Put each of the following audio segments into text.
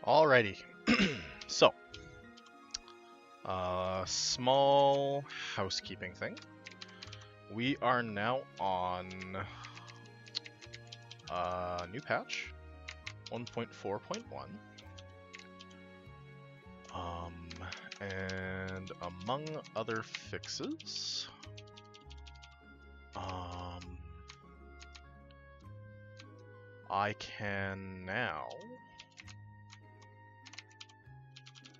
Alrighty. So, small housekeeping thing. We are now on new patch 1.4.1. And among other fixes, I can now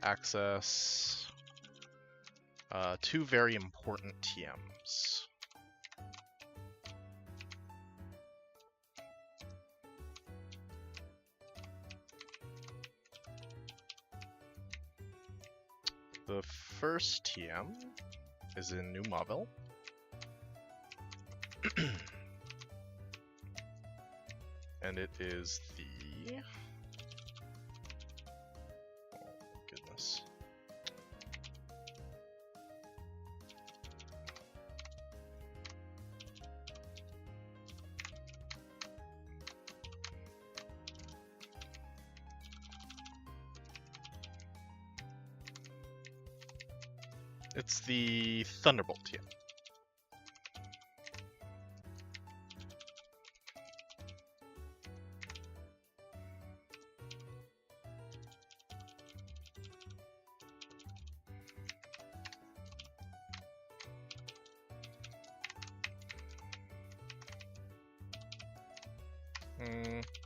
access two very important TMs. The first TM is in New Mobile. And it is the... oh, goodness. It's the Thunderbolt TM.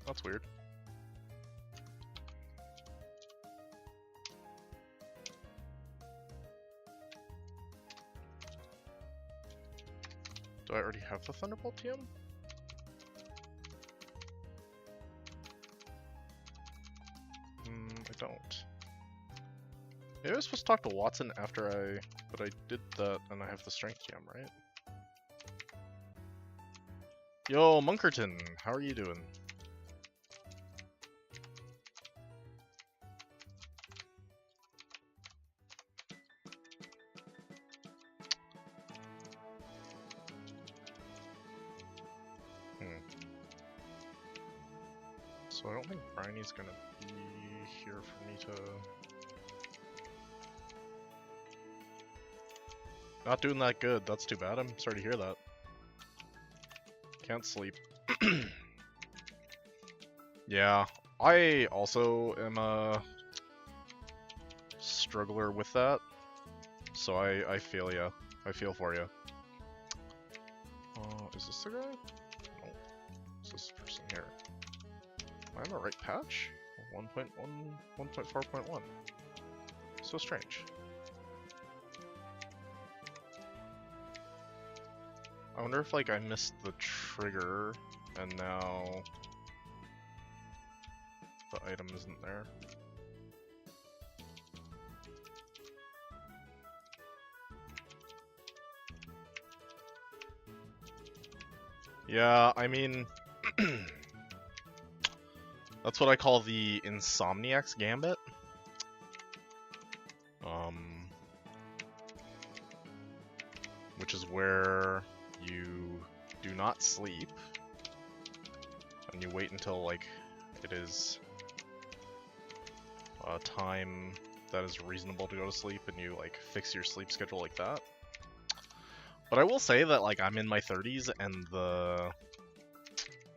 That's weird. Do I already have the Thunderbolt TM? I don't. Maybe I was supposed to talk to Watson after but I did that and I have the Strength TM, right? Yo, Munkerton, how are you doing? So I don't think Briney's gonna be here for me to... Not doing that good, that's too bad, I'm sorry to hear that. Can't sleep. Yeah, I also am a struggler with that, so I feel ya. I feel for you. Is this the guy? No. Is this person here? Am I on the right patch? 1.4.1. So strange. I wonder if like I missed the trigger and now the item isn't there. Yeah, I mean, that's what I call the Insomniac's Gambit. Which is where you do not sleep, and you wait until, like, it is a time that is reasonable to go to sleep, and you, like, fix your sleep schedule like that. But I will say that, like, I'm in my 30s, and the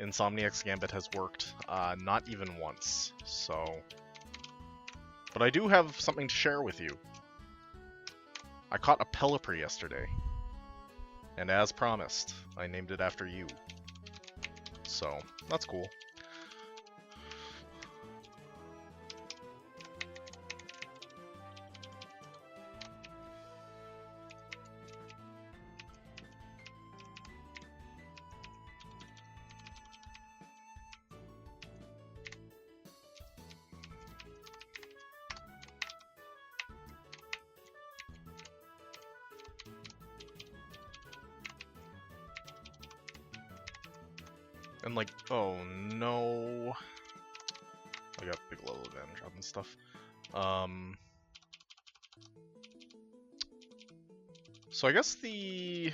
Insomniac's Gambit has worked not even once, so... But I do have something to share with you. I caught a Pelipper yesterday. And as promised, I named it after you. So, that's cool. And like, oh no, I got big level advantage on this stuff. So I guess the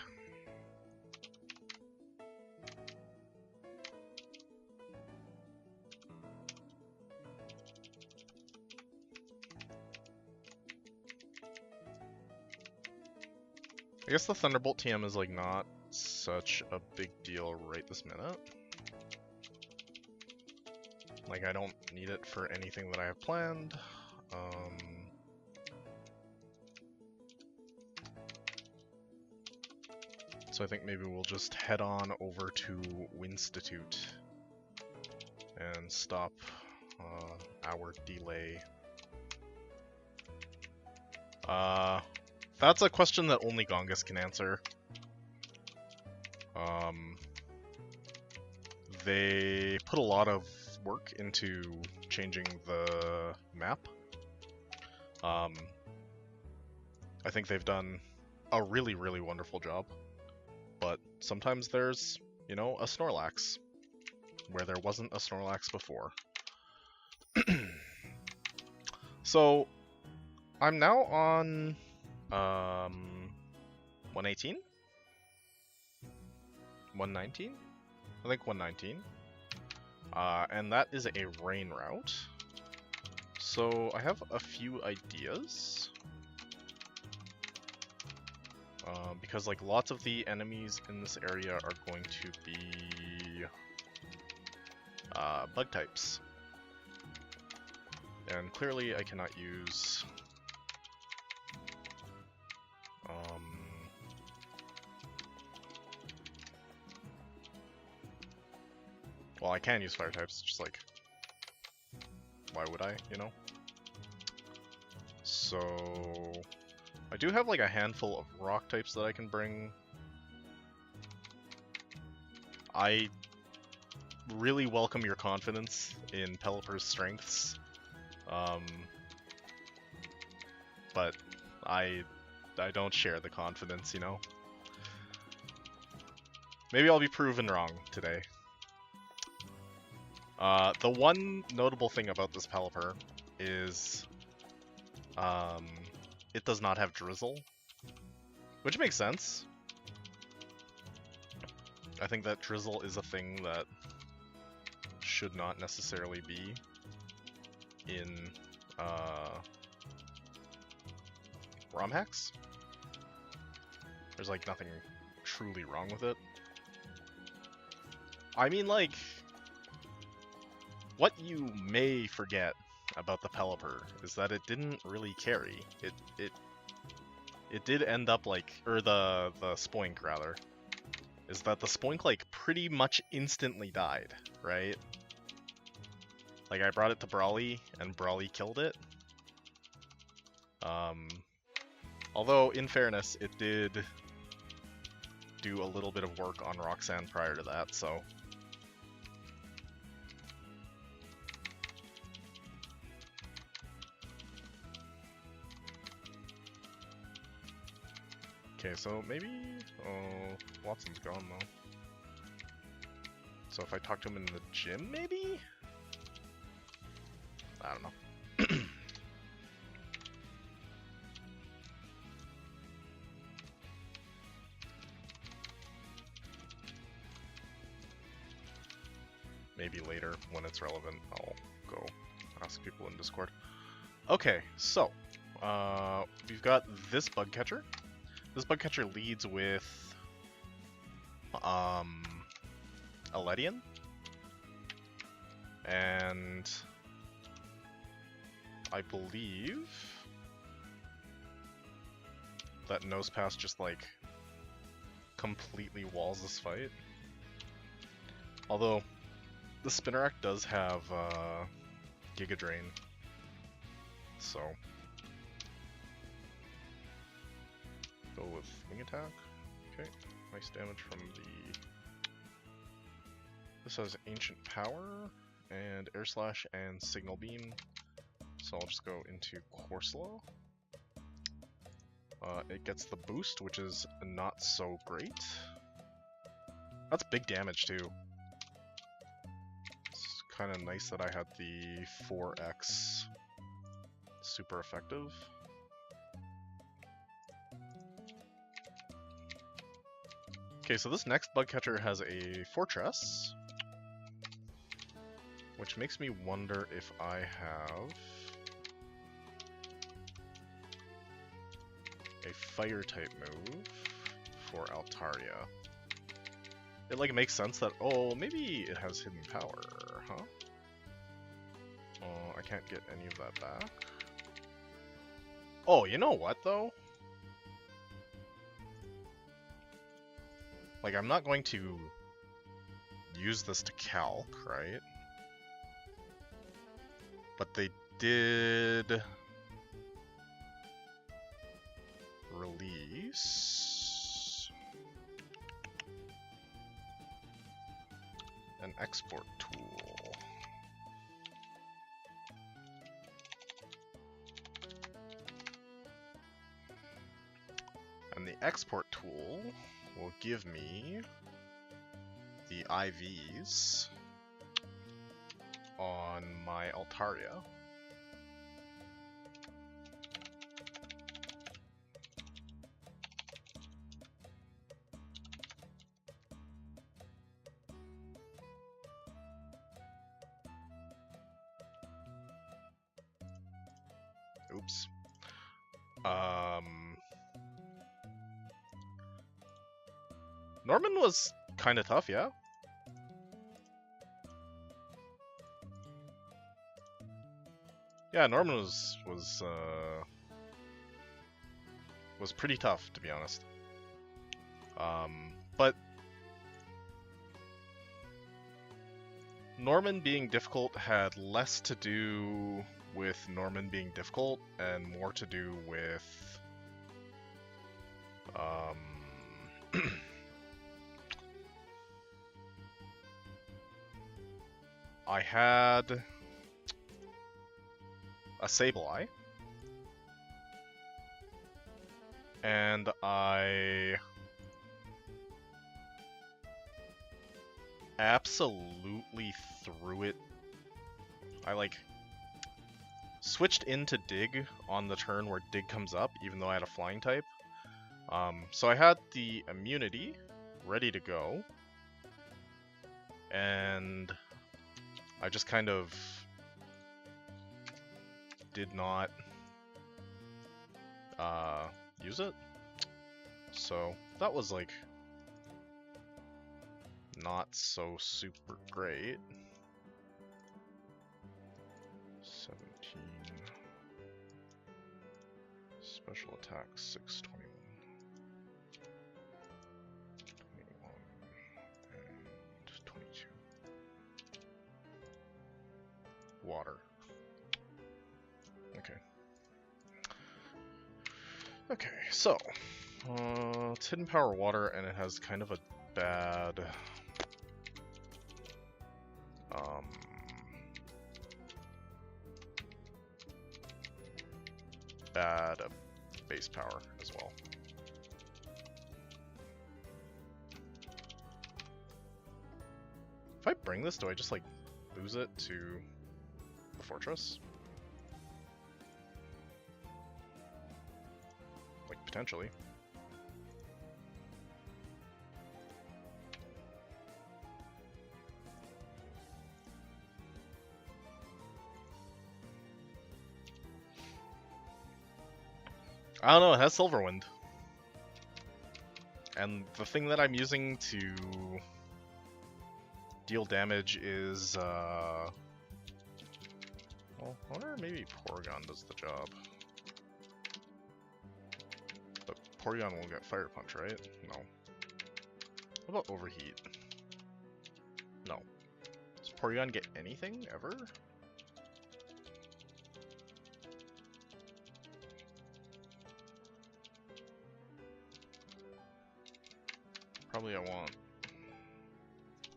guess the Thunderbolt TM is like not such a big deal right this minute. Like, I don't need it for anything that I have planned. So I think maybe we'll just head on over to Winstitute and stop our delay. That's a question that only Gongus can answer. They put a lot of work into changing the map. I think they've done a really, really wonderful job. But sometimes there's, you know, a Snorlax where there wasn't a Snorlax before. So, I'm now on 118? 119? I think 119. And that is a rain route. So I have a few ideas. Because like lots of the enemies in this area are going to be bug types. And clearly I cannot use well, I can use fire types, just like, why would I, you know? So, I do have like a handful of rock types that I can bring. I really welcome your confidence in Pelipper's strengths, but I don't share the confidence, you know? Maybe I'll be proven wrong today. The one notable thing about this Pelipper is it does not have Drizzle, which makes sense. I think that Drizzle is a thing that should not necessarily be in ROMHACks. There's like nothing truly wrong with it. I mean, like, what you may forget about the Pelipper is that it didn't really carry. It did end up like, or the Spoink rather, is that the Spoink like pretty much instantly died, right? Like I brought it to Brawly and Brawly killed it. Although in fairness, it did do a little bit of work on Roxanne prior to that, so. Okay, so maybe... Oh, Watson's gone, though. So if I talk to him in the gym, maybe? I don't know. Maybe later, when it's relevant, I'll go ask people in Discord. Okay, so, we've got this bug catcher. This bug catcher leads with Aledian, and I believe that Nosepass just like completely walls this fight. Although the Spinnerack does have Giga Drain, so go with Wing Attack. Okay, nice damage from the... This has Ancient Power, and Air Slash, and Signal Beam. So I'll just go into Corsola. It gets the boost, which is not so great. That's big damage too. It's kind of nice that I had the 4x super effective. Okay, so this next bug catcher has a Fortress, which makes me wonder if I have a fire type move. for Altaria. It like makes sense that, oh, maybe it has hidden power, huh? Oh, I can't get any of that back. Oh, you know what though? Like, I'm not going to use this to calc, right? But they did release an export tool. And the export tool will give me the IVs on my Altaria. Oops. Norman was kind of tough, yeah? Yeah, Norman was pretty tough, to be honest. But Norman being difficult had less to do with Norman being difficult and more to do with I had a Sableye, and I absolutely threw it. I like switched into Dig on the turn where Dig comes up, even though I had a flying type. So I had the immunity ready to go, and I just kind of did not use it. So that was like not so super great. 17 special attack 621. 21 and 22. Water. Okay. Okay, so it's hidden power water, and it has kind of a bad bad base power as well. If I bring this, do I just like lose it to the fortress? Like, potentially. I don't know, it has Silverwind. And the thing that I'm using to deal damage is, well, I wonder if maybe Porygon does the job. But Porygon will get Fire Punch, right? No. What about Overheat? No. Does Porygon get anything, ever? Probably I want.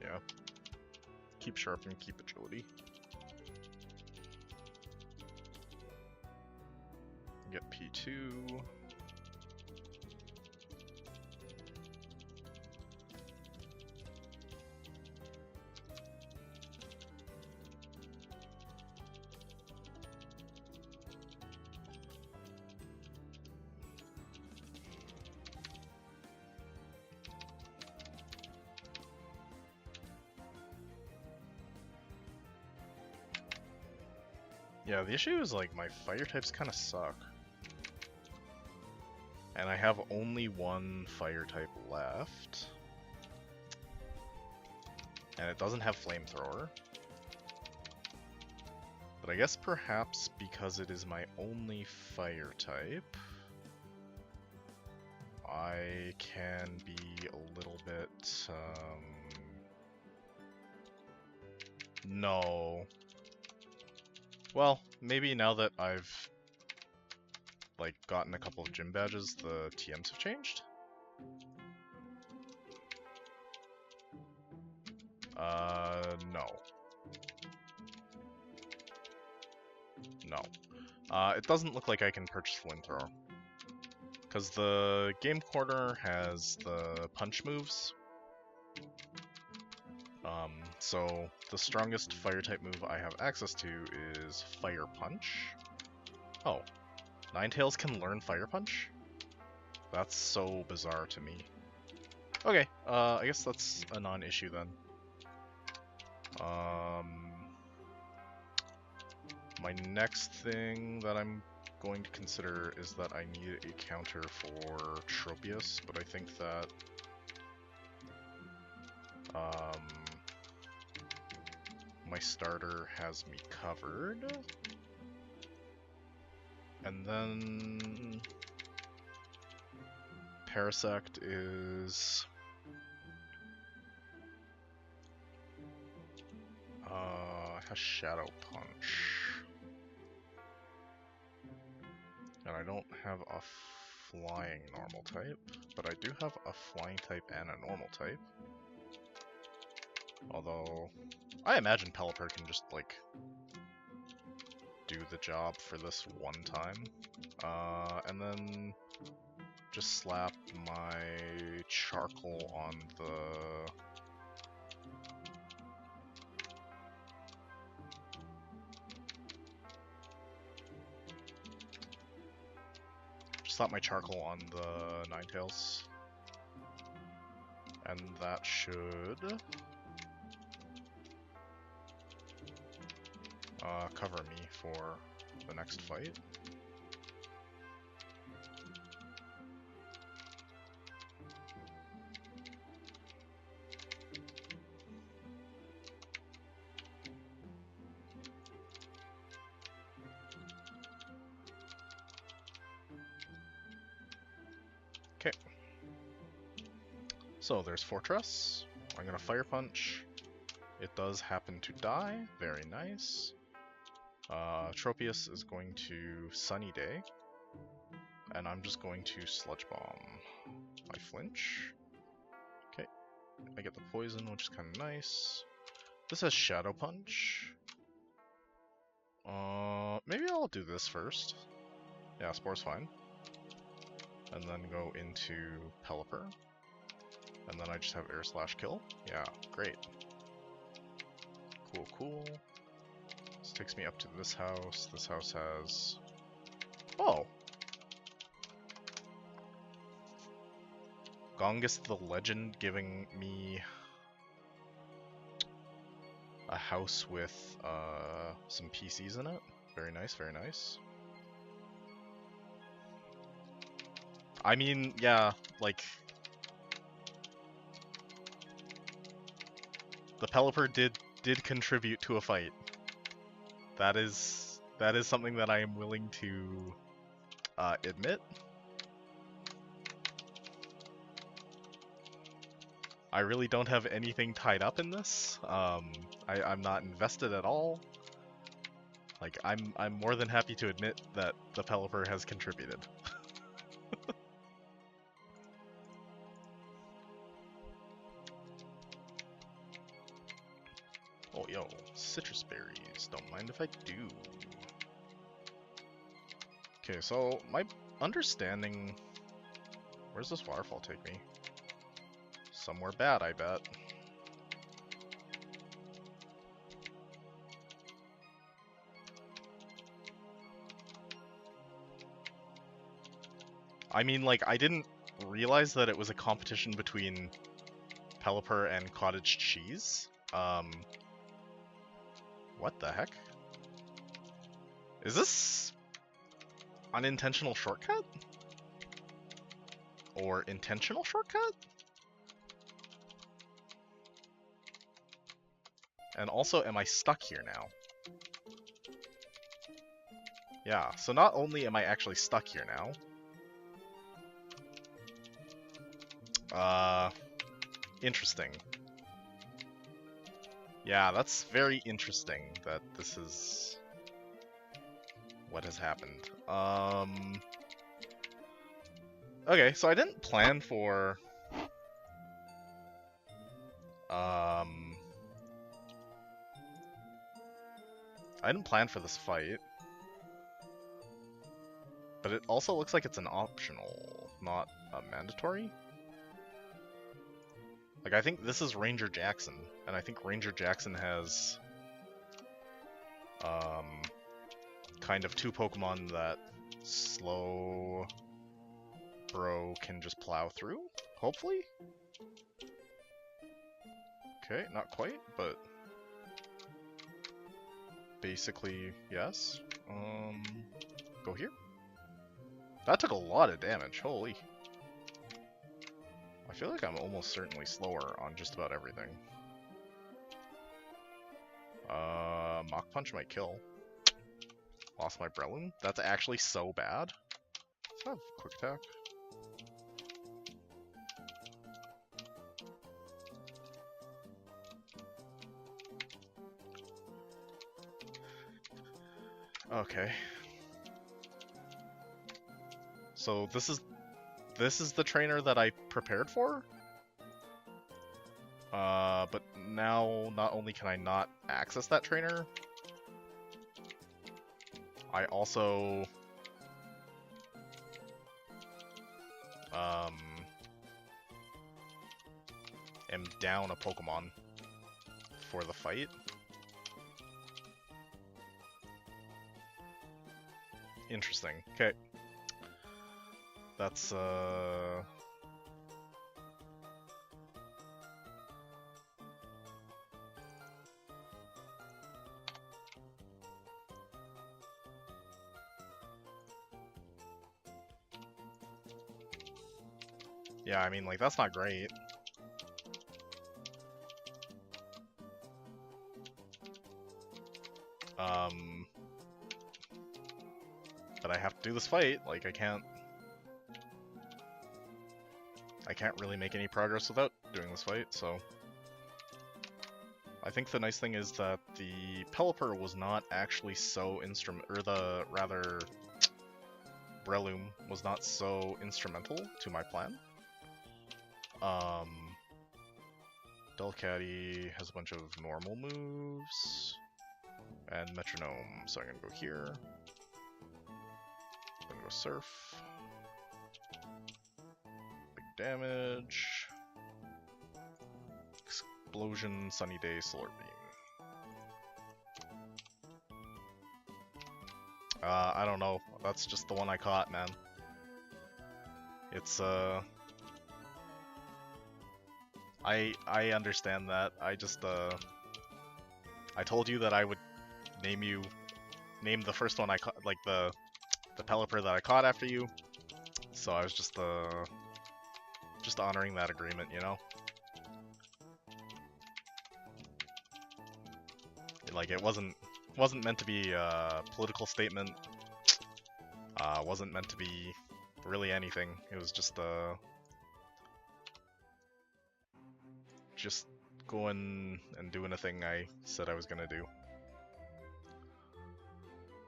Yeah. Keep Sharp and keep Agility. Get P2. Yeah, the issue is like my fire types kind of suck. And I have only one fire type left. And it doesn't have flamethrower. But I guess perhaps because it is my only fire type, I can be a little bit, no. Well, maybe now that I've, like, gotten a couple of gym badges, the TMs have changed? No. No. It doesn't look like I can purchase flamethrower. Because the game corner has the punch moves. So the strongest fire type move I have access to is Fire Punch. Oh, Ninetales can learn Fire Punch? That's so bizarre to me. Okay, I guess that's a non-issue then. My next thing that I'm going to consider is that I need a counter for Tropius, but I think that my starter has me covered. And then Parasect is has Shadow Punch. And I don't have a flying normal type, but I do have a flying type and a normal type. Although, I imagine Pelipper can just, like, do the job for this one time. And then just slap my charcoal on the... slap my charcoal on the Ninetales. And that should... cover me for the next fight. Okay. So there's Fortress. I'm gonna Fire Punch. It does happen to die. Very nice. Tropius is going to Sunny Day, and I'm just going to Sludge Bomb. I flinch. Okay, I get the poison, which is kind of nice. This has Shadow Punch. Maybe I'll do this first. Yeah, Spore's fine. And then go into Pelipper. And then I just have Air Slash Kill. Yeah, great. Cool, cool. This takes me up to this house. This house has... Oh! Gongus the Legend giving me a house with some PCs in it. Very nice, very nice. I mean, yeah, like... The Pelipper did contribute to a fight. That is something that I am willing to admit. I really don't have anything tied up in this. I'm not invested at all. Like, I'm more than happy to admit that the Pelipper has contributed. Oh, yo, citrus berries. Don't mind if I do. Okay, so my understanding... Where's this waterfall take me? Somewhere bad, I bet. I mean, like, I didn't realize that it was a competition between Pelipper and Cottage Cheese. What the heck? Is this unintentional shortcut? Or intentional shortcut? And also, am I stuck here now? Yeah, so not only am I actually stuck here now, interesting. Yeah, that's very interesting that this is what has happened. Okay, so I didn't plan for this fight. But it also looks like it's an optional, not a mandatory. Like, I think this is Ranger Jackson, and I think Ranger Jackson has kind of two Pokemon that Slow Bro can just plow through, hopefully? Okay, not quite, but basically, yes. Go here. That took a lot of damage, holy. I feel like I'm almost certainly slower on just about everything. Mach Punch might kill. Lost my Breloom? That's actually so bad. Let's have Quick Attack. Okay. So this is the trainer that I prepared for? But now not only can I not access that trainer, I also am down a Pokemon for the fight. Interesting. Okay. That's yeah, I mean, like, that's not great. But I have to do this fight, like, I can't really make any progress without doing this fight, so... I think the nice thing is that the Pelipper was not actually so Breloom was not so instrumental to my plan. Delcatty has a bunch of normal moves, and Metronome, so I'm gonna go here. I'm gonna go Surf. Big damage. Explosion, Sunny Day, Solar Beam. I don't know. That's just the one I caught, man. It's, I understand that. I just, I told you that I would name the first one I caught, like, the Pelipper that I caught after you. So I was just honoring that agreement, you know? Like, it wasn't meant to be a political statement. Wasn't meant to be really anything. It was just going and doing a thing I said I was gonna do.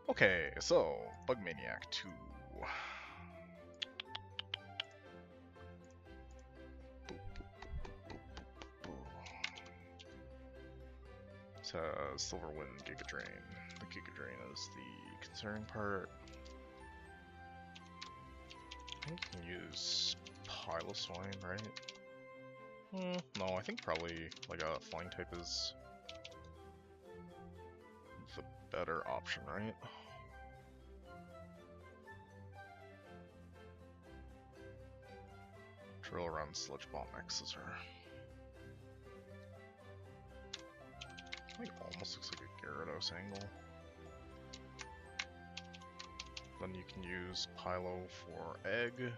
Okay, so Bugmaniac 2. Silverwind, Giga Drain. The Giga Drain is the concerning part. I think you can use Piloswine, right? No, I think probably like a flying type is the better option, right? Drill around Sludge Bomb X's her. It almost looks like a Gyarados angle. Then you can use Pylo for Egg.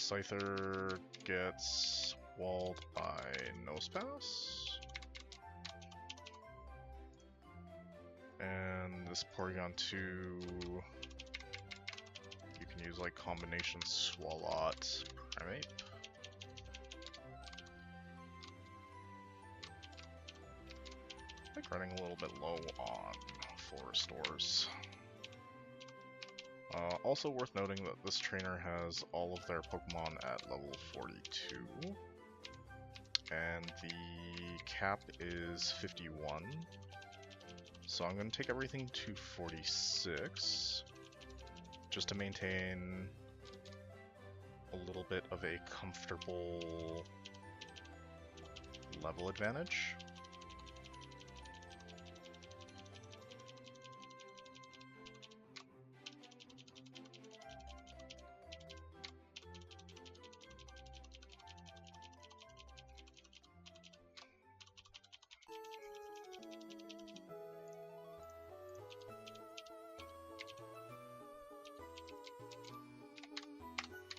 Scyther gets walled by Nosepass. And this Porygon 2, you can use like combination Swalot Primate. I think running a little bit low on full restores. Also worth noting that this trainer has all of their Pokemon at level 42. And the cap is 51. So I'm going to take everything to 46. Just to maintain a little bit of a comfortable level advantage.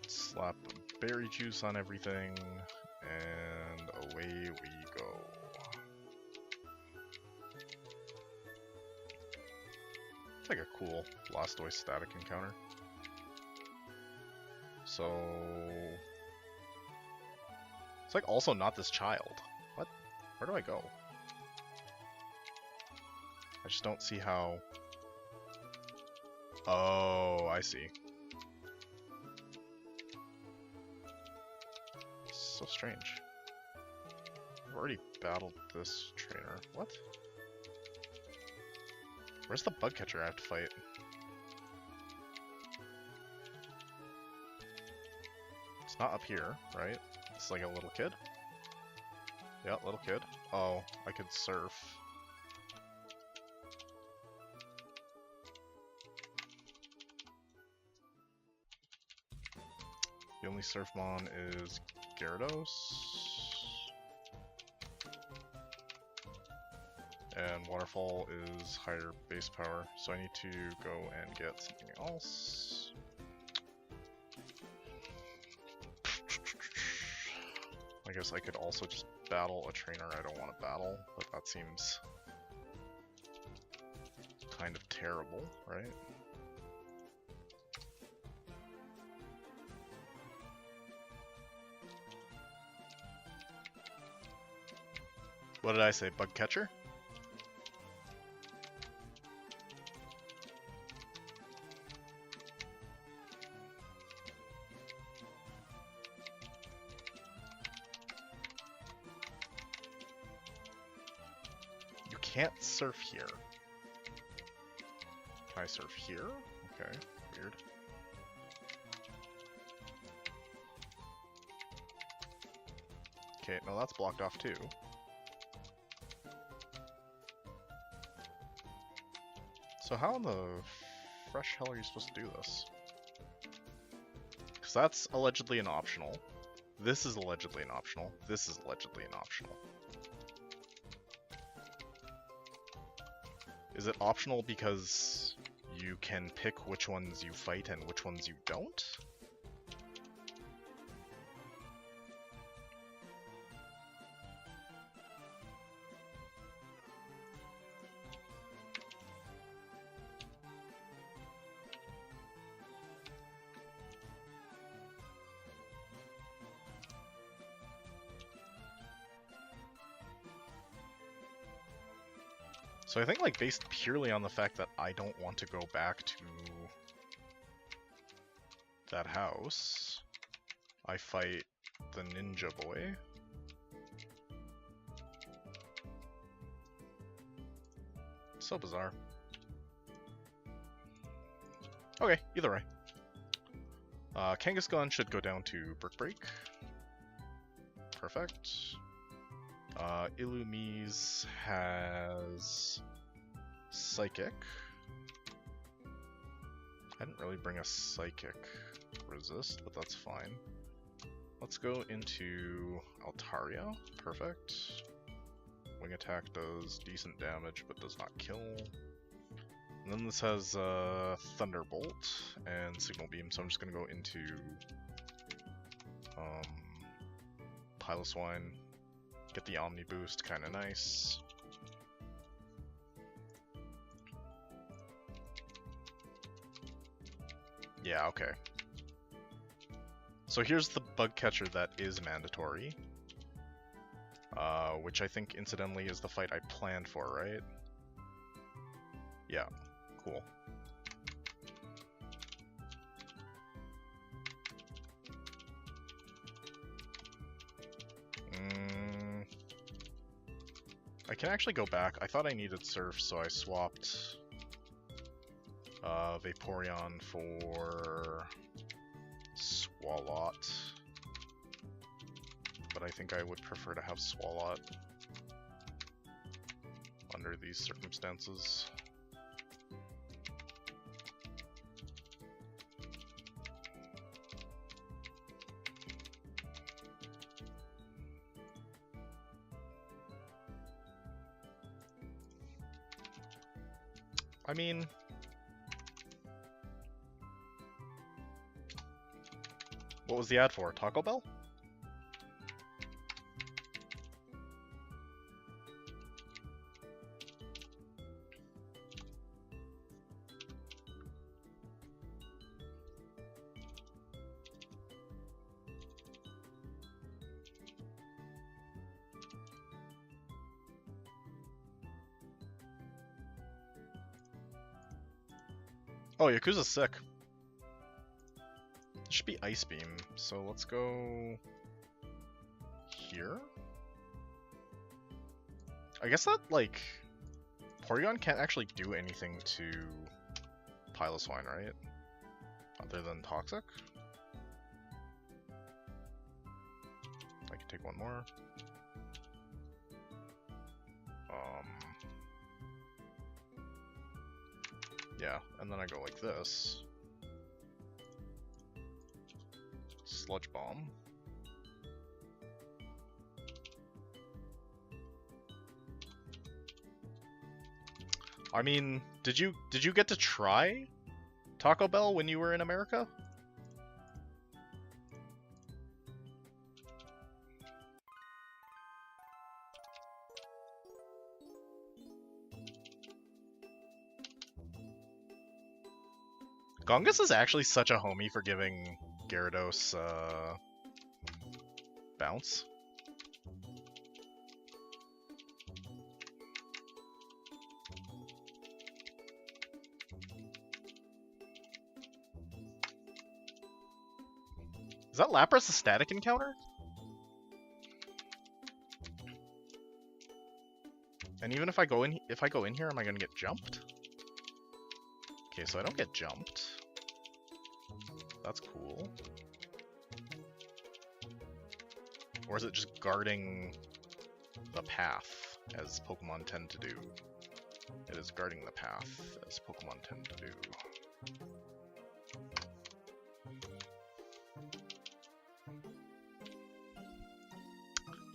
Slap berry juice on everything, and away we go. It's like a cool Blastoise static encounter. So it's like also not this child. What? Where do I go? I just don't see how. Oh, I see. So strange. I've already battled this trainer. What? Where's the bug catcher I have to fight? It's not up here, right? It's like a little kid? Yeah, little kid. Oh, I could surf. The only Surfmon is Gyarados. And Waterfall is higher base power, so I need to go and get something else. I guess I could also just battle a trainer I don't want to battle, but that seems kind of terrible, right? What did I say? Bug catcher? You can't surf here. Can I surf here? Okay, weird. Okay, no, that's blocked off too. So how in the fresh hell are you supposed to do this? Because that's allegedly an optional. This is allegedly an optional. This is allegedly an optional. Is it optional because you can pick which ones you fight and which ones you don't? So I think, like, based purely on the fact that I don't want to go back to that house, I fight the ninja boy. So bizarre. Okay, either way. Kangaskhan should go down to Brick Break. Perfect. Illumise has Psychic. I didn't really bring a Psychic resist, but that's fine. Let's go into Altaria. Perfect. Wing attack does decent damage, but does not kill. And then this has Thunderbolt and Signal Beam, so I'm just going to go into Piloswine. Get the Omni boost, kinda nice. Yeah, okay. So here's the bug catcher that is mandatory. Which I think, incidentally, is the fight I planned for, right? Yeah, cool. I can actually go back. I thought I needed Surf, so I swapped Vaporeon for Swalot. But I think I would prefer to have Swalot under these circumstances. I mean, what was the ad for? Taco Bell? Oh, Yakuza's sick. It should be Ice Beam, so let's go here? I guess that, like, Porygon can't actually do anything to Piloswine, right? Other than Toxic? I can take one more. Yeah, and then I go like this. Sludge Bomb. I mean, did you get to try Taco Bell when you were in America? Gongus is actually such a homie for giving Gyarados bounce. Is that Lapras a static encounter? And even if I go in here, am I gonna get jumped? Okay, so I don't get jumped. That's cool. Or is it just guarding the path, as Pokemon tend to do? It is guarding the path, as Pokemon tend to do.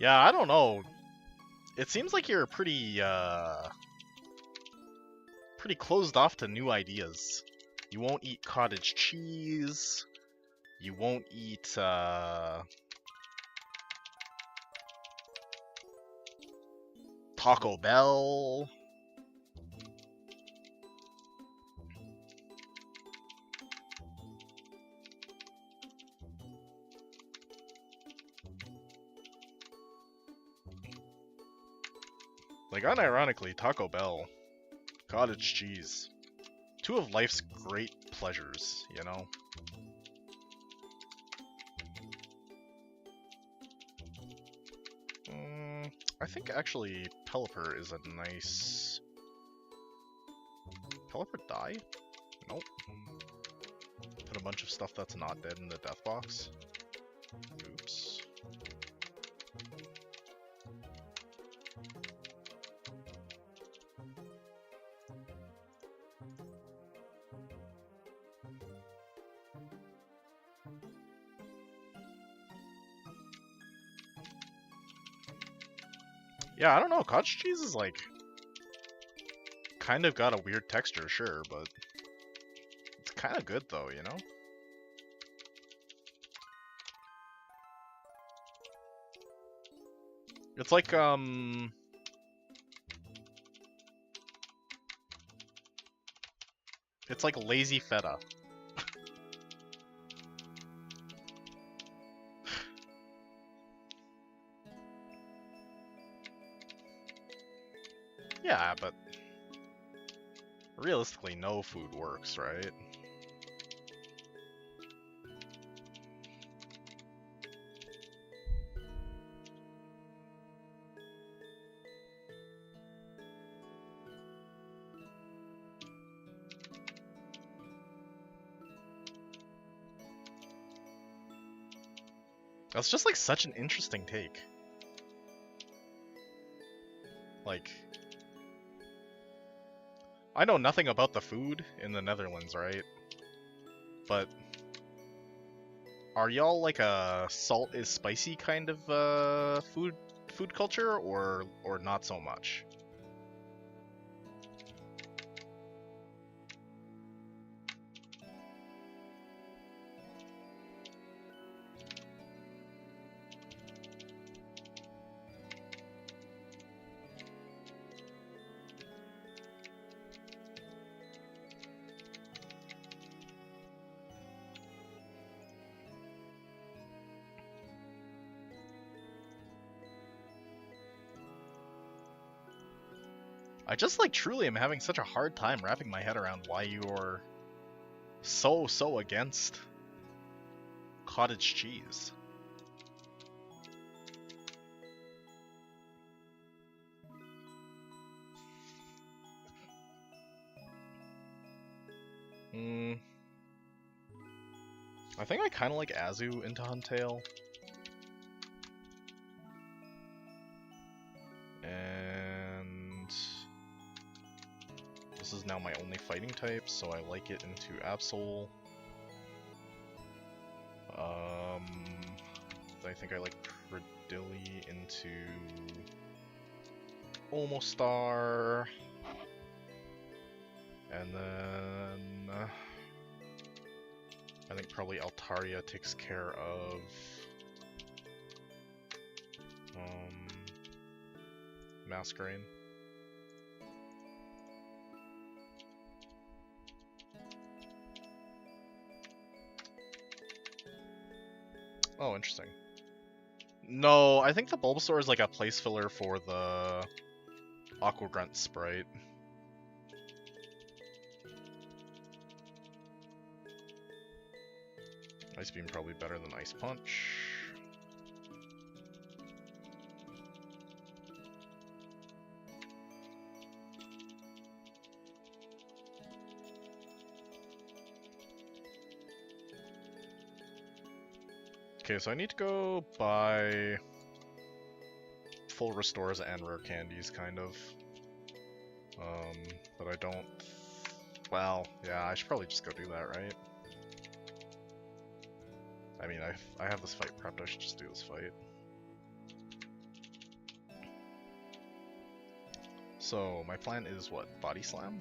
Yeah, I don't know. It seems like you're pretty closed off to new ideas. You won't eat cottage cheese. You won't eat Taco Bell. Like, unironically, Taco Bell, cottage cheese, two of life's great pleasures, you know? I think actually Pelipper is a nice... Pelipper die? Nope. Put a bunch of stuff that's not dead in the death box. Oops. Yeah, I don't know, cottage cheese is like, kind of got a weird texture, sure, but it's kind of good though, you know? It's like, it's like lazy feta. Yeah, but realistically, no food works, right? That's just like such an interesting take. Like, I know nothing about the food in the Netherlands, right? But are y'all like a salt is spicy kind of food culture, or not so much? I just like truly am having such a hard time wrapping my head around why you're so against cottage cheese. I think I kind of like Azu into Huntail. And this is now my only fighting type, so I like it into Absol. I think I like Credilli into Omostar. And then I think probably Altaria takes care of Masquerain. Oh, interesting. No, I think the Bulbasaur is like a place filler for the Aqua Grunt sprite. Ice Beam probably better than Ice Punch. Okay, so I need to go buy full restores and rare candies, kind of. But I don't... Well, yeah, I should probably just go do that, right? I mean, I have this fight prepped, I should just do this fight. So, my plan is what? Body Slam?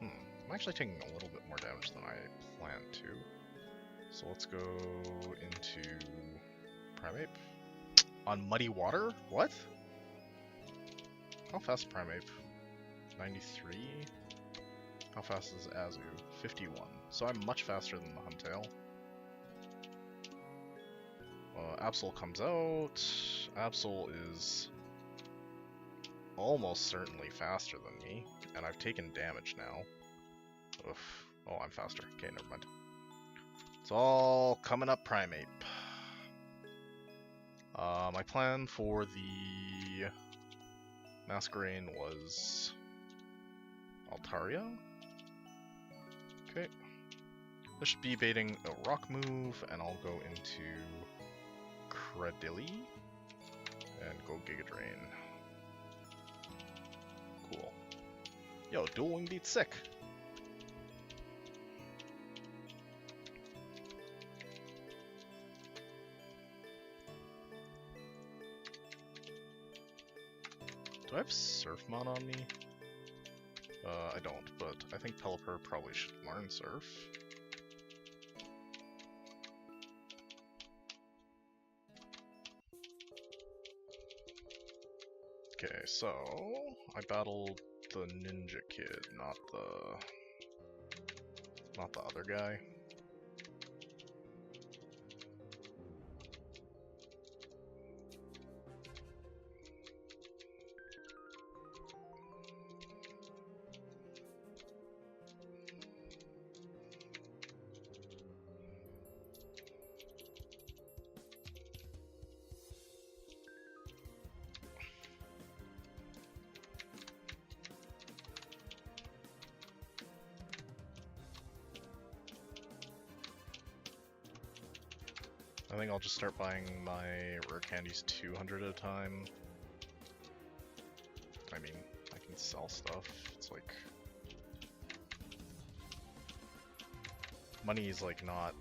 I'm actually taking a little bit more damage than I planned to. So let's go into Primeape. On Muddy Water? What? How fast is Primeape? 93? How fast is Azu? 51. So I'm much faster than the Huntail. Absol comes out. Absol is almost certainly faster than me, and I've taken damage now. Oof. Oh, I'm faster. Okay, never mind. It's all coming up Primeape. My plan for the Masquerain was Altaria. Okay. This should be baiting a rock move, and I'll go into Credilli and go Giga Drain. Cool. Yo, Dual Wing beats sick. Do I have Surfmon on me? I don't, but I think Pelipper probably should learn Surf. Okay, so I battled the ninja kid, not the other guy. I think I'll just start buying my rare candies 200 at a time. I mean, I can sell stuff. It's like... money is like not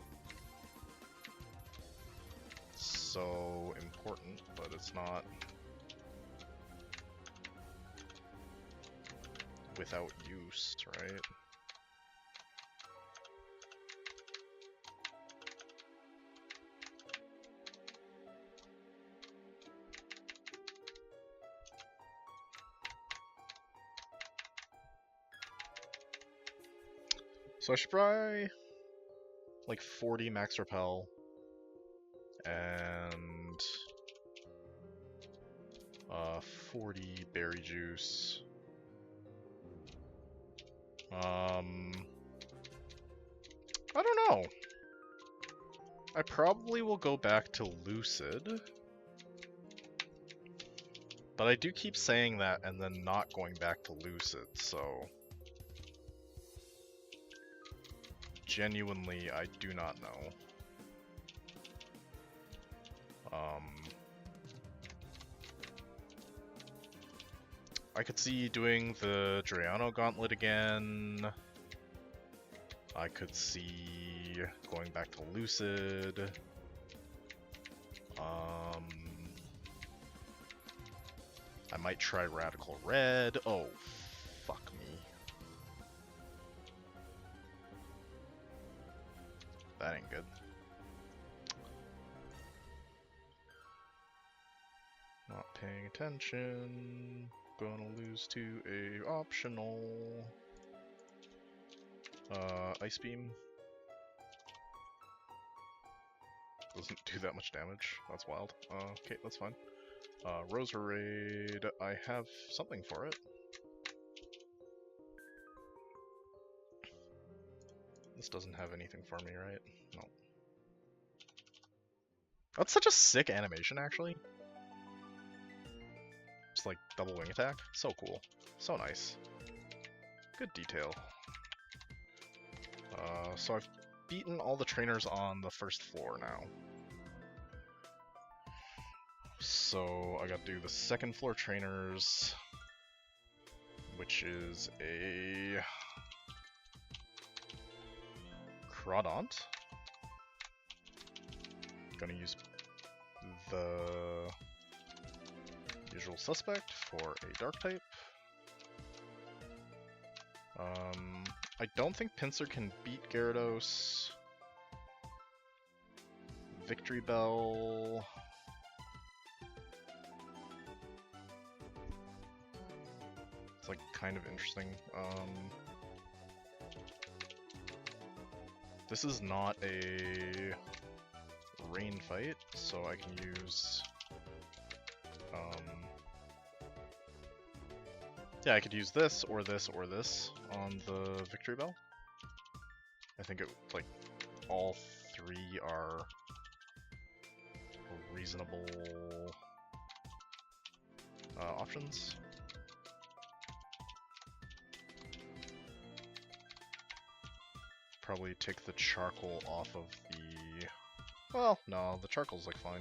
so important, but it's not without use, right? So I should buy like 40 max repel and 40 berry juice. I don't know. I probably will go back to Lucid. But I do keep saying that and then not going back to Lucid, so... genuinely, I do not know. I could see doing the Drayano Gauntlet again. I could see going back to Lucid. I might try Radical Red. Oh, fuck me. That ain't good. Not paying attention. Gonna lose to a optional. Ice Beam. Doesn't do that much damage. That's wild. Okay, that's fine. Roserade. I have something for it. This doesn't have anything for me, right? No. That's such a sick animation, actually. Just like double wing attack. So cool. So nice. Good detail. So I've beaten all the trainers on the first floor now. So I gotta do the second floor trainers, which is a Crawdaunt. Gonna use the usual suspect for a dark type. I don't think Pinsir can beat Gyarados. Victory Bell. It's like kind of interesting. This is not a rain fight, so I can use yeah, I could use this or this or this on the Victory Bell. I think it like all three are reasonable options. Probably take the charcoal off of the... well, no, the charcoal's like fine.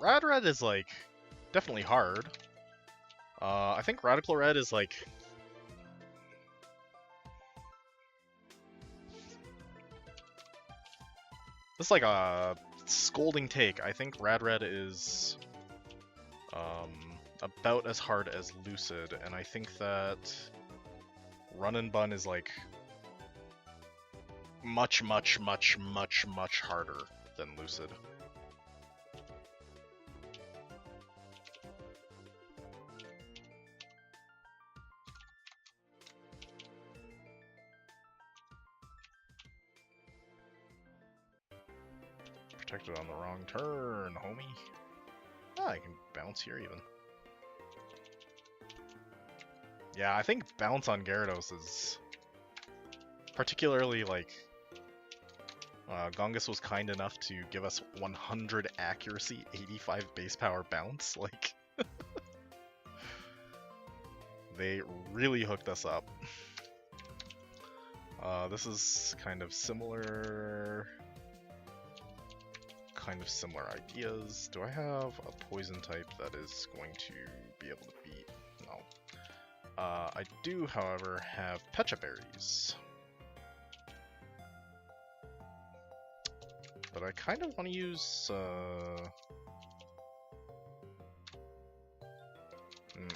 Rad Red is like definitely hard. I think Radical Red is like this is like a scolding take. I think Rad Red is about as hard as Lucid, and I think that Run and Bun is like much, much, much, much, much harder than Lucid. Protected on the wrong turn, homie. Ah, I can bounce here even. Yeah, I think bounce on Gyarados is particularly, like, Gongus was kind enough to give us 100 accuracy, 85 base power bounce. Like, they really hooked us up. This is kind of similar ideas. Do I have a poison type that is going to be able to beat? No. I do, however, have Pecha Berries. But I kind of want to use,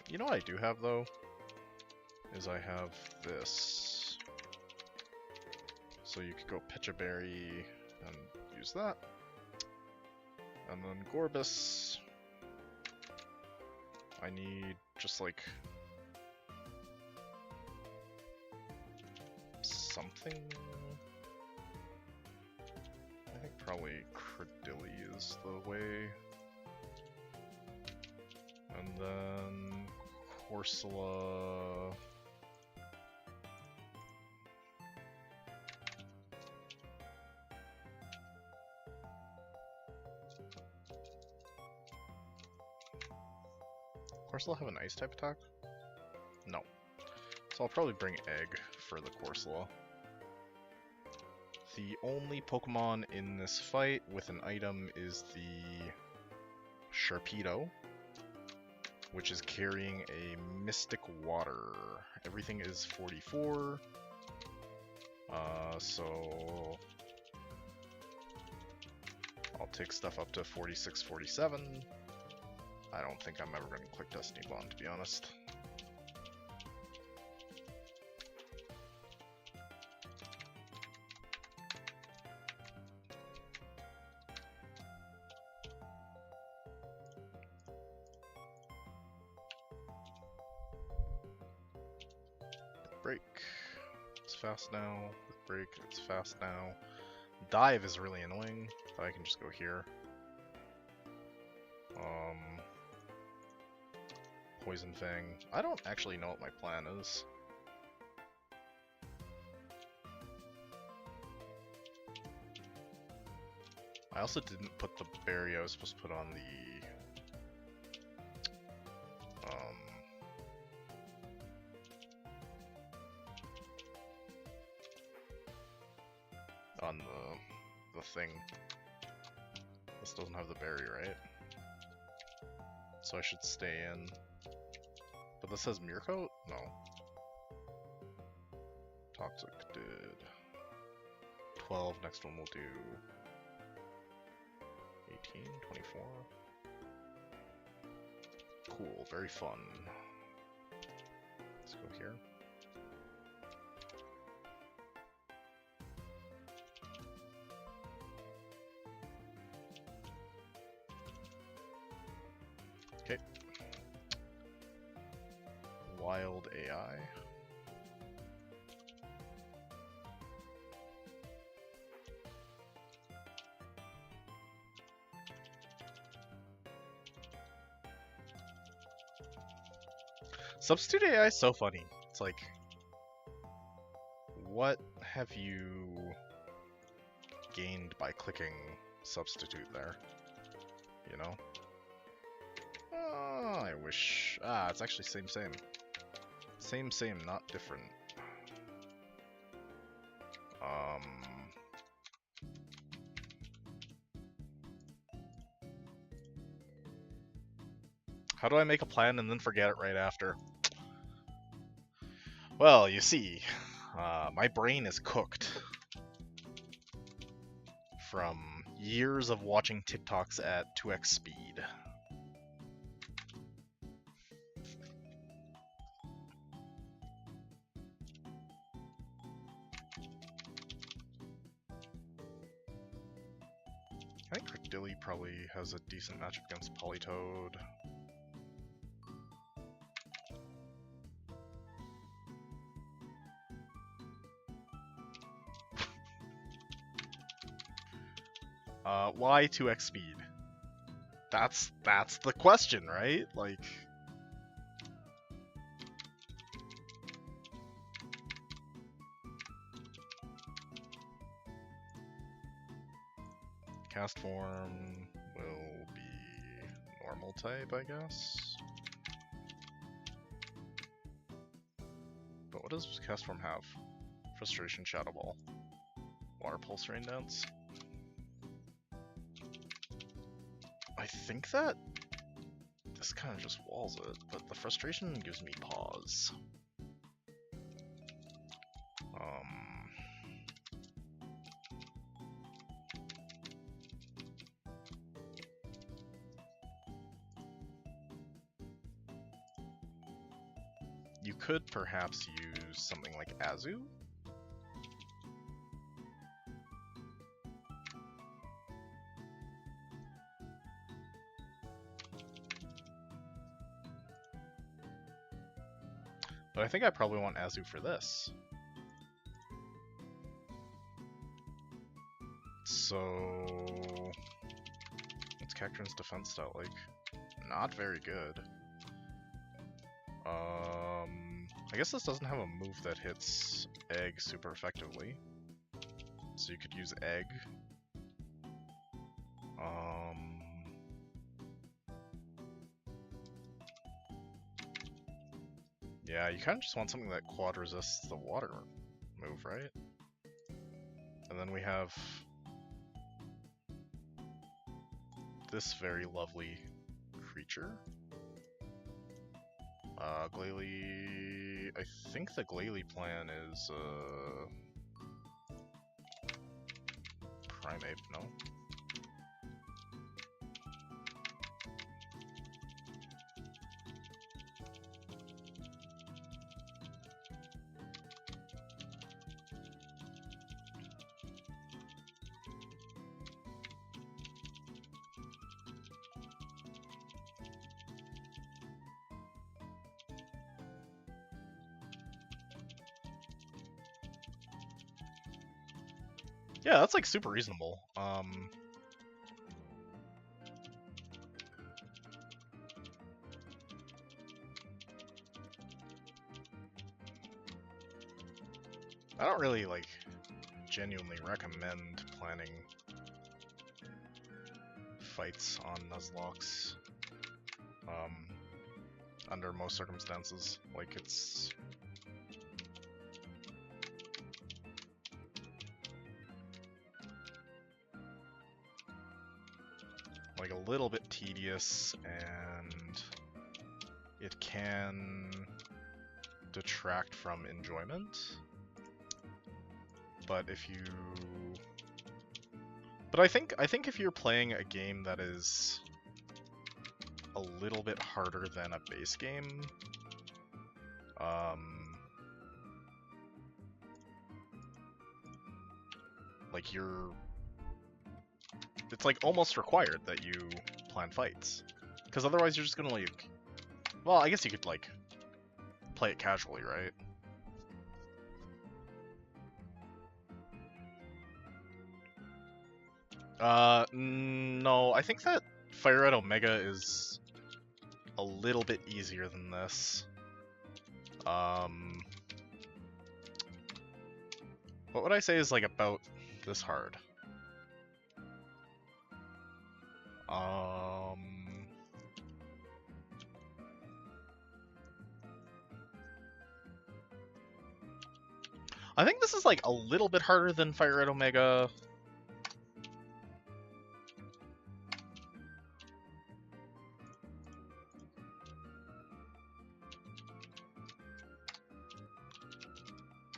you know what I do have, though? Is I have this. So you could go Pecha Berry and use that. And then Gorbis. I need just, like, something. I think probably Credilli is the way. And then Corsola. Corsola have an ice type attack? No. So I'll probably bring Egg for the Corsola. The only Pokemon in this fight with an item is the Sharpedo, which is carrying a Mystic Water. Everything is 44. So I'll take stuff up to 46, 47. I don't think I'm ever going to click Destiny Bond, to be honest. Break. It's fast now. With break, it's fast now. Dive is really annoying, but I can just go here. Poison Fang. I don't actually know what my plan is. I also didn't put the berry I was supposed to put on the thing. This doesn't have the berry, right? So I should stay in. But this says Mirror No. Toxic did 12, next one we'll do 18, 24. Cool, very fun. Let's go here. Okay. Wild AI. Substitute AI is so funny. It's like, what have you gained by clicking substitute there? You know? Oh, I wish. Ah, it's actually same. Same, not different. How do I make a plan and then forget it right after? Well, you see, my brain is cooked from years of watching TikToks at 2x speed. I think Credilli probably has a decent matchup against Politoed. Why 2x speed? That's the question, right? Like, cast form will be normal type, I guess. But what does cast form have? Frustration, Shadow Ball, Water Pulse, Rain Dance. I think that this kind of just walls it, but the frustration gives me pause. You could perhaps use something like Azu. But I think I probably want Azu for this. So, what's Cacturin's defense stat like? Not very good. I guess this doesn't have a move that hits Egg super effectively. So you could use Egg. Yeah, you kind of just want something that quad resists the water move, right? And then we have this very lovely creature. Glalie... I think the Glalie plan is, Primate, no? Yeah, that's like super reasonable. I don't really like genuinely recommend planning fights on Nuzlocks under most circumstances. Like, it's like a little bit tedious, and it can detract from enjoyment. But if you... But I think if you're playing a game that is a little bit harder than a base game, like it's like almost required that you plan fights, because otherwise you're just gonna like, well, I guess you could like play it casually, right? No, I think that Fire Red Omega is a little bit easier than this. What would I say is like about this hard? I think this is like a little bit harder than Fire Red Omega.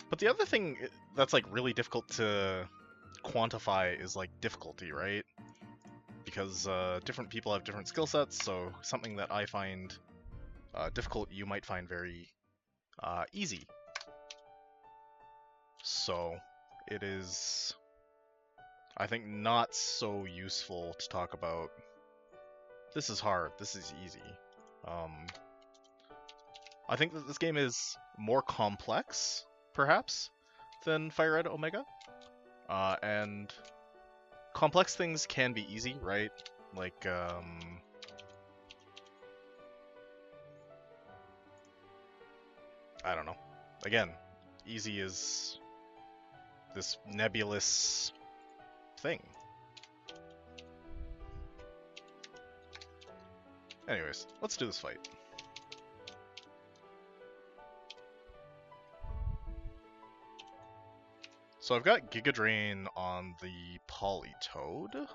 But the other thing that's like really difficult to quantify is like difficulty, right? Because different people have different skill sets, so something that I find difficult, you might find very easy. So it is I think not so useful to talk about. This is hard, this is easy. I think that this game is more complex, perhaps, than Fire Red Omega. And complex things can be easy, right? Like, I don't know. Again, easy is this nebulous thing. Anyways, let's do this fight. So I've got Giga Drain on the Politoad.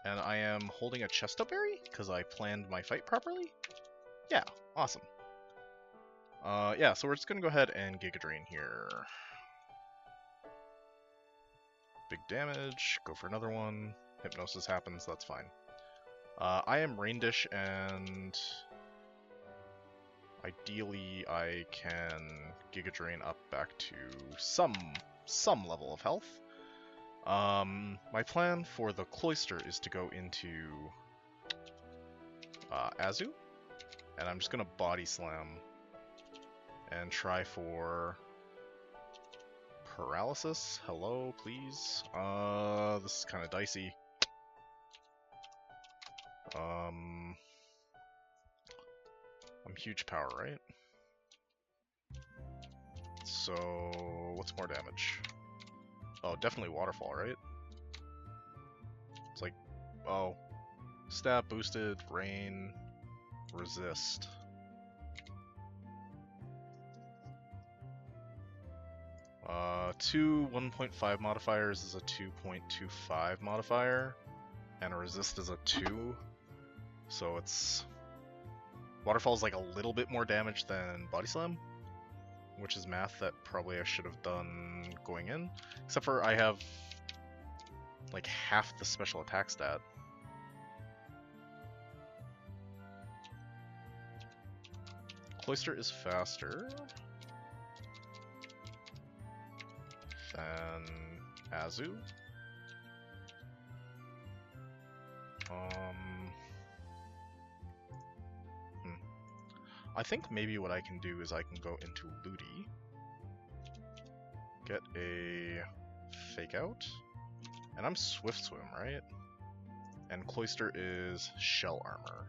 And I am holding a Chesto Berry, because I planned my fight properly. Yeah, awesome. Yeah, so we're just gonna go ahead and Giga Drain here. Big damage, go for another one. Hypnosis happens, that's fine. I am Rain Dish, and ideally I can Giga Drain up back to some level of health. My plan for the Cloyster is to go into Azu, and I'm just gonna Body Slam and try for Paralysis. Hello, please. This is kind of dicey. I'm huge power, right? So, what's more damage? Oh, definitely Waterfall, right? It's like, oh, stab, boosted, rain, resist. Two 1.5 modifiers is a 2.25 modifier, and a resist is a 2, so it's... Waterfall is like a little bit more damage than Body Slam, which is math that probably I should have done going in, except for I have like half the special attack stat. Cloyster is faster than Azu. I think maybe what I can do is I can go into Ludi, get a Fake Out, and I'm Swift Swim, right? And Cloyster is Shell Armor.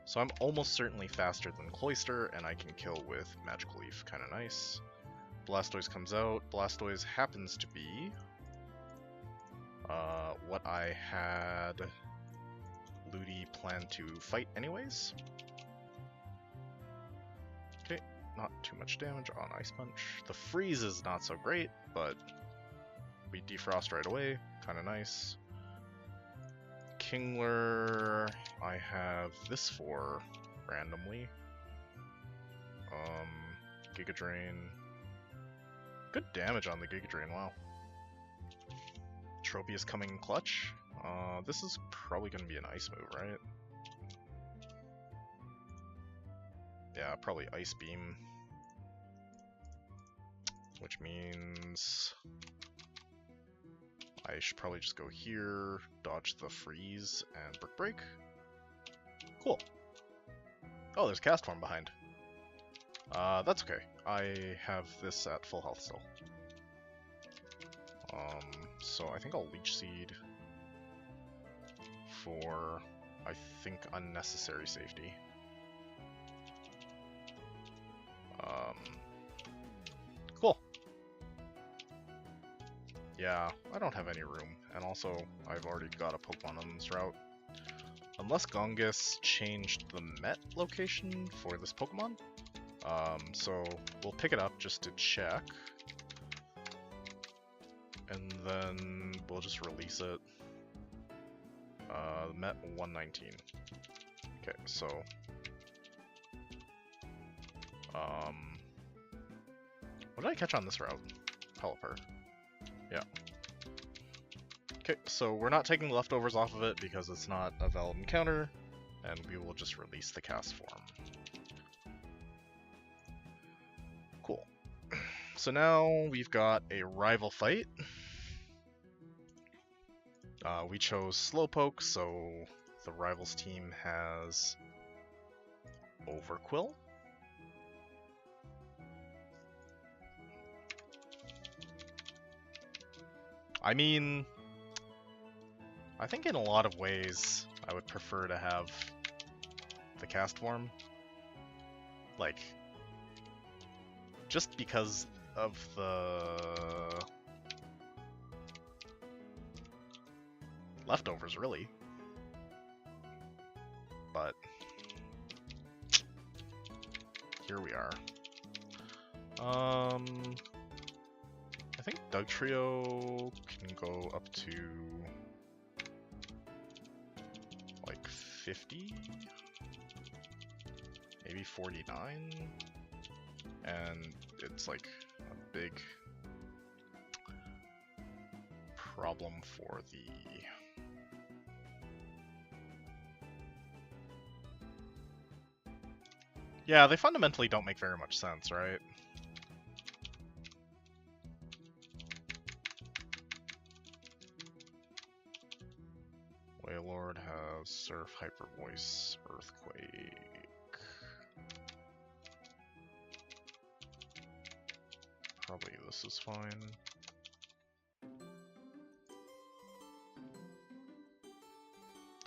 So I'm almost certainly faster than Cloyster, and I can kill with Magical Leaf, kinda nice. Blastoise comes out. Blastoise happens to be what I had Ludi planned to fight anyways. Okay, not too much damage on Ice Punch. The freeze is not so great, but we defrost right away, kinda nice. Kingler, I have this for randomly. Giga Drain. Good damage on the Giga Drain, wow. Tropius coming in clutch. This is probably going to be an ice move, right? Yeah, probably Ice Beam. Which means I should probably just go here, dodge the freeze, and Brick Break. Cool. Oh, there's Cast Form behind. That's okay. I have this at full health still. So I think I'll Leech Seed for, I think, unnecessary safety. Cool. Yeah, I don't have any room, and also I've already got a Pokemon on this route. Unless Gongus changed the Met location for this Pokemon. So we'll pick it up just to check. And then we'll just release it. Met 119. Okay, so... what did I catch on this route? Pelipper. Yeah. Okay, so we're not taking leftovers off of it because it's not a valid encounter, and we will just release the Cast Form. Cool. So now we've got a rival fight. We chose Slowpoke, so the rivals team has Overquill. I mean, I think in a lot of ways, I would prefer to have the cast form. Like, just because of the leftovers, really. But here we are. I think Dugtrio can go up to like 50, maybe 49, and it's like a big problem for the yeah, they fundamentally don't make very much sense, right? Wailord has Surf, Hyper Voice, Earthquake. Probably this is fine.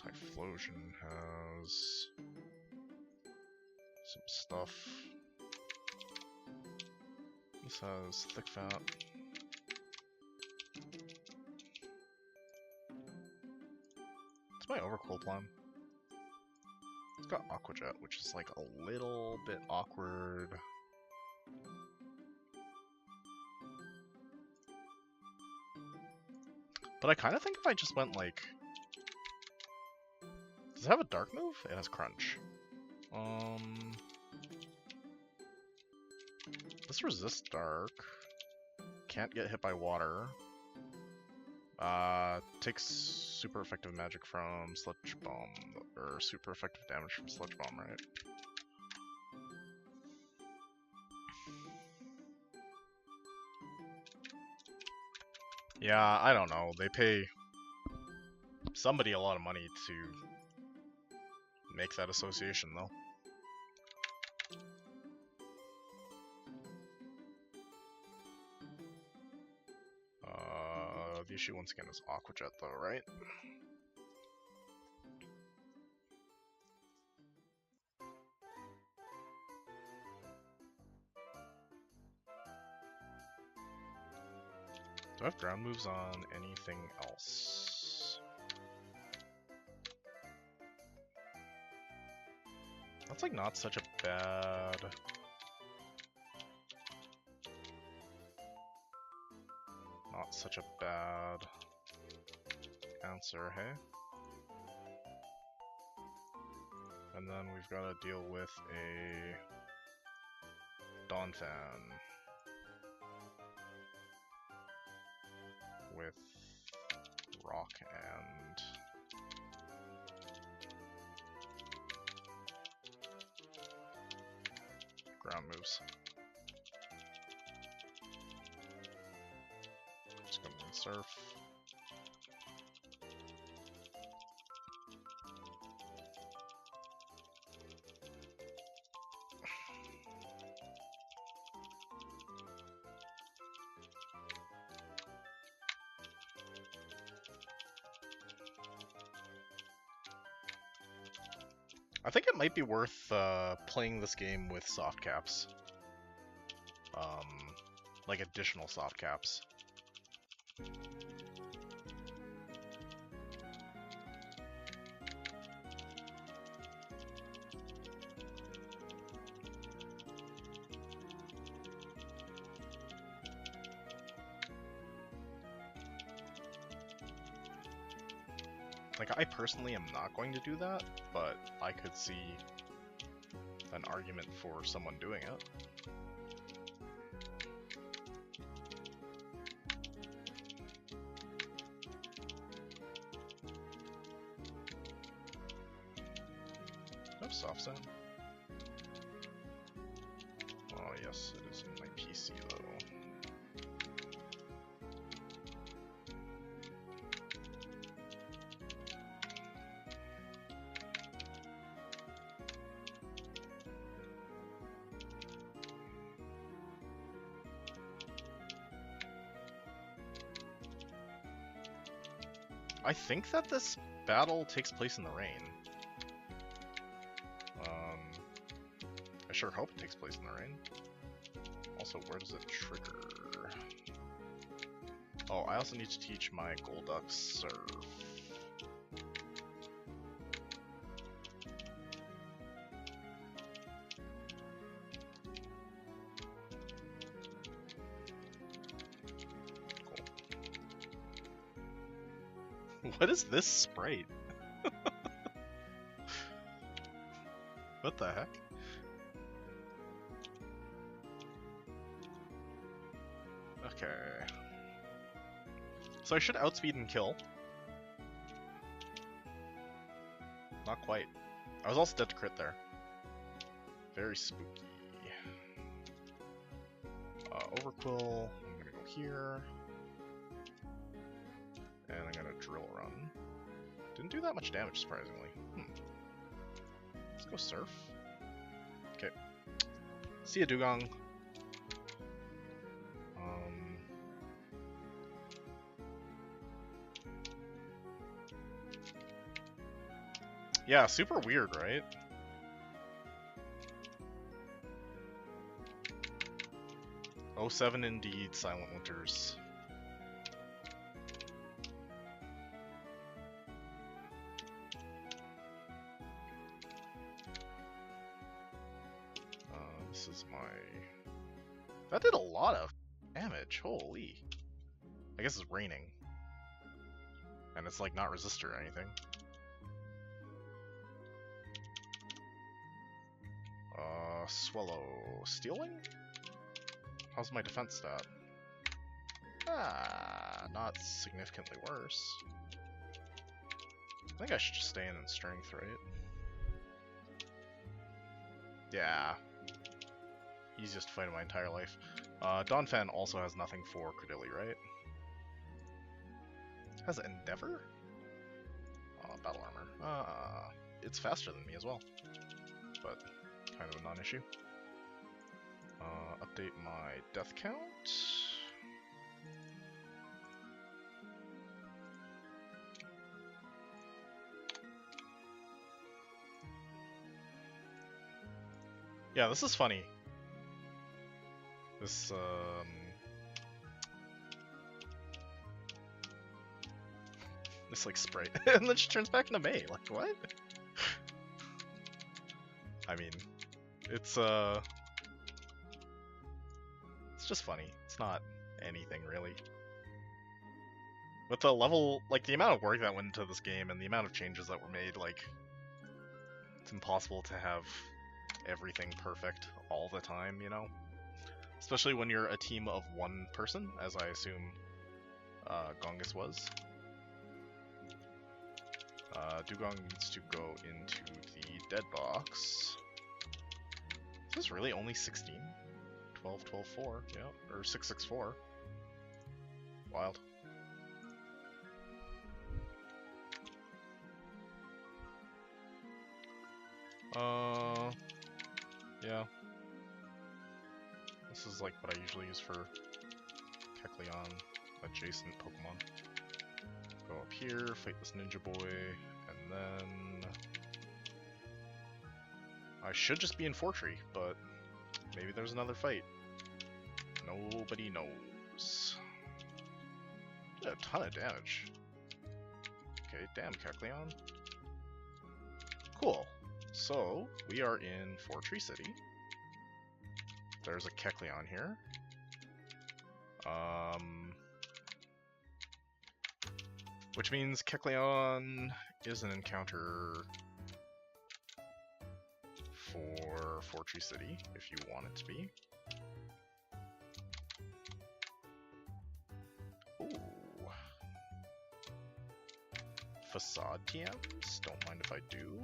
Typhlosion has some stuff. This has Thick Fat. It's my Overquill plan. It's got Aqua Jet, which is like a little bit awkward. But I kind of think if I just went like... Does it have a dark move? It has Crunch. This resists dark. Can't get hit by water. Takes super effective magic from Sludge Bomb, or super effective damage from Sludge Bomb, right? Yeah, I don't know. They pay somebody a lot of money to make that association, though. The issue once again is Aqua Jet, though, right? Do I have ground moves on anything else? That's like not such a bad... Not such a bad answer, hey? And then we've got to deal with a Donphan with Rock and ground moves. Just gonna Surf. I think it might be worth playing this game with soft caps. Like additional soft caps. Like, I personally am not going to do that, but I could see an argument for someone doing it. No soft sound. Oh yes, it is in my PC though. I think that this battle takes place in the rain. I sure hope it takes place in the rain. Also, where does it trigger? Oh, I also need to teach my Golduck Surf. Cool. What is this sprite? What the heck? Okay. So I should outspeed and kill. Not quite. I was also dead to crit there. Very spooky. Overquill. I'm gonna go here. And I'm gonna drill run. Didn't do that much damage, surprisingly. Let's go surf. Okay. See ya, Dugong. Yeah, super weird, right? Oh, 07 indeed, Silent Winters. This is my... That did a lot of damage, holy. I guess it's raining. And it's like not resistor or anything. Swallow Stealing? How's my defense stat? Not significantly worse. I think I should just stay in strength, right? Yeah. Easiest fight of my entire life. Donphan also has nothing for Credilli, right? Has Endeavor? Battle armor. It's faster than me as well. But kind of a non-issue. Update my death count. Yeah, this is funny. This, this, like, sprite. And then she turns back into May. Like, what? I mean, it's just funny. It's not anything, really. With the level, like, the amount of work that went into this game and the amount of changes that were made, like, it's impossible to have everything perfect all the time, you know? Especially when you're a team of one person, as I assume Gongus was. Dugong needs to go into the dead box. Is this really only 16? 12, 12, 4, yeah, or 6, 6, 4. Wild. Yeah. This is like what I usually use for Kecleon adjacent Pokemon. Go up here, fight this Ninja Boy, and then I should just be in Fortree, but maybe there's another fight. Nobody knows. Did a ton of damage. Okay, damn Kecleon. Cool. So, we are in Fortree City. There's a Kecleon here. Which means Kecleon is an encounter for Fortree City, if you want it to be. Ooh. Facade TMs? Don't mind if I do.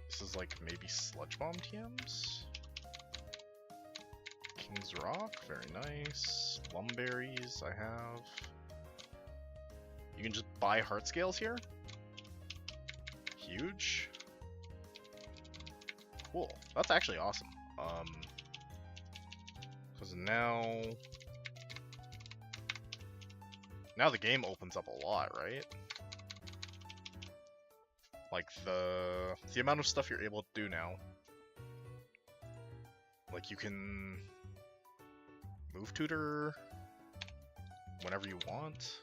This is like maybe Sludge Bomb TMs? King's Rock, very nice. Lumberries, I have. You can just buy heart scales here? Huge. Cool. That's actually awesome. Because now now the game opens up a lot, right? Like the amount of stuff you're able to do now. Like you can move tutor whenever you want.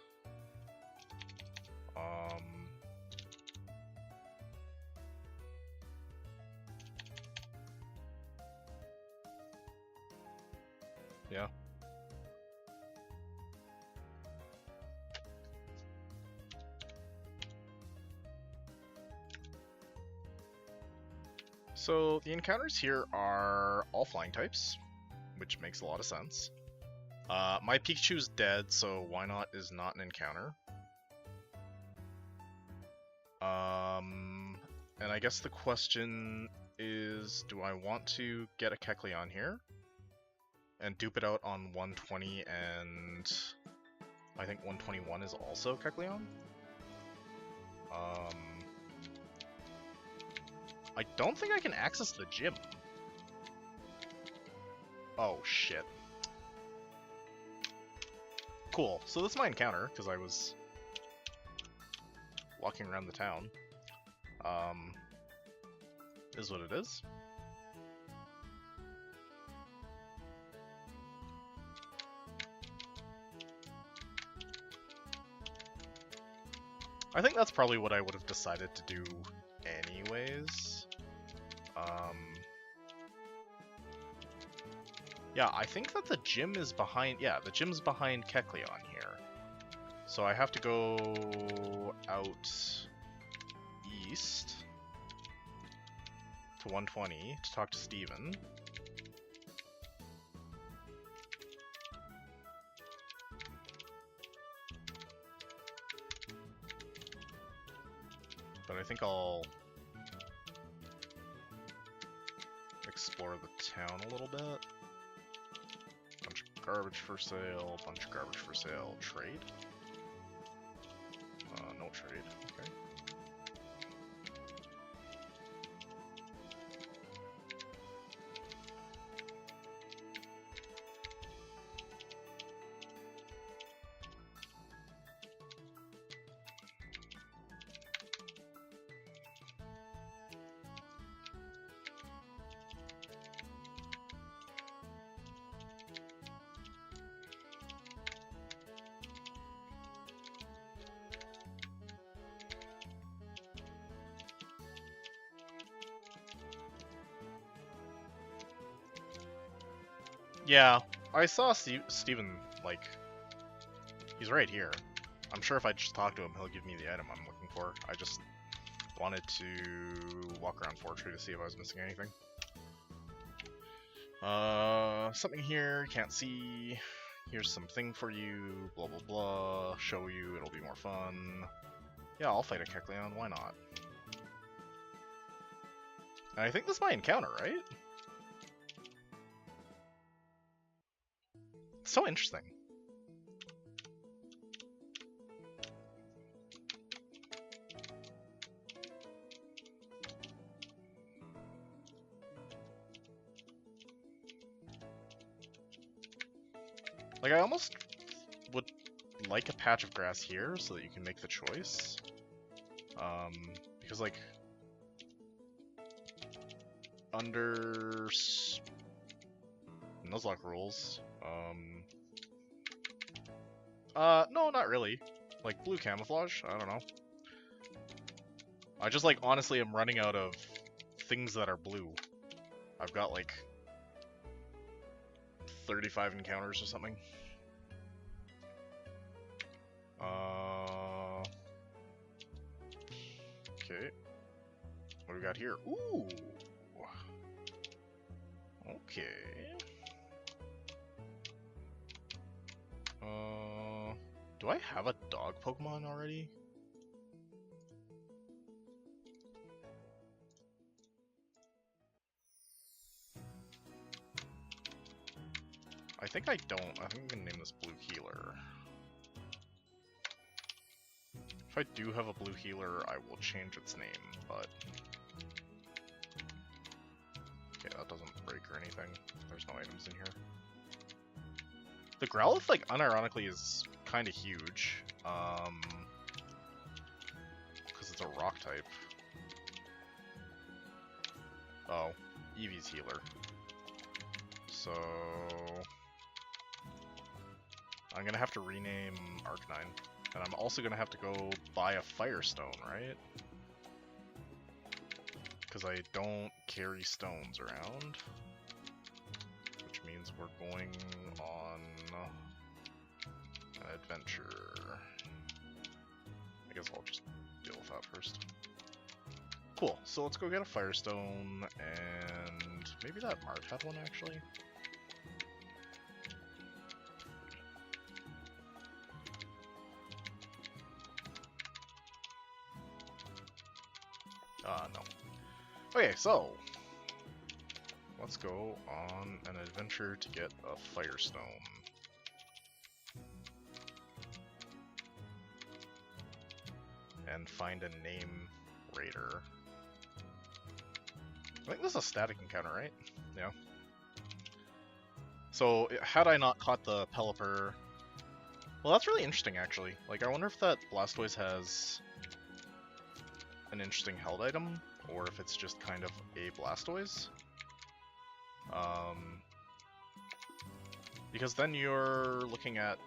Yeah. So the encounters here are all flying types, which makes a lot of sense. My Pikachu's dead, so why not is not an encounter. And I guess the question is, do I want to get a Kecleon here and dupe it out on 120, and I think 121 is also Kecleon? I don't think I can access the gym. Oh, shit. Cool, so that's my encounter, because I was walking around the town. Is what it is. I think that's probably what I would have decided to do anyways. Yeah, I think that the gym is behind... Yeah, the gym's behind Kecleon here. So I have to go out east to 120 to talk to Steven. But I think I'll explore the town a little bit. Bunch of garbage for sale, bunch of garbage for sale. Trade? No trade. Okay. Yeah, I saw Steven, like, he's right here. I'm sure if I just talk to him, he'll give me the item I'm looking for. I just wanted to walk around Fortree to see if I was missing anything. Something here, can't see. Here's something for you, blah blah blah. Show you, it'll be more fun. Yeah, I'll fight a Kecleon, why not? And I think this is my encounter, right? So interesting. Like, I almost would like a patch of grass here so that you can make the choice. Because, like, under Nuzlocke rules, no, not really. Like, blue camouflage? I don't know. I just, like, honestly am running out of things that are blue. I've got, like, 35 encounters or something. Okay. What do we got here? Ooh! Okay. Do I have a dog Pokemon already? I think I don't. I think I'm gonna name this Blue Healer. If I do have a Blue Healer, I will change its name, but... Okay, that doesn't break or anything. There's no items in here. The Growlithe, like, unironically is kind of huge, because it's a rock type. Oh, Eevee's healer. So I'm gonna have to rename Arcanine, and I'm also gonna have to go buy a Firestone, right? Because I don't carry stones around, which means we're going on an adventure. I guess I'll just deal with that first. Cool, so let's go get a Firestone, and maybe that Mark had one actually. No. Okay, so let's go on an adventure to get a Firestone. And find a name raider. I think this is a static encounter, right? Yeah. So, had I not caught the Pelipper... Well, that's really interesting, actually. Like, I wonder if that Blastoise has an interesting held item, or if it's just kind of a Blastoise. Because then you're looking at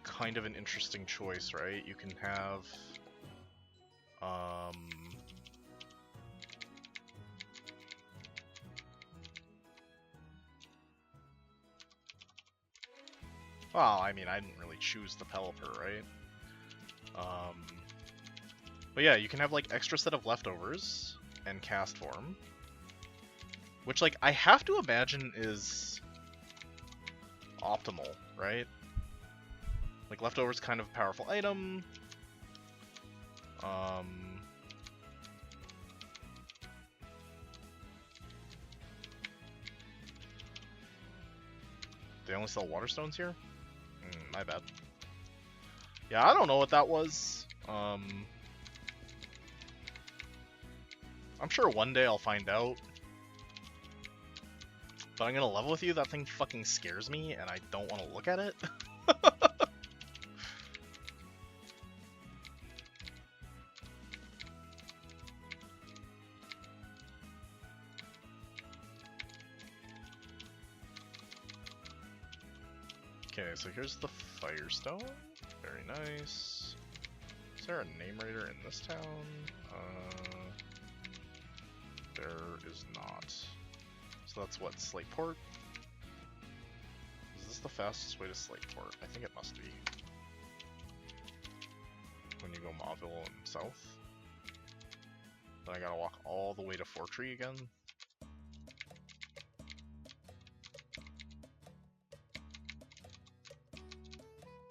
kind of an interesting choice, right? You can have... Well, I mean, I didn't really choose the Pelipper, right? But yeah, you can have, like, extra set of leftovers and cast form. Which, like, I have to imagine is optimal, right? Like, leftovers kind of a powerful item. They only sell water stones here? My bad. Yeah, I don't know what that was. I'm sure one day I'll find out. But I'm gonna level with you, that thing fucking scares me, and I don't want to look at it. Okay, so here's the Firestone. Very nice. Is there a name raider in this town? There is not. So that's what, Slateport? Is this the fastest way to Slateport? I think it must be. When you go Mauville and south. Then I gotta walk all the way to Fortree again.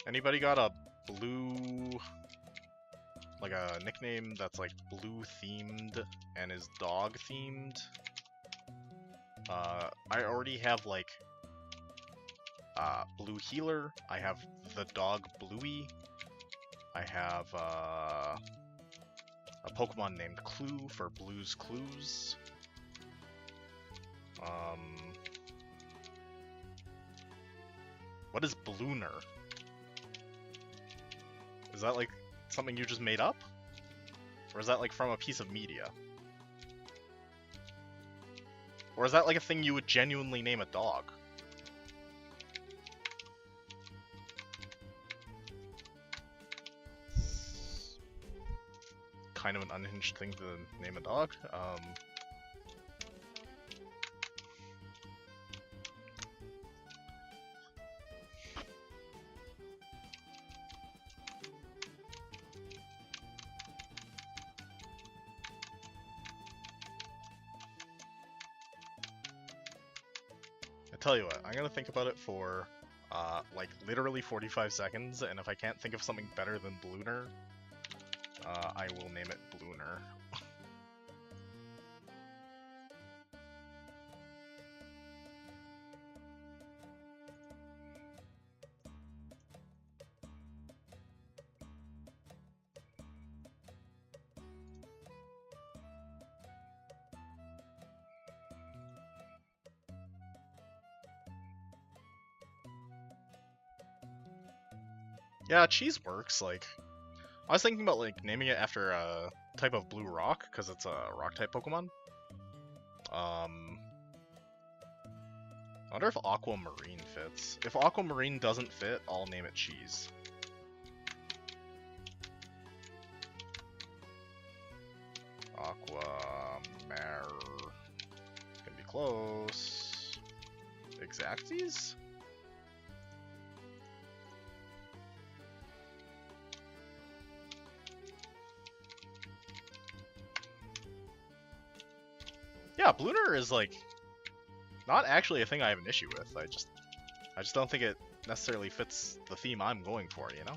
Anybody got a blue, like a nickname that's like blue themed and is dog themed? I already have like Blue Healer, I have the dog Bluey, I have a Pokemon named Clue for Blue's Clues. What is Blooner? Is that like something you just made up? Or is that like from a piece of media? Or is that like a thing you would genuinely name a dog? Kind of an unhinged thing to name a dog. Tell you what, I'm gonna think about it for like literally 45 seconds, and if I can't think of something better than Blooner, I will name it Blooner. Yeah, cheese works. Like, I was thinking about like naming it after a type of blue rock because it's a rock type Pokemon. I wonder if Aquamarine fits. If Aquamarine doesn't fit, I'll name it Cheese. Aquamare. It's gonna be close. Exacties? Yeah, Blooner is like not actually a thing I have an issue with. I just don't think it necessarily fits the theme I'm going for, you know?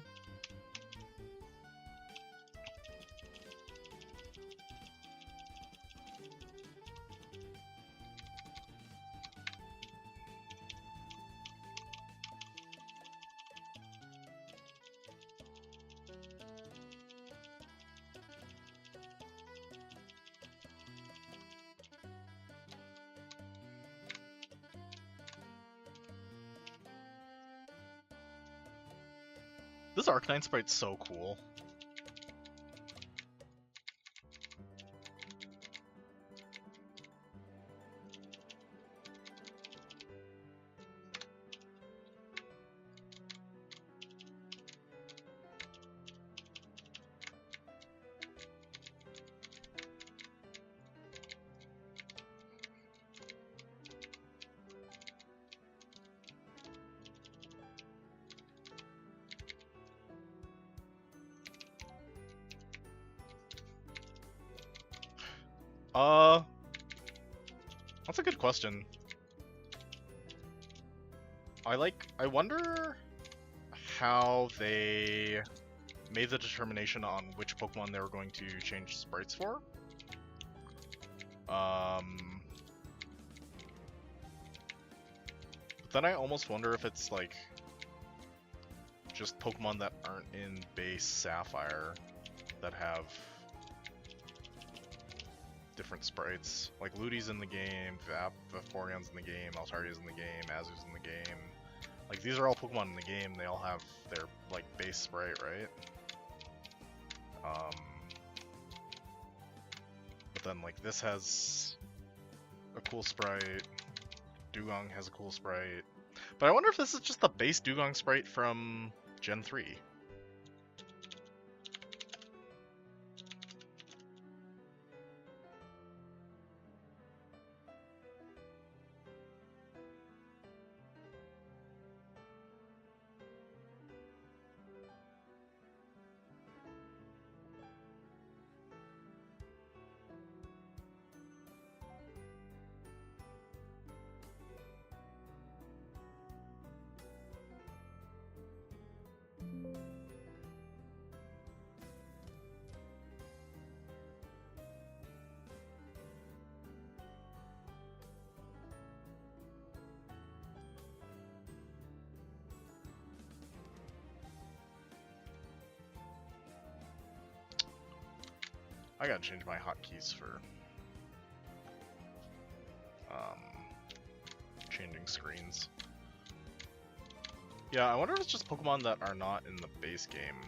This Arcanine sprite's so cool. That's a good question. I wonder how they made the determination on which Pokemon they were going to change sprites for. But then I almost wonder if it's like just Pokemon that aren't in base Sapphire that have different sprites. Like Ludi's in the game, Vaporeon's in the game, Altaria's in the game, Azu's in the game. Like these are all Pokemon in the game, they all have their like base sprite, right? But then like this has a cool sprite, Dugong has a cool sprite. But I wonder if this is just the base Dugong sprite from Gen 3. I gotta change my hotkeys for changing screens. Yeah, I wonder if it's just Pokemon that are not in the base game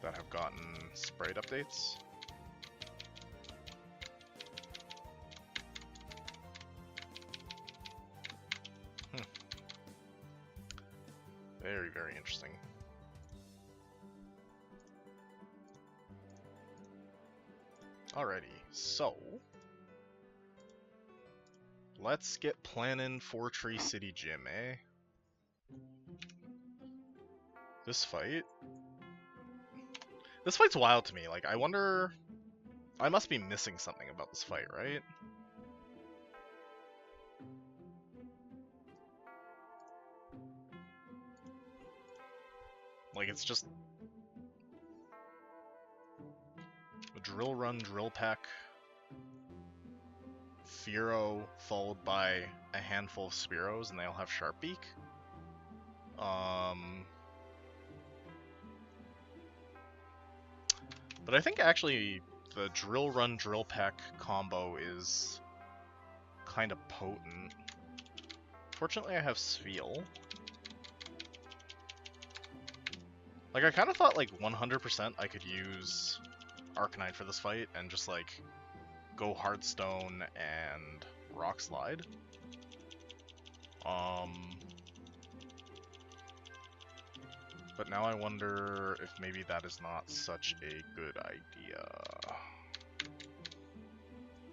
that have gotten sprite updates. Very, very interesting. Alrighty, so let's get planning for Tree City Gym, eh? This fight's wild to me. Like, I wonder, I must be missing something about this fight, right? Like, it's just a Drill Run, Drill Peck, Fearow, followed by a handful of Spearows, and they all have Sharp Beak. But I think actually the Drill Run, Drill Peck combo is kind of potent. Fortunately, I have Spheal. Like, I kind of thought, like, 100% I could use Arcanine for this fight and just, like, go Heartstone and Rock Slide. But now I wonder if maybe that is not such a good idea.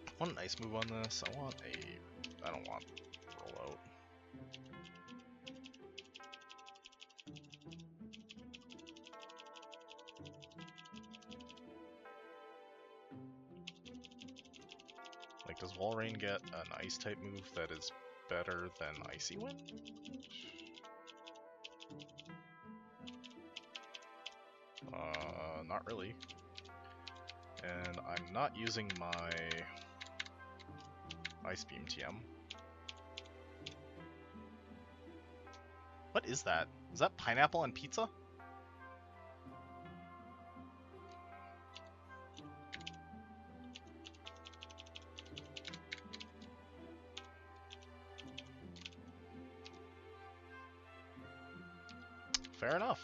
I want an Ice move on this. I don't want Rollout. Like, does Walrein get an Ice type move that is better than Icy Wind? Not really. And I'm not using my Ice Beam TM. What is that? Is that pineapple on pizza? Fair enough.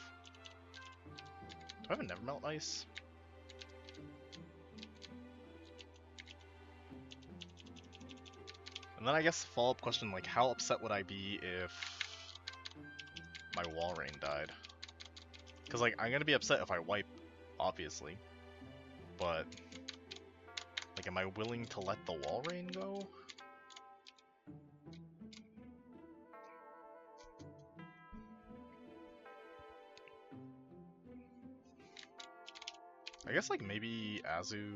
Do I have a Never Melt Ice? And then I guess the follow-up question, like, how upset would I be if my Walrein died? Because, like, I'm gonna be upset if I wipe, obviously. But, like, am I willing to let the Walrein go? I guess, like, maybe Azu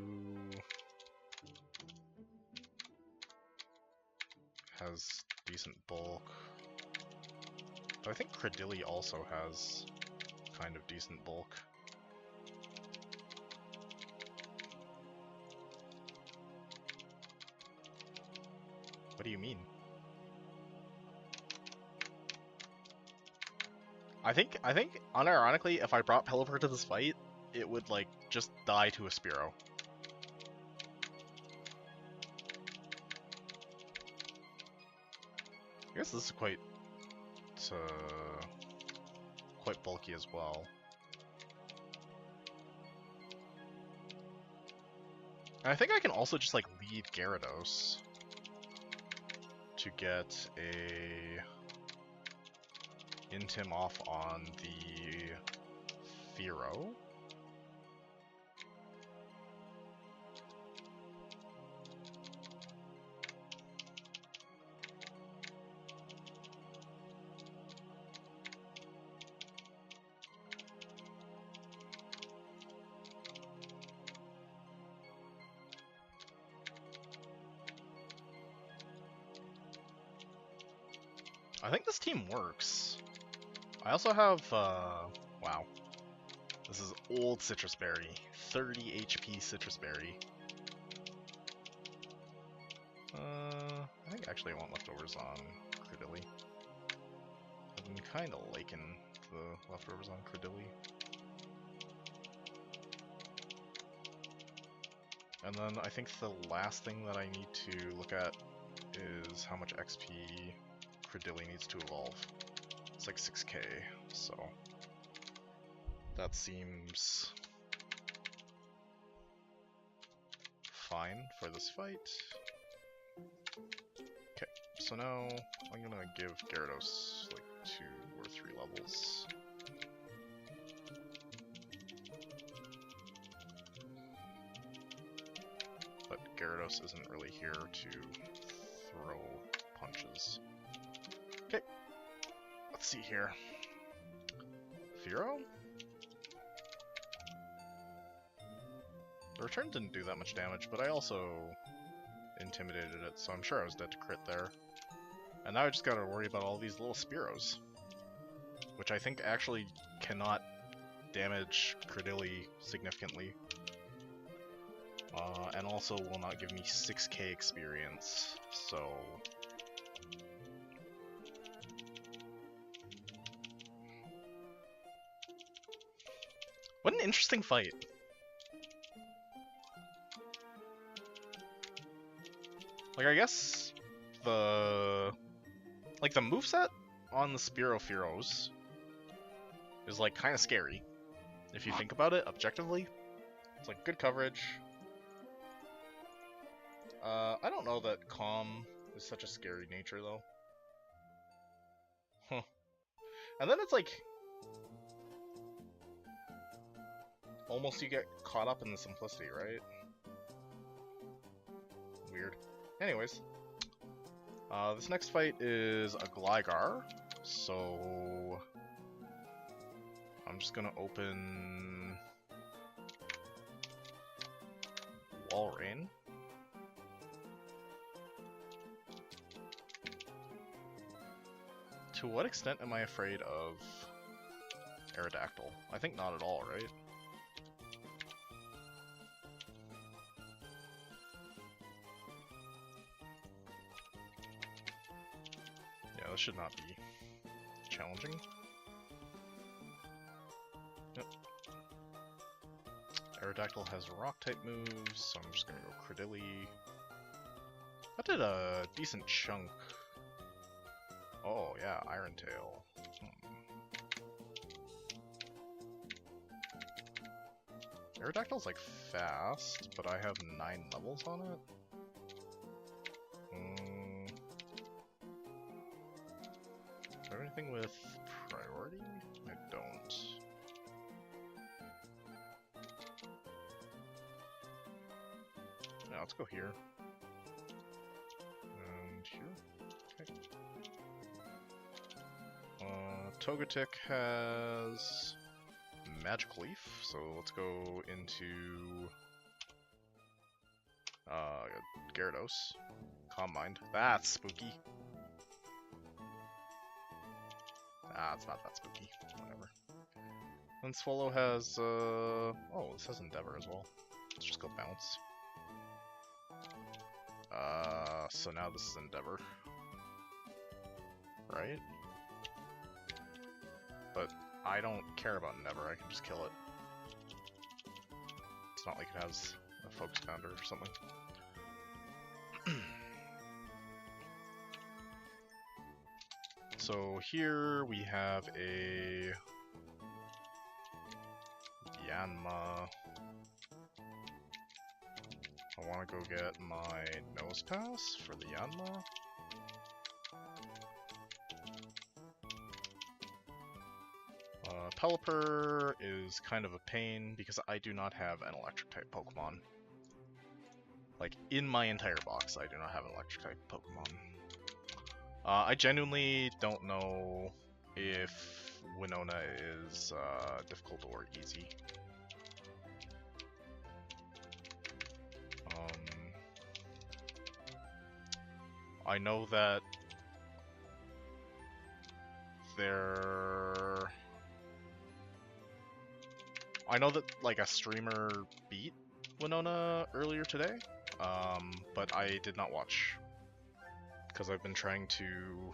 has decent bulk. But I think Credilli also has kind of decent bulk. What do you mean? I think, unironically, if I brought Pelipper to this fight, it would, like, just die to a Spearow. I guess this is quite bulky as well. And I think I can also just, like, lead Gyarados to get a Intim off on the Fearow. I think this team works. I also have, wow. This is old Citrus Berry. 30 HP Citrus Berry. I think actually I want leftovers on Credilli. I've been kind of liking the leftovers on Credilli. And then I think the last thing that I need to look at is how much XP Credilli needs to evolve. It's like 6k, so that seems fine for this fight. Okay, so now I'm gonna give Gyarados like 2 or 3 levels. But Gyarados isn't really here to throw punches. Okay, let's see here. Fearow? The return didn't do that much damage, but I also intimidated it, so I'm sure I was dead to crit there. And now I just gotta worry about all these little Spearows, which I think actually cannot damage Credilli significantly. And also will not give me 6k experience, so... What an interesting fight. Like, I guess the moveset on the Spearow Fearows is, like, kind of scary. if you think about it objectively. It's like good coverage. I don't know that calm is such a scary nature though. Huh. And then it's like almost you get caught up in the simplicity, right? Weird. Anyways, this next fight is a Gligar, so I'm just gonna open Walrein. To what extent am I afraid of Aerodactyl? I think not at all, right? Yeah, this should not be challenging. Yep. Aerodactyl has rock-type moves, so I'm just gonna go Credilli. That did a decent chunk. Oh yeah, Iron Tail. Aerodactyl's like fast, but I have 9 levels on it. Do I have anything with priority? I don't. Yeah, let's go here. And here. Okay. Togetic has Magic Leaf, so let's go into Gyarados. Calm Mind. That's spooky. Ah, it's not that spooky. Whatever. And Swallow has oh, this has Endeavor as well. Let's just go Bounce. So now this is Endeavor. Right? But I don't care about Endeavor, I can just kill it. It's not like it has a Focus Pounder or something. So here we have a Yanma. I want to go get my Nose Pass for the Yanma. Pelipper is kind of a pain because I do not have an electric-type Pokemon. Like, in my entire box, I do not have an electric-type Pokemon. I genuinely don't know if Winona is difficult or easy. I know that like a streamer beat Winona earlier today, but I did not watch because I've been trying to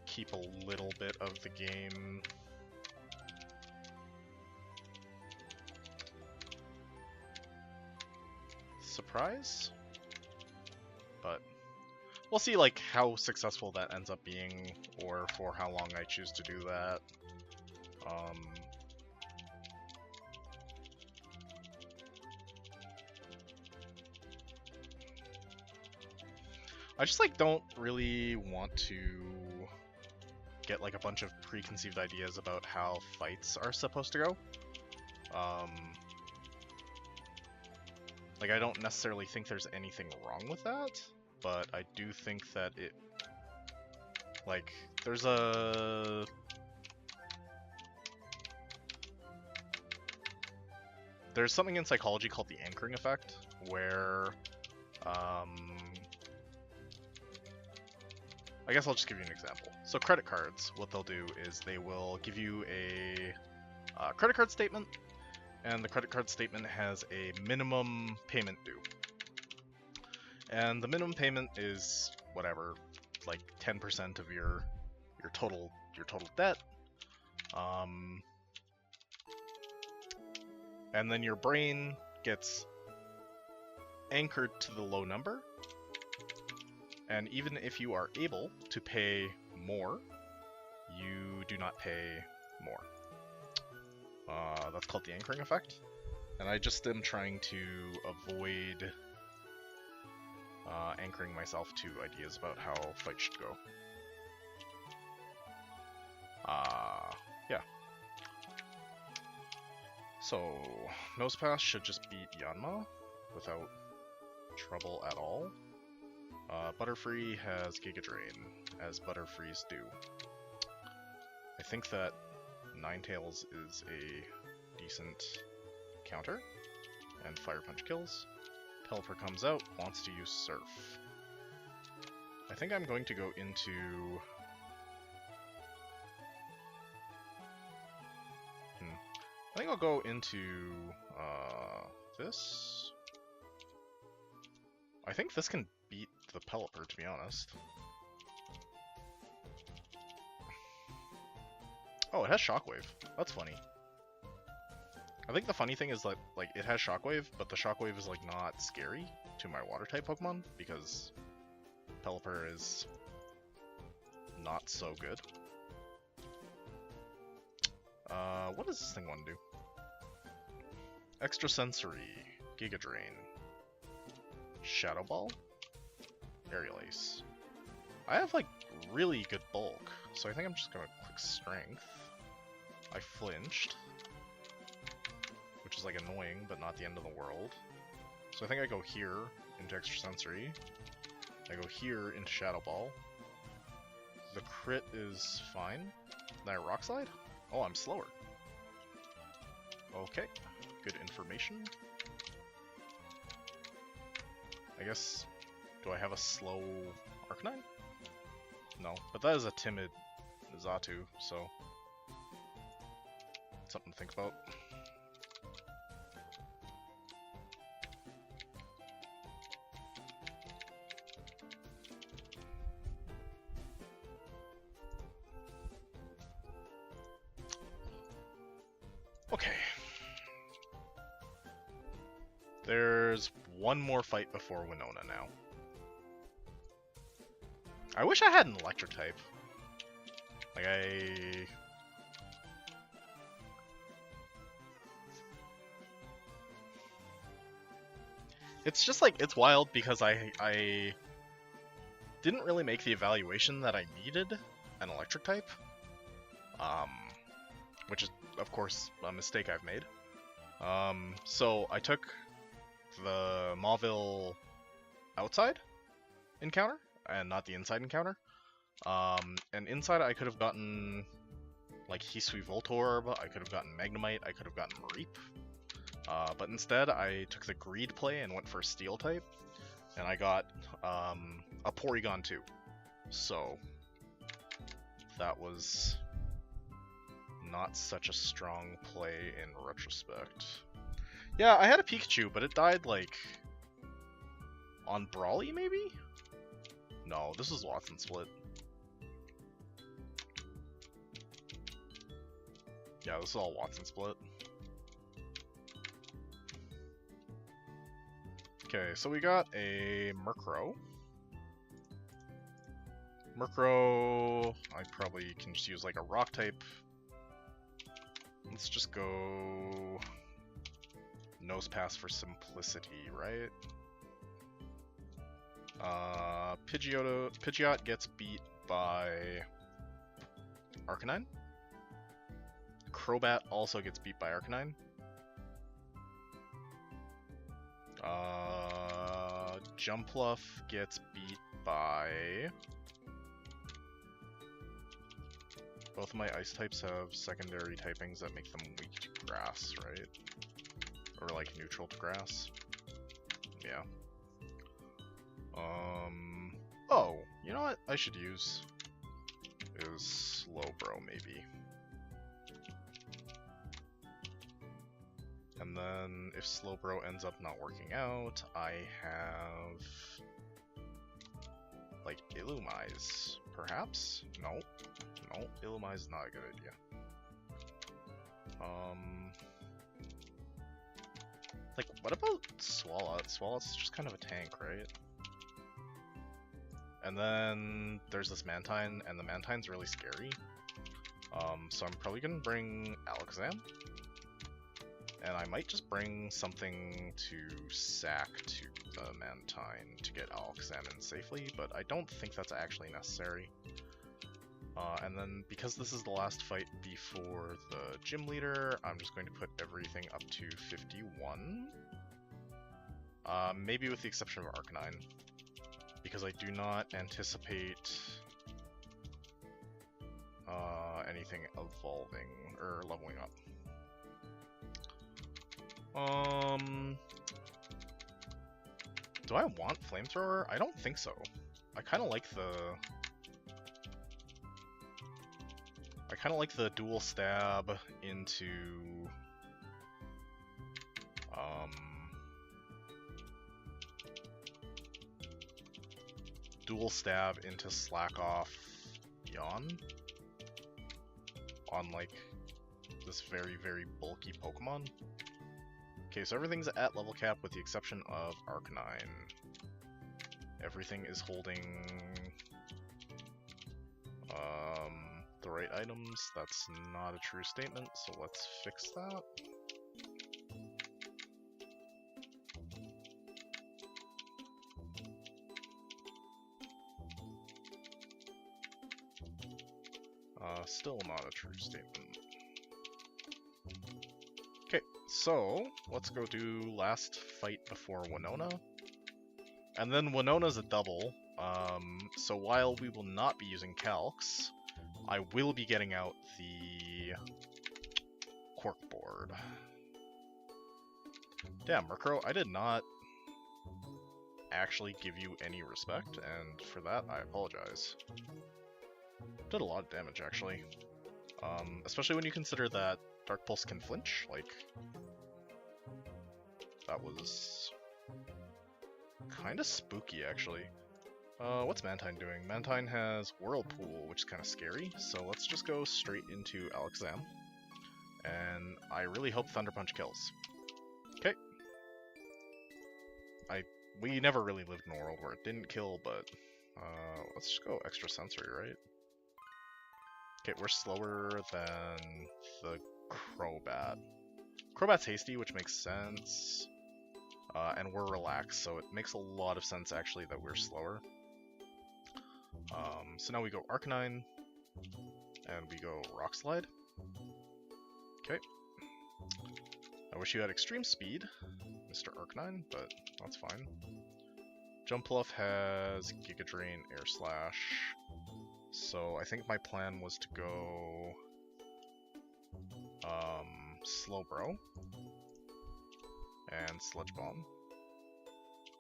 keep a little bit of the game surprise, but we'll see like how successful that ends up being, or for how long I choose to do that. I just like don't really want to get like a bunch of preconceived ideas about how fights are supposed to go. Like I don't necessarily think there's anything wrong with that, but I do think that it, like, there's something in psychology called the anchoring effect, where, I guess I'll just give you an example. So credit cards, what they'll do is they will give you a credit card statement, and the credit card statement has a minimum payment due. And the minimum payment is whatever, like 10% of your total debt. And then your brain gets anchored to the low number. And even if you are able to pay more, you do not pay more. That's called the anchoring effect. And I just am trying to avoid anchoring myself to ideas about how fights should go. Yeah. So, Nosepass should just beat Yanma without trouble at all. Butterfree has Giga Drain, as Butterfrees do. I think that Ninetales is a decent counter, and Fire Punch kills. Pelipper comes out, wants to use Surf. I think I'm going to go into... I think I'll go into this. I think this can beat the Pelipper, to be honest. Oh, it has Shockwave. That's funny. I think the funny thing is that, like, it has Shockwave, but the Shockwave is, like, not scary to my Water-type Pokemon, because Pelipper is not so good. What does this thing want to do? Extrasensory, Giga Drain, Shadow Ball, Aerial Ace. I have, like, really good bulk, so I think I'm just gonna click Strength. I flinched, which is, like, annoying, but not the end of the world. So I think I go here into Extrasensory. I go here into Shadow Ball. The crit is fine. Then I Rock Slide? Oh, I'm slower. Okay, good information. I guess, do I have a slow Arcanine? No, but that is a timid Xatu, so something to think about. Okay. There's one more fight before Winona now. I wish I had an electric type. Like, it's just like, it's wild because I didn't really make the evaluation that I needed an electric type. Which is, of course, a mistake I've made. So I took the Mauville outside encounter, and not the inside encounter. And inside I could have gotten, like, Hisui Voltorb, I could have gotten Magnemite, I could have gotten Mareep. But instead I took the greed play and went for a Steel type, and I got a Porygon 2. So that was not such a strong play in retrospect. Yeah, I had a Pikachu, but it died, like, on Brawly, maybe? No, this was Watson Split. Yeah, this is all Watson Split. Okay, so we got a Murkrow. Murkrow, I probably can just use, like, a Rock type. Let's just go Nosepass for simplicity, right? Pidgeot gets beat by Arcanine. Crobat also gets beat by Arcanine. Jumpluff gets beat by... Both of my ice types have secondary typings that make them weak to grass, right? Or, like, neutral to grass. Yeah. Oh, you know what I should use? Is Slowbro, maybe. And then, if Slowbro ends up not working out, I have... like, Illumise, perhaps? No. No, Illumise is not a good idea. Like, what about Swalot? Swalot's just kind of a tank, right? And then there's this Mantine, and the Mantine's really scary. So I'm probably gonna bring Alakazam. And I might just bring something to sack to the Mantine to get Alakazam in safely, but I don't think that's actually necessary. And then, because this is the last fight before the gym leader, I'm just going to put everything up to 51. Maybe with the exception of Arcanine, because I do not anticipate anything evolving or leveling up. Do I want Flamethrower? I don't think so. I kind of like the dual stab into Slack Off Yawn on like this very, very bulky Pokemon. Okay, so everything's at level cap with the exception of Arcanine. Everything is holding the right items. That's not a true statement, so let's fix that. Still not a true statement. Okay, so let's go do last fight before Winona. And then Winona's a double, so while we will not be using Calcs, I will be getting out the Cork Board. Damn, Murkrow, I did not actually give you any respect, and for that, I apologize. Did a lot of damage, actually. Especially when you consider that Dark Pulse can flinch, like, that was kind of spooky, actually. What's Mantine doing? Mantine has Whirlpool, which is kind of scary, so let's just go straight into Alakazam. And I really hope Thunder Punch kills. Okay. We never really lived in a world where it didn't kill, but let's just go extra sensory, right? Okay, we're slower than the Crobat. Crobat's hasty, which makes sense. And we're relaxed, so it makes a lot of sense actually that we're slower. So now we go Arcanine, and we go Rock Slide. Okay. I wish you had Extreme Speed, Mr. Arcanine, but that's fine. Jumpluff has Giga Drain, Air Slash, so I think my plan was to go Slowbro and Sludge Bomb.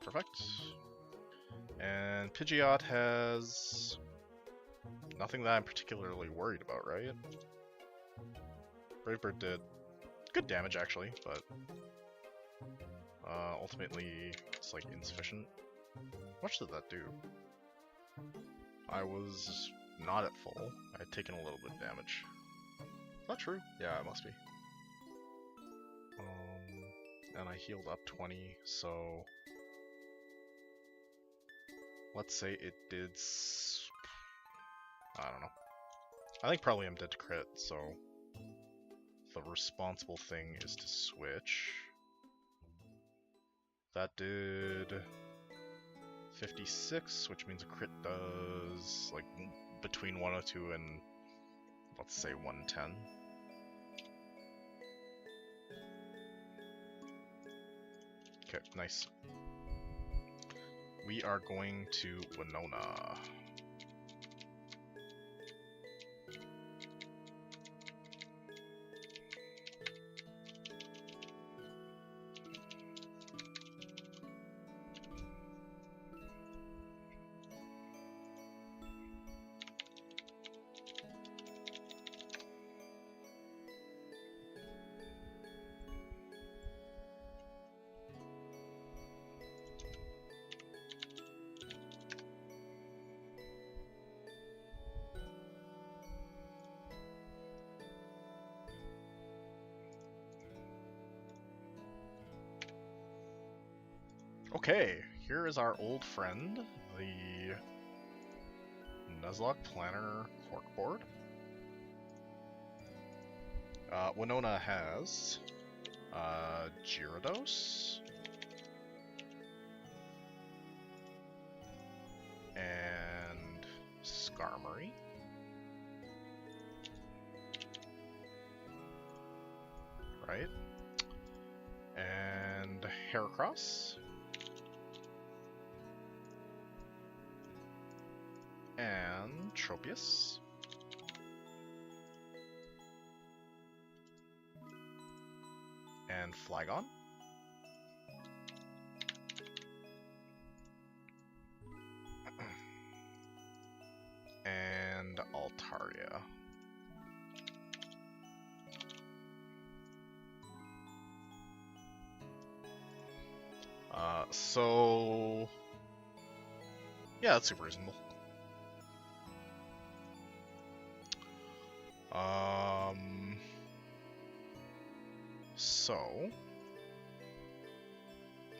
Perfect. And Pidgeot has nothing that I'm particularly worried about, right? Brave Bird did good damage actually, but ultimately it's like insufficient. How much did that do? I was not at full. I had taken a little bit of damage. Is that true? Yeah, it must be. And I healed up 20, so let's say it did. I don't know. I think probably I'm dead to crit, so the responsible thing is to switch. That did 56, which means a crit does like between 102 and let's say 110. Okay, nice. We are going to Winona. Okay, here is our old friend, the Nuzlocke Planner Corkboard. Winona has Gyarados and Skarmory. Right? And Heracross. And Tropius. And Flygon. And Altaria. So yeah, that's super reasonable. So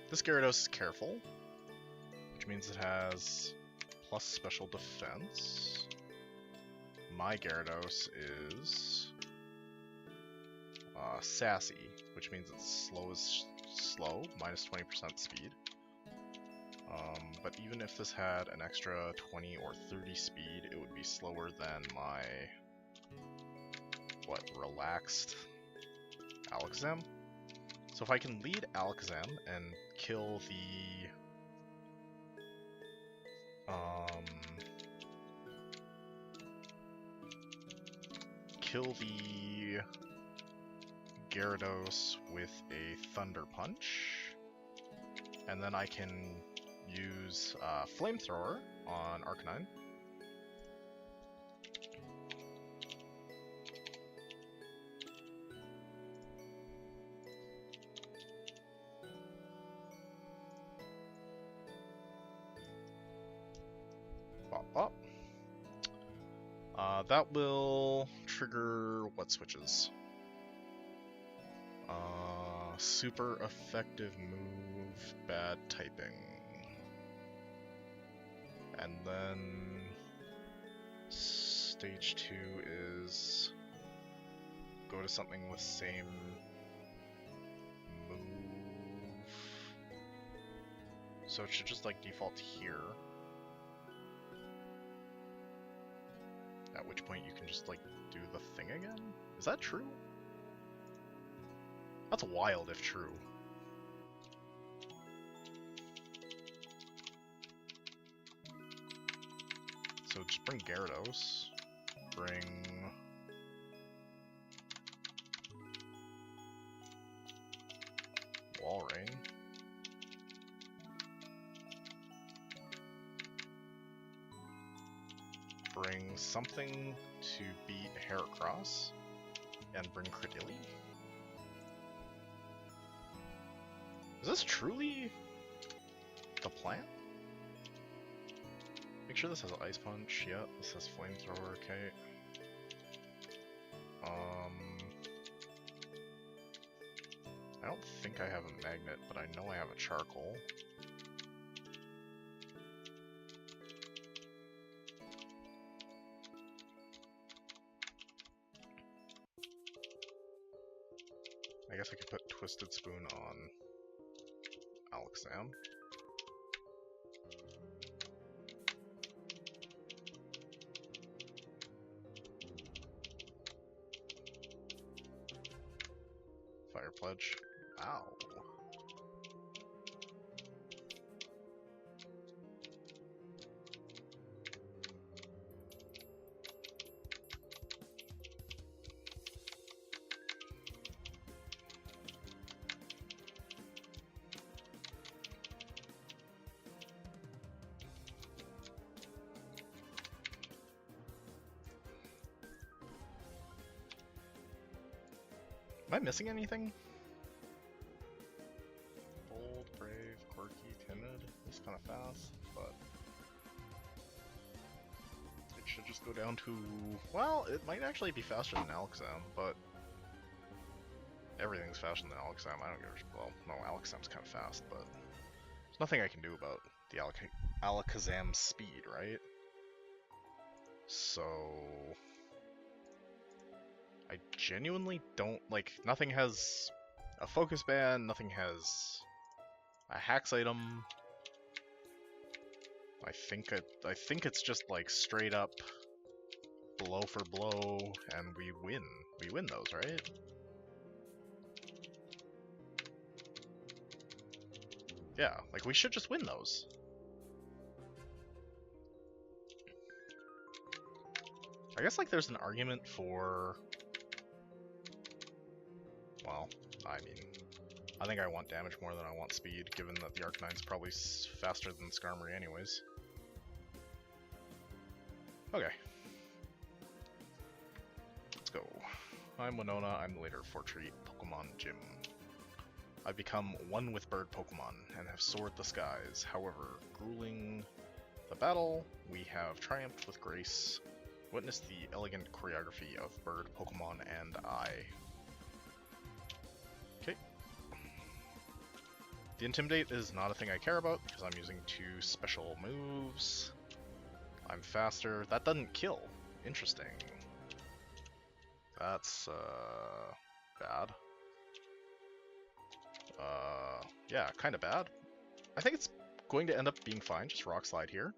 this Gyarados is careful, which means it has plus special defense. My Gyarados is sassy, which means it's slow, minus 20% speed. But even if this had an extra 20 or 30 speed, it would be slower than my, relaxed Alakazam. So if I can lead Alakazam and kill the Gyarados with a Thunder Punch, and then I can use Flamethrower on Arcanine. Bop, bop. That will trigger what switches? Super effective move, bad typing. And then stage 2 is go to something with same move. So it should just like default here. At which point you can just like do the thing again? Is that true? That's wild if true. So just bring Gyarados, bring Walrein, bring something to beat Heracross, and bring Credilli. Is this truly the plan? Make sure this has Ice Punch. Yep, this has Flamethrower. Okay. I don't think I have a Magnet, but I know I have a Charcoal. I guess I could put Twisted Spoon on Alakazam. Fire Pledge. Ow. Am I missing anything? Bold, brave, quirky, timid. It's kind of fast, but it should just go down to, well, it might actually be faster than Alakazam, but everything's faster than Alakazam. I don't give a, well, no, Alakazam's kind of fast, but there's nothing I can do about the Alakazam's speed, right? So I genuinely don't like. Nothing has a focus band. Nothing has a hacks item. I think it's just like straight up blow for blow, and we win. We win those, right? Yeah, like we should just win those. I guess like there's an argument for, well, I mean, I think I want damage more than I want speed, given that the Arcanine's probably faster than Skarmory anyways. Okay. Let's go. I'm Winona, I'm the leader of Fort Treat Pokemon Gym. I've become one with bird Pokemon and have soared the skies. However, grueling the battle, we have triumphed with grace. Witness the elegant choreography of bird Pokemon and I. Okay. The Intimidate is not a thing I care about because I'm using 2 special moves. I'm faster. That doesn't kill. Interesting. That's, bad. Yeah, kinda bad. I think it's going to end up being fine. Just Rock Slide here.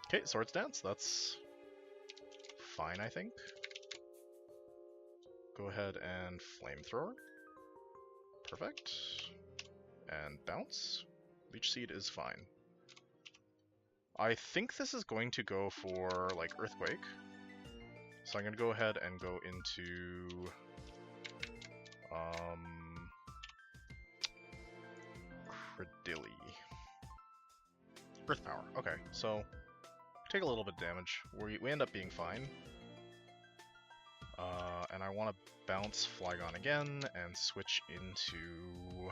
Okay, Swords Dance. That's fine, I think. Go ahead and Flamethrower. Perfect. And Bounce. Leech Seed is fine. I think this is going to go for, like, Earthquake. So I'm going to go ahead and go into... Credilli. Earth Power. Okay, so take a little bit of damage. We end up being fine. And I want to bounce Flygon again and switch into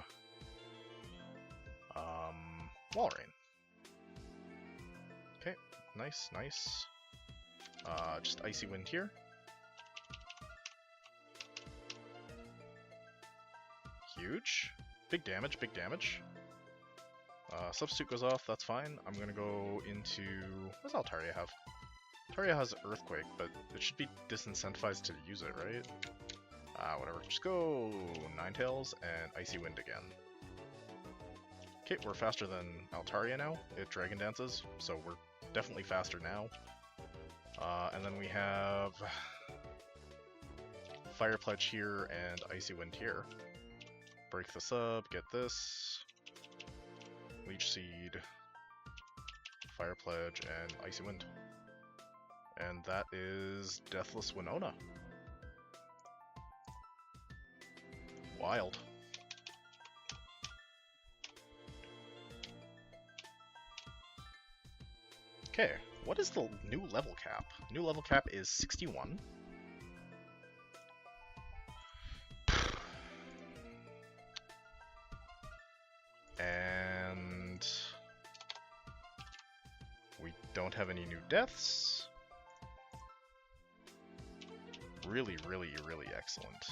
Walrein. Okay, nice, nice. Just Icy Wind here. Huge. Big damage, big damage. Substitute goes off, that's fine. I'm gonna go into... What does Altaria have? Altaria has Earthquake, but it should be disincentivized to use it, right? Whatever. Just go Ninetales and Icy Wind again. Okay, we're faster than Altaria now. It Dragon Dances, so we're definitely faster now. And then we have Fire Pledge here and Icy Wind here. Break the sub, get this. Leech Seed, Fire Pledge, and Icy Wind. And that is Deathless Winona. Wild. Okay, what is the new level cap? New level cap is 61. And we don't have any new deaths. Really, really, really excellent.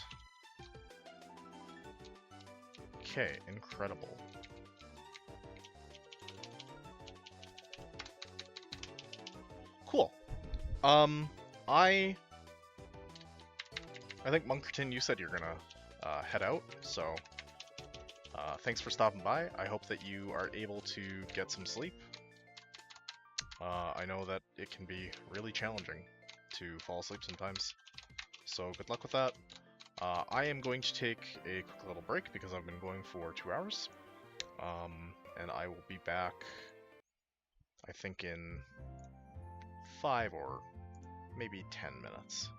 Okay, incredible. Cool. I think Munkerton, you said you're gonna head out, so thanks for stopping by. I hope that you are able to get some sleep. I know that it can be really challenging to fall asleep sometimes, so good luck with that. I am going to take a quick little break because I've been going for 2 hours, and I will be back, I think, in 5 or maybe 10 minutes.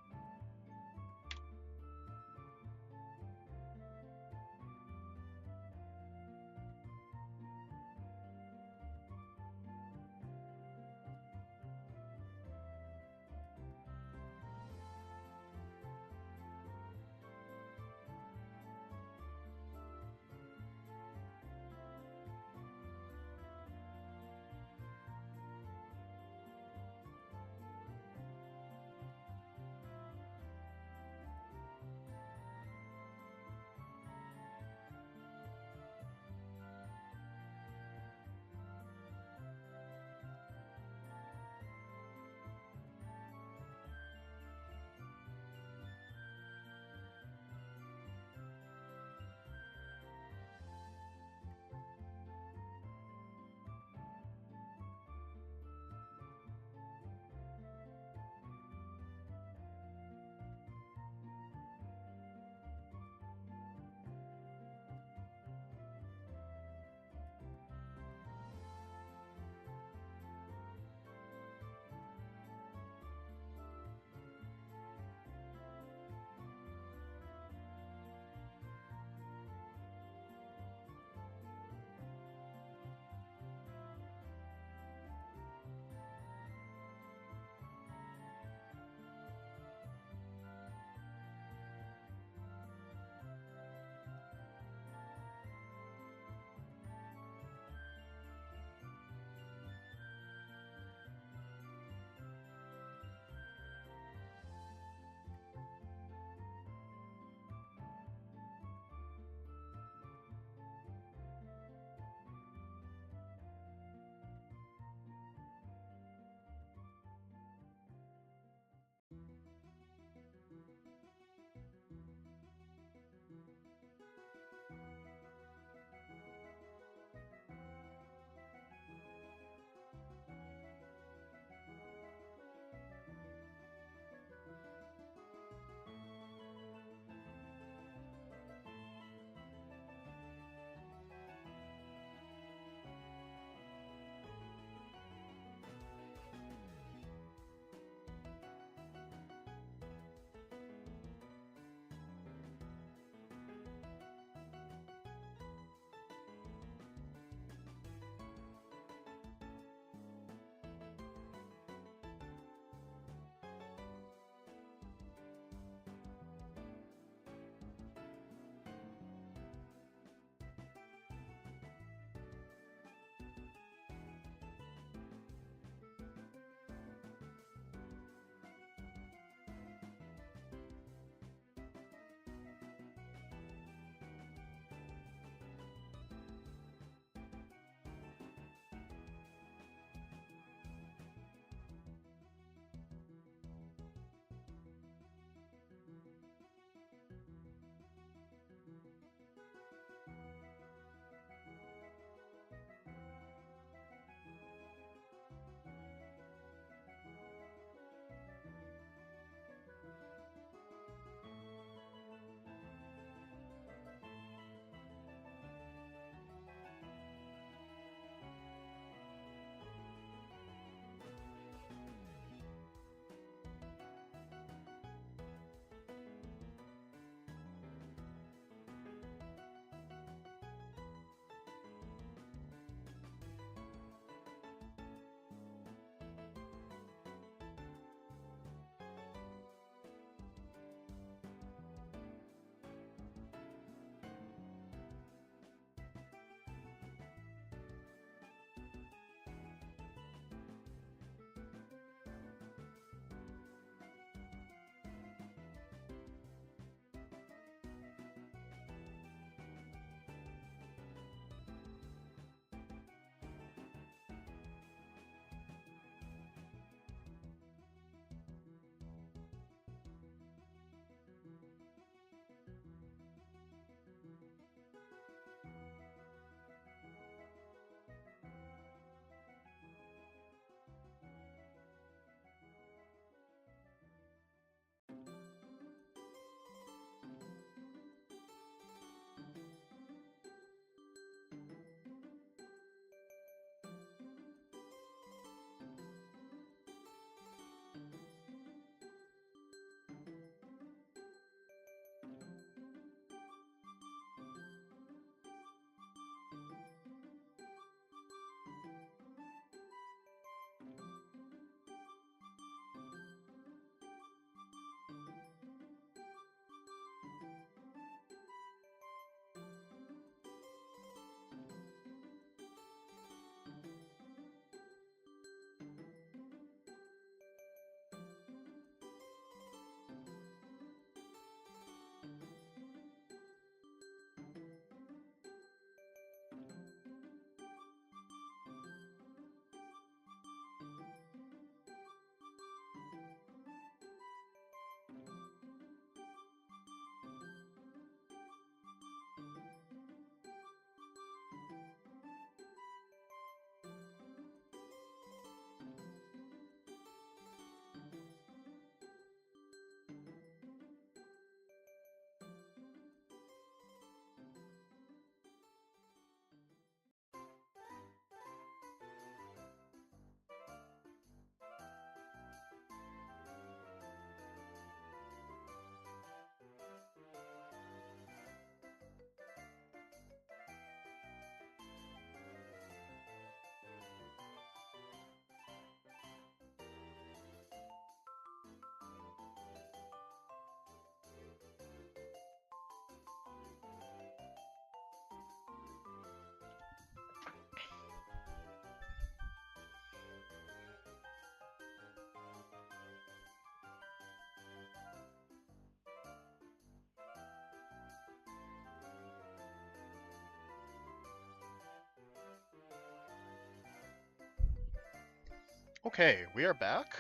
Okay, we are back.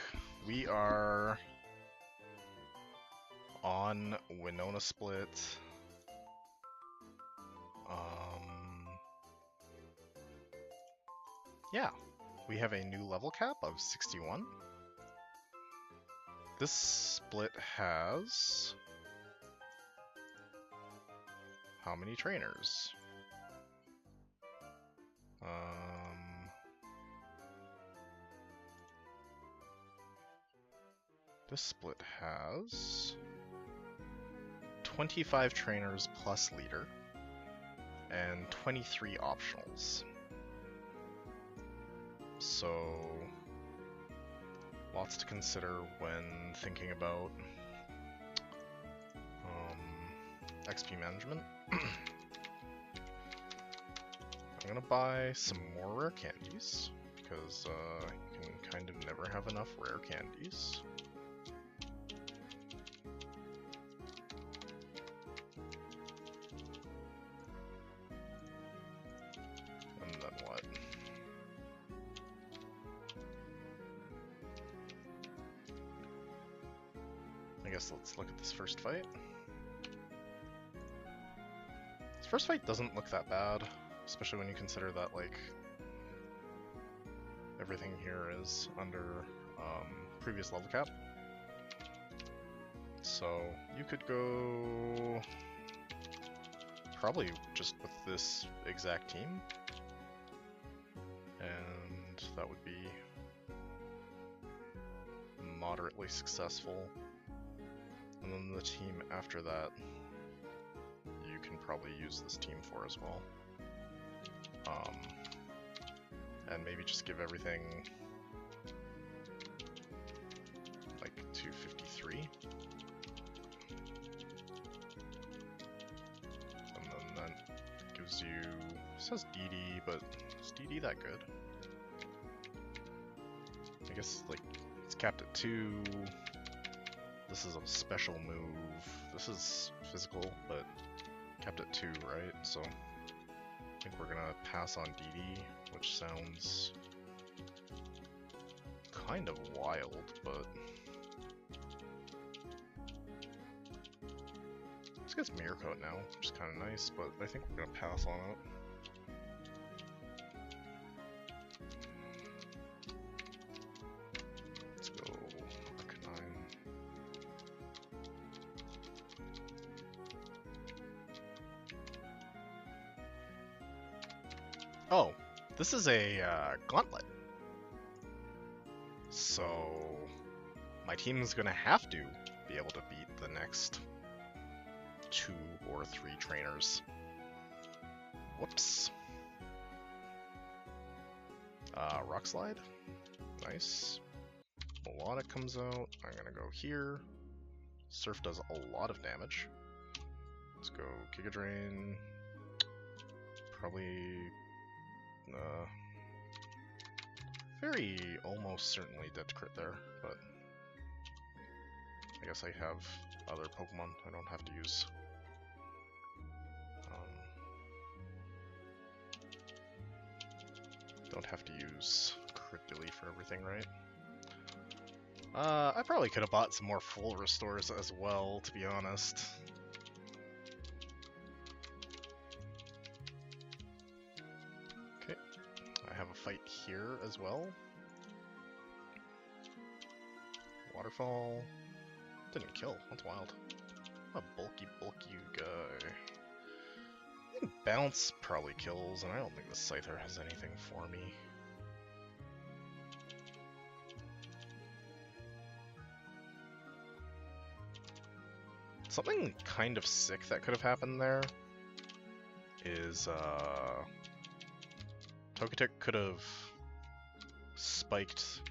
We are on Winona Split. Yeah, we have a new level cap of 61. This split has how many trainers? This split has 25 trainers plus leader and 23 optionals. So lots to consider when thinking about XP management. I'm gonna buy some more rare candies, because you can kind of never have enough rare candies. And then what? I guess let's look at this first fight. This first fight doesn't look that bad, especially when you consider that, like, everything here is under previous level cap. So you could go probably just with this exact team, and that would be moderately successful. And then the team after that, you can probably use this team for as well. And maybe just give everything like 253. And then that gives you, it says DD, but is DD that good? I guess like it's capped at 2. This is a special move. This is physical, but capped at 2, right? So I think we're gonna pass on DD, which sounds kind of wild, but this gets mirror coat now, which is kind of nice, but I think we're gonna pass on it. Let's go Arcanine. Oh, this is a gauntlet. So my team's gonna have to be able to beat the next 2 or 3 trainers. Whoops. Rock Slide. Nice. Melodic comes out. I'm gonna go here. Surf does a lot of damage. Let's go Giga Drain. Probably very almost certainly dead crit there, but I guess I have other Pokemon I don't have to use. Don't have to use crit delete for everything, right? I probably could have bought some more full restores as well, to be honest. Okay, I have a fight here as well. Waterfall. Didn't kill, that's wild. A bulky guy. I think Bounce probably kills, and I don't think the Scyther has anything for me. Something kind of sick that could have happened there is Togetic could have spiked.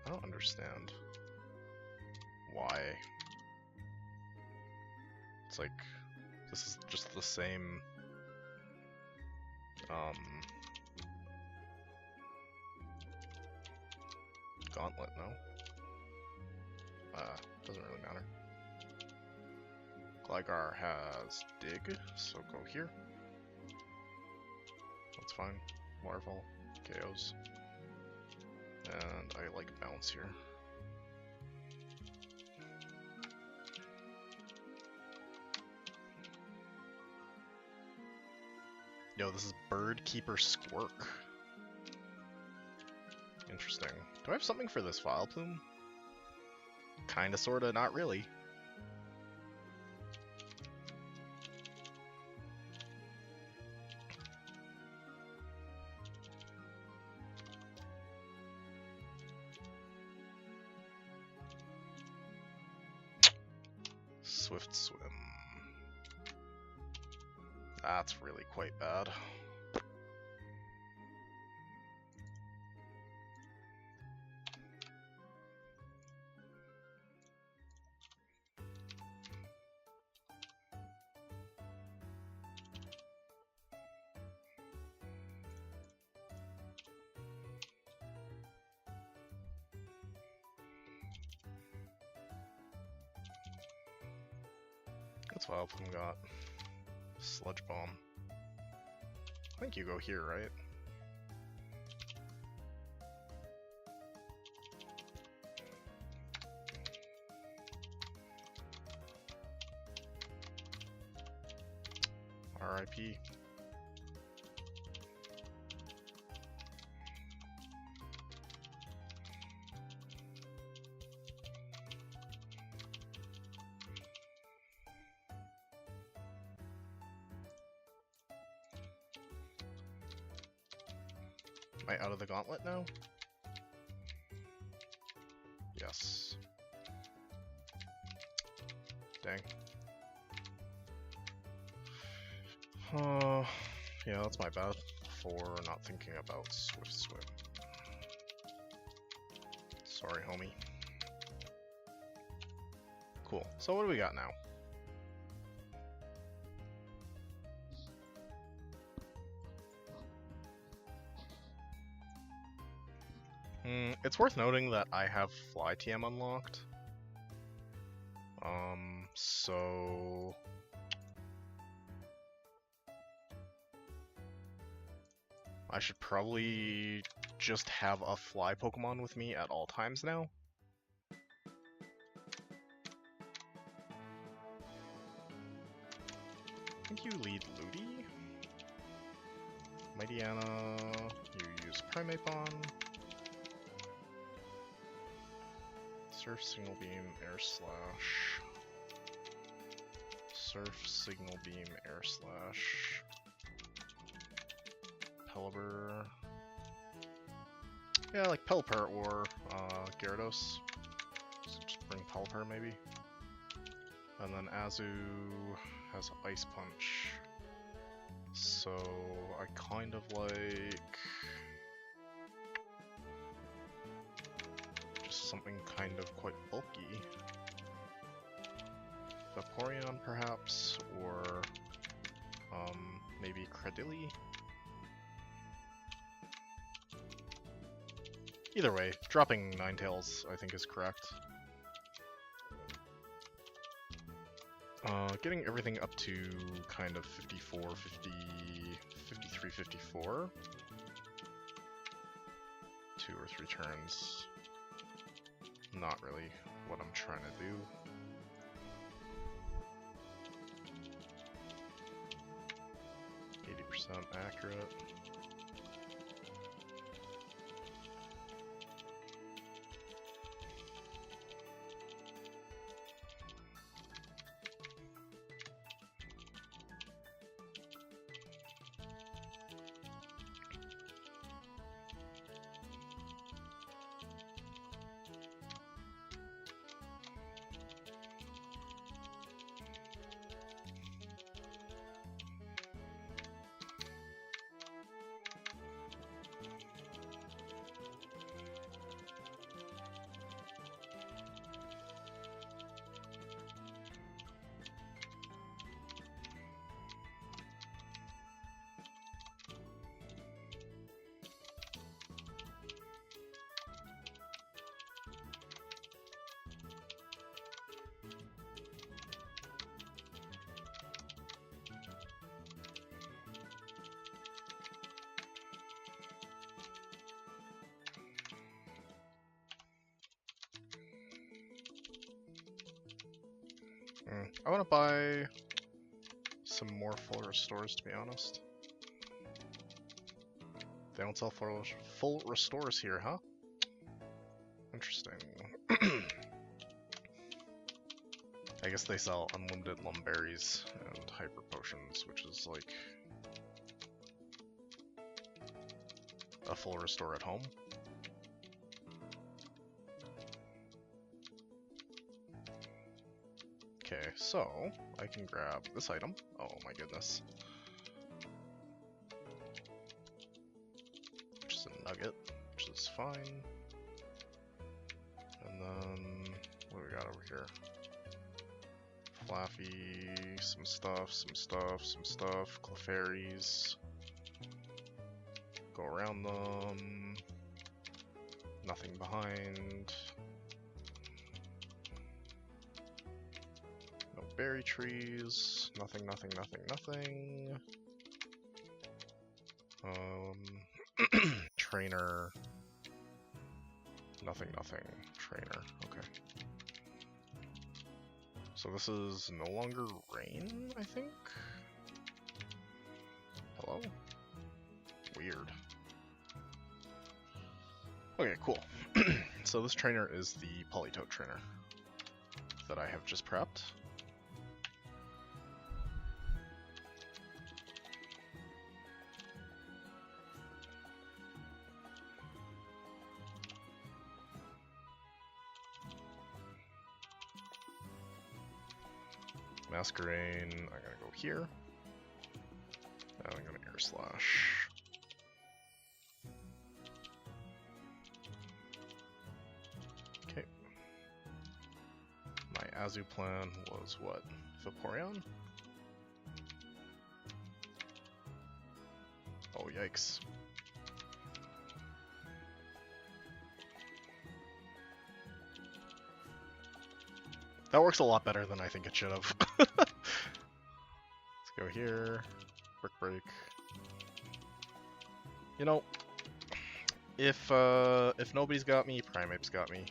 I don't understand why. It's like this is just the same gauntlet, no? Doesn't really matter. Gligar has Dig, so go here. That's fine. Waterfall, KOs. And I like bounce here. Yo, this is Bird Keeper Squirk. Interesting. Do I have something for this Vile Plume? Kinda, sorta, not really. Swift Swim. That's really quite bad. What's Vile Plume got? Sludge Bomb. I think you go here, right? R.I.P. Am I out of the gauntlet now? Yes. Dang. Yeah, that's my bad for not thinking about Swift Swim. Sorry, homie. Cool. So what do we got now? It's worth noting that I have Fly TM unlocked. So I should probably just have a Fly Pokemon with me at all times now. I think you lead Ludi. Mightyana, you use Primate Bond. Surf, Signal Beam, Air Slash. Surf, Signal Beam, Air Slash. Pelipper. Yeah, like Pelipper or Gyarados. So just bring Pelipper maybe. And then Azu has Ice Punch. So I kind of like just something kind of quite bulky. Vaporeon perhaps, or maybe Cradily. Either way, dropping Ninetales I think is correct. Getting everything up to kind of 54, 50, 53, 54. 2 or 3 turns. Not really what I'm trying to do. Accurate. I want to buy some more full restores, to be honest. They don't sell full restores here, huh? Interesting. I guess they sell unlimited lumberries and hyper potions, which is like a full restore at home. Okay, so I can grab this item. Oh my goodness. Just a nugget, which is fine. And then, what do we got over here? Flaffy, some stuff, Clefairies. Go around them. Nothing behind. No berry trees. Nothing. Trainer. Nothing. Trainer. Okay. So this is no longer rain, I think? Hello? Weird. Okay, cool. So this trainer is the Polytoad trainer that I have just prepped. Masquerain, I'm gonna go here. And I'm gonna air slash. Okay. My Azu plan was what? Vaporeon? Oh, yikes. That works a lot better than I think it should have. Let's go here. Brick break. You know, if nobody's got me, Primeape's got me.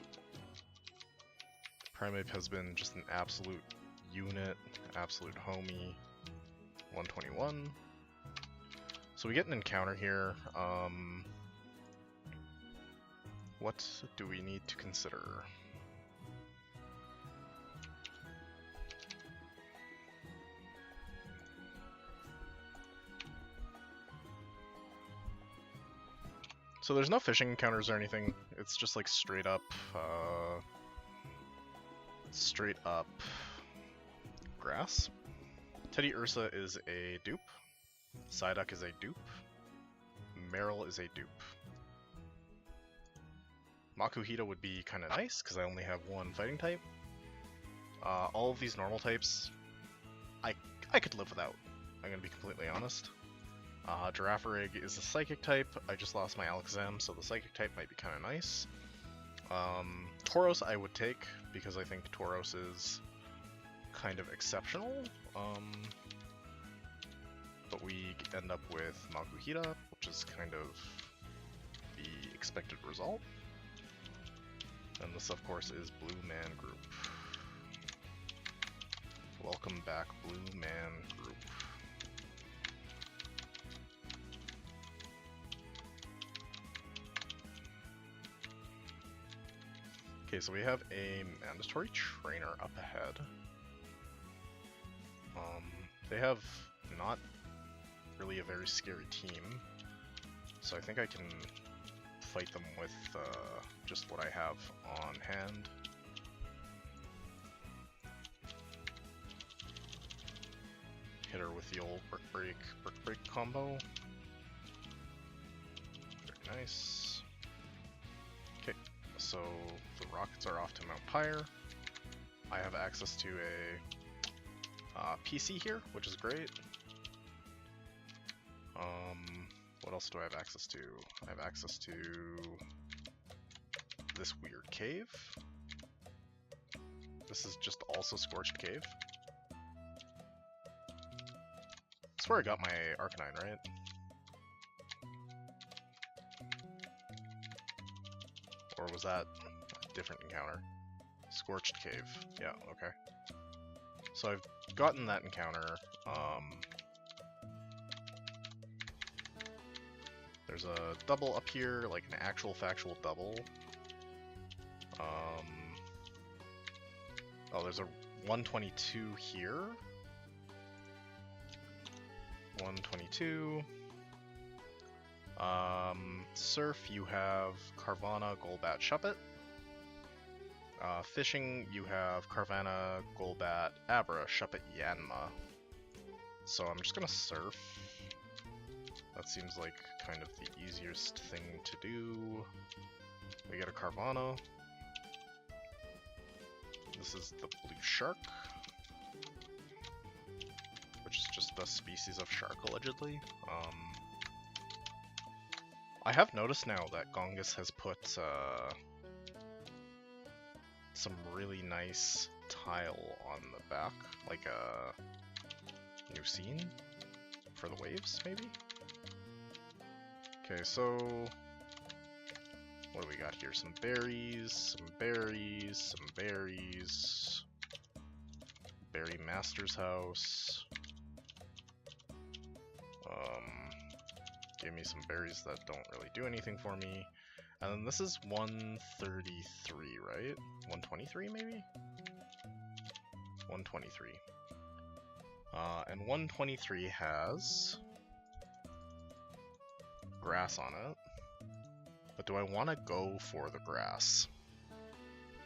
Primeape has been just an absolute unit, absolute homie. 121. So we get an encounter here. What do we need to consider? So there's no fishing encounters or anything. It's just like straight up grass. Teddy Ursa is a dupe. Psyduck is a dupe. Meryl is a dupe. Makuhita would be kind of nice because I only have one fighting type. All of these normal types, I could live without. I'm gonna be completely honest. Girafarig is a psychic type. I just lost my Alakazam, so the psychic type might be kind of nice. Tauros I would take, because I think Tauros is kind of exceptional. But we end up with Makuhita, which is kind of the expected result. And this, of course, is Blue Man Group. Welcome back, Blue Man Group. Okay, so we have a mandatory trainer up ahead. They have not really a very scary team, so I think I can fight them with just what I have on hand. Hit her with the old brick break combo. Very nice. Okay, so the rockets are off to Mount Pyre. I have access to a PC here, which is great. What else do I have access to? I have access to this weird cave. This is just also Scorched Cave. That's where I got my Arcanine, right? Or was that a different encounter? Scorched Cave. Yeah, okay. So I've gotten that encounter. There's a double up here, like an actual factual double. Oh, there's a 122 here. 122. Surf, you have Carvana, Golbat, Shuppet. Fishing, you have Carvana, Golbat, Abra, Shuppet, Yanma. So I'm just gonna surf. That seems like kind of the easiest thing to do. We get a Carvana. This is the blue shark, which is just the species of shark, allegedly. I have noticed now that Gongus has put some really nice tile on the back, like a new scene for the waves, maybe? Okay, so what do we got here? Some berries, some berries, some berries. Berry Master's house. Gave me some berries that don't really do anything for me. And then this is 133, right? 123 maybe? 123. And 123 has grass on it. But do I want to go for the grass?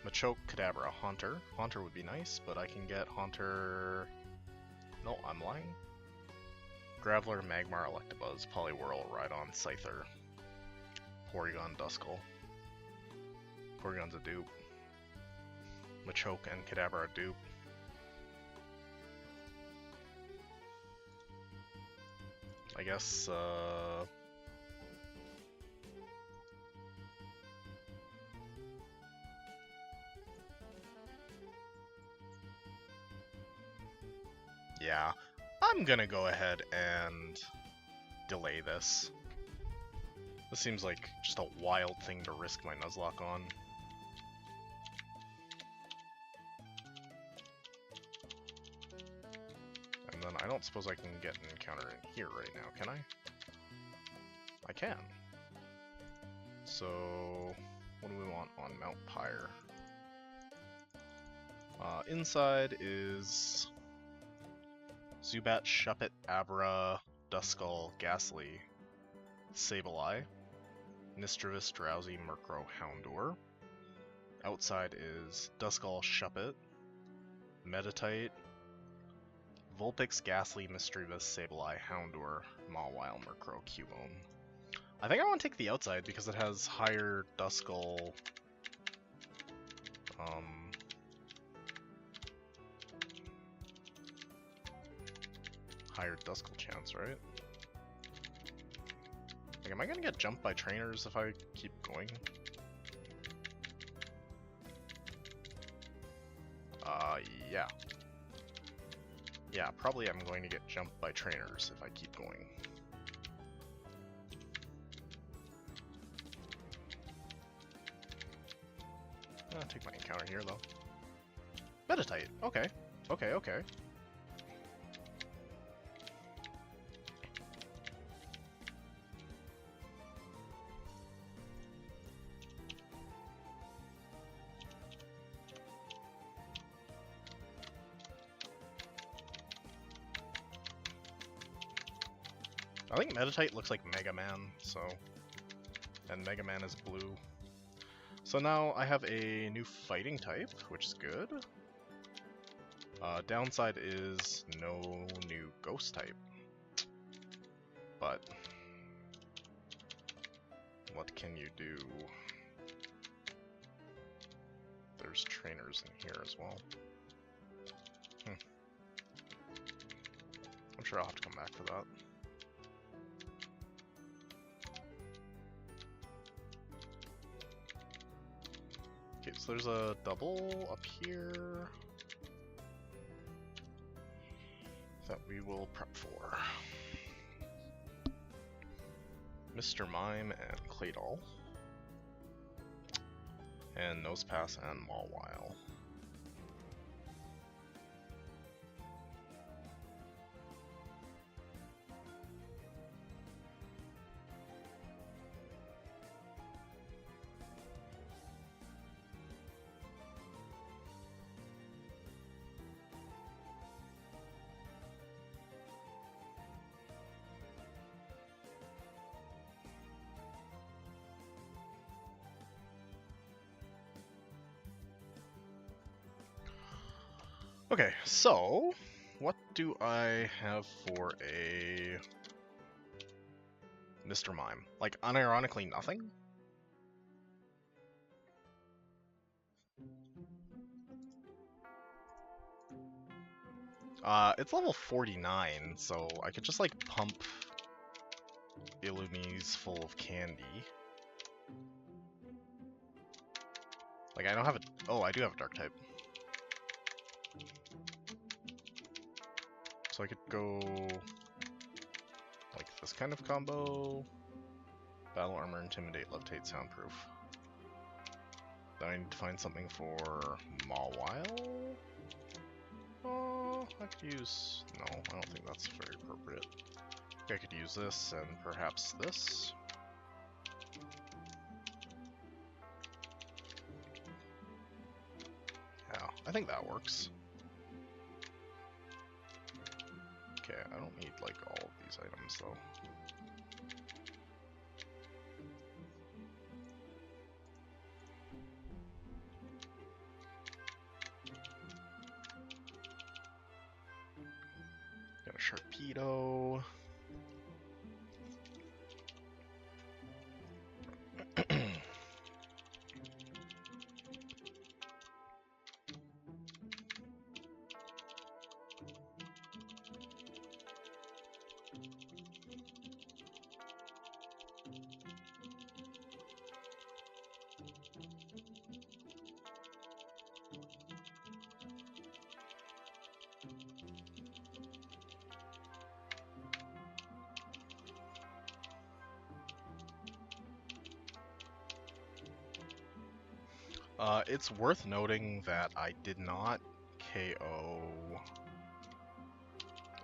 Machoke, Kadabra, Haunter. Haunter would be nice, but I can get Haunter... No, I'm lying. Graveler, Magmar, Electabuzz, Poliwhirl, Rhydon, Scyther. Porygon, Duskull. Porygon's a dupe. Machoke and Kadabra are dupe. I guess, yeah, I'm gonna go ahead and delay this. This seems like just a wild thing to risk my Nuzlocke on. And then I don't suppose I can get an encounter in here right now, can I? I can. So, what do we want on Mount Pyre? Inside is Zubat, Shuppet, Abra, Duskull, Ghastly, Sableye, Misdreavus, Drowsy, Murkrow, Houndour. Outside is Duskull, Shuppet, Meditite, Vulpix, Ghastly, Misdreavus, Sableye, Houndour, Mawile, Murkrow, Cubone. I think I want to take the outside because it has higher Duskull, higher Duskull chance, right? Like, am I gonna get jumped by trainers if I keep going? Yeah. Yeah, probably I'm going to get jumped by trainers if I keep going. I'll take my encounter here, though. Meditite! Okay. Okay, okay. I think Meditite looks like Mega Man, so... And Mega Man is blue. So now I have a new fighting type, which is good. Downside is no new ghost type. But... what can you do? There's trainers in here as well. I'm sure I'll have to come back for that. Okay, so there's a double up here that we will prep for. Mr. Mime and Claydol. And Nosepass and Mawile. Okay, so what do I have for a Mr. Mime? Like, unironically, nothing? It's level 49, so I could just, like, pump Illumies full of candy. Like, I don't have a... Oh, I do have a Dark type. So I could go... like, this kind of combo. Battle Armor, Intimidate, Levitate, Soundproof. Then I need to find something for Mawile? Oh, I could use... No, I don't think that's very appropriate. I could use this and perhaps this. Yeah, I think that works. Okay, I don't need like all of these items though. Got a Sharpedo. It's worth noting that I did not KO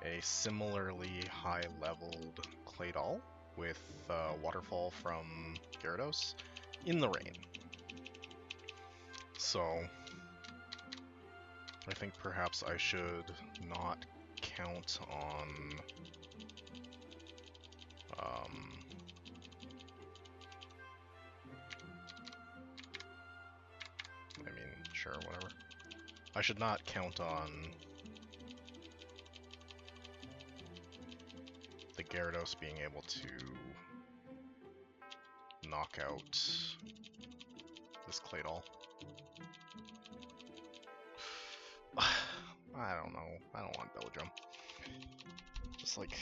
a similarly high-leveled Claydol with Waterfall from Gyarados in the rain. So, I think perhaps I should not count on I mean, sure, whatever. I should not count on the Gyarados being able to knock out this Claydol. I don't know. I don't want Belgium. Just like...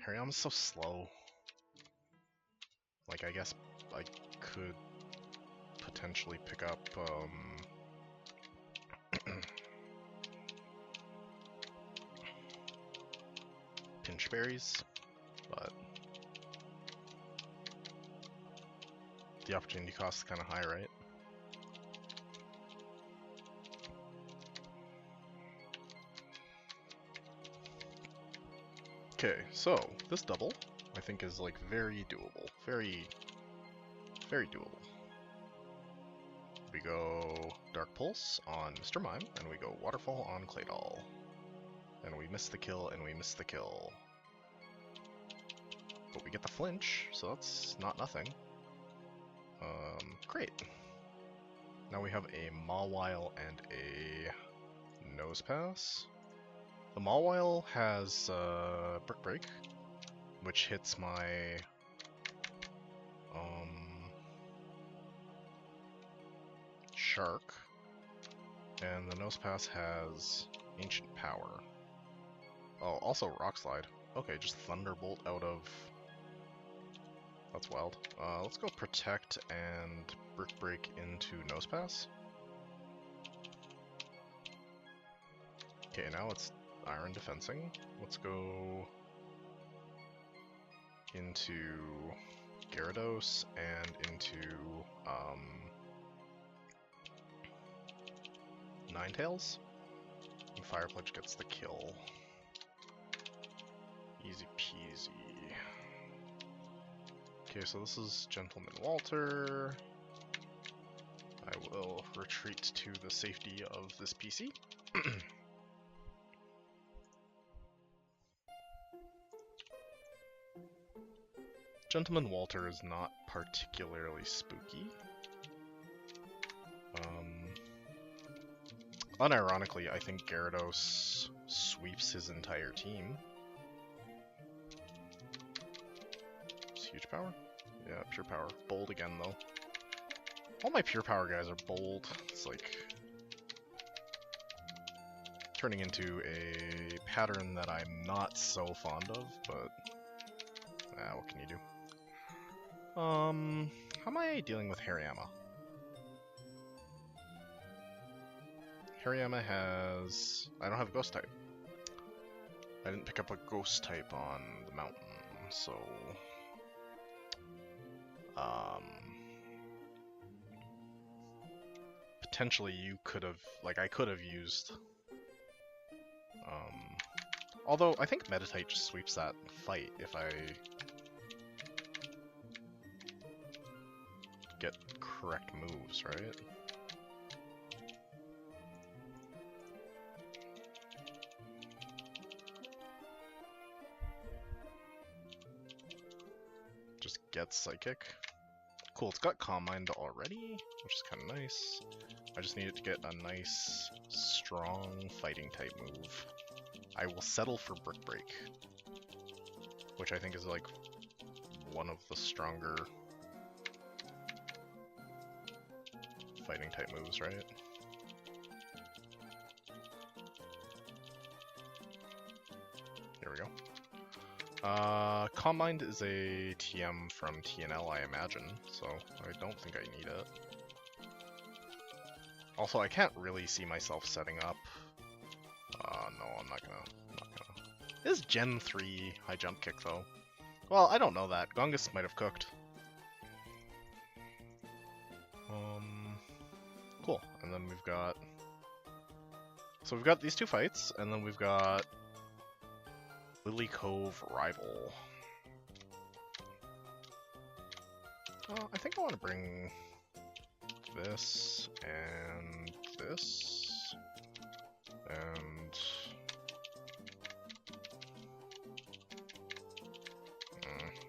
Hariyama's so slow. Like, I guess I could potentially pick up, pinch berries, but the opportunity cost is kind of high, right? Okay, so this double I think is like very doable, very doable. We go Dark Pulse on Mr. Mime, and we go Waterfall on Claydol. And we miss the kill, and we miss the kill. But we get the flinch, so that's not nothing. Great. Now we have a Mawile and a Nose Pass. The Mawile has Brick Break, which hits my Shark, and the Nose Pass has Ancient Power. Oh, also Rock Slide. Okay, just Thunderbolt out of... That's wild. Let's go Protect and Brick Break into Nose Pass. Okay, now it's Iron Defensing. Let's go into Gyarados and into Ninetales. And Fire Pledge gets the kill. Easy peasy. Okay, so this is Gentleman Walter. I will retreat to the safety of this PC. Gentleman Walter is not particularly spooky. Unironically, I think Gyarados sweeps his entire team. It's huge power? Yeah, pure power. Bold again, though. All my pure power guys are bold. It's like turning into a pattern that I'm not so fond of, but what can you do? How am I dealing with Hariyama? Hariyama has... I don't have a ghost type. I didn't pick up a ghost type on the mountain, so... potentially you could have... Like, I could have used... although, I think Meditite just sweeps that fight if I... get correct moves, right? Just get Psychic. Cool, it's got Calm Mind already, which is kind of nice. I just need it to get a nice, strong fighting type move. I will settle for Brick Break, which I think is like one of the stronger fighting type moves, right? Here we go. Calm Mind is a TM from TNL, I imagine, so I don't think I need it. Also, I can't really see myself setting up. No, I'm not gonna. It is Gen 3 high jump kick, though. Well, I don't know that. Gongus might have cooked. Cool. And then we've got... So we've got these two fights, and then we've got Lily Cove Rival. I think I want to bring this and this and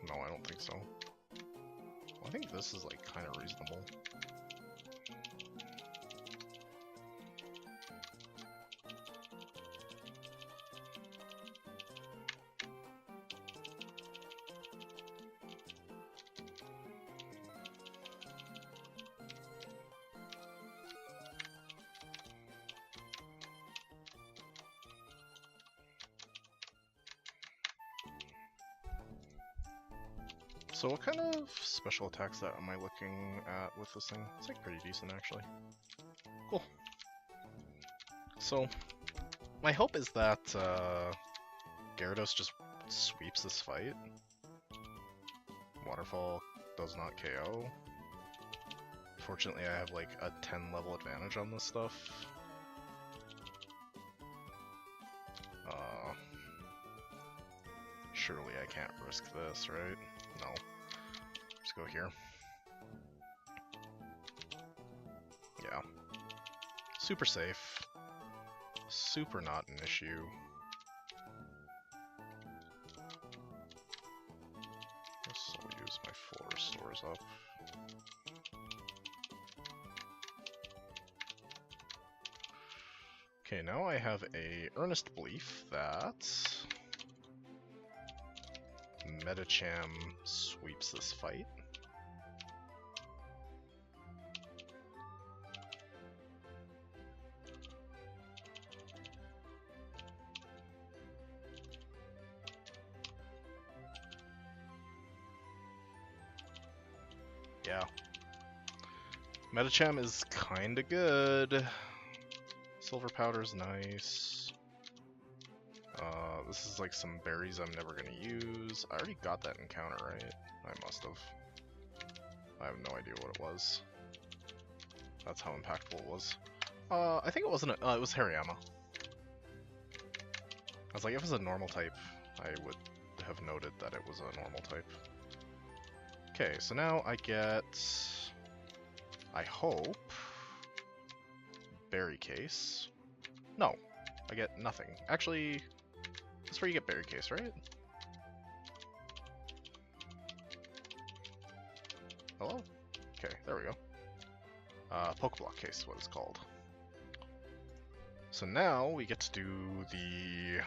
no, I don't think so. I think this is like kind of reasonable. So what kind of special attacks that am I looking at with this thing? It's like pretty decent, actually. Cool. So, my hope is that Gyarados just sweeps this fight. Waterfall does not KO. Fortunately, I have like a 10 level advantage on this stuff. Surely I can't risk this, right? No. Let's go here. Yeah. Super safe. Super not an issue. Guess I'll use my full restores up. Okay, now I have a earnest belief that Medicham sweeps this fight. Yeah. Medicham is kinda good. Silver Powder's nice. This is like some berries I'm never gonna use. I already got that encounter, right? I must have. I have no idea what it was. That's how impactful it was. I think it wasn't it was Hariyama. I was like, if it was a normal type, I would have noted that it was a normal type. Okay, so now I get, I hope, Berry Case. No, I get nothing. Actually, that's where you get Berry Case, right? Hello? Okay, there we go. Pokeblock Case is what it's called. So now we get to do the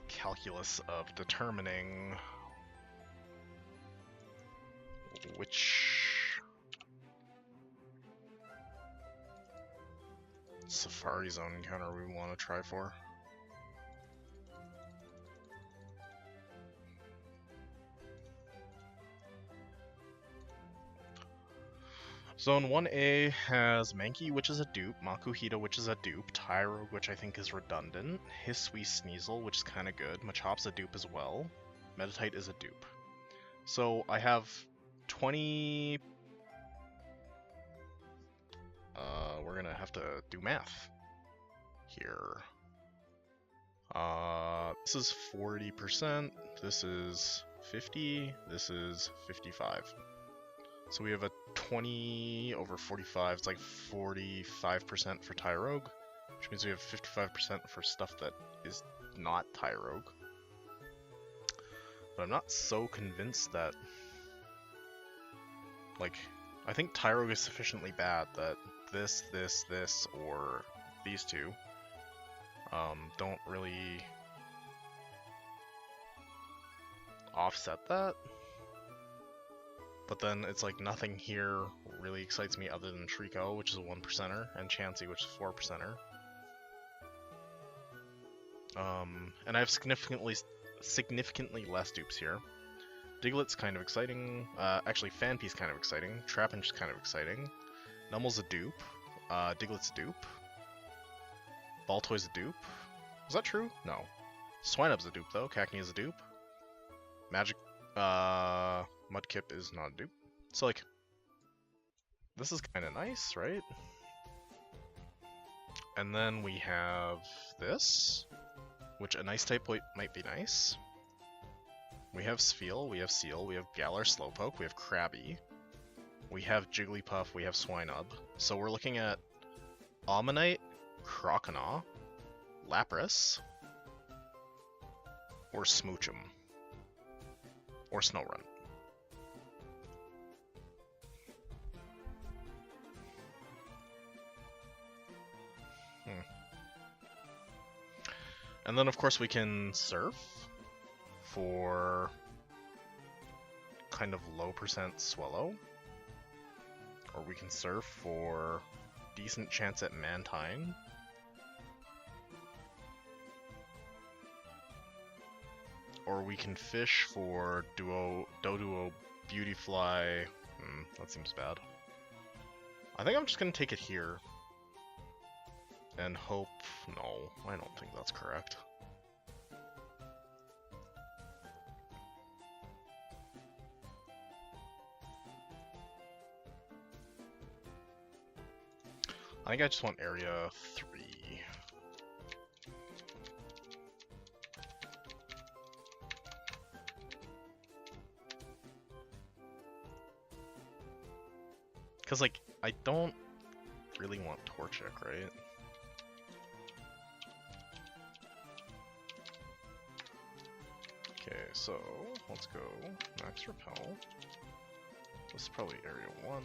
calculus of determining which Safari Zone encounter we want to try for. Zone 1A has Mankey, which is a dupe, Makuhita, which is a dupe, Tyrogue, which I think is redundant, Hisui Sneasel, which is kind of good, Machop's a dupe as well, Metatite is a dupe. So I have 20... we're gonna have to do math here. This is 40%, this is 50, this is 55. So we have a 20 over 45, it's like 45% for Tyrogue, which means we have 55% for stuff that is not Tyrogue. But I'm not so convinced that, like, I think Tyrogue is sufficiently bad that this, or these two don't really offset that. But then it's like nothing here really excites me other than Trico, which is a 1%er, and Chansey, which is a 4%er. And I have significantly less dupes here. Diglett's kind of exciting. Actually, Fanpy's kind of exciting. Trapinch's kind of exciting. Nummel's a dupe. Diglett's a dupe. Baltoy's a dupe. Is that true? No. Swinub's a dupe, though. Cacnea is a dupe. Magic... Mudkip is not a dupe. So, like, this is kind of nice, right? And then we have this, which a nice type might be nice. We have Spheal, we have Seal, we have Galar Slowpoke, we have Krabby, we have Jigglypuff, we have Swinub. So we're looking at Omanyte, Croconaw, Lapras, or Smoochum, or Snorunt. And then, of course, we can surf for kind of low percent Swellow. Or we can surf for decent chance at Mantine. Or we can fish for Doduo Beautyfly. That seems bad. I think I'm just going to take it here. And hope... No, I don't think that's correct. I think I just want area 3. Because, like, I don't really want Torchic, right? Okay, so let's go Max Repel. This is probably area 1.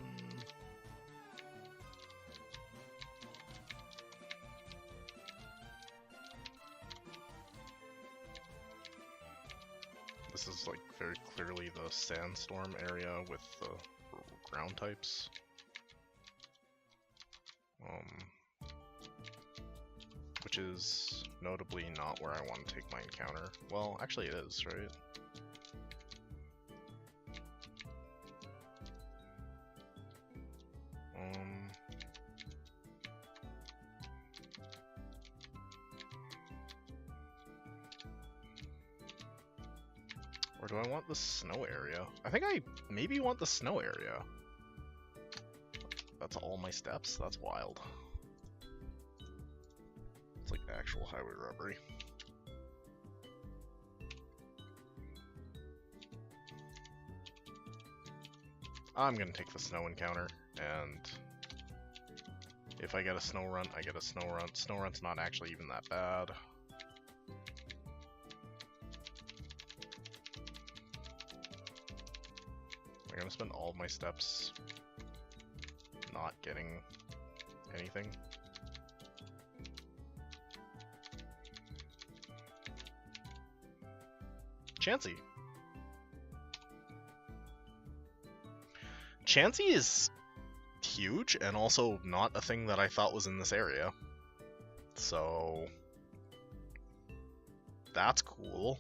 This is like very clearly the Sandstorm area with the ground types. Which is notably not where I want to take my encounter. Well, actually it is, right? Or do I want the snow area? I think I maybe want the snow area. That's all my steps? That's wild. It's like actual highway robbery. I'm gonna take the snow encounter, and if I get a Snorunt, I get a Snorunt. Snorunt's not actually even that bad. I'm gonna spend all of my steps not getting anything. Chansey. Chansey is huge and also not a thing that I thought was in this area. So that's cool.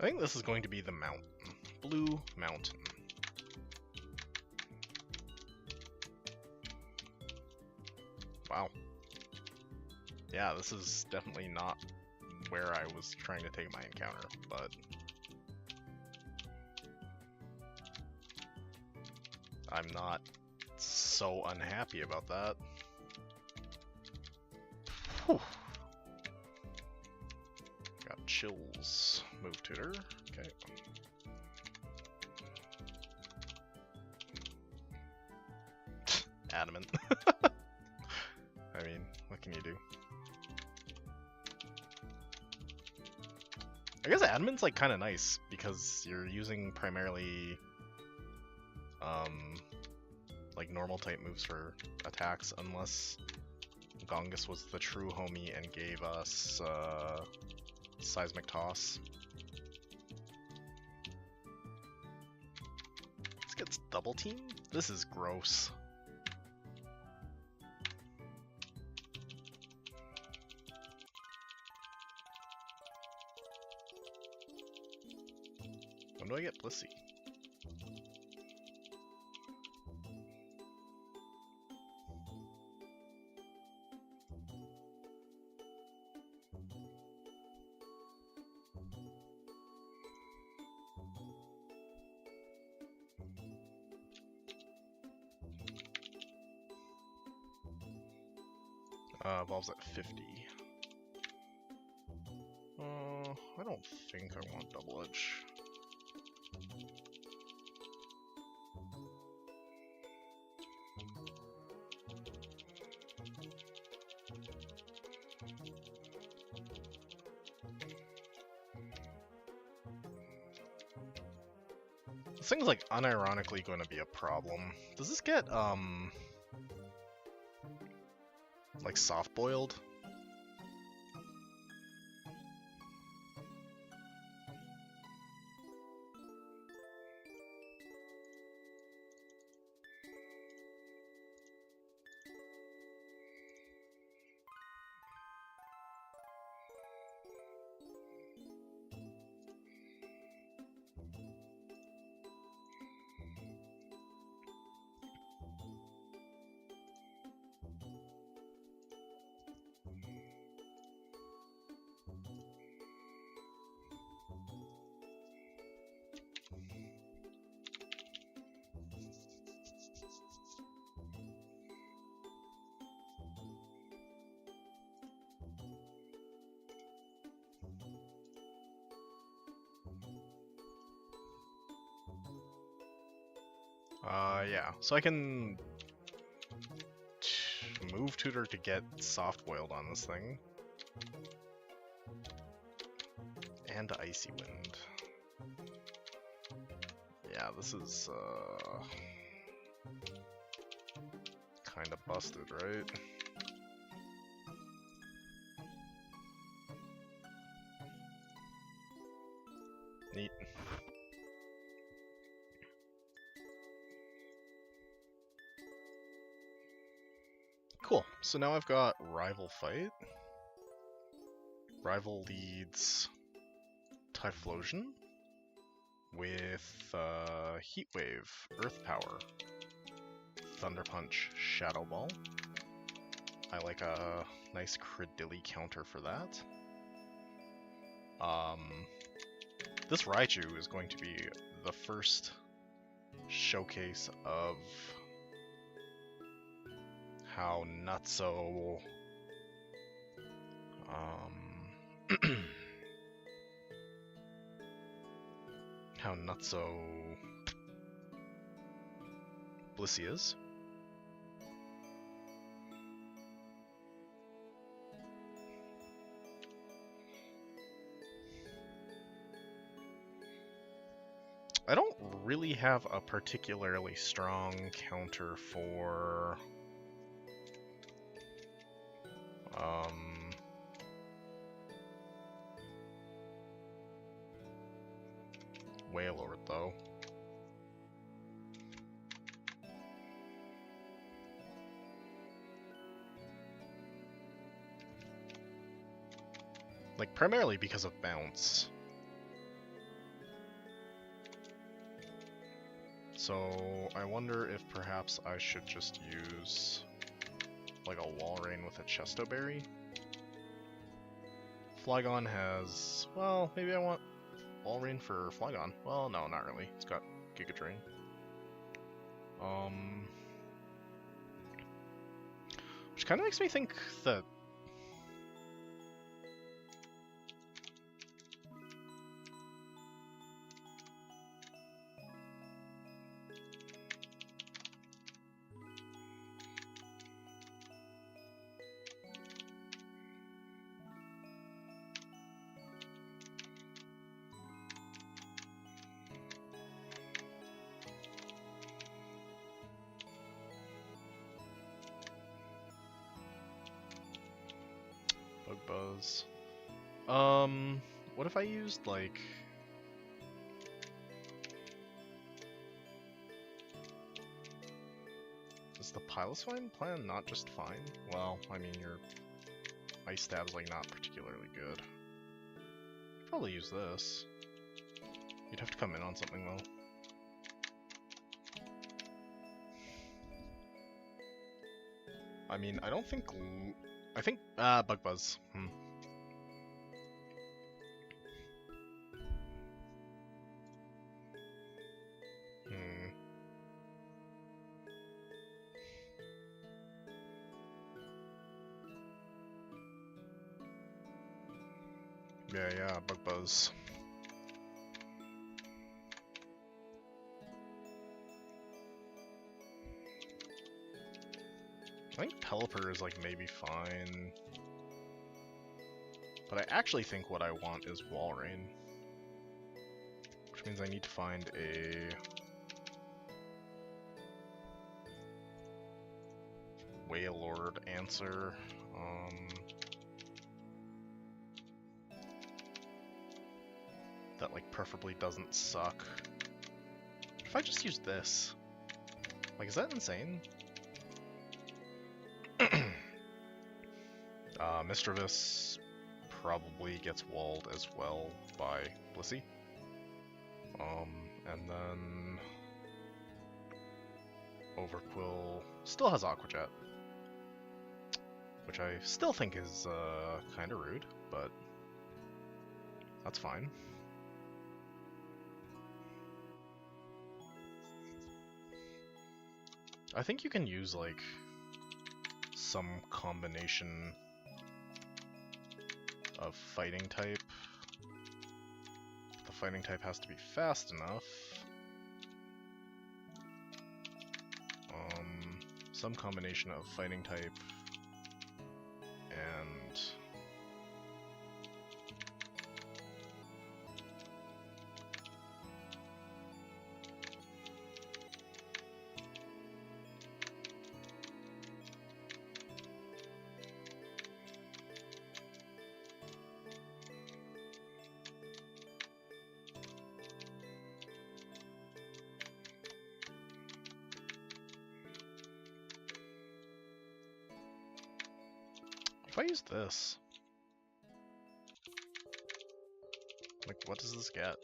I think this is going to be the mountain. Blue Mountain. Wow. Yeah, this is definitely not where I was trying to take my encounter, but I'm not so unhappy about that. Whew. Got chills. Move tutor. Okay. Adamant. I mean, what can you do? I guess Adamant's like kind of nice because you're using primarily like normal type moves for attacks, unless Gongus was the true homie and gave us Seismic Toss. This gets double team? This is gross. When do I get Blissey? Evolves at 50. I don't think I want Double Edge. This thing's like unironically going to be a problem. Does this get like soft boiled? Yeah, so I can move tutor to get soft boiled on this thing. And icy wind. Yeah, this is kind of busted, right? Neat. Cool, so now I've got Rival Fight. Rival leads Typhlosion with Heat Wave, Earth Power, Thunder Punch, Shadow Ball. I like a nice Credilli counter for that. This Raichu is going to be the first showcase of how nutso how nutso Blissey is. I don't really have a particularly strong counter for Wailord though. Like, primarily because of bounce. So, I wonder if perhaps I should just use, like, a Walrein with a Chesto Berry. Flygon has... well, maybe I want Walrein for Flygon. Well, no, not really. It's got Giga Drain. Which kind of makes me think that... Buzz. What if I used, like... Does the Piloswine plan not just fine? Well, I mean, your Ice Stab's, like, not particularly good. Probably use this. You'd have to come in on something, though. I mean, I don't think... I think, Bug Buzz. Yeah, Bug Buzz. I think Pelipper is, like, maybe fine. But I actually think what I want is Walrein. Which means I need to find a... Wailord answer. That, like, preferably doesn't suck. If I just use this... Like, is that insane? Mischievous probably gets walled as well by Blissey. And then... Overquill still has Aqua Jet. Which I still think is, kinda rude, but... That's fine. I think you can use, like, some combination of fighting type. The fighting type has to be fast enough. Some combination of fighting type and... If I use this, like, what does this get?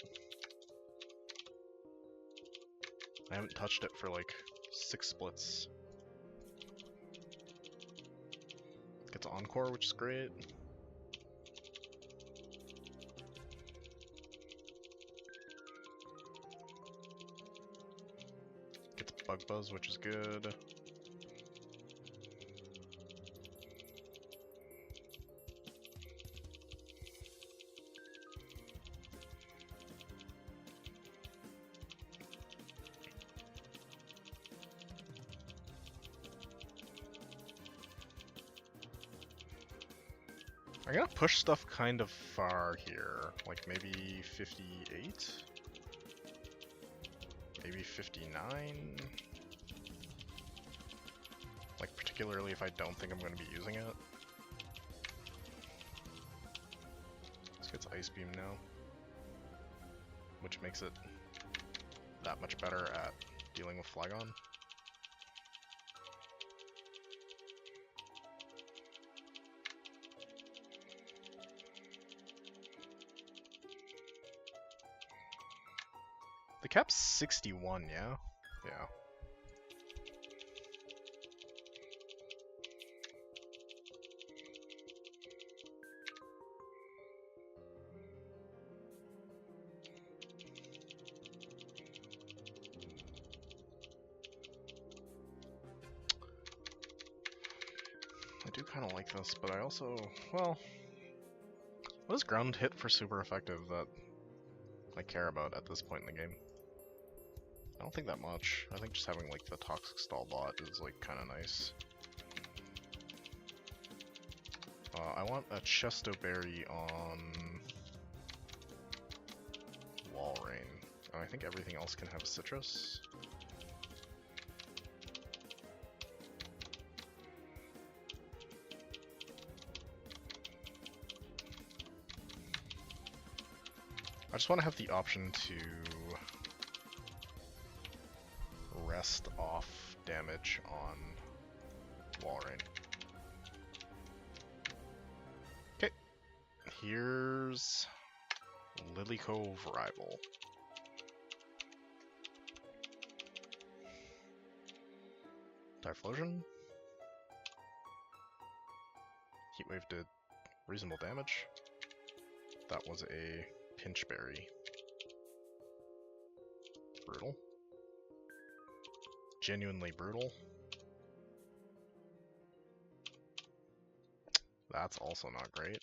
I haven't touched it for, like, 6 splits. Encore, which is great. Gets Bug Buzz, which is good. I'm gonna push stuff kind of far here, like maybe 58? Maybe 59? Like, particularly if I don't think I'm gonna be using it. This gets Ice Beam now, which makes it that much better at dealing with Flygon. The cap's 61, yeah? Yeah. I do kind of like this, but I also, well, what is ground hit for super effective that I care about at this point in the game? I don't think that much. I think just having like the Toxic Stall bot is like kind of nice. I want a Chesto Berry on Walrein. Oh, I think everything else can have citrus. I just want to have the option to rest off damage on Walrein. Okay, here's Lily Cove Rival. Typhlosion. Heatwave did reasonable damage. That was a Pinch Berry. Brutal. Genuinely brutal. That's also not great.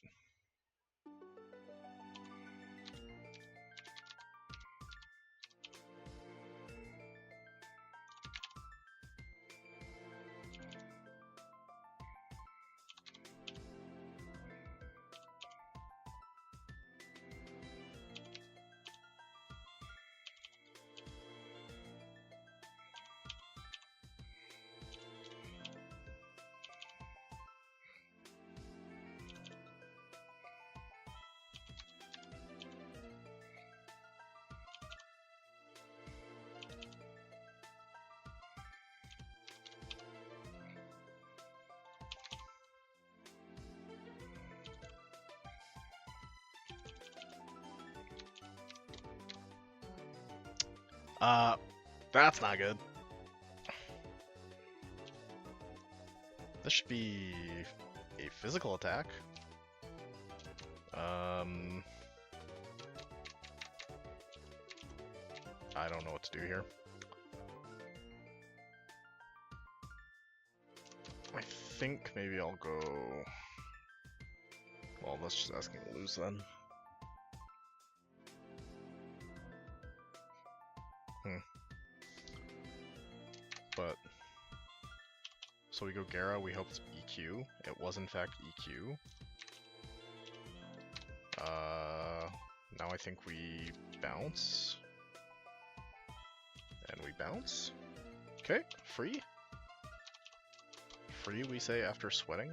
That's not good. This should be a physical attack. I don't know what to do here. I think maybe I'll go... Well, that's just asking to lose then. But... So we go Gara, we hope it's EQ. It was in fact EQ. Now I think we bounce. And we bounce. Okay, free. Free, we say, after sweating.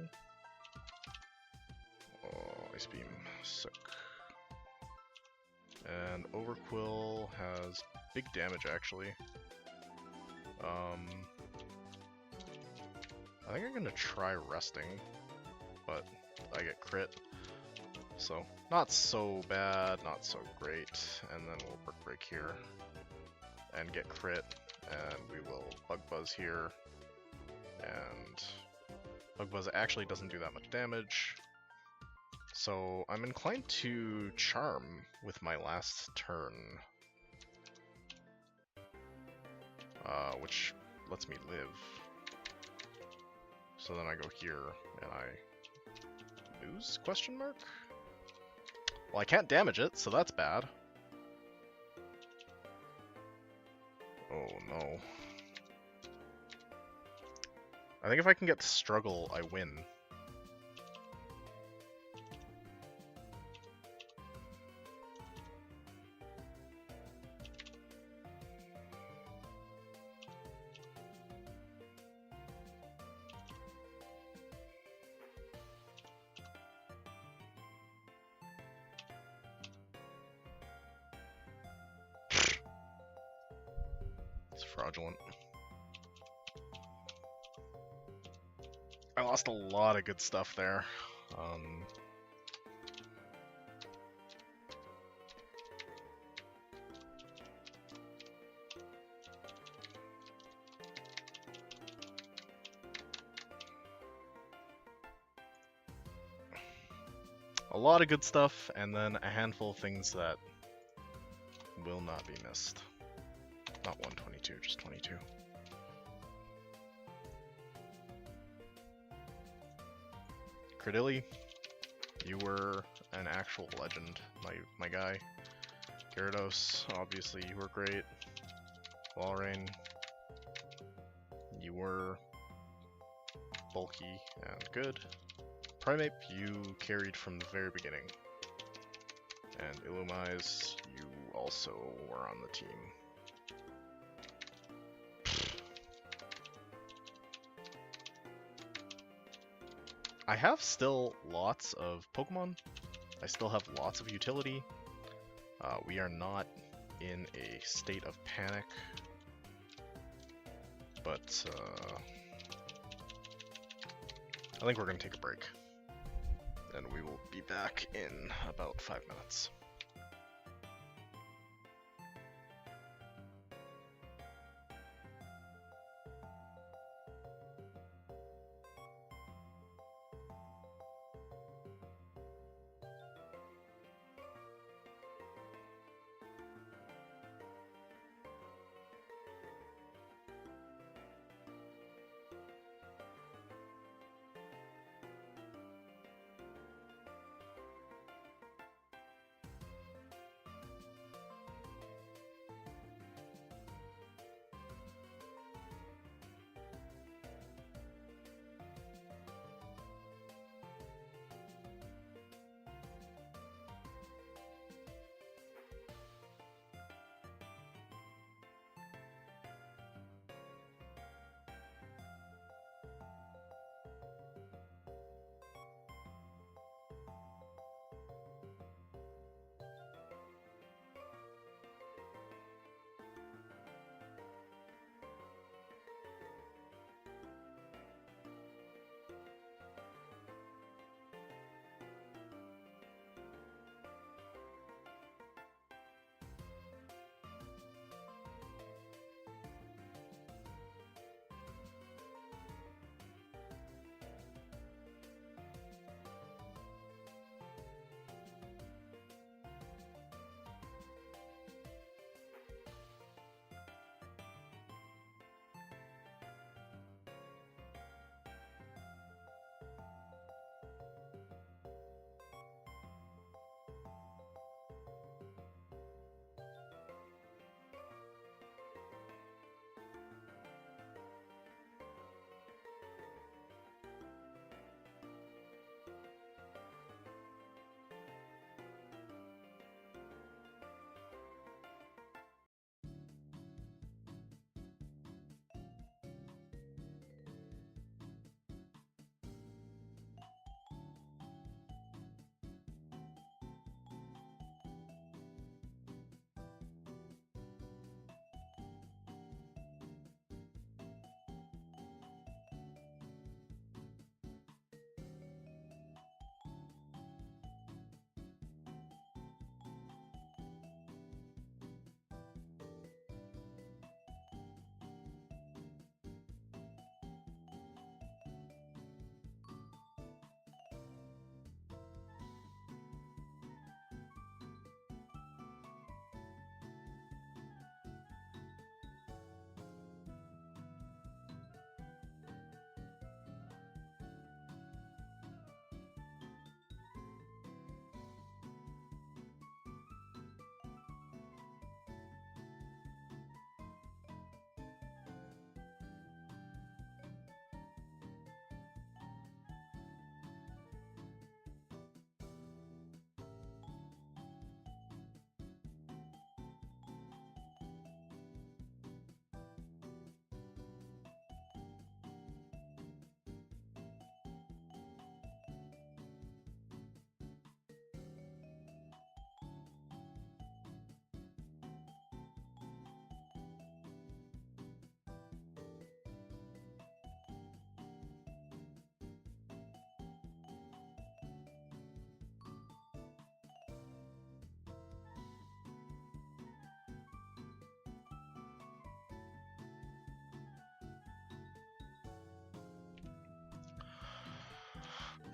Oh, Ice Beam, sick. And Overquill has big damage, actually. I think I'm gonna try resting, but I get crit. So, not so bad, not so great. And then we'll Brick Break here. And get crit. And we will Bug Buzz here. And Bug Buzz actually doesn't do that much damage. So I'm inclined to Charm with my last turn. Which lets me live. So then I go here and I lose, question mark? Well, I can't damage it, so that's bad. Oh no. I think if I can get Struggle, I win. It's fraudulent. I lost a lot of good stuff there. A lot of good stuff, and then a handful of things that will not be missed. Not 122, just 22. Credilli, you were an actual legend, my guy. Gyarados, obviously you were great. Walrein, you were bulky and good. Primeape, you carried from the very beginning. And Illumise, you also were on the team. I have still lots of Pokemon. I still have lots of utility. We are not in a state of panic. But I think we're going to take a break. And we will be back in about 5 minutes.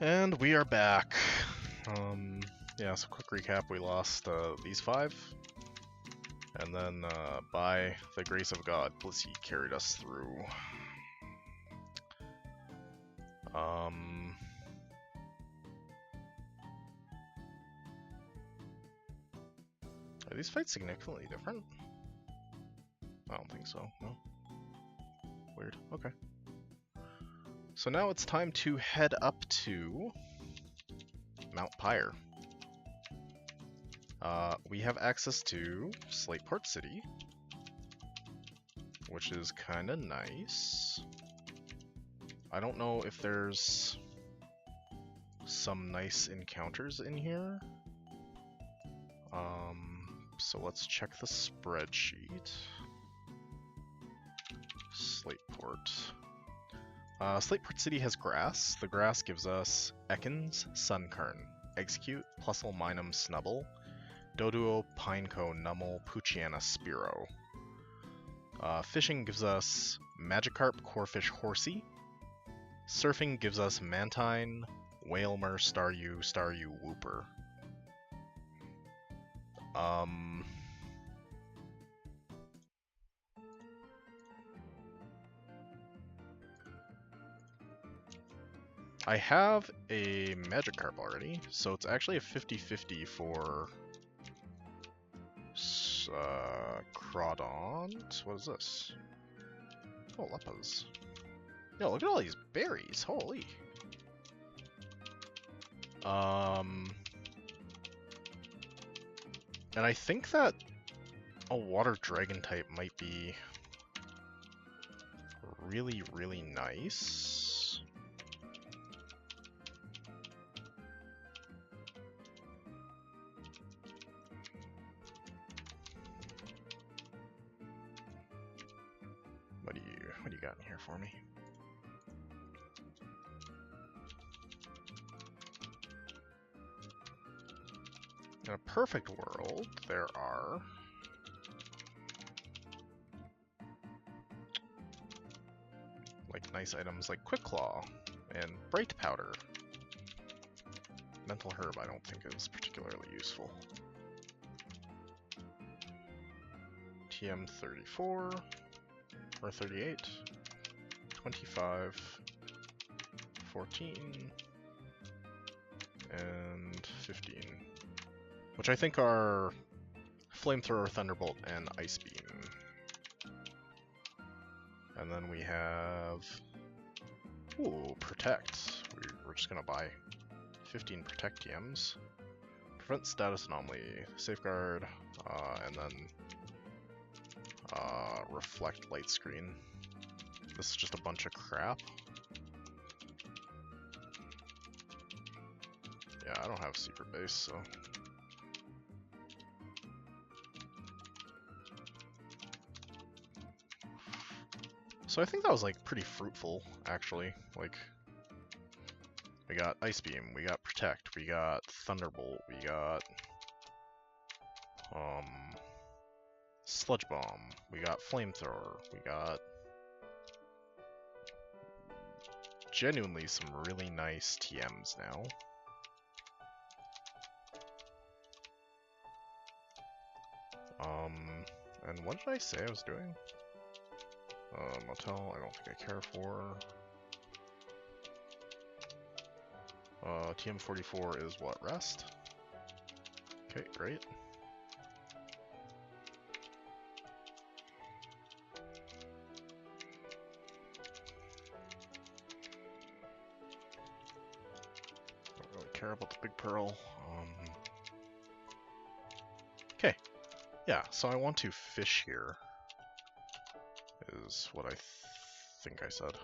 And we are back. Yeah, so quick recap, we lost these 5. And then, by the grace of God, Blissey carried us through. Are these fights significantly different? I don't think so, no. Weird, okay. So now it's time to head up to Mount Pyre. We have access to Slateport City, which is kind of nice. I don't know if there's some nice encounters in here. So let's check the spreadsheet. Slateport. Slateport City has grass. The grass gives us Ekans, Sunkern, Execute, Plusle, Minum, Snubble, Doduo, Pineco, Nummel, Puchiana, Spiro. Fishing gives us Magikarp, Corfish, Horsey. Surfing gives us Mantine, Whalmer, Staryu, Wooper. I have a Magikarp already, so it's actually a 50-50 for Crawdont. What is this? Oh, Leppas. Yo, look at all these berries, holy. And I think that a water dragon type might be really, really nice. What do you got in here for me? In a perfect world, there are like nice items like Quick Claw and Bright Powder. Mental Herb I don't think is particularly useful. TM 34 or 38, 25, 14, and 15. Which I think are Flamethrower, Thunderbolt, and Ice Beam. And then we have... Ooh, Protect. We're just gonna buy 15 Protect TMs. Prevent Status Anomaly, Safeguard, and then Reflect Light Screen. This is just a bunch of crap. Yeah, I don't have Secret Base, so... So I think that was like pretty fruitful, actually. Like, we got Ice Beam, we got Protect, we got Thunderbolt, we got Sludge Bomb, we got Flamethrower, we got genuinely some really nice TMs now. And what did I say I was doing? Motel, I don't think I care for. TM44 is what, rest? Okay, great. Don't really care about the big pearl. Okay, yeah, so I want to fish here. Is what I think I said.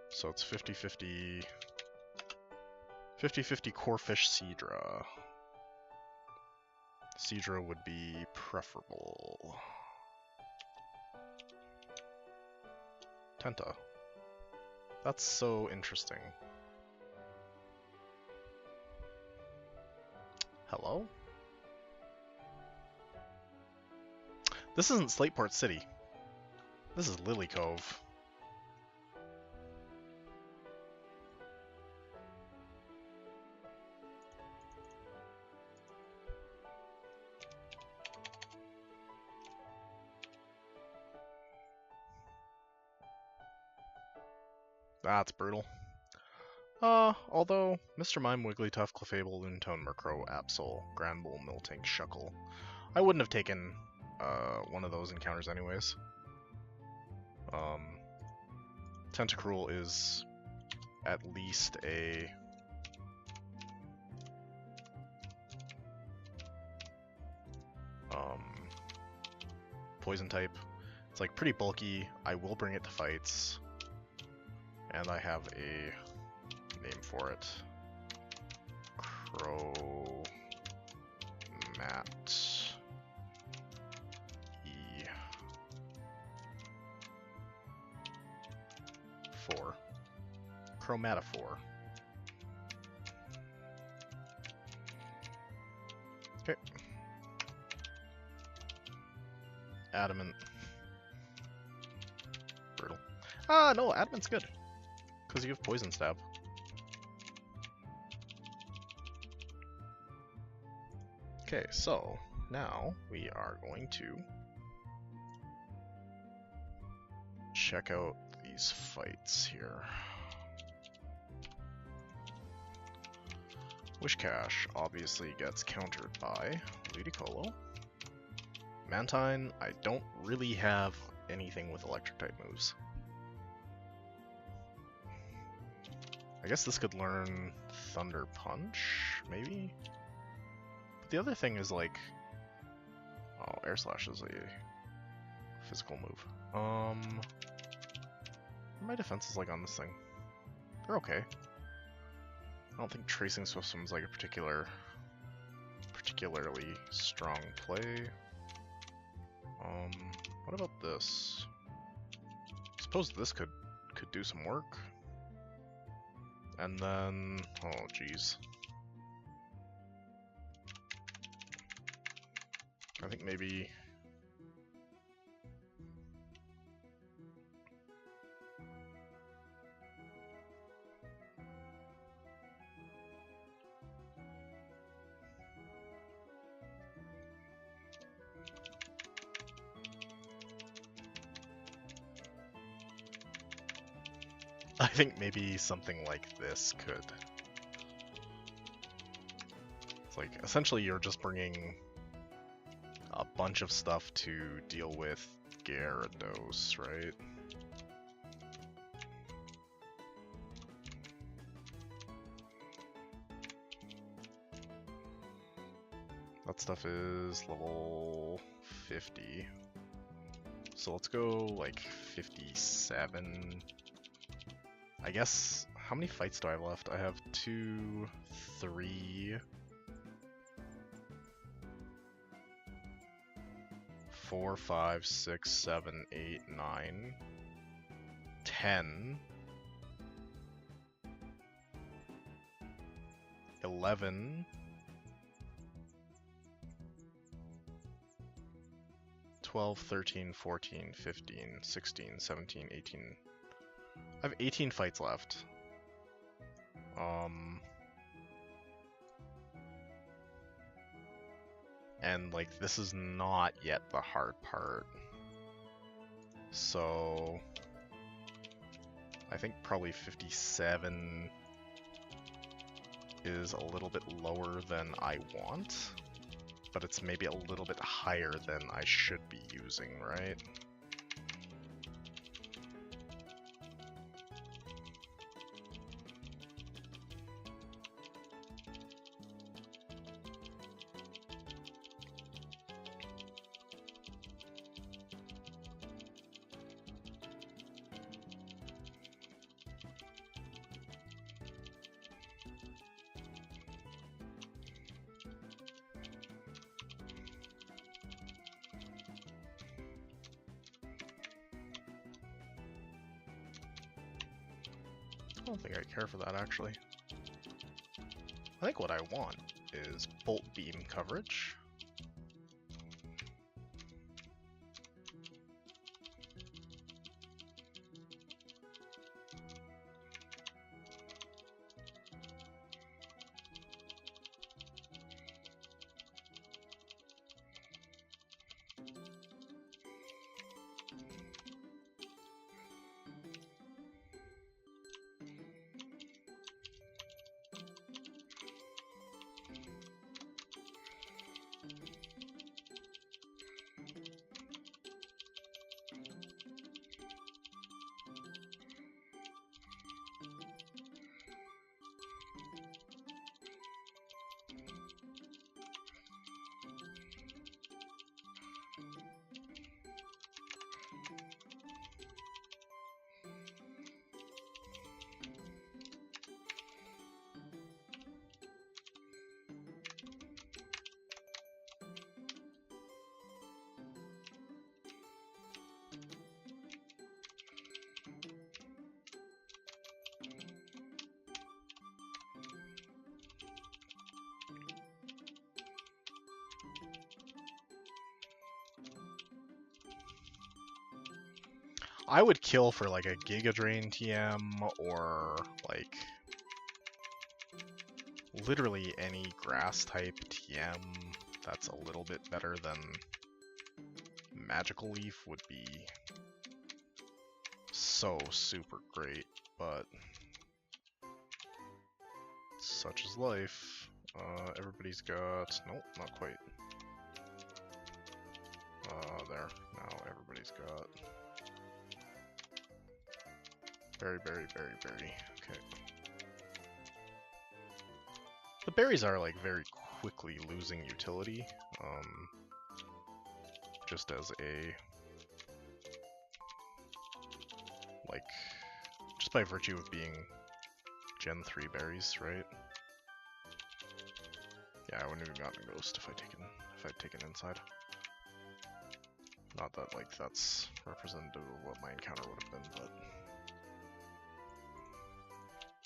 So it's 50-50... 50-50 Corfish Seadra. Seadra would be preferable. Tenta. That's so interesting. Hello? This isn't Slateport City. This is Lily Cove. That's brutal. Although, Mr. Mime, Wigglytuff, Clefable, Lunatone, Murkrow, Absol, Granbull, Miltank, Shuckle. I wouldn't have taken one of those encounters anyways. Tentacruel is at least a poison type. It's like pretty bulky. I will bring it to fights. And I have a name for it. Chromat E4. Chromatophore. Okay. Adamant. Brutal. No, Adamant's good. Because you have Poison Stab. Okay, so now we are going to check out these fights here. Wishcash obviously gets countered by Ludicolo. Mantine, I don't really have anything with electric type moves. I guess this could learn Thunder Punch, maybe? But the other thing is like... Oh, Air Slash is a physical move. What are my defenses like on this thing? They're okay. I don't think Tracing System's like a particularly strong play. What about this? I suppose this could do some work. And then, oh geez. I think maybe... I think maybe something like this could... It's like, essentially you're just bringing a bunch of stuff to deal with Gyarados, right? That stuff is level 50. So let's go like 57. I guess, how many fights do I have left? I have 2, 3, 4, 5, 6, 7, 8, 9, 10, 11, 12, 13, 14, 15, 16, 17, 18. I have 18 fights left. And like this is not yet the hard part. So I think probably 57 is a little bit lower than I want, but it's maybe a little bit higher than I should be using, right? I don't think I care for that, actually. I think what I want is Bolt Beam coverage. I would kill for like a Giga Drain TM or like literally any grass type TM that's a little bit better than Magical Leaf would be so super great, but such is life. Everybody's got... Nope, not quite. There. Now everybody's got... Berry, berry, berry, berry. Okay. The berries are, like, very quickly losing utility. Just as a... Like... Just by virtue of being Gen 3 berries, right? Yeah, I wouldn't even gotten a ghost if I'd taken inside. Not that like that's representative of what my encounter would have been, but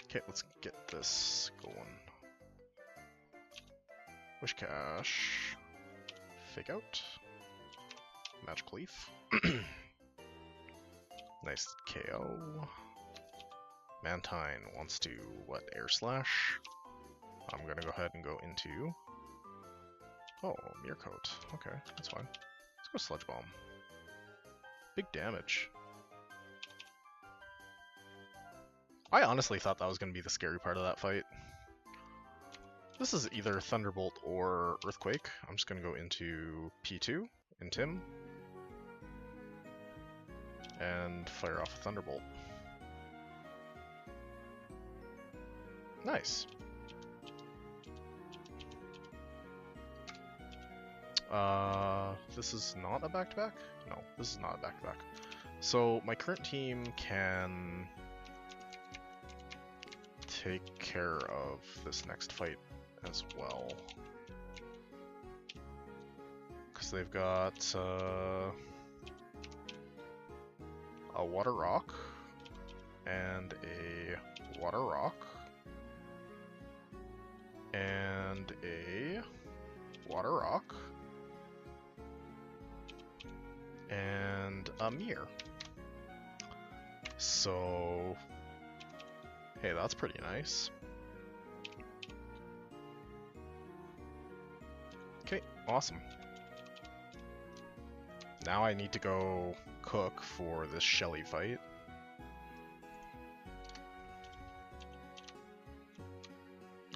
okay, let's get this going. Wish Cache, Fake Out, Magic Leaf, nice KO. Mantine wants to what? Air Slash. I'm gonna go ahead and go into... Oh, Mirror Coat. Okay, that's fine. Let's go Sludge Bomb. Big damage. I honestly thought that was gonna be the scary part of that fight. This is either Thunderbolt or Earthquake. I'm just gonna go into P2, into him, and fire off a Thunderbolt. Nice. This is not a back-to-back? No, this is not a back-to-back. So my current team can take care of this next fight as well. Because they've got a Water Rock and a Water Rock and a Water Rock and a Mirror. So, hey, that's pretty nice. Okay, awesome. Now I need to go cook for this Shelly fight.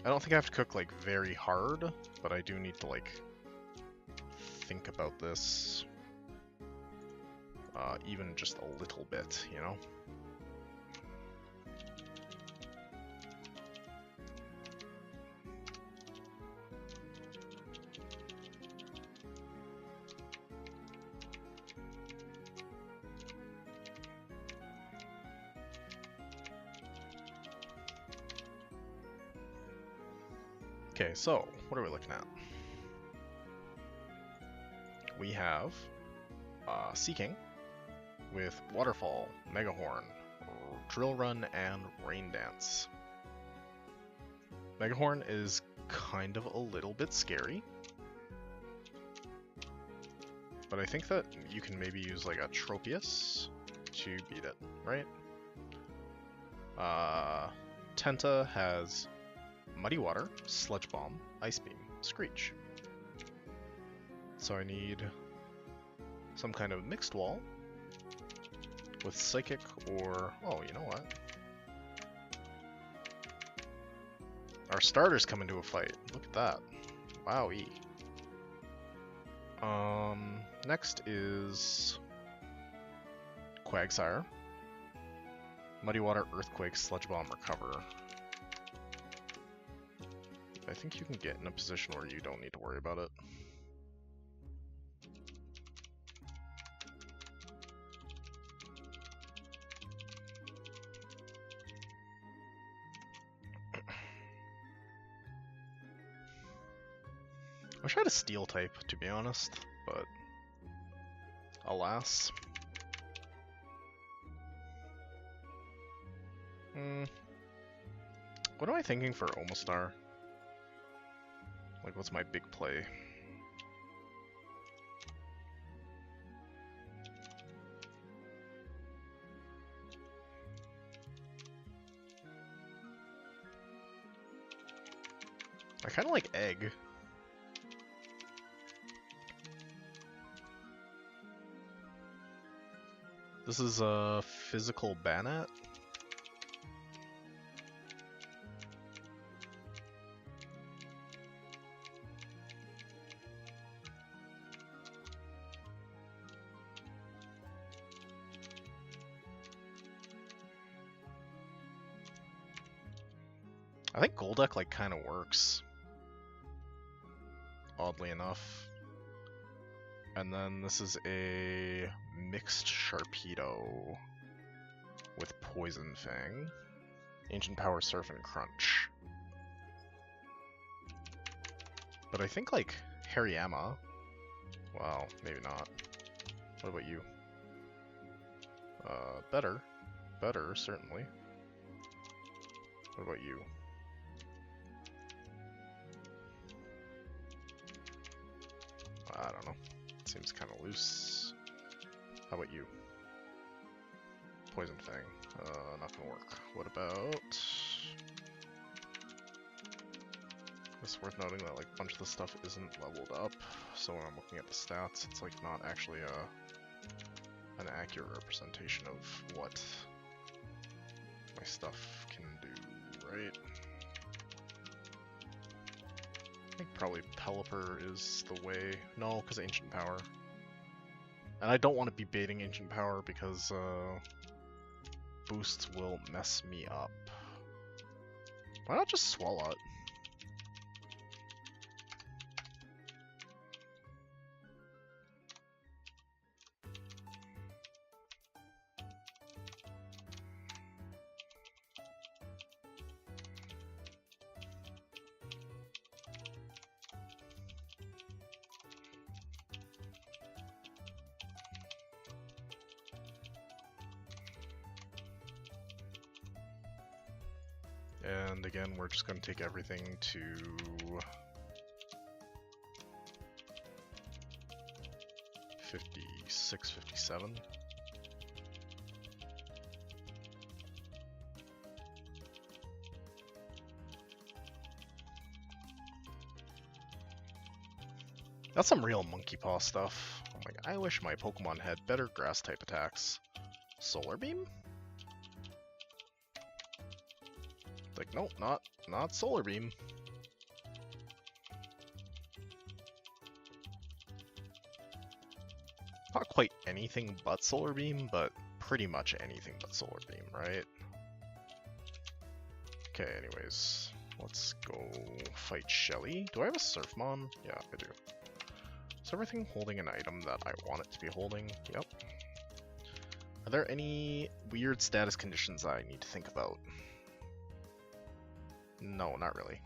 I don't think I have to cook like very hard, but I do need to like think about this even just a little bit, you know? Okay, so what are we looking at? We have Sea King with Waterfall, Megahorn, Drill Run, and Rain Dance. Megahorn is kind of a little bit scary, but I think that you can maybe use like a Tropius to beat it, right? Tenta has Muddy Water, Sludge Bomb, Ice Beam, Screech. So I need some kind of mixed wall with Psychic or... oh, you know what? Our starters come into a fight. Look at that. Wowee. Next is Quagsire. Muddy Water, Earthquake, Sludge Bomb, Recover. I think you can get in a position where you don't need to worry about it. I wish I had a Steel type, to be honest, but alas. What am I thinking for Omastar? Like, what's my big play? I kind of like egg. This is a physical bayonet. I think Golduck like kind of works, oddly enough. And then this is a mixed Sharpedo with Poison Fang, Ancient Power, Surf, and Crunch. But I think like Hariyama. Well, maybe not. What about you? Better. Better, certainly. What about you? I don't know. Seems kind of loose. How about you? Poison Fang. Not gonna work. What about... It's worth noting that like a bunch of the stuff isn't leveled up, so when I'm looking at the stats, it's like not actually an accurate representation of what my stuff can do, right? I think probably Pelipper is the way. No, because Ancient Power. And I don't want to be baiting Ancient Power because boosts will mess me up. Why not just Swalot? And again, we're just going to take everything to 56, 57. That's some real monkey paw stuff. Oh my god, I wish my Pokemon had better grass type attacks. Solar Beam? Like, nope, not Solar Beam. Not quite anything but Solar Beam, but pretty much anything but Solar Beam, right? Okay, anyways, let's go fight Shelly. Do I have a Surfmon? Yeah, I do. Is everything holding an item that I want it to be holding? Yep. Are there any weird status conditions I need to think about? No, not really.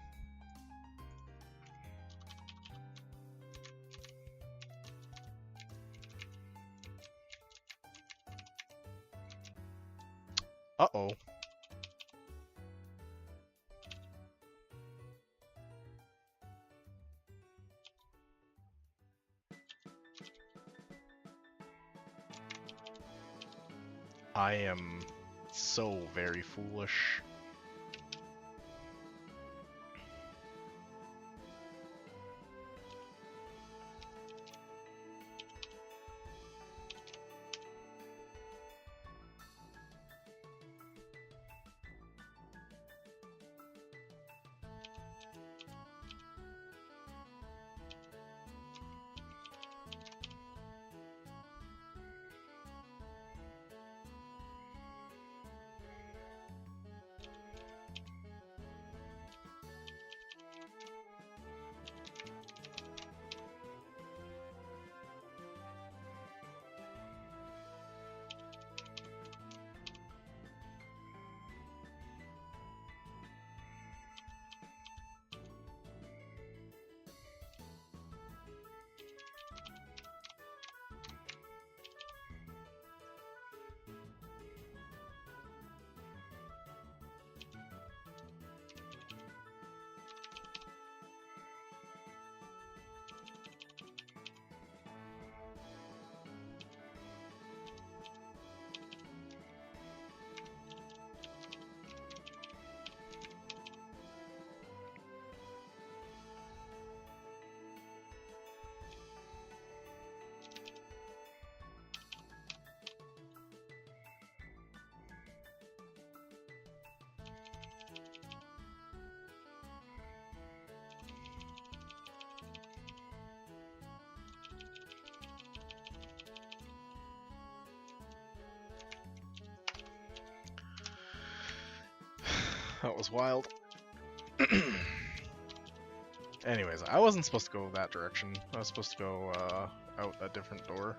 Uh-oh. I am so very foolish. was wild. Anyways, I wasn't supposed to go that direction. I was supposed to go out a different door.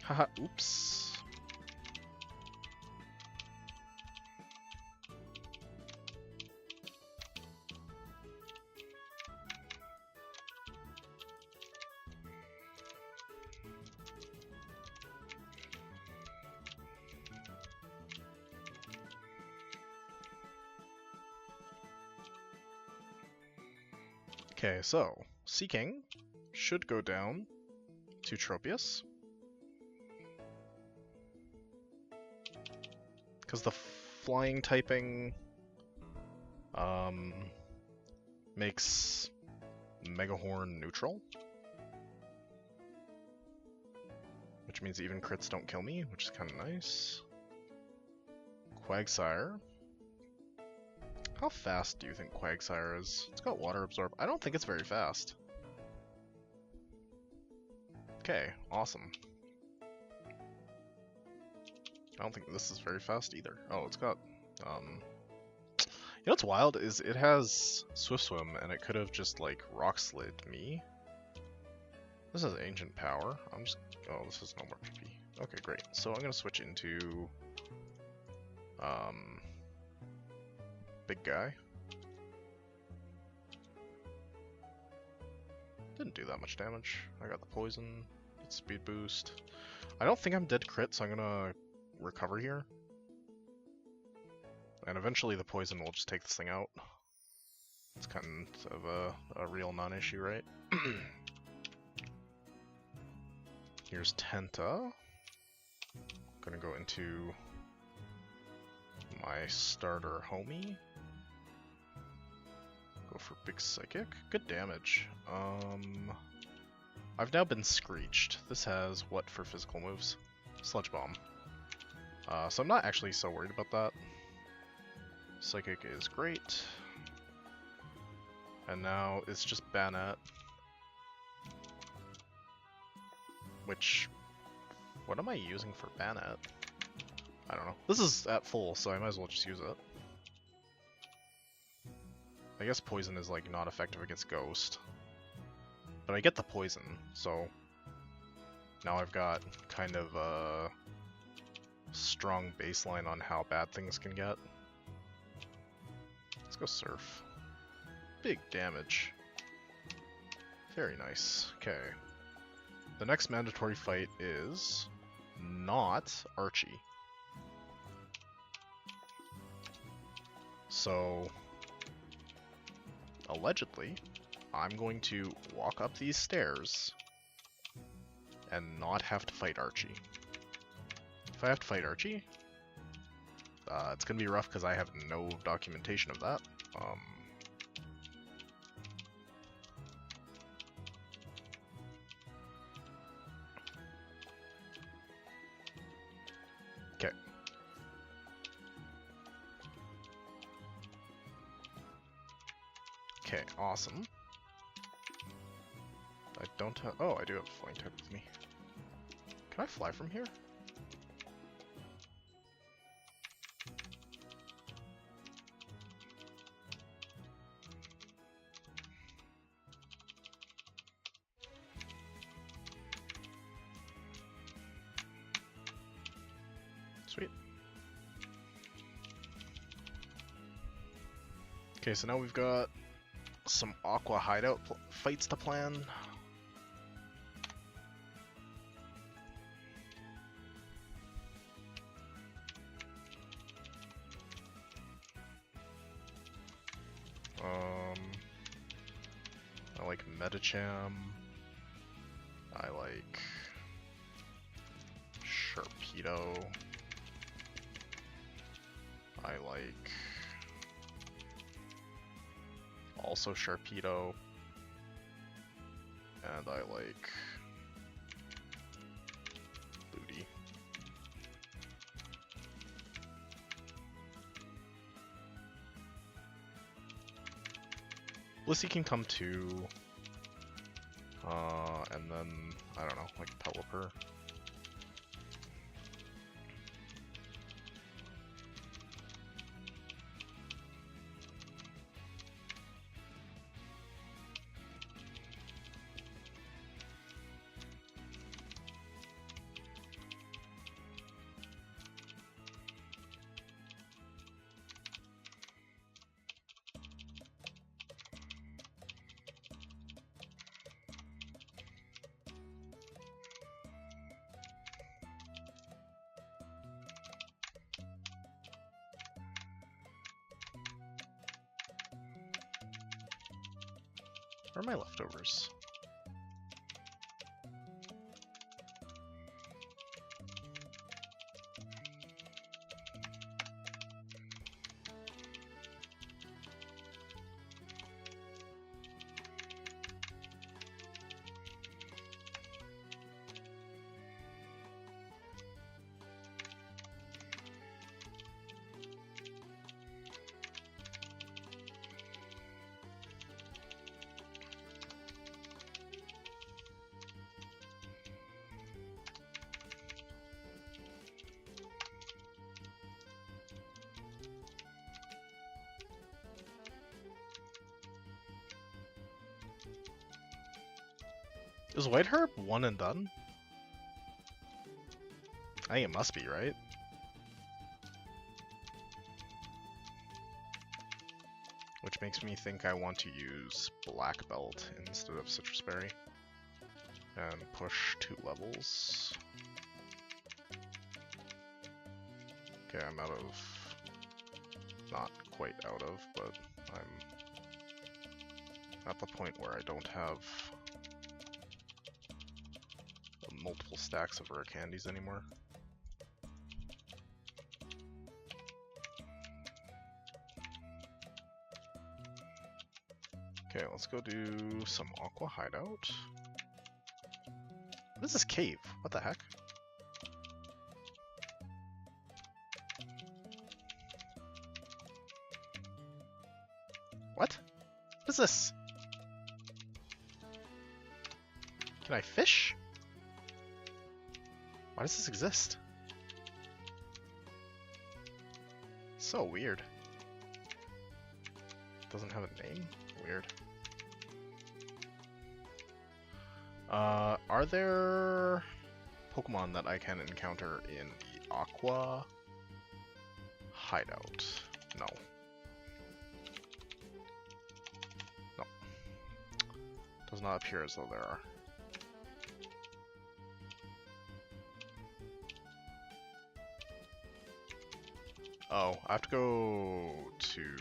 Haha, oops. Okay, so Seeking should go down to Tropius. Because the flying typing makes Megahorn neutral. Which means even crits don't kill me, which is kind of nice. Quagsire. How fast do you think Quagsire is? It's got water absorb. I don't think it's very fast. Okay, awesome. I don't think this is very fast either. Oh, it's got, you know what's wild is it has Swift Swim, and it could have just, like, Rock Slid me. This has Ancient Power. I'm just, oh, this is no more PP. Okay, great. So I'm gonna switch into, big guy. Didn't do that much damage. I got the poison, speed boost. I don't think I'm dead crit, so I'm gonna recover here. And eventually the poison will just take this thing out. It's kind of a real non-issue, right? Here's Tenta. Gonna go into my starter homie. Go for big psychic. Good damage. I've now been screeched. This has what for physical moves? Sludge Bomb. So I'm not actually so worried about that. Psychic is great. And now it's just Banette. Which, what am I using for Banette? I don't know. This is at full, so I might as well just use it. I guess poison is like not effective against ghost. But I get the poison, so now I've got kind of a strong baseline on how bad things can get. Let's go Surf. Big damage. Very nice. Okay. The next mandatory fight is not Archie. So, allegedly, I'm going to walk up these stairs and not have to fight Archie. If I have to fight Archie, it's gonna be rough because I have no documentation of that. Okay. Okay, awesome. I don't have. Oh, I do have flying type with me. Can I fly from here? Sweet. Okay, so now we've got some Aqua hideout fights to plan. I like Metacham. I like Sharpedo. I like also Sharpedo. And I like Booty. Blissey can come too. And then, I don't know, like Pelipper. Where are my leftovers? Is White Herb one and done? I think it must be, right? Which makes me think I want to use Black Belt instead of Citrus Berry. And push 2 levels. Okay, I'm out of... Not quite out of, but I'm at the point where I don't have multiple stacks of rare candies anymore. Okay, let's go do some Aqua Hideout. What is this cave? What the heck? What? What is this? Can I fish? Why does this exist? So weird. Doesn't have a name? Weird. Are there Pokemon that I can encounter in the Aqua Hideout? No. No. Does not appear as though there are. Oh, I have to go to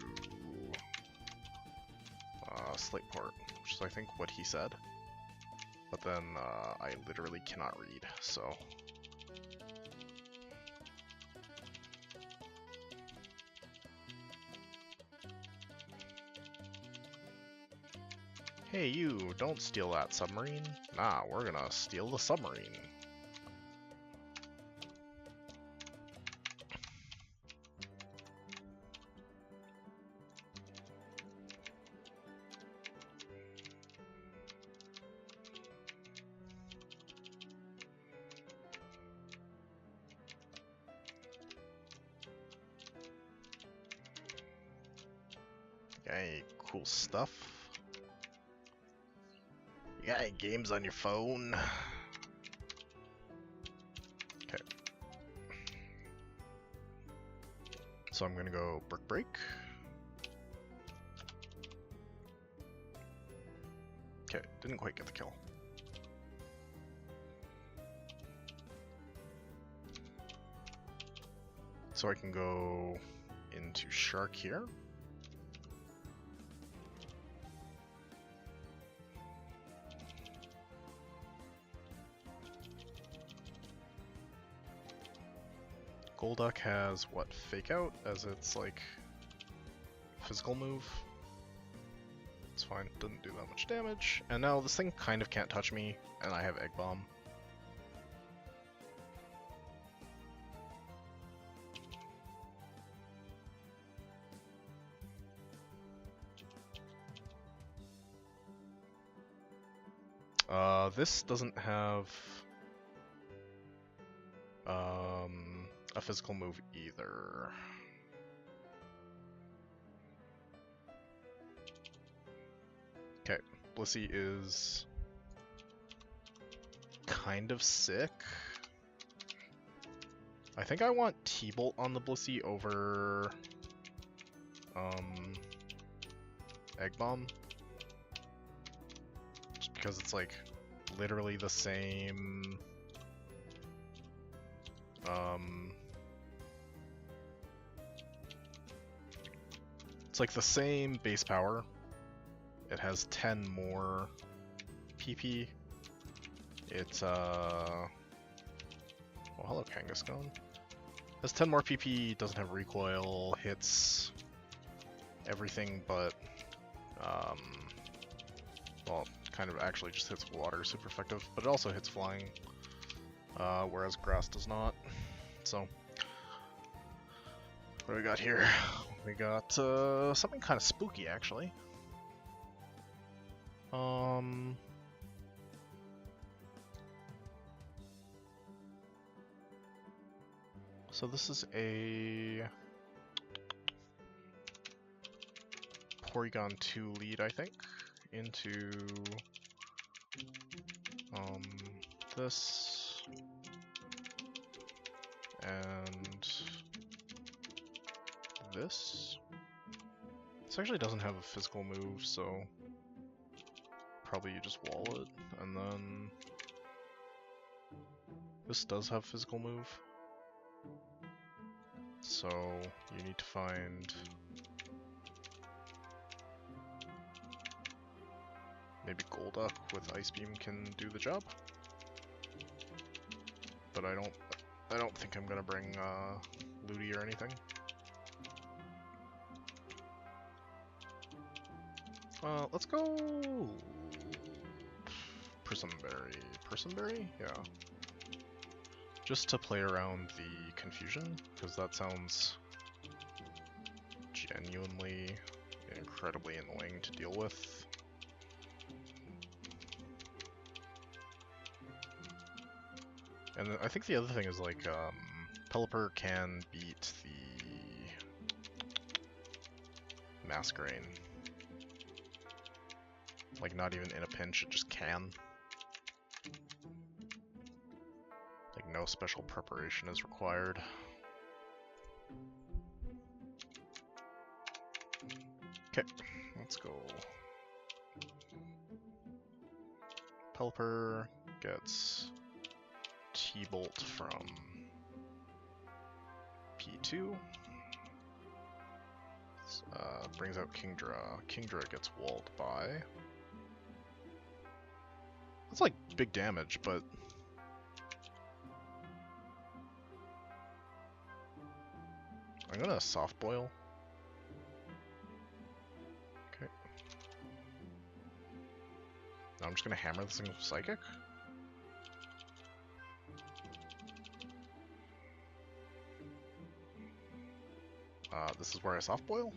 Slateport, which is I think what he said. But then I literally cannot read, so... Hey you, don't steal that submarine. Nah, we're gonna steal the submarine. Yay, cool stuff. You got any games on your phone? Okay. So I'm gonna go Brick Break. Okay, didn't quite get the kill. So I can go into Shark here. Golduck has what, Fake Out as its like physical move. It's fine, doesn't do that much damage. And now this thing kind of can't touch me, and I have Egg Bomb. This doesn't have a physical move either. Okay, Blissey is kind of sick. I think I want T-Bolt on the Blissey over Egg Bomb. Just because it's like literally the same it's like the same base power, it has 10 more PP. It's oh, hello Kangaskhan. Has 10 more PP, doesn't have recoil, hits everything but well, kind of actually just hits water, super effective, but it also hits flying, whereas grass does not. So, what do we got here? We got something kind of spooky, actually. So this is a Porygon 2 lead, I think, into this and this. This actually doesn't have a physical move, so probably you just wall it, and then this does have physical move. So you need to find maybe Golduck with Ice Beam can do the job, but I don't think I'm gonna bring Ludi or anything. Let's go Prismberry. Prismberry? Yeah. Just to play around the confusion, because that sounds genuinely incredibly annoying to deal with. And I think the other thing is, like, Pelipper can beat the Masquerain. Like, not even in a pinch, it just can. Like, no special preparation is required. Okay, let's go. Pelipper gets T-Bolt from P2. Brings out Kingdra. Kingdra gets walled by. That's like big damage, but I'm gonna soft boil. Okay. Now I'm just gonna hammer this thing with Psychic. This is where I soft boil.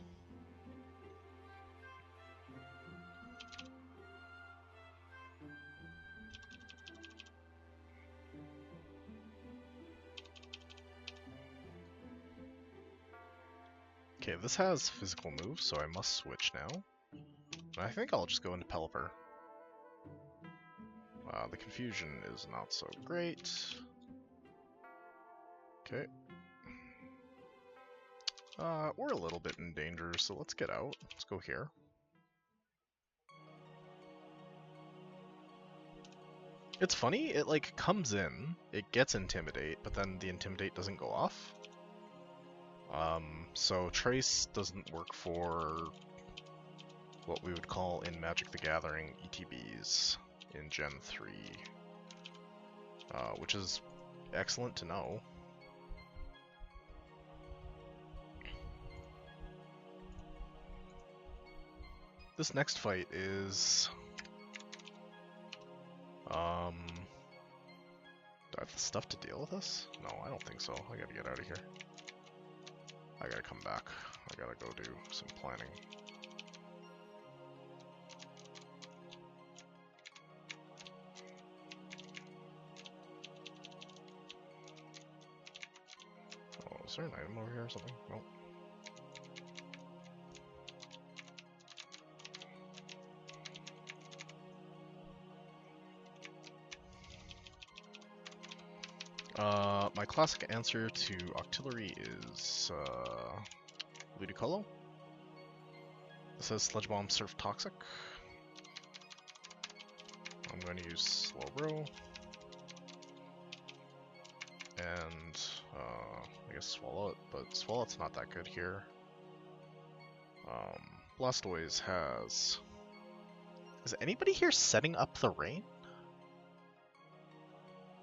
Okay, this has physical moves, so I must switch now. I think I'll just go into Pelipper. The confusion is not so great. Okay. We're a little bit in danger, so let's get out. Let's go here. It's funny, it like comes in, it gets Intimidate, but then the Intimidate doesn't go off. So Trace doesn't work for what we would call in Magic the Gathering ETBs in Gen 3, which is excellent to know. This next fight is... do I have the stuff to deal with this? No, I don't think so. I gotta get out of here. I gotta come back. I gotta go do some planning. Oh, is there an item over here or something? Nope. My classic answer to Octillery is Ludicolo. It says Sludge Bomb Surf Toxic. I'm going to use Slowbro. And I guess Swallow it, but Swallow it's not that good here. Blastoise has Is anybody here setting up the rain?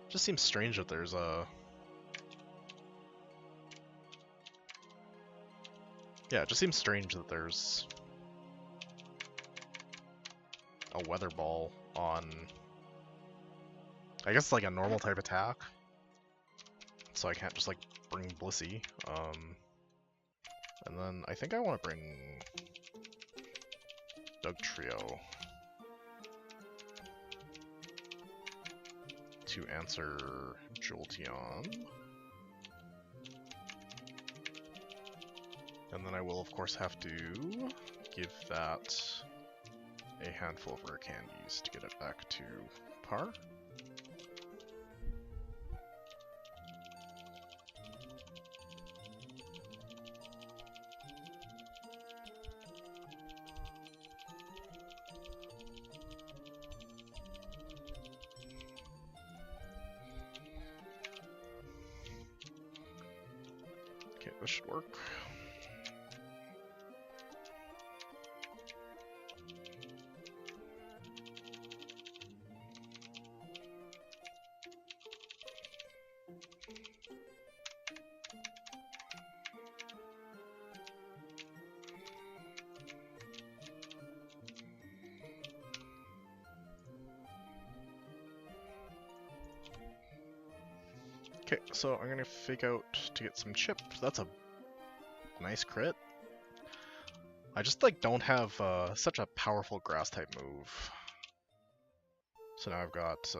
Just seems strange that there's a... Yeah, it just seems strange that there's a weather ball on... I guess it's like a normal type attack. So I can't just like bring Blissey. And then I think I want to bring Doug Trio to answer Jolteon. And then I will of course have to give that a handful of rare candies to get it back to par. Okay, this should work. Okay, so I'm gonna fake out to get some chip. That's a nice crit. I just like don't have such a powerful grass type move. So now I've got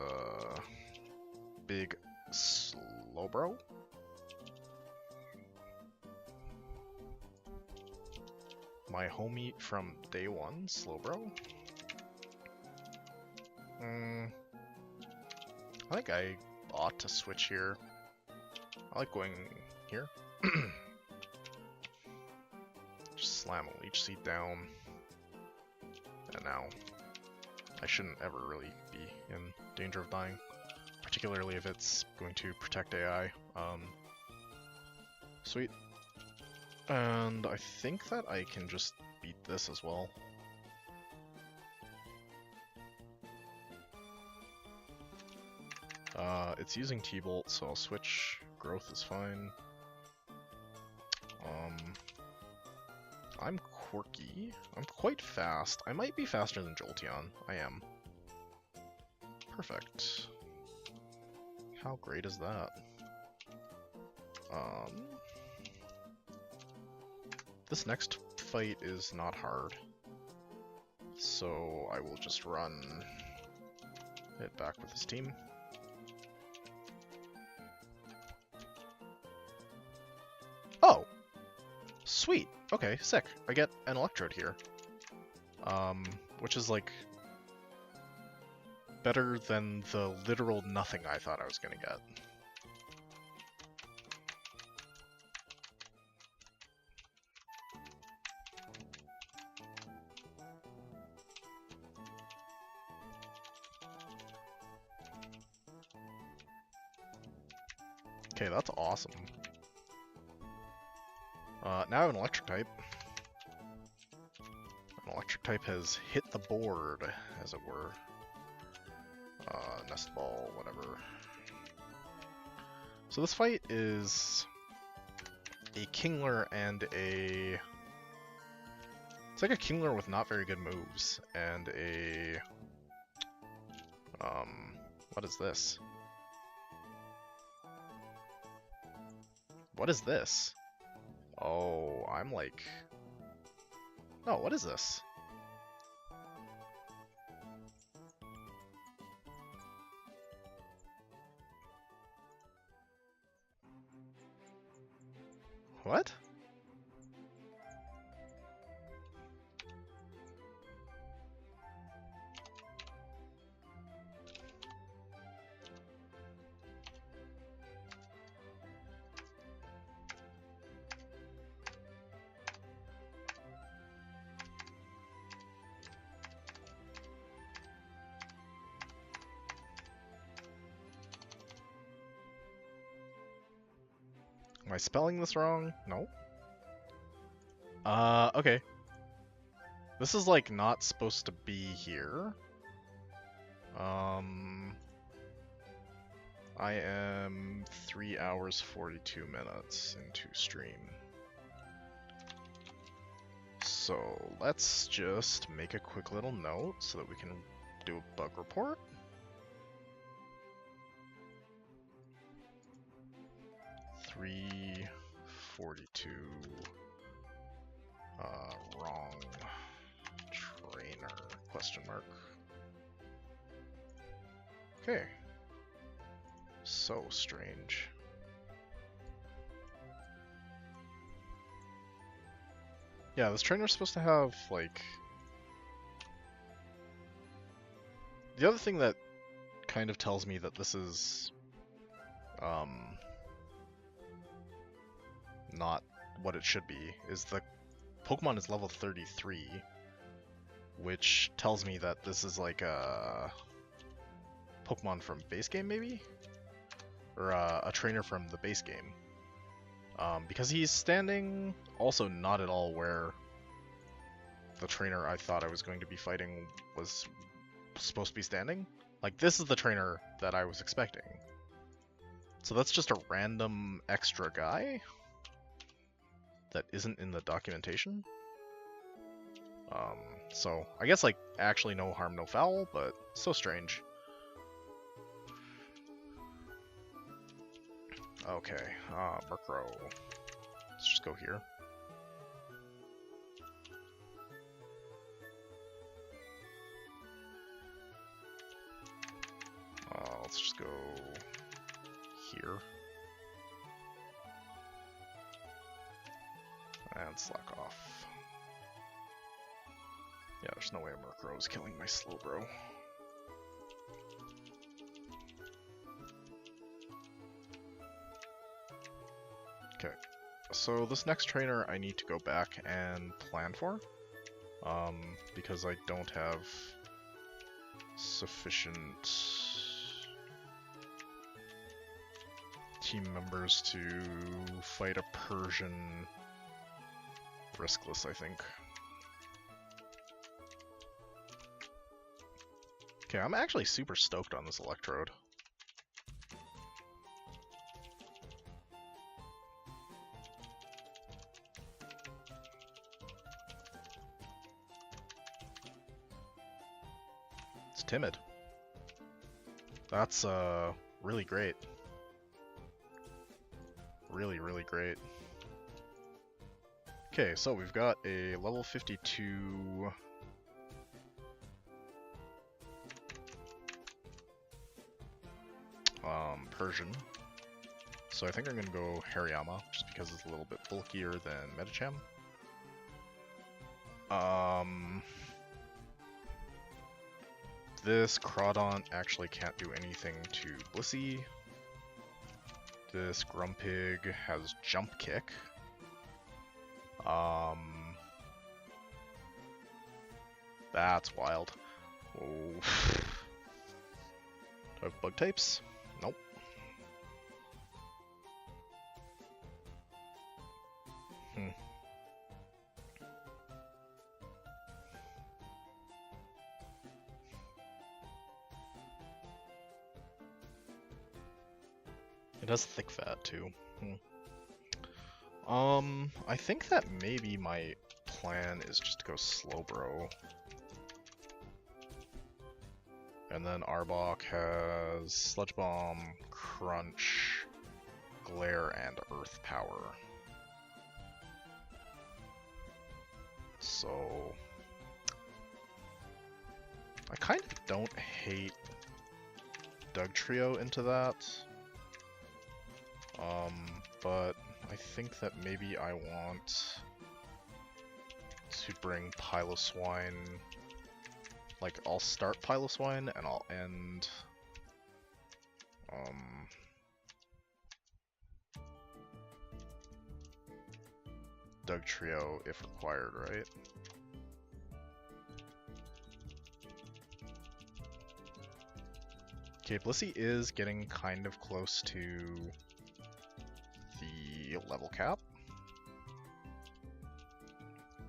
big Slowbro. My homie from day one, Slowbro. I think I ought to switch here. I like going here. Just slam a leech seed down. And now I shouldn't ever really be in danger of dying. Particularly if it's going to protect AI. Sweet. And I think that I can just beat this as well. It's using T-Bolt, so I'll switch. Growth is fine. I'm quirky. I'm quite fast. I might be faster than Jolteon. I am. Perfect. How great is that? This next fight is not hard. So I will just run it back with his team. Oh! Sweet! Okay, sick. I get an Electrode here. Which is like better than the literal nothing I thought I was gonna get. Okay, that's awesome. Now I have an electric type. An electric type has hit the board, as it were. Nest ball, whatever. So this fight is a Kingler and a... It's like a Kingler with not very good moves, and a... What is this? What is this? Oh, I'm like... Oh, what is this? What? Am I spelling this wrong? No. Okay. This is like not supposed to be here. I am 3 hours 42 minutes into stream. So let's just make a quick little note so that we can do a bug report. $342 wrong trainer question mark. Okay. So strange. Yeah, this trainer's supposed to have, like... The other thing that kind of tells me that this is... not what it should be, is the Pokemon is level 33, which tells me that this is like a Pokemon from base game, maybe? Or a trainer from the base game. Because he's standing also not at all where the trainer I thought I was going to be fighting was supposed to be standing. Like, this is the trainer that I was expecting. So that's just a random extra guy that isn't in the documentation. So I guess, like, actually no harm, no foul, but so strange. Okay, Murkrow. Let's just go here. Let's just go here. And slack off. Yeah, there's no way a Murkrow is killing my Slowbro. Okay, so this next trainer I need to go back and plan for, because I don't have sufficient team members to fight a Persian riskless, I think. Okay, I'm actually super stoked on this Electrode. It's timid. That's really great. Really, really great. Okay, so we've got a level 52 Persian. So I think I'm gonna go Hariyama, just because it's a little bit bulkier than Medicham. This Crawdaunt actually can't do anything to Blissey. This Grumpig has Jump Kick. That's wild. Oh. Do I have bug types? Nope. It has thick fat too. I think that maybe my plan is just to go Slowbro. And then Arbok has Sludge Bomb, Crunch, Glare, and Earth Power. So I kind of don't hate Dugtrio into that. But I think that maybe I want to bring Piloswine. Like, I'll start Piloswine and I'll end Dugtrio if required, right? Okay, Blissey is getting kind of close to the level cap,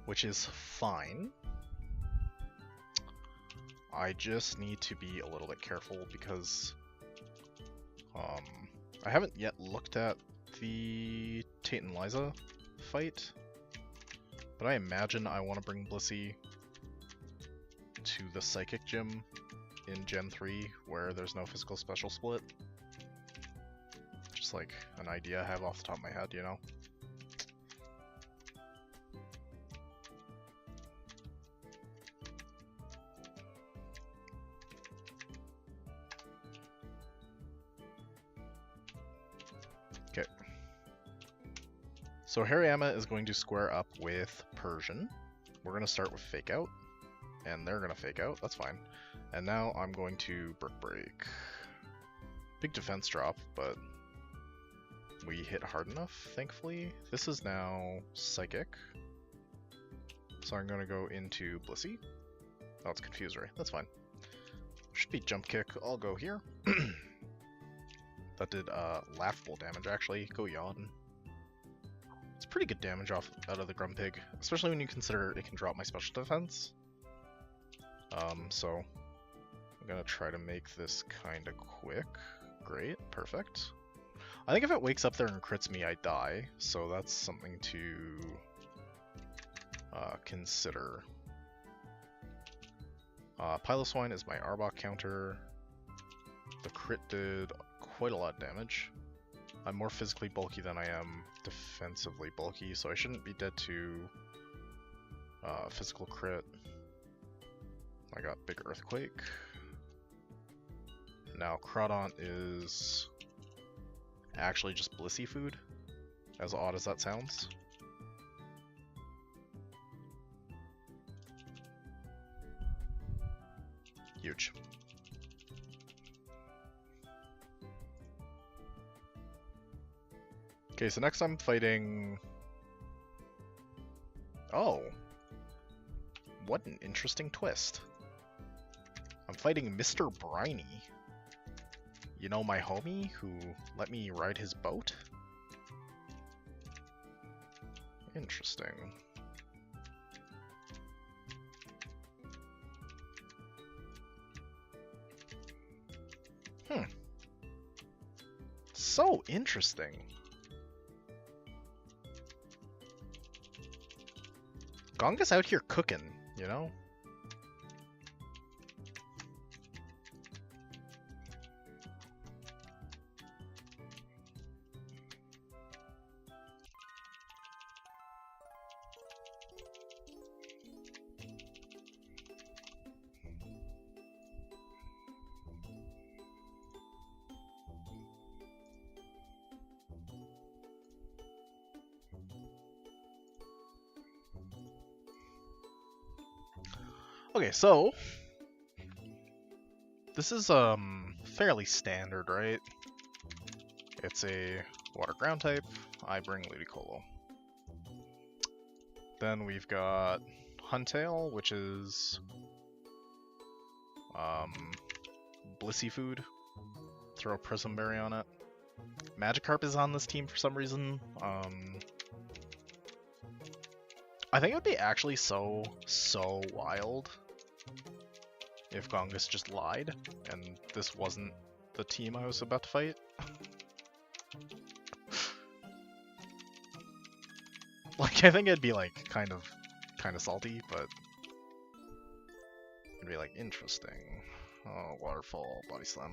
which is fine. I just need to be a little bit careful because I haven't yet looked at the Tate and Liza fight, but I imagine I want to bring Blissey to the Psychic Gym in Gen 3 where there's no physical special split. Just like an idea I have off the top of my head, you know? Okay. So Hariyama is going to square up with Persian. We're going to start with Fake Out, and they're going to Fake Out, that's fine. And now I'm going to Brick Break. Big defense drop, but we hit hard enough, thankfully. This is now Psychic. So I'm going to go into Blissey. Oh, it's Confusory, that's fine. Should be Jump Kick, I'll go here. That did laughable damage, actually. Go Yawn. It's pretty good damage out of the Grumpig, especially when you consider it can drop my special defense. So I'm gonna try to make this kinda quick. Great, perfect. I think if it wakes up there and crits me, I die, so that's something to consider. Piloswine is my Arbok counter. The crit did quite a lot of damage. I'm more physically bulky than I am defensively bulky, so I shouldn't be dead to physical crit. I got Big Earthquake. Now Crawdaunt is actually just Blissey food, as odd as that sounds. Huge. Okay, so next I'm fighting... Oh! What an interesting twist. I'm fighting Mr. Briny. You know, my homie who let me ride his boat? Interesting. So interesting. Gonga's out here cooking, you know? Okay, so this is fairly standard, right? It's a water ground type. I bring Ludicolo. Then we've got Huntail, which is Blissey food. Throw Prism Berry on it. Magikarp is on this team for some reason. I think it would be actually so wild if Gongus just lied and this wasn't the team I was about to fight. Like, I think it'd be like kind of salty, but it'd be like interesting. Oh, Waterfall, Body Slam.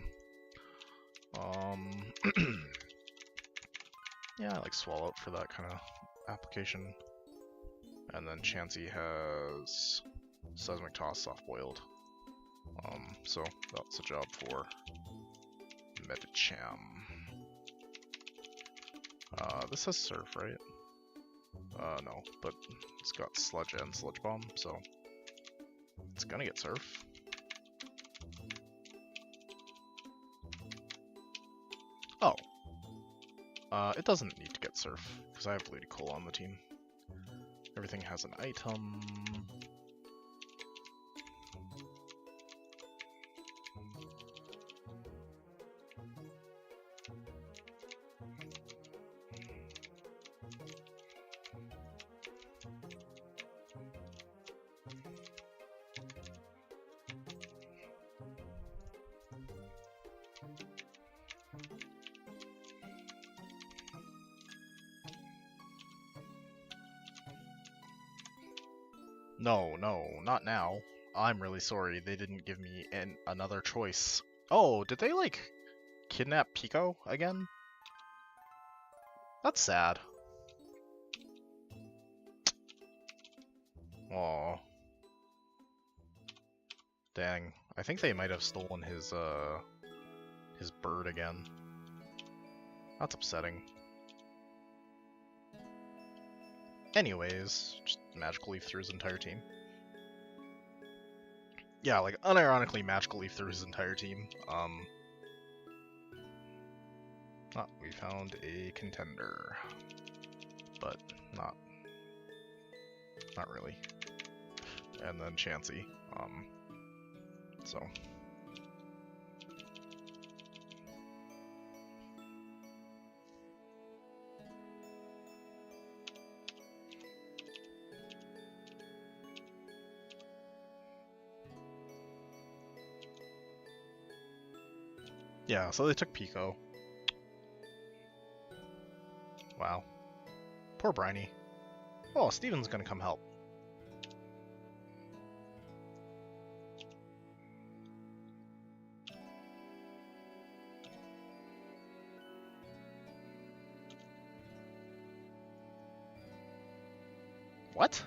Yeah, I like Swallow for that kind of application. And then Chansey has Seismic Toss, Soft Boiled. So that's a job for Medicham. This has Surf, right? No, but it's got Sludge and Sludge Bomb, so it's gonna get Surf. Oh. It doesn't need to get Surf, because I have Ludicolo on the team. Everything has an item. No, no, not now. I'm really sorry. They didn't give me another choice. Oh, did they, like, kidnap Pico again? That's sad. Aw. Dang. I think they might have stolen his bird again. That's upsetting. Anyways, just Magical Leaf through his entire team. Yeah, like, unironically Magical Leaf through his entire team. We found a contender. But not really. And then Chansey. So. Yeah, so they took Pico. Wow. Poor Briny. Oh, Steven's gonna come help. What?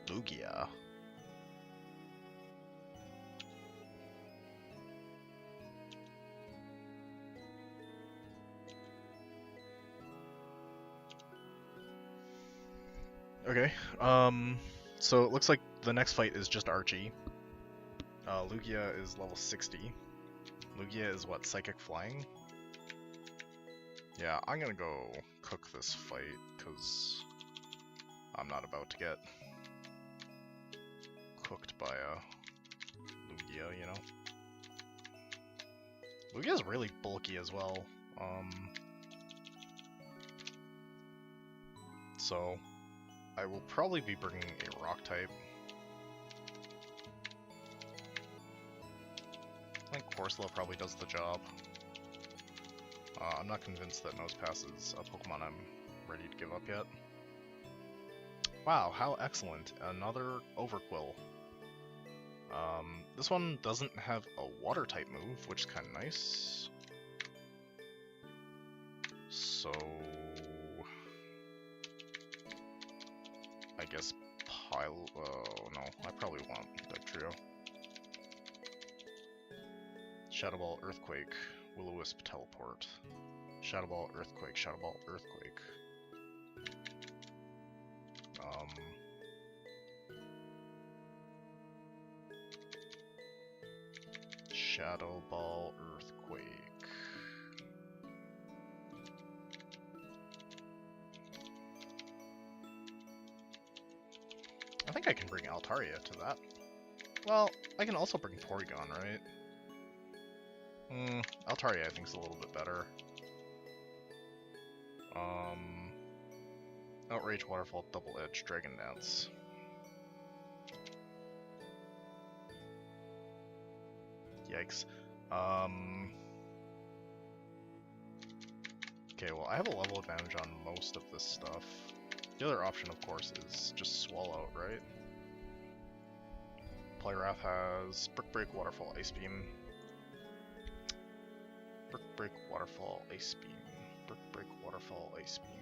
Lugia. Okay, so it looks like the next fight is just Archie. Lugia is level 60. Lugia is what, Psychic Flying? Yeah, I'm gonna go cook this fight, because I'm not about to get cooked by a Lugia, you know? Lugia's really bulky as well, so I will probably be bringing a rock type. I think Corsola probably does the job. I'm not convinced that Nosepass is a Pokemon I'm ready to give up yet. Wow, how excellent. Another Overquill. This one doesn't have a water type move, which is kind of nice. So I guess oh no, I probably want Dugtrio. Shadow Ball, Earthquake, Will-O-Wisp, Teleport. Shadow Ball, Earthquake, Shadow Ball, Earthquake. Shadow Ball, Earthquake. I think I can bring Altaria to that. Well, I can also bring Porygon, right? Altaria I think is a little bit better. Outrage, Waterfall, Double Edge, Dragon Dance. Yikes. Okay, well I have a level advantage on most of this stuff. The other option, of course, is just Swallow, right? Poliwrath has Brick Break, Waterfall, Ice Beam. Brick Break, Waterfall, Ice Beam. Brick Break, Waterfall, Ice Beam.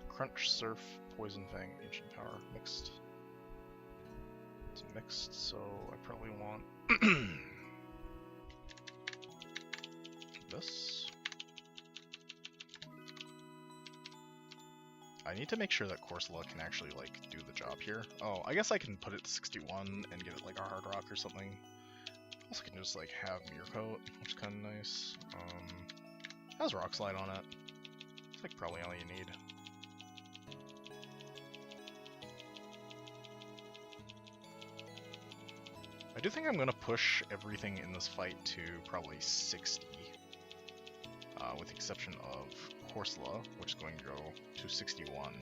Crunch, Surf, Poison Fang, Ancient Power, mixed. It's mixed, so I probably want this. I need to make sure that Corsola can actually, like, do the job here. Oh, I guess I can put it to 61 and give it, like, a Hard Rock or something. Also can just, like, have Mirror Coat, which is kind of nice. Has Rock Slide on it. It's, like, probably all you need. I do think I'm going to push everything in this fight to probably 60, with the exception of Corsola, which is going to go to 61.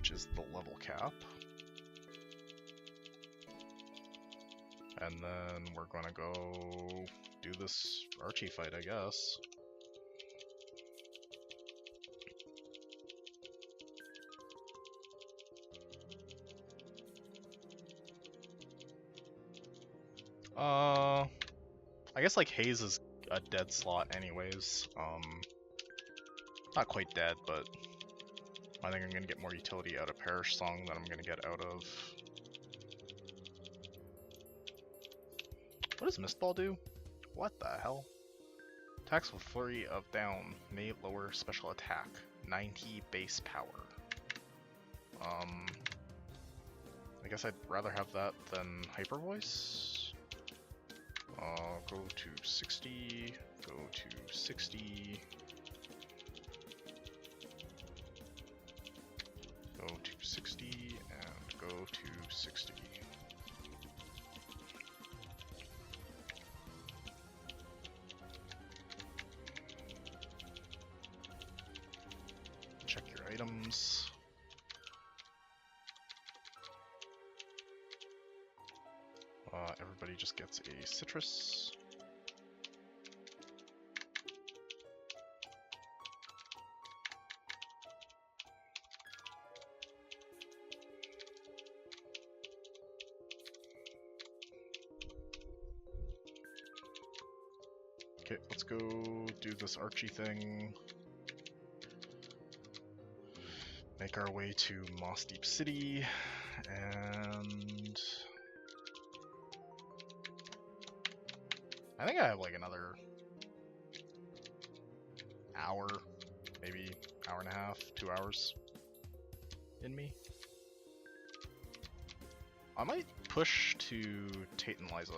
which is the level cap. And then we're gonna go do this Archie fight, I guess. I guess like Haze is a dead slot anyways. Not quite dead, but I think I'm gonna get more utility out of Perish Song than I'm gonna get out of... What does Mistball do? What the hell? Attacks with Flurry of Down may lower special attack, 90 base power. I guess I'd rather have that than Hyper Voice. Go to 60, go to 60, go to 60, and go to 60. Check your items. Everybody just gets a citrus. Okay, let's go do this Archie thing. Make our way to Moss Deep City, and I think I have like another hour, maybe hour and a half, 2 hours in me. I might push to Tate and Liza.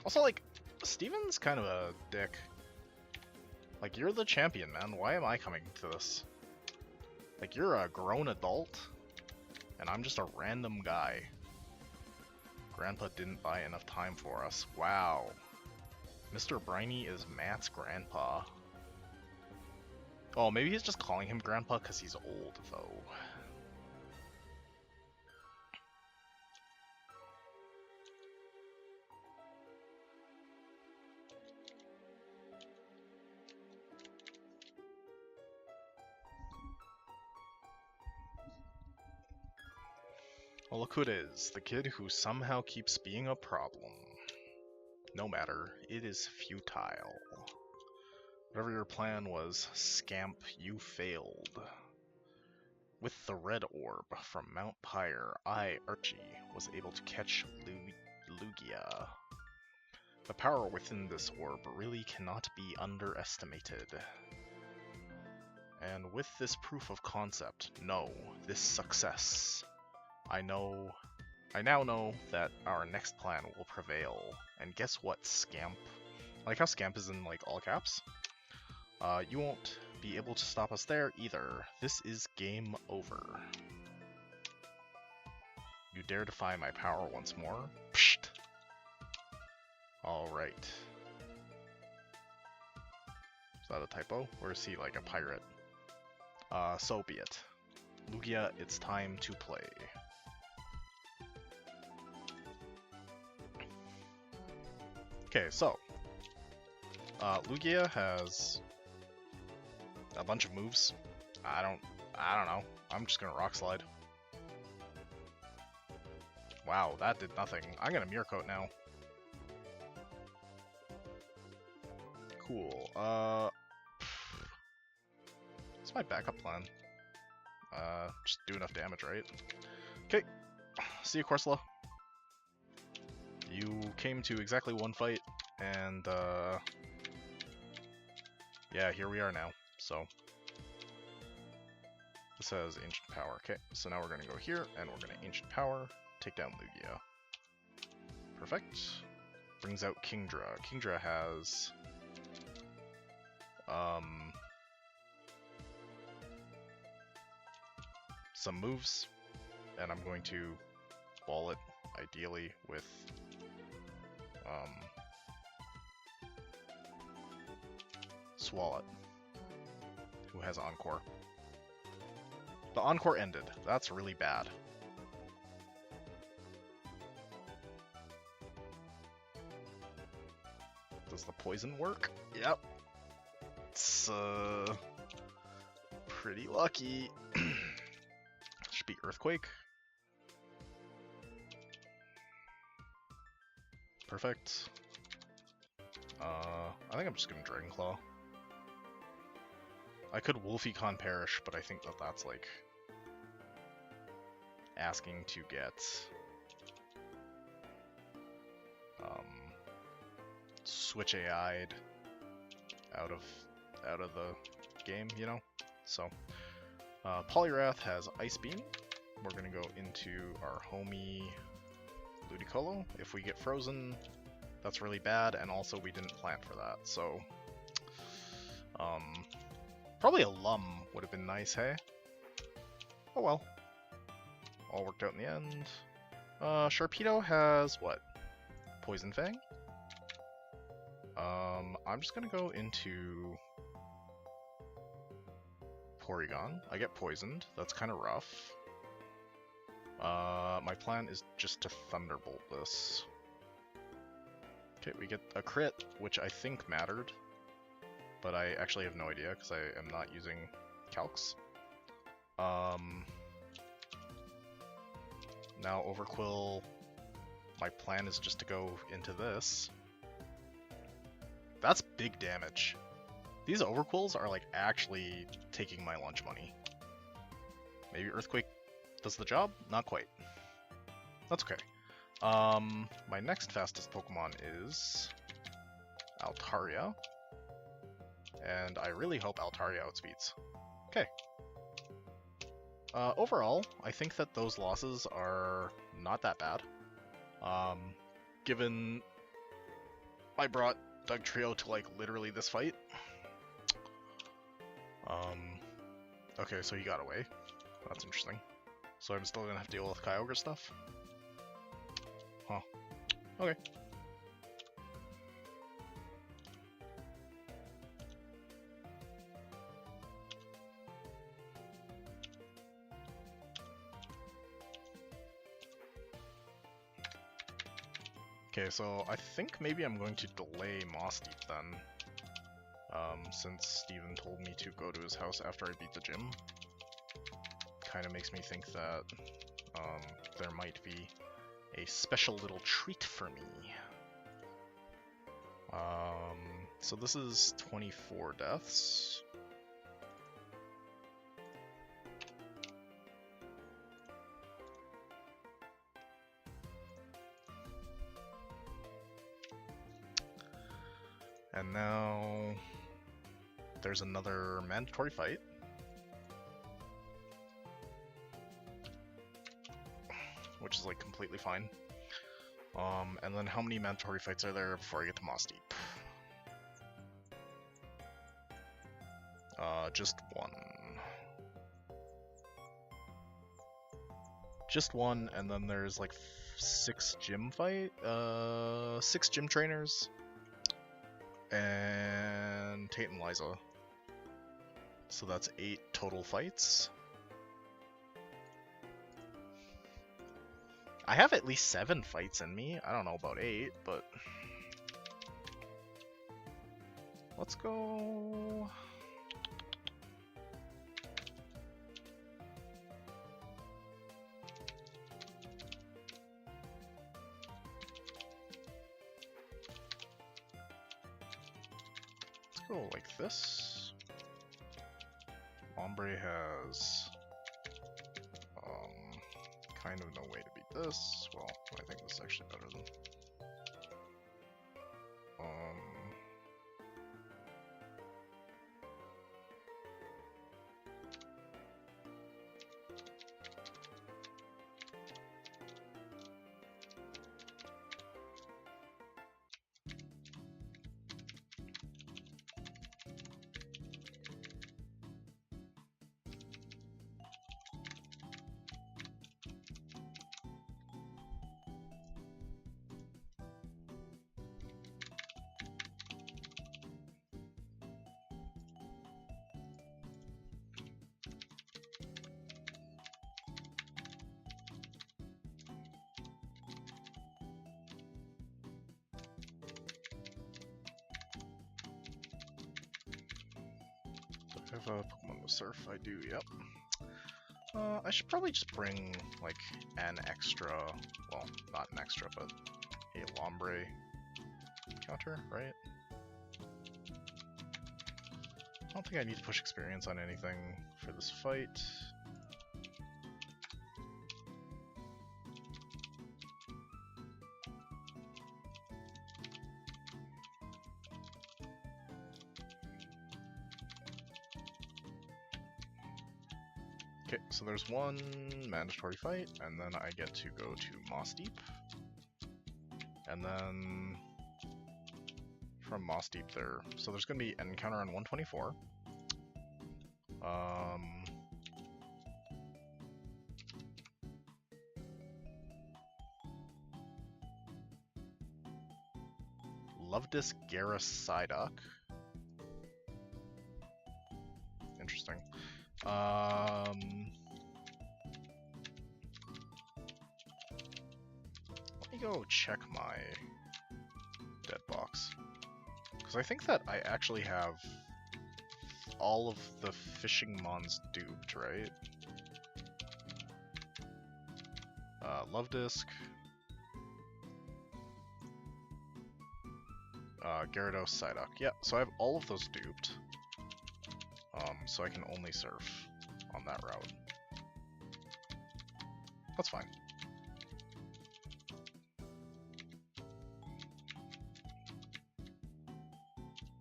Also, like, Steven's kind of a dick. Like, you're the champion, man. Why am I coming to this? Like, you're a grown adult, and I'm just a random guy. Grandpa didn't buy enough time for us. Wow. Mr. Briny is Matt's grandpa. Oh, maybe he's just calling him grandpa because he's old, though. Well, look who it is, the kid who somehow keeps being a problem. No matter, it is futile. Whatever your plan was, Scamp, you failed. With the red orb from Mount Pyre, I, Archie, was able to catch Lugia. The power within this orb really cannot be underestimated. And with this proof of concept, no, this success, I now know that our next plan will prevail. And guess what, Scamp? Like how Scamp is in like all caps? You won't be able to stop us there either. This is game over. You dare defy my power once more? Psht! Alright. Is that a typo? Or is he like a pirate? So be it. Lugia, it's time to play. Okay, so Lugia has a bunch of moves. I don't know. I'm just gonna Rock Slide. Wow, that did nothing. I'm gonna Mirror Coat now. Cool. What's my backup plan? Just do enough damage, right? Okay. See you, Corsola. You came to exactly one fight, and yeah, here we are now. So this has Ancient Power. Okay, so now we're gonna go here, and we're gonna Ancient Power, take down Lugia. Perfect. Brings out Kingdra. Kingdra has some moves, and I'm going to ball it ideally with Swalot, who has Encore. The Encore ended. That's really bad. Does the poison work? Yep. It's pretty lucky. Should be Earthquake. Perfect. I think I'm just gonna Dragon Claw. I could Wolfecon Perish, but I think that that's like asking to get Switch AI'd out of the game, you know? So Poliwrath has Ice Beam. We're gonna go into our homie Ludicolo. If we get frozen, that's really bad, and also we didn't plan for that, so probably a Lum would have been nice, hey? Oh well. All worked out in the end. Sharpedo has what? Poison Fang? I'm just gonna go into Porygon. I get poisoned. That's kind of rough. My plan is just to Thunderbolt this. Okay, we get a crit, which I think mattered, but I actually have no idea because I am not using calcs. Now Overquill, my plan is just to go into this. That's big damage. These Overquills are like actually taking my lunch money. Maybe Earthquake does the job? Not quite. That's okay. My next fastest Pokemon is Altaria. And I really hope Altaria outspeeds. Okay. Overall, I think that those losses are not that bad. Given I brought Dugtrio to like literally this fight. Okay, so he got away. That's interesting. So I'm still gonna have to deal with Kyogre stuff? Huh. Okay. Okay, so I think maybe I'm going to delay Moss Deep then. Since Steven told me to go to his house after I beat the gym. Kind of makes me think that there might be a special little treat for me. So this is 24 deaths. And now there's another mandatory fight. Which is like completely fine. And then how many mandatory fights are there before I get to Moss Deep? Just one. Just one, and then there's like 6 gym trainers. And Tate and Liza. So that's 8 total fights. I have at least 7 fights in me. I don't know about 8, but let's go. Let's go like this. Ombre has kind of no way to beat this. Well, I think this is actually better than. Pokemon with Surf? I do, yep. I should probably just bring, like, an extra, well, not an extra, but a Lombre counter, right? I don't think I need to push experience on anything for this fight. Okay, so there's one mandatory fight, and then I get to go to Moss Deep. And then from Moss Deep there, so there's going to be an encounter on 124. Lovedis Gara Psyduck. Interesting. Let me go check my dead box. Because I think that I actually have all of the fishing mons duped, right? Love Disc. Gyarados Psyduck. Yeah, so I have all of those duped. So I can only surf on that route. That's fine.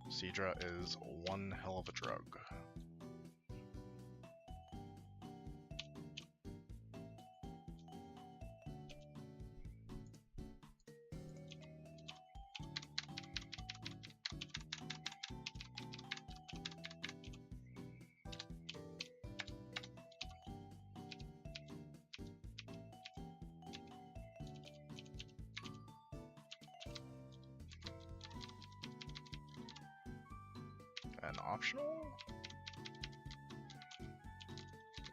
Seadra is one hell of a drug. An optional?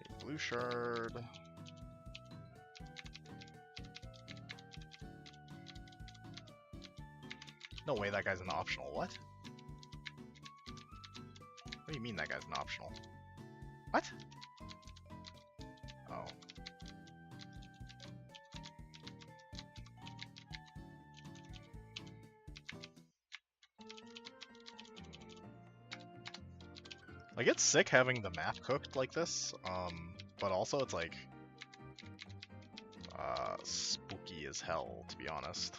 A blue shard. No way that guy's an optional. What? What do you mean that guy's an optional? What? Oh. Like, it's sick having the map cooked like this, but also it's like, spooky as hell, to be honest.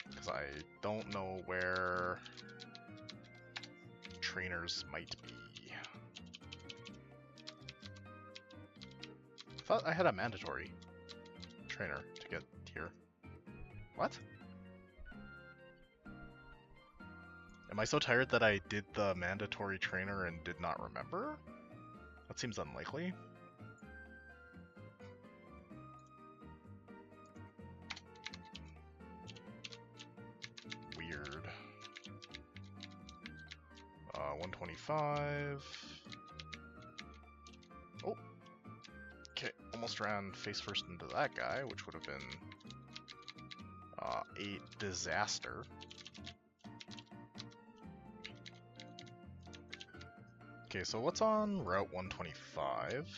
Because I don't know where trainers might be. I thought I had a mandatory trainer to get here. What? Am I so tired that I did the mandatory trainer and did not remember? That seems unlikely. Weird. 125. Oh. Okay, almost ran face first into that guy, which would have been a disaster. Okay, so what's on Route 125?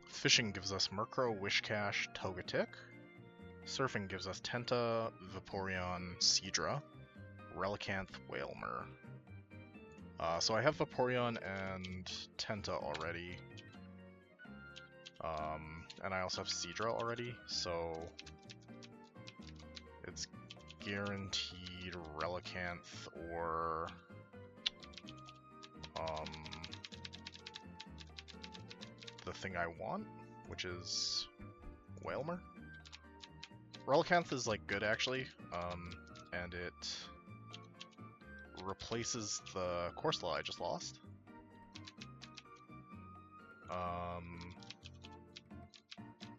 Fishing gives us Murkrow, Wishcash, Togetic. Surfing gives us Tenta, Vaporeon, Seadra, Relicanth, Wailmer. So I have Vaporeon and Tenta already. And I also have Seadra already, so it's guaranteed Relicanth or the thing I want, which is Wailmer. Relicanth is like good actually, and it replaces the Corsola I just lost.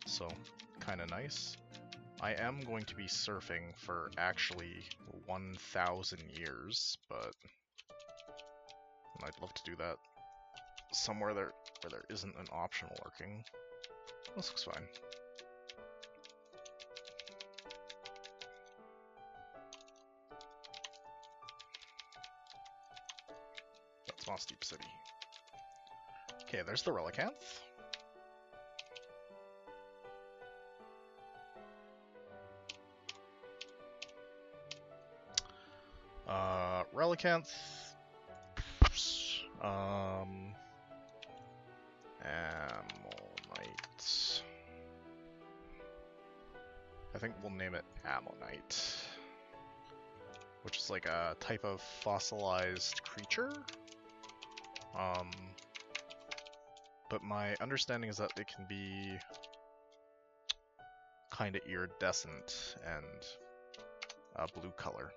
So kind of nice. I am going to be surfing for actually 1,000 years, but I'd love to do that somewhere where there isn't an optional lurking. This looks fine. Moss Deep City. Okay, there's the Relicanth. Relicanth. Ammonite. I think we'll name it Ammonite, which is like a type of fossilized creature. But my understanding is that it can be kind of iridescent and a blue color.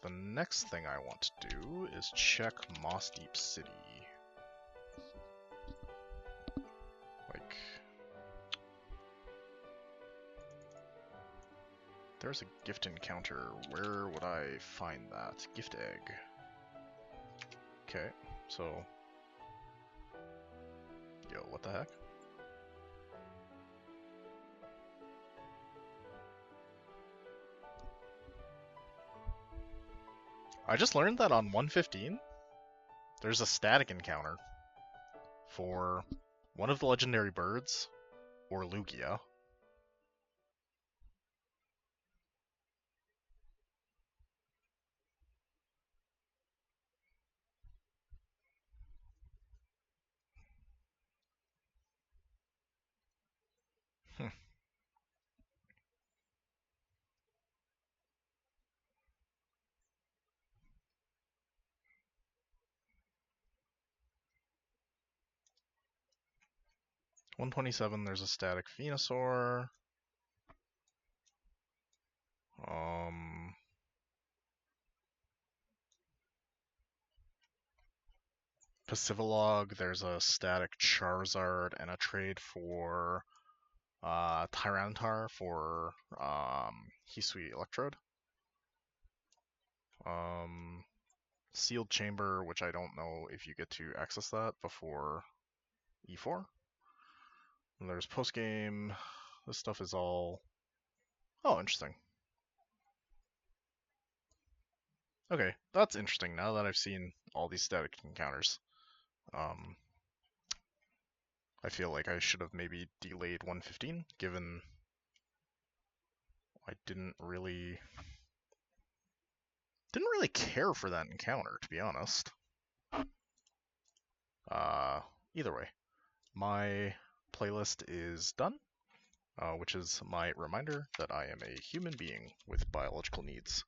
The next thing I want to do is check Moss Deep City. Like, there's a gift encounter. Where would I find that? Gift egg. Okay, so... Yo, what the heck? I just learned that on 115, there's a static encounter for one of the legendary birds, or Lugia. Hmm. $127, there's a static Venusaur. Pacivolog, there's a static Charizard and a trade for Tyranitar for Hisui Electrode. Sealed Chamber, which I don't know if you get to access that before E4. And there's postgame. This stuff is all... Oh, interesting. Okay, that's interesting now that I've seen all these static encounters. I feel like I should have maybe delayed 115, given I didn't really care for that encounter, to be honest. Either way, my playlist is done, which is my reminder that I am a human being with biological needs.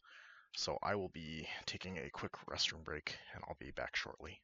So I will be taking a quick restroom break, and I'll be back shortly.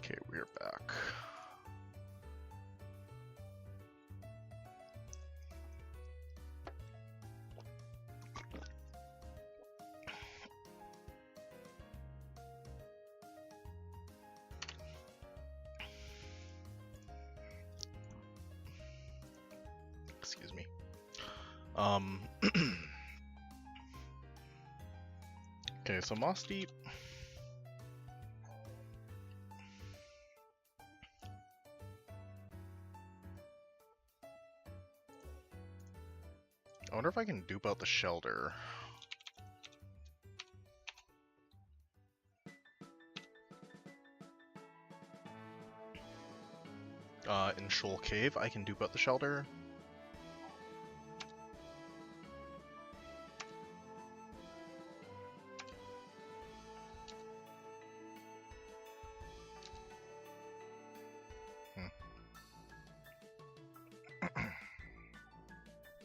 Okay, we're back. Excuse me. Okay, so Moss Deep. I wonder if I can dupe out the shelter. In Shoal Cave, I can dupe out the shelter.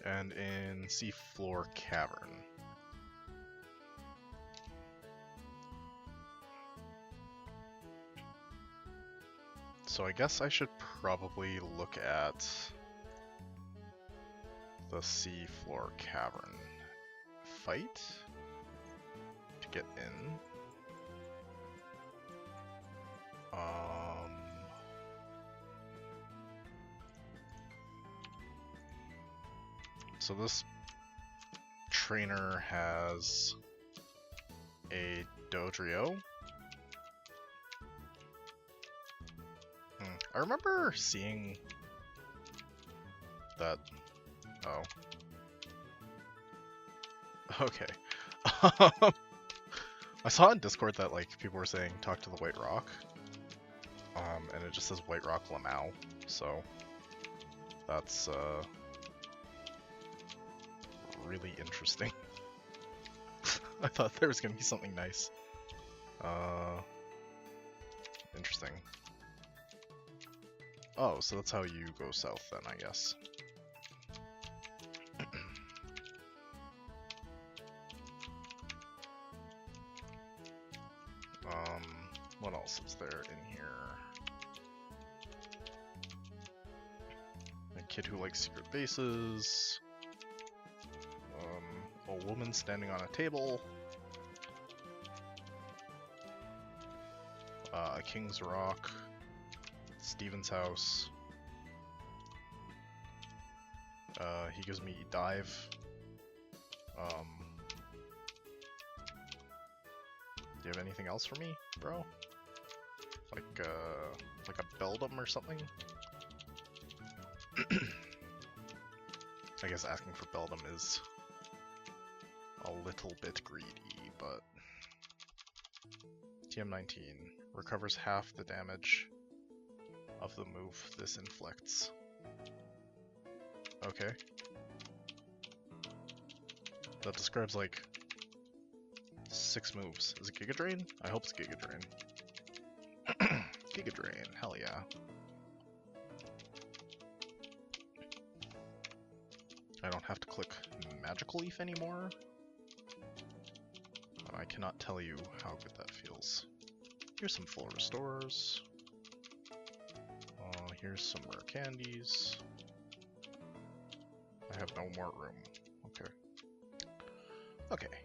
And in Seafloor Cavern. So I guess I should probably look at the Seafloor Cavern fight to get in. So this trainer has a Dodrio. I remember seeing that. Oh. Okay. I saw on Discord that like people were saying talk to the White Rock. And it just says White Rock Lamau, so that's really interesting. I thought there was gonna be something nice. Interesting. Oh, so that's how you go south then, I guess. What else is there in here? A kid who likes secret bases. A woman standing on a table. A King's Rock. Steven's house. He gives me dive. Do you have anything else for me, bro? Like a Beldum or something? I guess asking for Beldum is a little bit greedy, but... TM19 recovers half the damage of the move this inflicts. Okay. That describes like 6 moves. Is it Giga Drain? I hope it's Giga Drain. Giga Drain, hell yeah. I don't have to click Magical Leaf anymore. I cannot tell you how good that feels. Here's some full restores. Here's some rare candies. I have no more room. Okay. Okay.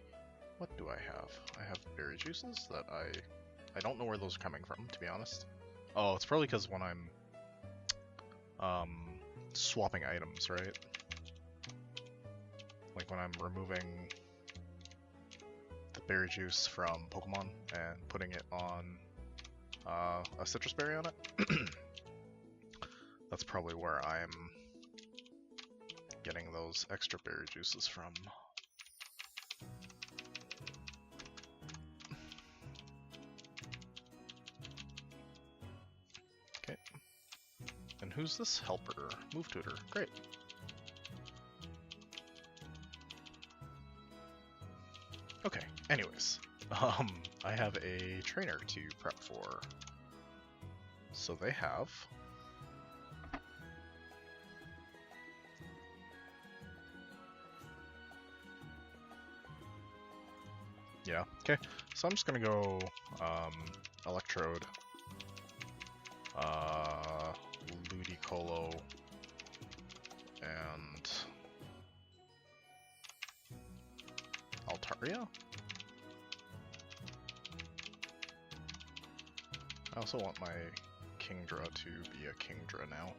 What do I have? I have berry juices that I don't know where those are coming from, to be honest. Oh, it's probably because when I'm swapping items, right? Like when I'm removing the berry juice from Pokemon and putting it on a citrus berry on it. That's probably where I'm getting those extra berry juices from. Okay. And who's this helper? Move tutor. Great. Okay, anyways. I have a trainer to prep for. So they have... Yeah, okay. So I'm just gonna go Electrode Ludicolo, and Altaria? I also want my Kingdra to be a Kingdra now.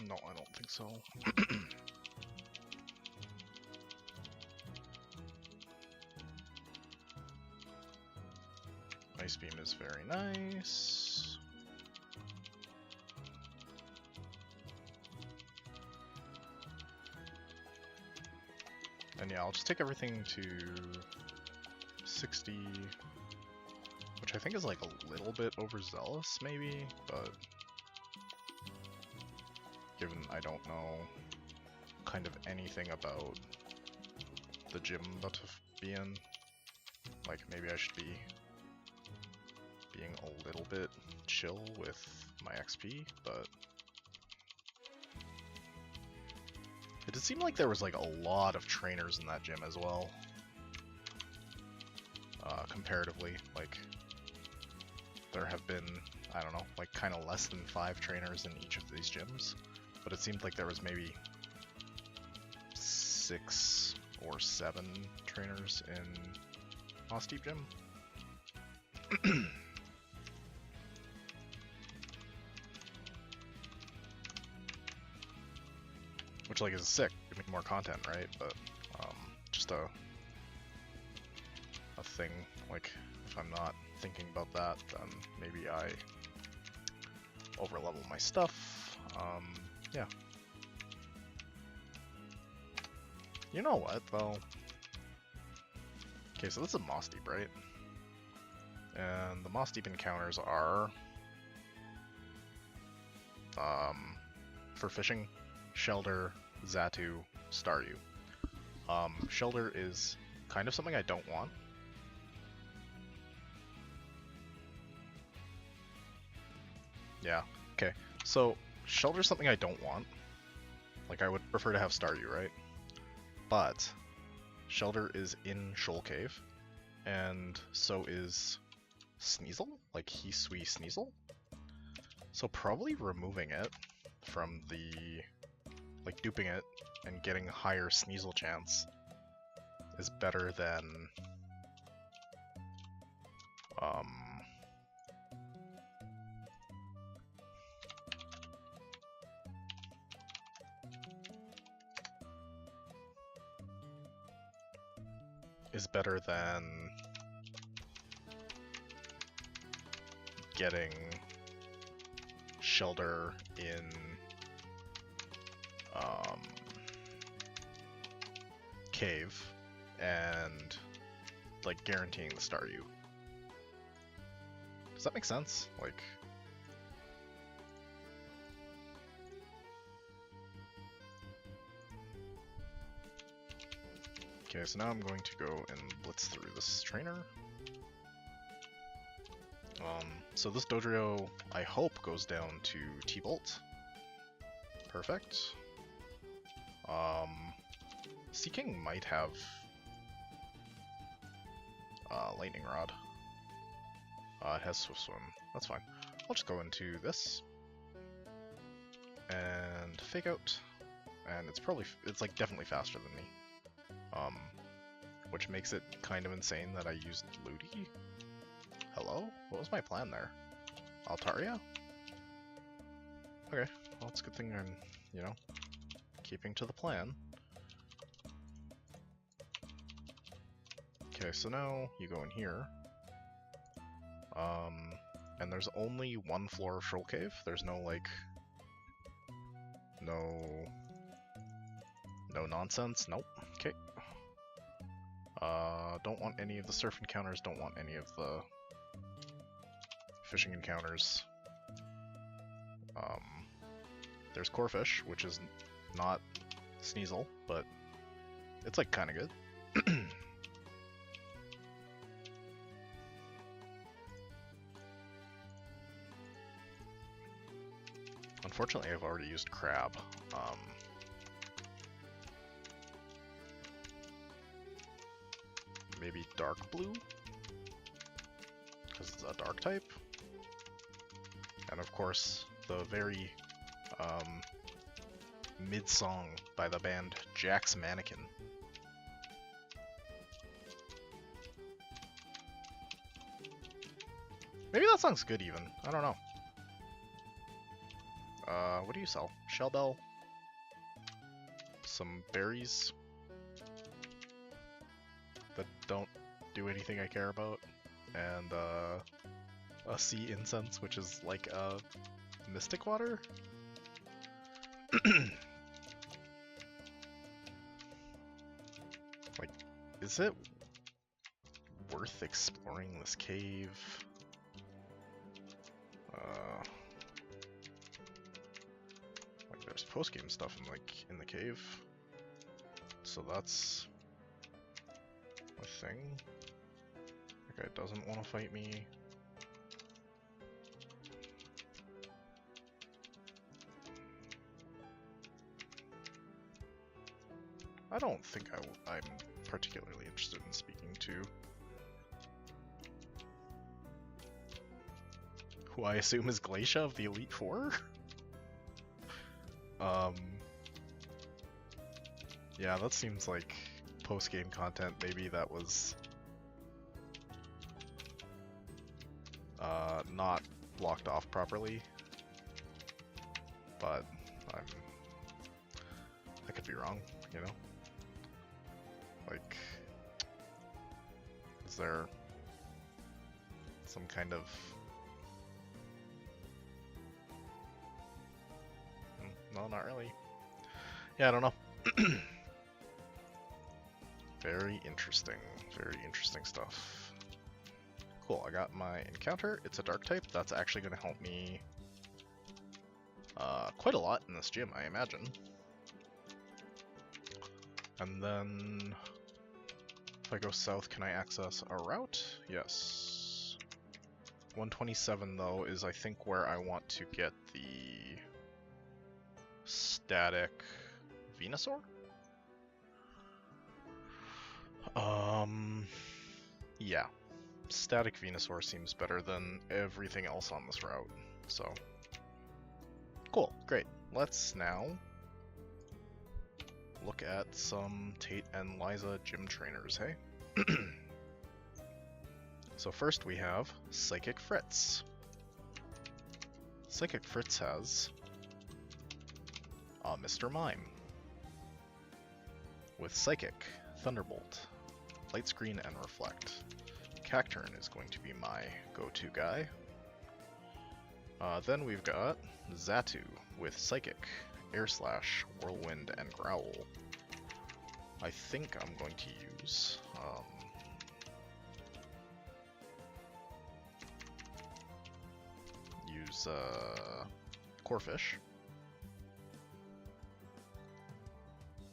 No, I don't think so. Ice Beam is very nice. And yeah, I'll just take everything to 60, which I think is like a little bit overzealous maybe, but given I don't know kind of anything about the gym I'm about to be in, like maybe I should be being a little bit chill with my XP, but it did seem like there was like a lot of trainers in that gym as well. Comparatively, like there have been, I don't know, like kind of less than 5 trainers in each of these gyms, but it seemed like there was maybe 6 or 7 trainers in Moss Deep Gym. Which like is sick, give me more content, right? But just a thing, like if I'm not thinking about that, then maybe I overlevel my stuff. Yeah. You know what though? Okay, so this is Moss Deep, right? And the Moss Deep encounters are for fishing, Shelder, Xatu, Staryu. Shelder is kind of something I don't want. Yeah, okay. So, Shelder's something I don't want. Like, I would prefer to have Staryu, right? But, Shelder is in Shoal Cave, and so is Sneasel, like Hisui Sneasel. So probably removing it from the, like duping it and getting a higher Sneasel chance is better than getting Shelder in Cave and like guaranteeing the Staryu. Does that make sense? Like, okay, so now I'm going to go and blitz through this trainer. So this Dodrio, I hope, goes down to T-Bolt. Perfect. Seaking might have Lightning Rod. It has Swift Swim. That's fine. I'll just go into this and Fake Out, and it's like definitely faster than me. Which makes it kind of insane that I used Ludi. Hello? What was my plan there? Altaria? Okay, well it's a good thing I'm, you know, keeping to the plan. Okay, so now you go in here. And there's only one floor of Shoal Cave. There's no, like, no nonsense. Nope. Okay. Don't want any of the surf encounters, don't want any of the fishing encounters. There's Corefish, which is not Sneasel, but It's like kind of good. Unfortunately, I've already used crab. Maybe dark blue, because it's a dark type. And of course, the very mid-song by the band Jack's Mannequin. Maybe that song's good even. I don't know. What do you sell? Shell bell? Some berries that don't do anything I care about, and a sea incense, which is like a mystic water? Like, is it worth exploring this cave? Like, there's post-game stuff in the cave, so that's a thing. The guy doesn't want to fight me. I don't think I'm particularly interested in speaking to who I assume is Glacia of the Elite Four? Yeah, that seems like post-game content. Maybe that was not blocked off properly, but I could be wrong, you know? Like, is there some kind of... No, not really. Yeah, I don't know. Very interesting stuff. Cool, I got my encounter. It's a dark type. That's actually going to help me quite a lot in this gym, I imagine. And then if I go south, can I access a route? Yes. 127 though is I think where I want to get the static Venusaur? Yeah. Static Venusaur seems better than everything else on this route, so... Cool, great. Let's now look at some Tate and Liza gym trainers, hey? So first we have Psychic Fritz. Psychic Fritz has Mr. Mime with Psychic, Thunderbolt, Light Screen, and Reflect. Cacturn is going to be my go-to guy. Then we've got Xatu with Psychic, Air Slash, Whirlwind, and Growl. I think I'm going to use Corphish.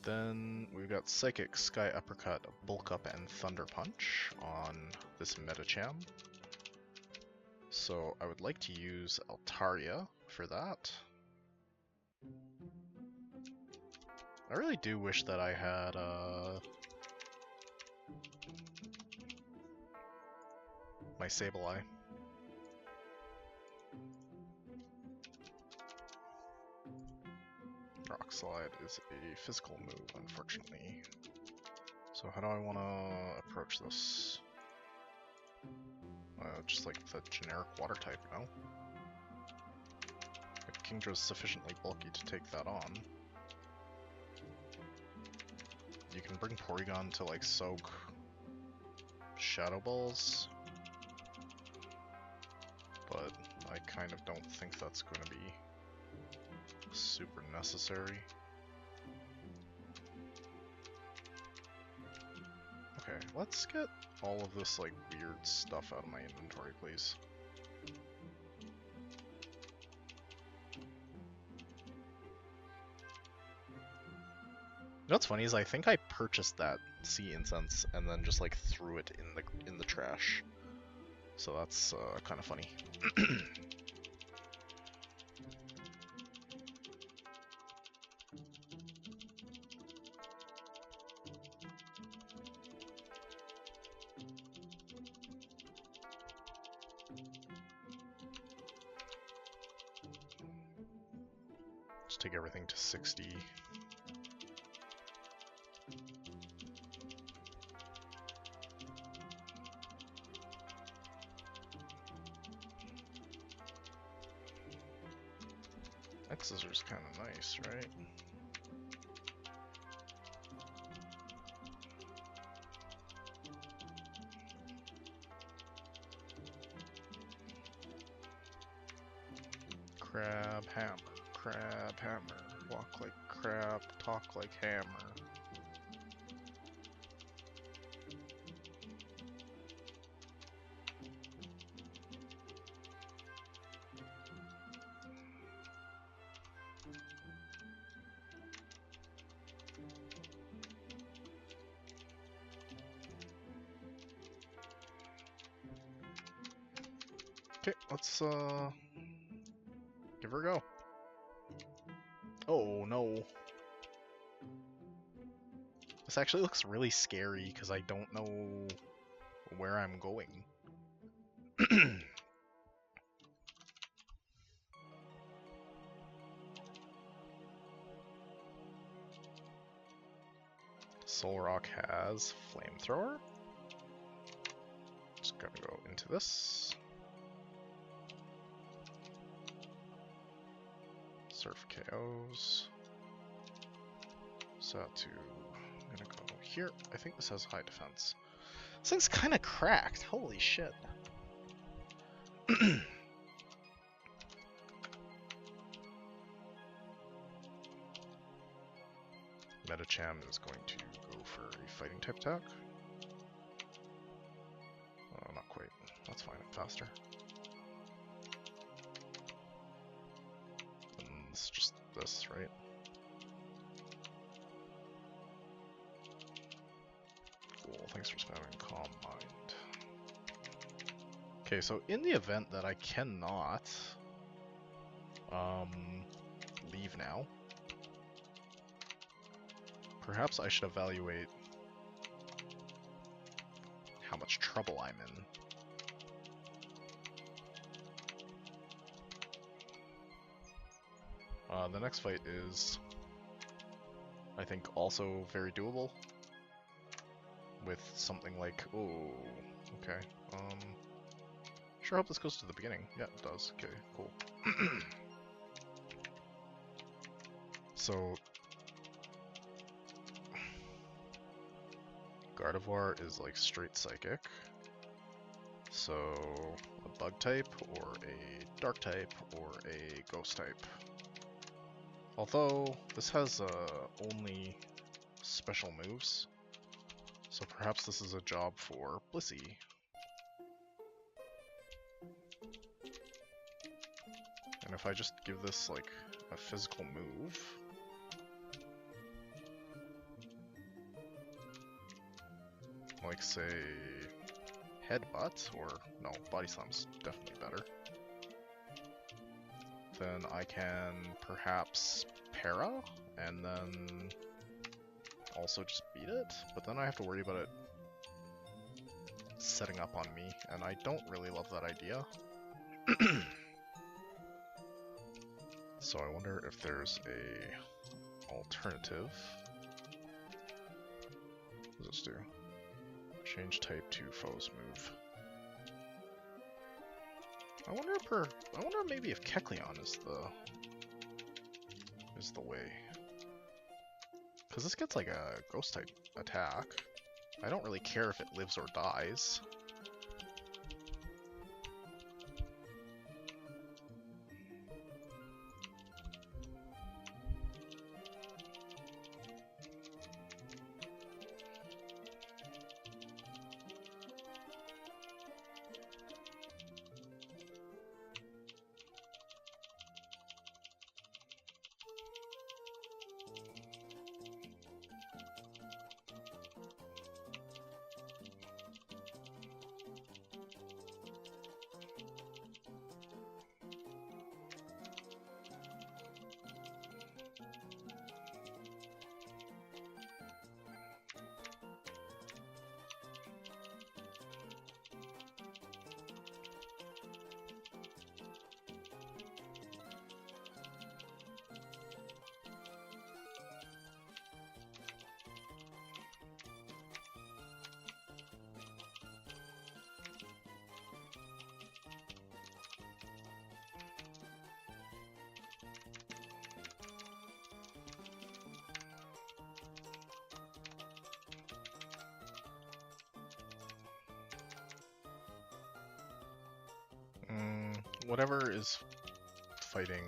Then we've got Psychic, Sky Uppercut, Bulk Up, and Thunder Punch on this Metacham. So I would like to use Altaria for that. I really do wish that I had my Sableye. Rock Slide is a physical move, unfortunately. So how do I want to approach this? Just like the generic water type, no? If Kingdra's sufficiently bulky to take that on. You can bring Porygon to like soak Shadow Balls, but I kind of don't think that's going to be super necessary. Okay, let's get all of this like weird stuff out of my inventory, please. You know what's funny is I think I purchased that sea incense and then just like threw it in the trash. So that's kind of funny. Just take everything to 60. X scissor's kind of nice, right? Crab hammer, walk like crab, talk like hammer. Okay, let's give her a go. Oh no. This actually looks really scary because I don't know where I'm going. Soul Rock has Flamethrower. Just gotta go into this. Surf KOs. Satu. I'm gonna go here. I think this has high defense. This thing's kind of cracked. Holy shit. Metacham is going to go for a fighting type attack. Oh, not quite. That's fine. I'm faster. And it's just this, right? Cool. Thanks for spamming Calm Mind. Okay, so in the event that I cannot leave now, perhaps I should evaluate how much trouble I'm in. The next fight is, I think, also very doable. With something like, oh, okay. Sure hope this goes to the beginning. Yeah, it does. Okay, cool. So, Gardevoir is like straight psychic. So, a bug type, or a dark type, or a ghost type. Although, this has only special moves. So perhaps this is a job for Blissey. And if I just give this like a physical move, like say Headbutt, or no, Body Slam's definitely better, then I can perhaps Para, and then also just beat it, but then I have to worry about it setting up on me, and I don't really love that idea. So I wonder if there's a alternative. What does this do? Change type to foe's move. I wonder maybe if Kecleon is the way. Because this gets like a ghost type attack. I don't really care if it lives or dies. whatever is fighting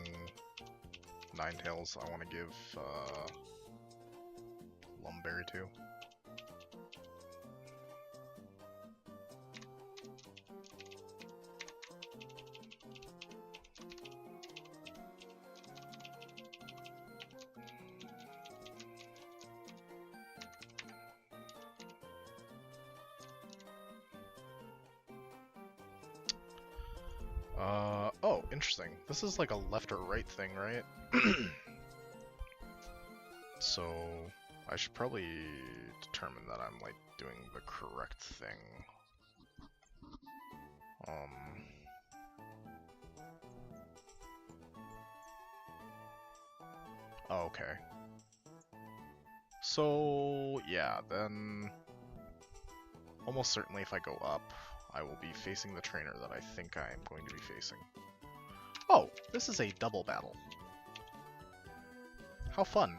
Ninetales, I want to give Lumberry to. Oh, interesting. This is like a left or right thing, right? So, I should probably determine that I'm, like, doing the correct thing. Oh, okay. So, yeah, then... almost certainly if I go up, I will be facing the trainer that I think I am going to be facing. Oh, this is a double battle. How fun.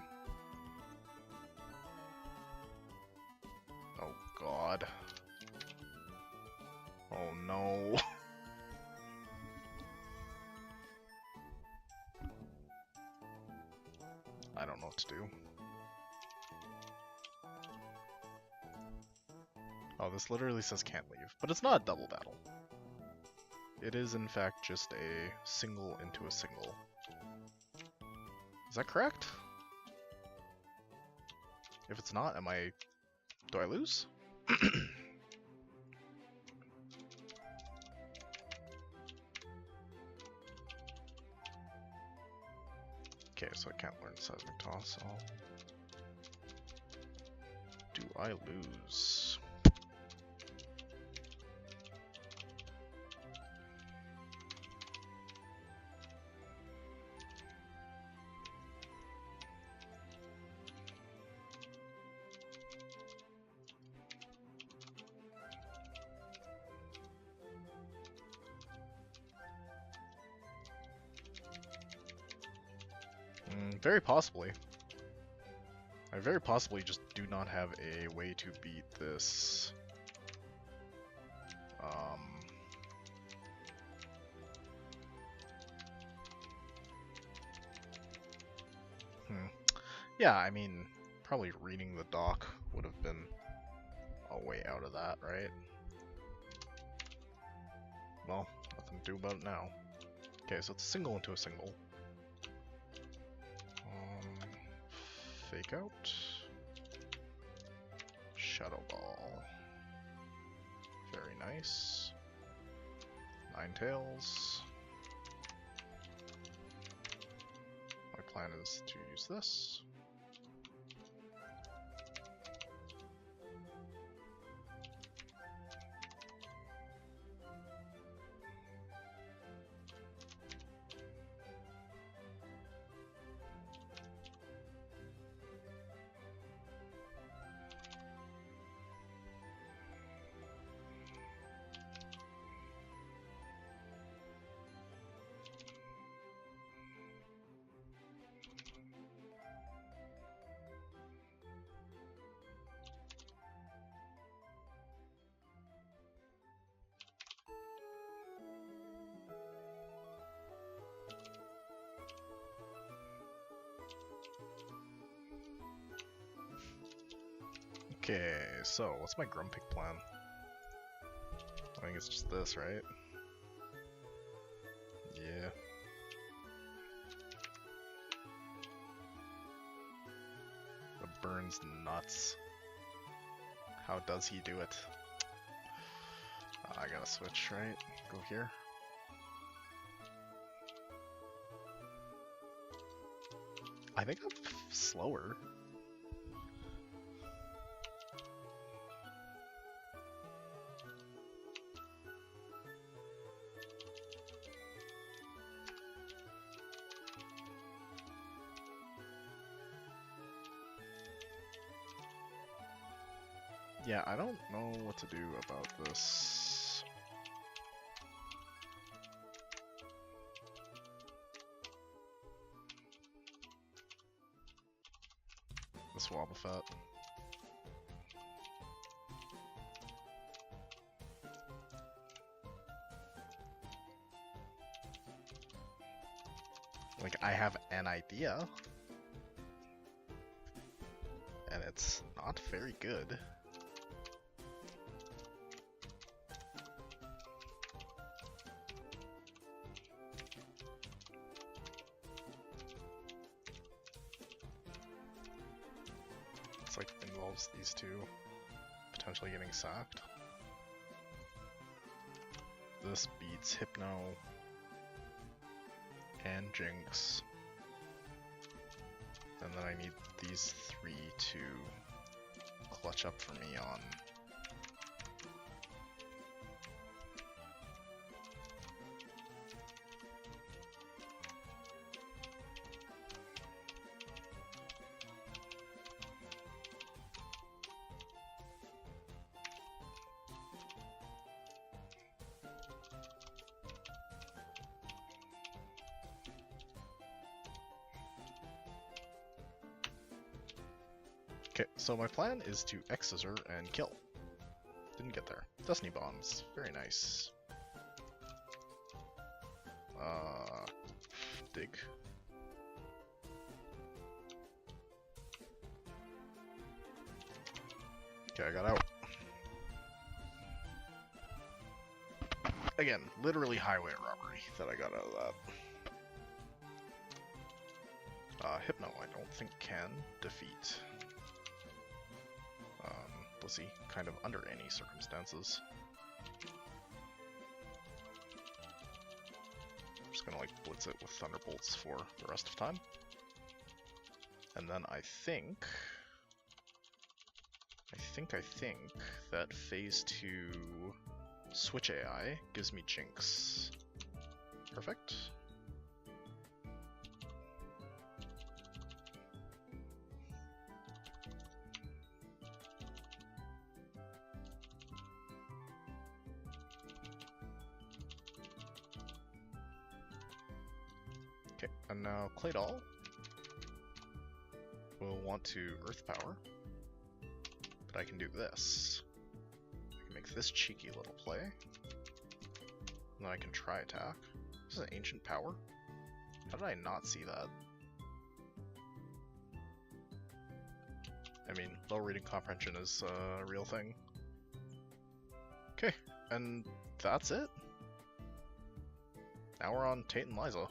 Oh god. Oh no. I don't know what to do. Oh, this literally says can't leave, but it's not a double battle. It is in fact just a single into a single. Is that correct? If it's not, do I lose? Okay, so I can't learn seismic toss, so... do I lose? Very possibly. I very possibly just do not have a way to beat this. Yeah, I mean, probably reading the doc would have been a way out of that, right? Well, nothing to do about it now. Okay, so it's a single into a single. Fake out. Shadow Ball. Very nice. Ninetales. My plan is to use this. Okay, so what's my Grumpig plan? I think it's just this, right? Yeah. The burns nuts. How does he do it? I gotta switch, right? Go here. I think I'm slower. Yeah, I don't know what to do about this. This Wobbuffet. Like, I have an idea. And it's not very good. It's like involves these two potentially getting sacked. This beats Hypno and Jinx. And then I need these three to clutch up for me on. Okay, so my plan is to X-Scissor and kill. Didn't get there. Destiny Bombs. Very nice. Dig. Okay, I got out. Again, literally highway robbery that I got out of that. Hypno, I don't think can defeat. Let's see, kind of under any circumstances. I'm just gonna like blitz it with Thunderbolts for the rest of time. And then I think that phase 2 switch AI gives me Jinx. Perfect. Okay, and now Claydol will want to Earth Power, but I can do this. I can make this cheeky little play, and then I can try attack. This is an Ancient Power. How did I not see that? I mean, low reading comprehension is a real thing. Okay, and that's it. Now we're on Tate and Liza.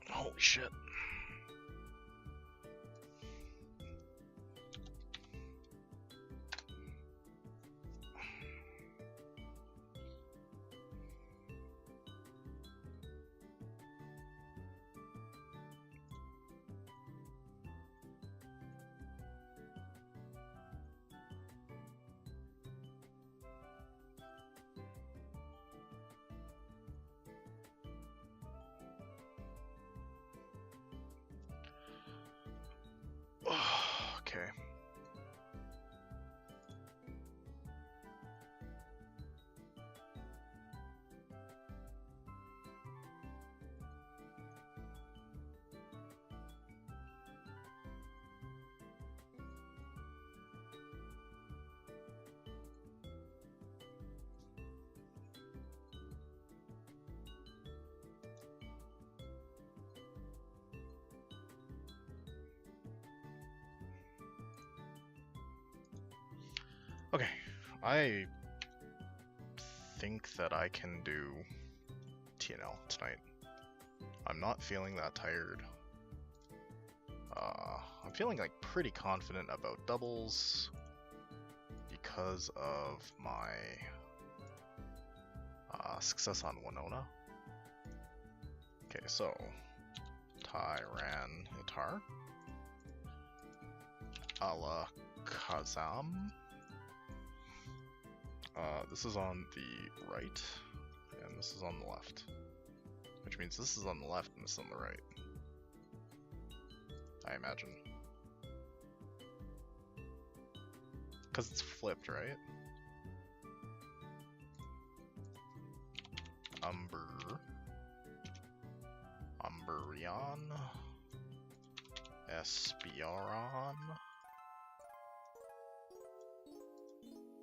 Holy shit. Okay. Okay, I think that I can do TNL tonight. I'm not feeling that tired. I'm feeling like pretty confident about doubles because of my success on Winona. Okay, so Tyran Itar, Ala Kazam. This is on the right, and this is on the left. Which means this is on the left and this is on the right. I imagine. Because it's flipped, right? Espeon. Espearon.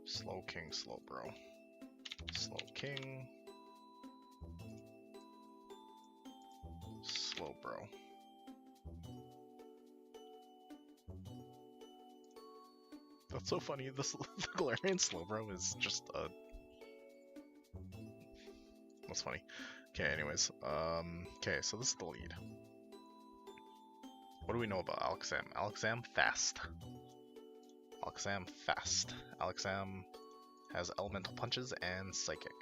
Slow King, slow bro. Slow King. Slow bro. That's so funny. This the Galarian Slowbro is just a. That's funny. Okay, anyways. Okay, so this is the lead. What do we know about Alakazam? Alakazam fast. Alakazam fast. Alakazam has elemental punches and psychic.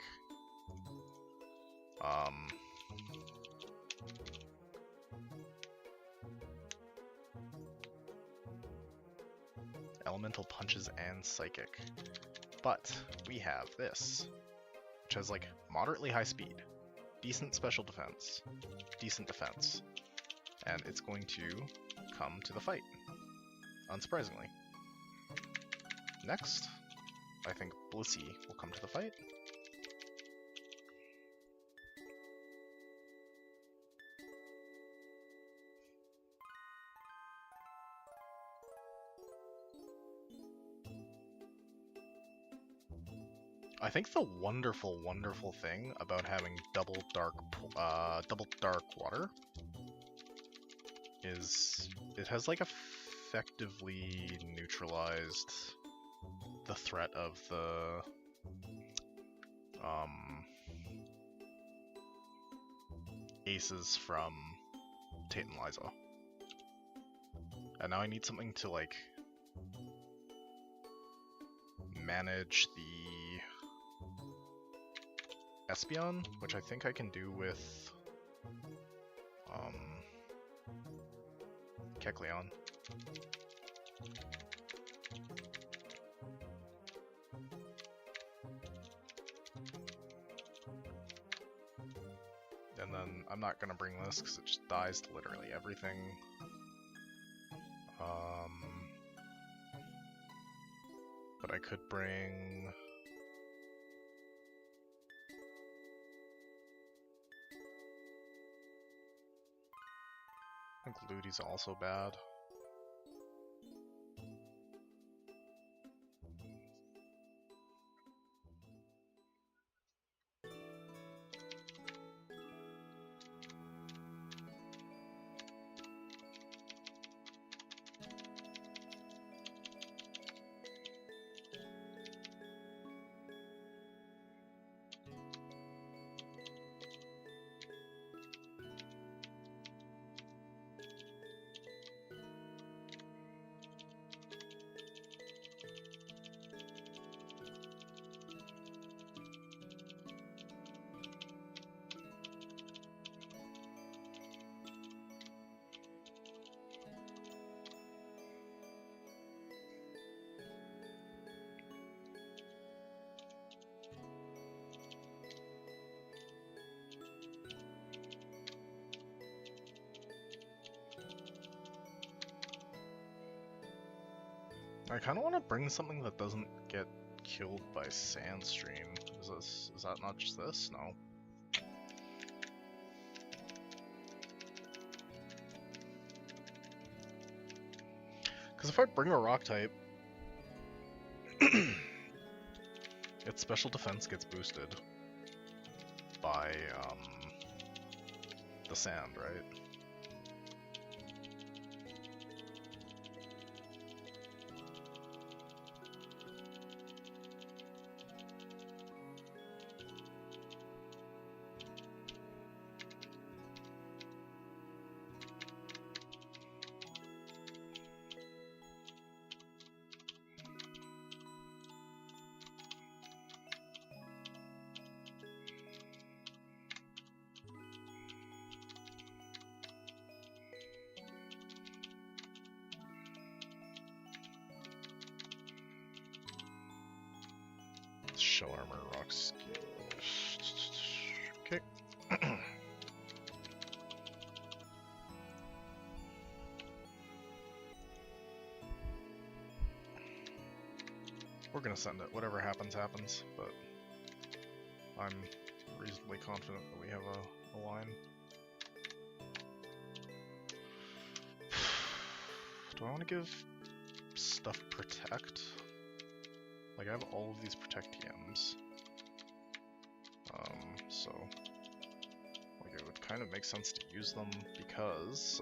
Elemental punches and psychic. But we have this, which has like moderately high speed, decent special defense, decent defense, and it's going to come to the fight, unsurprisingly. Next, I think Blissey will come to the fight. I think the wonderful, wonderful thing about having double dark water is it has like effectively neutralized the threat of the aces from Tate and Liza. And now I need something to like manage the Espeon, which I think I can do with Kecleon. And then I'm not gonna bring this because it just dies to literally everything. But I could bring. I think Ludi's also bad. I kind of want to bring something that doesn't get killed by Sandstream. Is that not just this? No. Because if I bring a rock type, its special defense gets boosted by the sand, right? Shell armor, rock skill. Okay. We're gonna send it. Whatever happens, happens. But I'm reasonably confident that we have a line. Do I want to give stuff protect? Like, I have all of these protect TMs. So like it would kind of make sense to use them because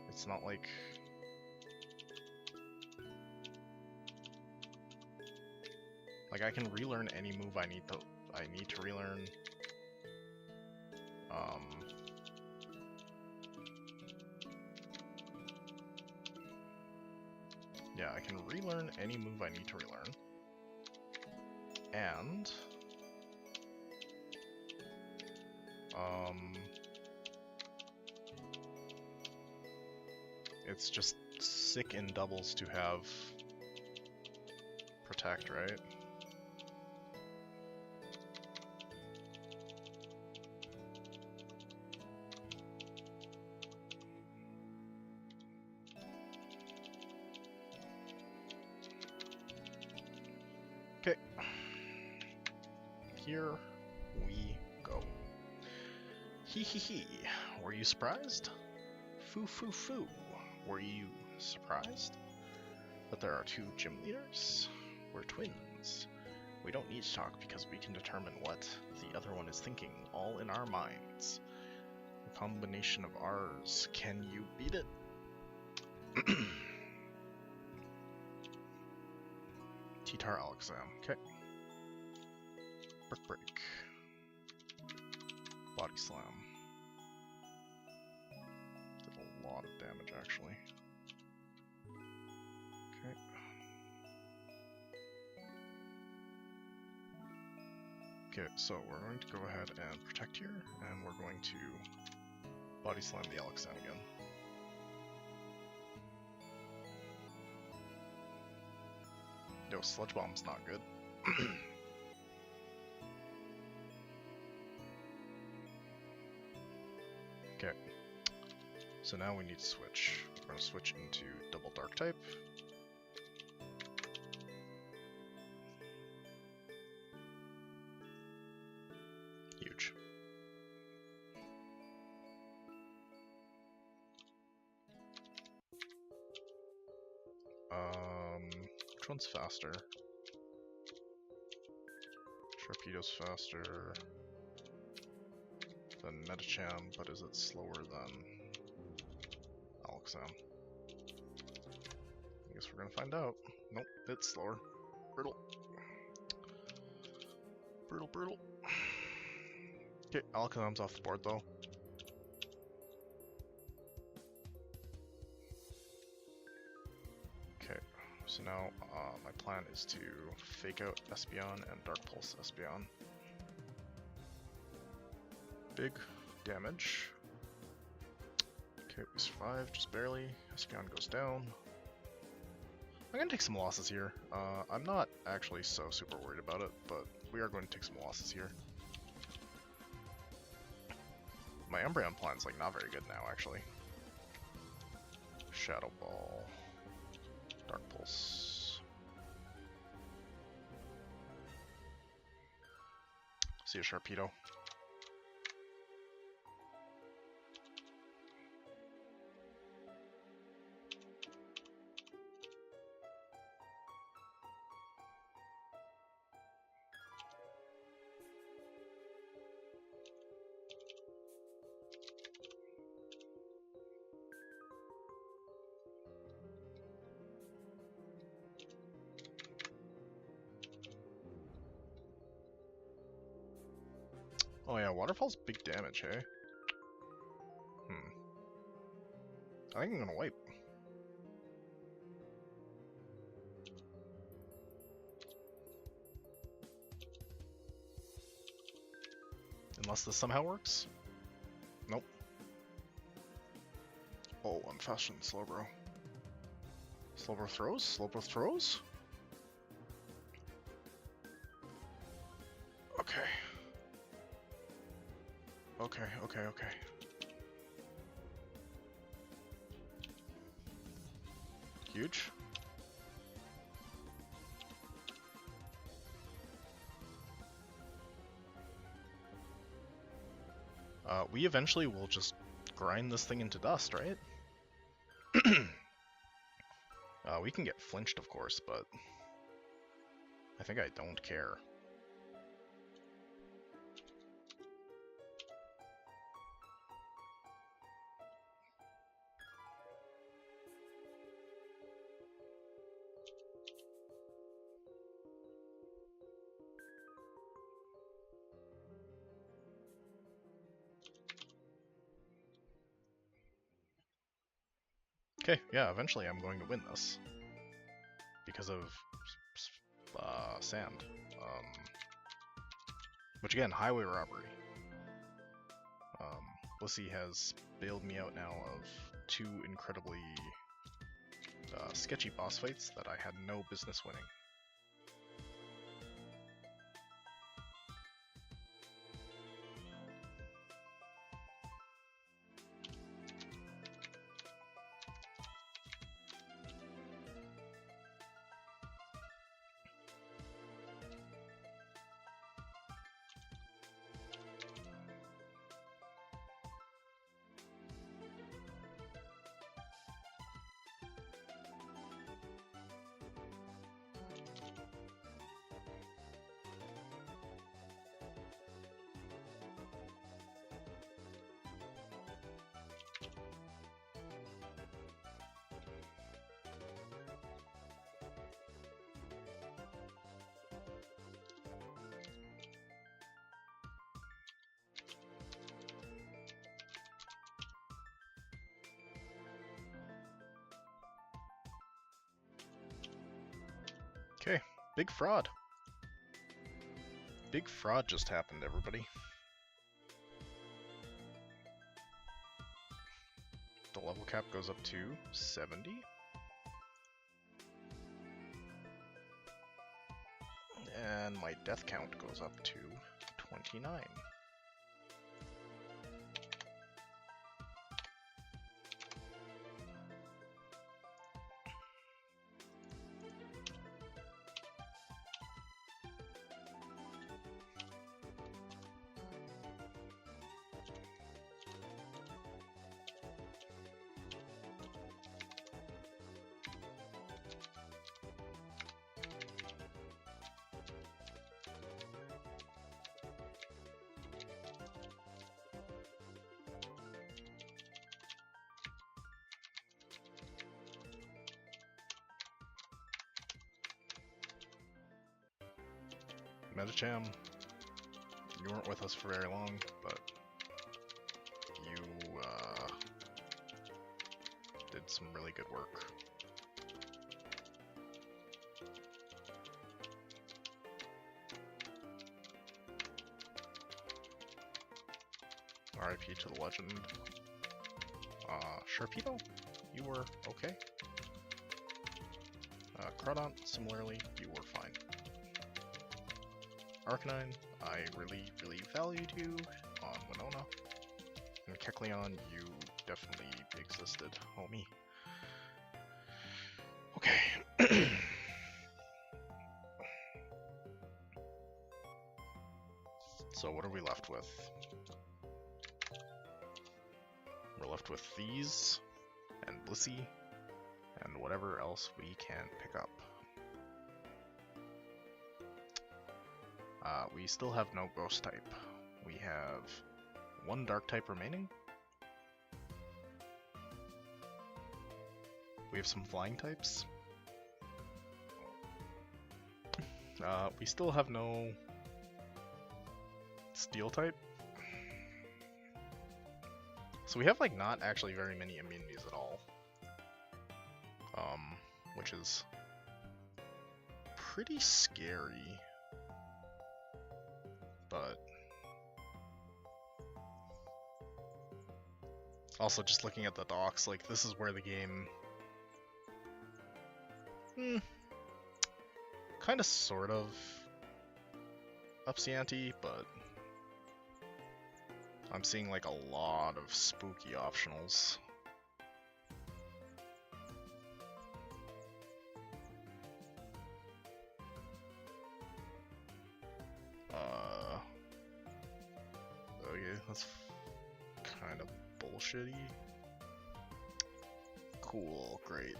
it's not like I can relearn any move I need to relearn. Yeah, I can relearn any move I need to relearn. And it's just sick in doubles to have protect, right? Okay. Here we go. Hee hee hee. Were you surprised? Foo foo foo. Were you surprised that there are two gym leaders? We're twins. We don't need to talk because we can determine what the other one is thinking, all in our minds. A combination of ours. Can you beat it? T-Tar Alakazam. Okay. Brick Break. Body Slam. Did a lot of damage, actually. Okay. Okay, so we're going to go ahead and protect here, and we're going to Body Slam the Alakazam again. Yo, Sludge Bomb's not good. Okay, so now we need to switch. We're going to switch into double dark type. Huge. Which one's faster? Sharpedo's faster than Metacham, but is it slower than Alakazam? I guess we're gonna find out. Nope, it's slower. Brutal. Brutal, brutal. Okay, Alakazam's off the board though. Okay, so now my plan is to fake out Espeon and Dark Pulse Espeon. Big damage. Okay, we survive just barely. Espeon goes down. I'm gonna take some losses here. I'm not actually so super worried about it, but we are going to take some losses here. My Umbreon plan's like not very good now, actually. Shadow Ball. Dark Pulse. See a Sharpedo. Oh yeah, Waterfall's big damage, hey? I think I'm gonna wipe. Unless this somehow works? Nope. Oh, I'm faster than Slowbro. Slowbro throws? Slowbro throws? Okay. Okay. Huge. We eventually will just grind this thing into dust, right? We can get flinched, of course, but I think I don't care. Okay, yeah, eventually I'm going to win this. Because of sand. Which again, highway robbery. Lissy has bailed me out now of 2 incredibly sketchy boss fights that I had no business winning. Okay, big fraud. Big fraud just happened, everybody. The level cap goes up to 70. And my death count goes up to 29. Metacham, you weren't with us for very long, but you did some really good work. RIP to the legend. Sharpedo, you were okay. Crawdont, similarly, you were fine. Arcanine, I really, really valued you on Winona. And Kecleon, you definitely existed, homie. Okay. So what are we left with? We're left with these, and Blissey, and whatever else we can pick up. We still have no ghost type. We have 1 dark type remaining. We have some flying types. We still have no steel type. So we have like not actually very many immunities at all. Which is pretty scary. But also just looking at the docs, like this is where the game kind of sort of ups the ante, but I'm seeing like a lot of spooky optionals. Okay, that's kind of bullshitty. Cool, great.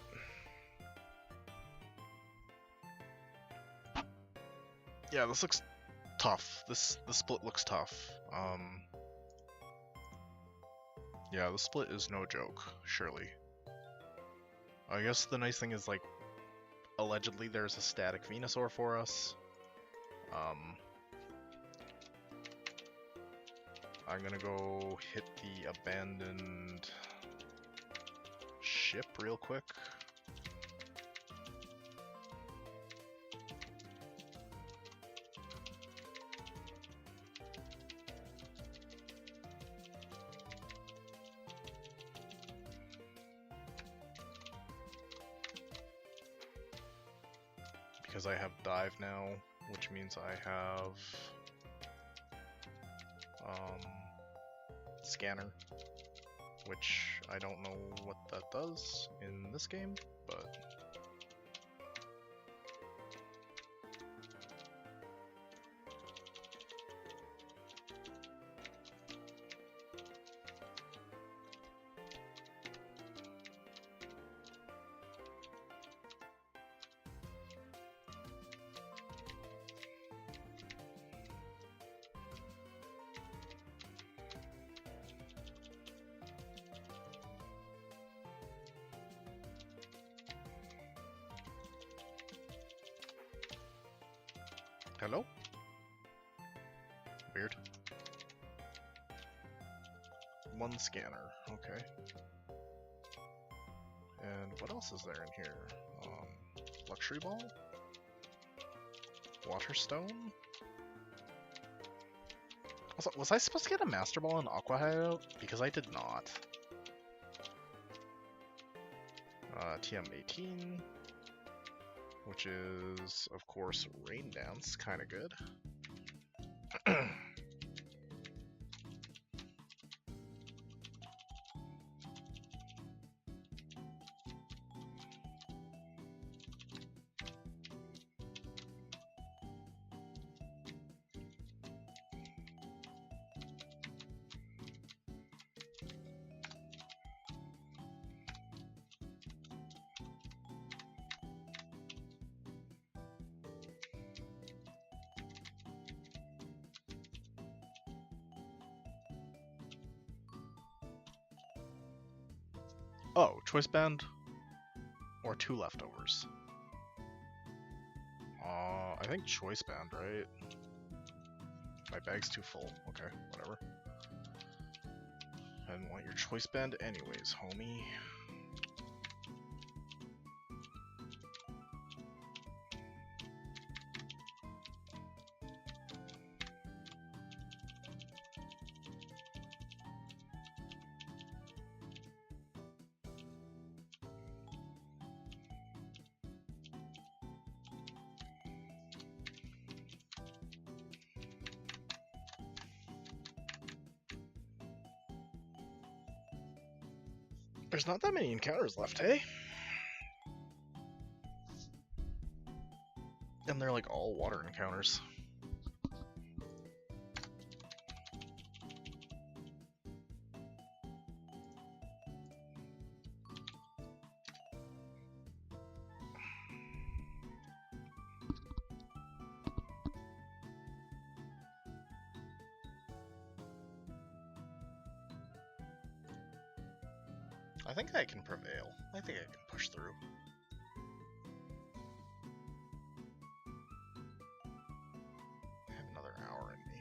Yeah, this looks tough. The split looks tough. Yeah, the split is no joke, surely. I guess the nice thing is, like, allegedly there's a static Venusaur for us. I'm gonna go hit the abandoned ship real quick. Because I have dive now, which means I have scanner, which I don't know what that does in this game, but hello? Weird. One scanner, okay. And what else is there in here? Luxury Ball? Waterstone? Was I supposed to get a Master Ball in Aqua Hideout? Because I did not. TM18. Which is, of course, Rain Dance, kind of good. Oh, choice band or 2 leftovers. I think choice band, right? My bag's too full. Okay, whatever. I didn't want your choice band anyways, homie. There's not that many encounters left, hey? And they're like all water encounters. I think I can prevail. I think I can push through. I have another hour in me.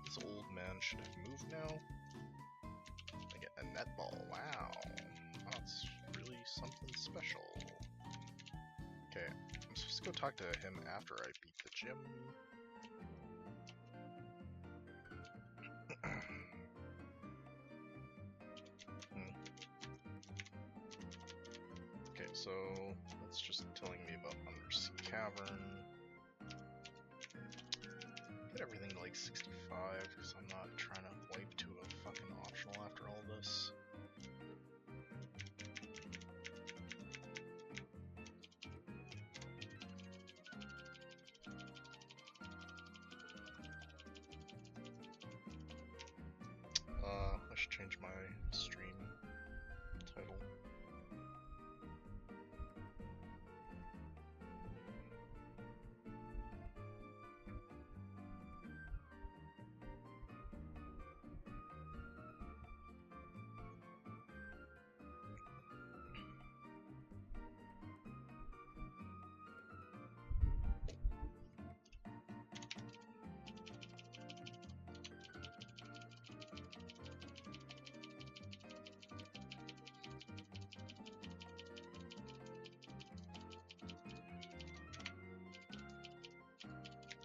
This old man should have moved now. I get a netball, wow. That's really something special. Okay, I'm supposed to go talk to him after I beat the gym. Okay, so that's just telling me about Undersea Cavern. Get everything to like 65, because I'm not trying to wipe to a fucking optional after all this. I should change my stream title.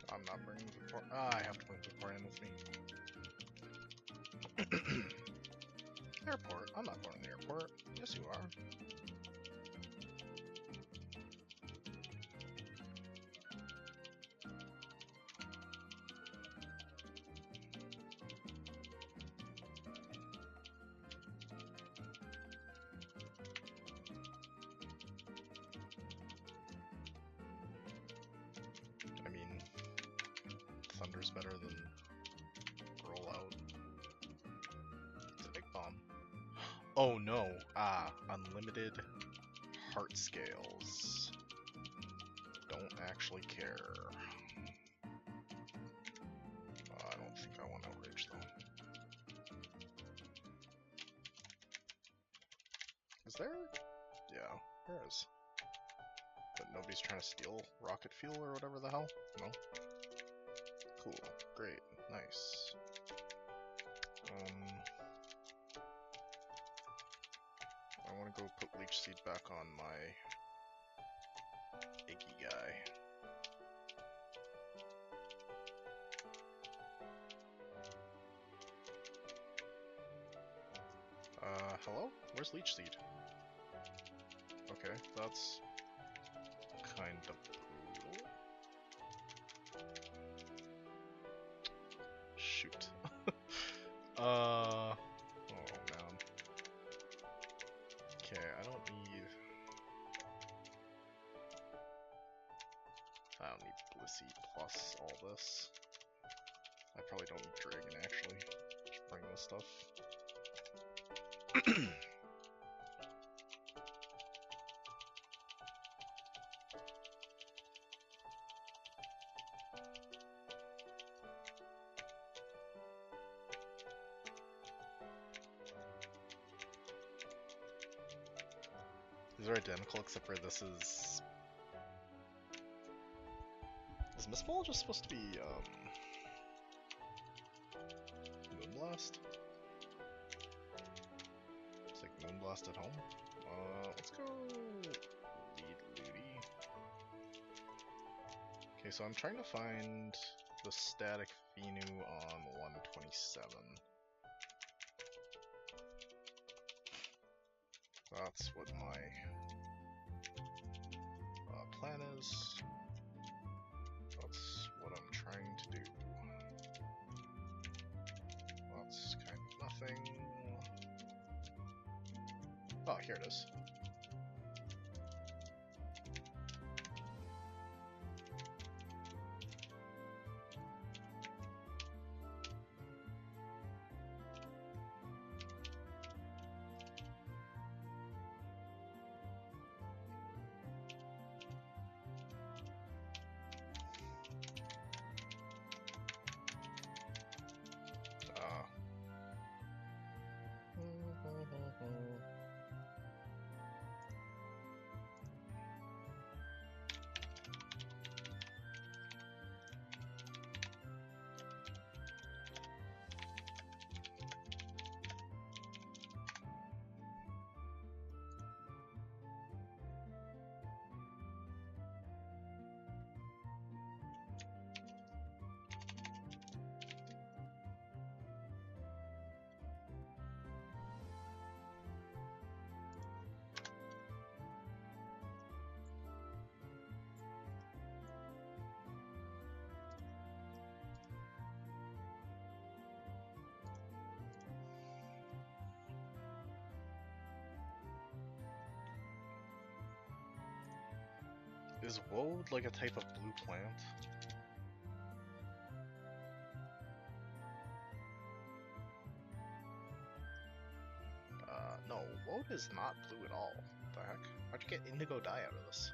I'm not bringing the port. I have to bring the port in with me. Airport? I'm not going to the airport. Yes, you are. I mean, Thunder's better than Rollout. It's a big bomb. Oh no! Unlimited heart scales. Don't actually care. I don't think I want outrage though. Is there? Yeah, there is. But nobody's trying to steal rocket fuel or whatever the hell? No? Cool. Great. Nice. I want to go put leech seed back on my Iggy guy. Hello? Where's leech seed? Okay, that's kind of brutal. Shoot. Oh man. Okay, I don't need Blissey plus all this. I probably don't need Dragon actually. Just bring this stuff. These are identical except for this is... Is Mist Ball just supposed to be, Moonblast? It's like Moonblast at home? Let's go lead Ludi. Okay, so I'm trying to find the static Venu on 127. That's what my plan is. That's what I'm trying to do. That's kind of nothing. Oh, here it is. Is woad like a type of blue plant? No, woad is not blue at all. What the heck? How'd you get indigo dye out of this?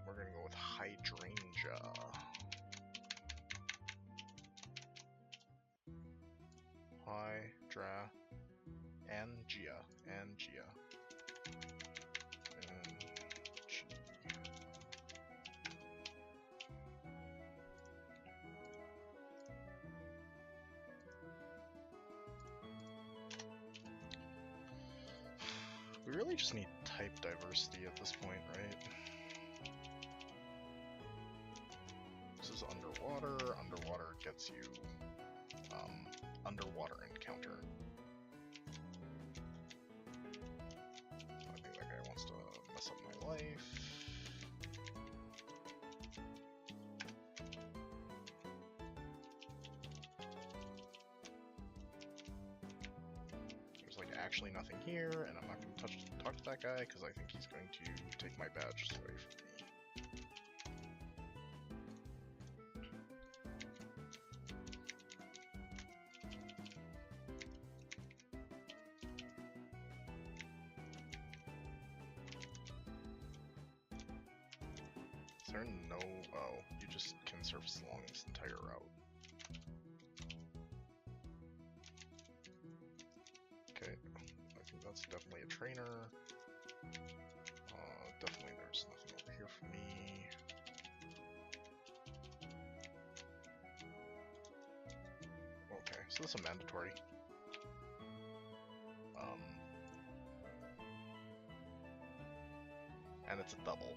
We're gonna go with hydrangea. Angea. We really just need type diversity at this point, right? This is underwater. Underwater gets you underwater encounter. I think that guy wants to mess up my life. There's like actually nothing here, and I'm not going to talk to that guy because I think he's going to take my badges away from me. Is there no... oh, you just can surface along this entire route. Okay, I think that's definitely a trainer. Definitely there's nothing over here for me. Okay, so this is a mandatory. And it's a double.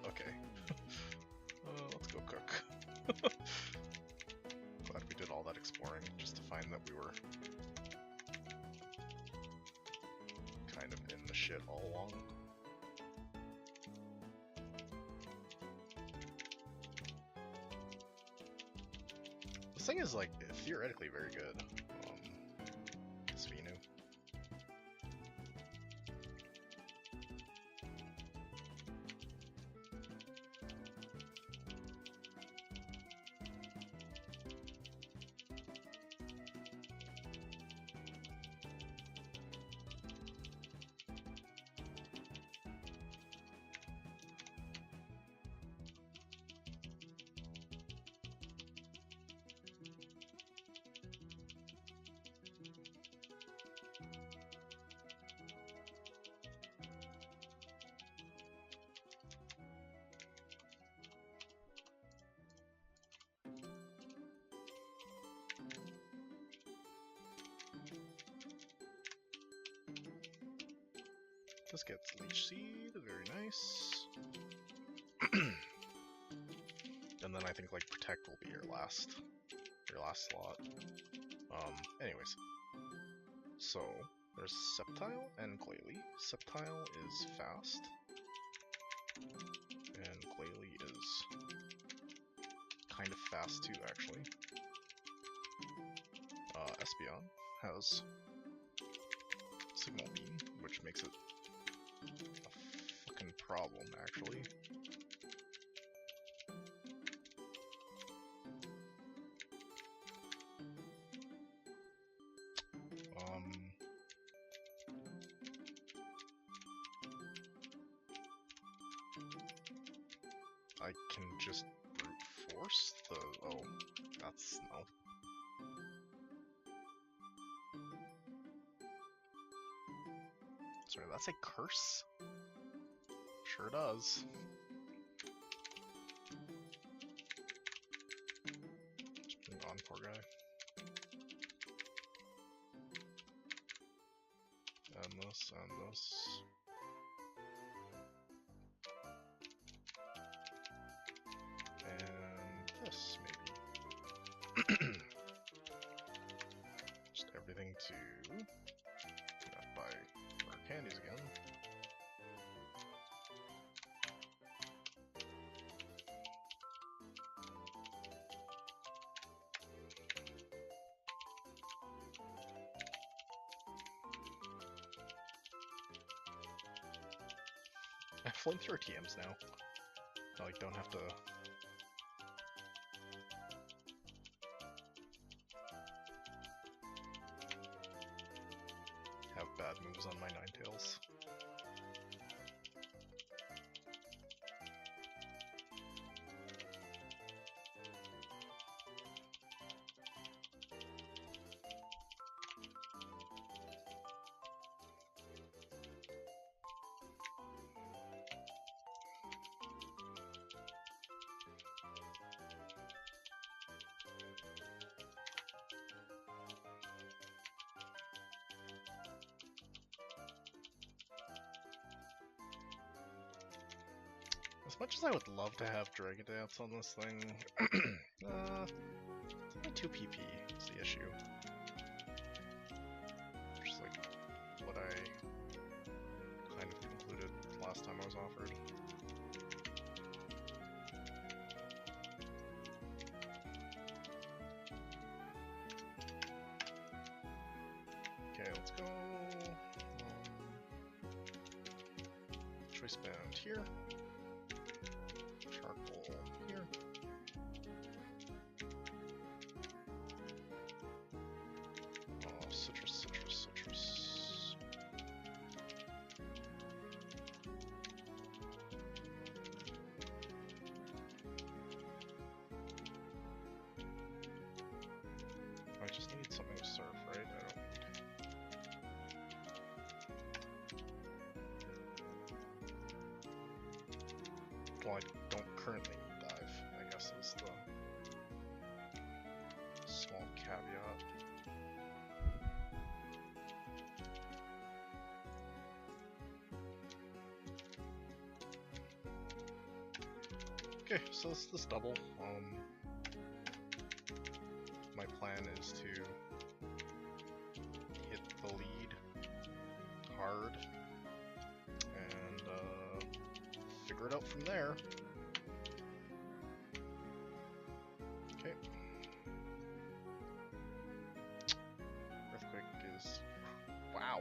Okay. Let's go cook. Glad we did all that exploring just to find that we were kind of in the shit all along. This thing is like theoretically very good. Svinu. This gets leech seed, very nice. And then I think like protect will be your last slot. Anyways, so there's Septile and Glalie. Septile is fast, and Glalie is kind of fast too, actually. Espeon has Signal Beam, which makes it a fucking problem, actually. I can just brute force the... oh, that's... no. Sorry, that's a curse? Sure does. Just bring on, poor guy. And this, and this. And this, maybe. Just everything to... buy our candies again. flamethrower TMs now. I like don't have to. Have bad moves on my Ninetales. As much as I would love to have Dragon Dance on this thing, it's only 2 PP is the issue. Just like what I kind of concluded last time I was offered. Okay, let's go. Choice band here. Charcoal here. Oh, citrus, citrus, citrus. I just need something to serve, right? I don't need... Well, I don't currently need dive, I guess is the small caveat. Okay, so this double. My plan is to hit the lead hard and figure it out from there. Okay. Earthquake is... wow.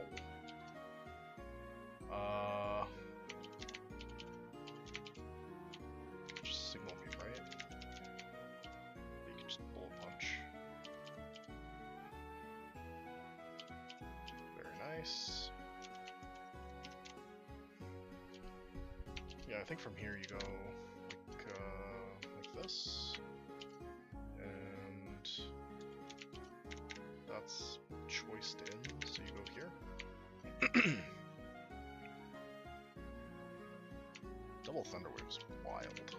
Just signal me, right? You can just bullet punch. Very nice. Yeah, I think from here you go like this, and that's choiced in, so you go here. Double Thunderwave's wild.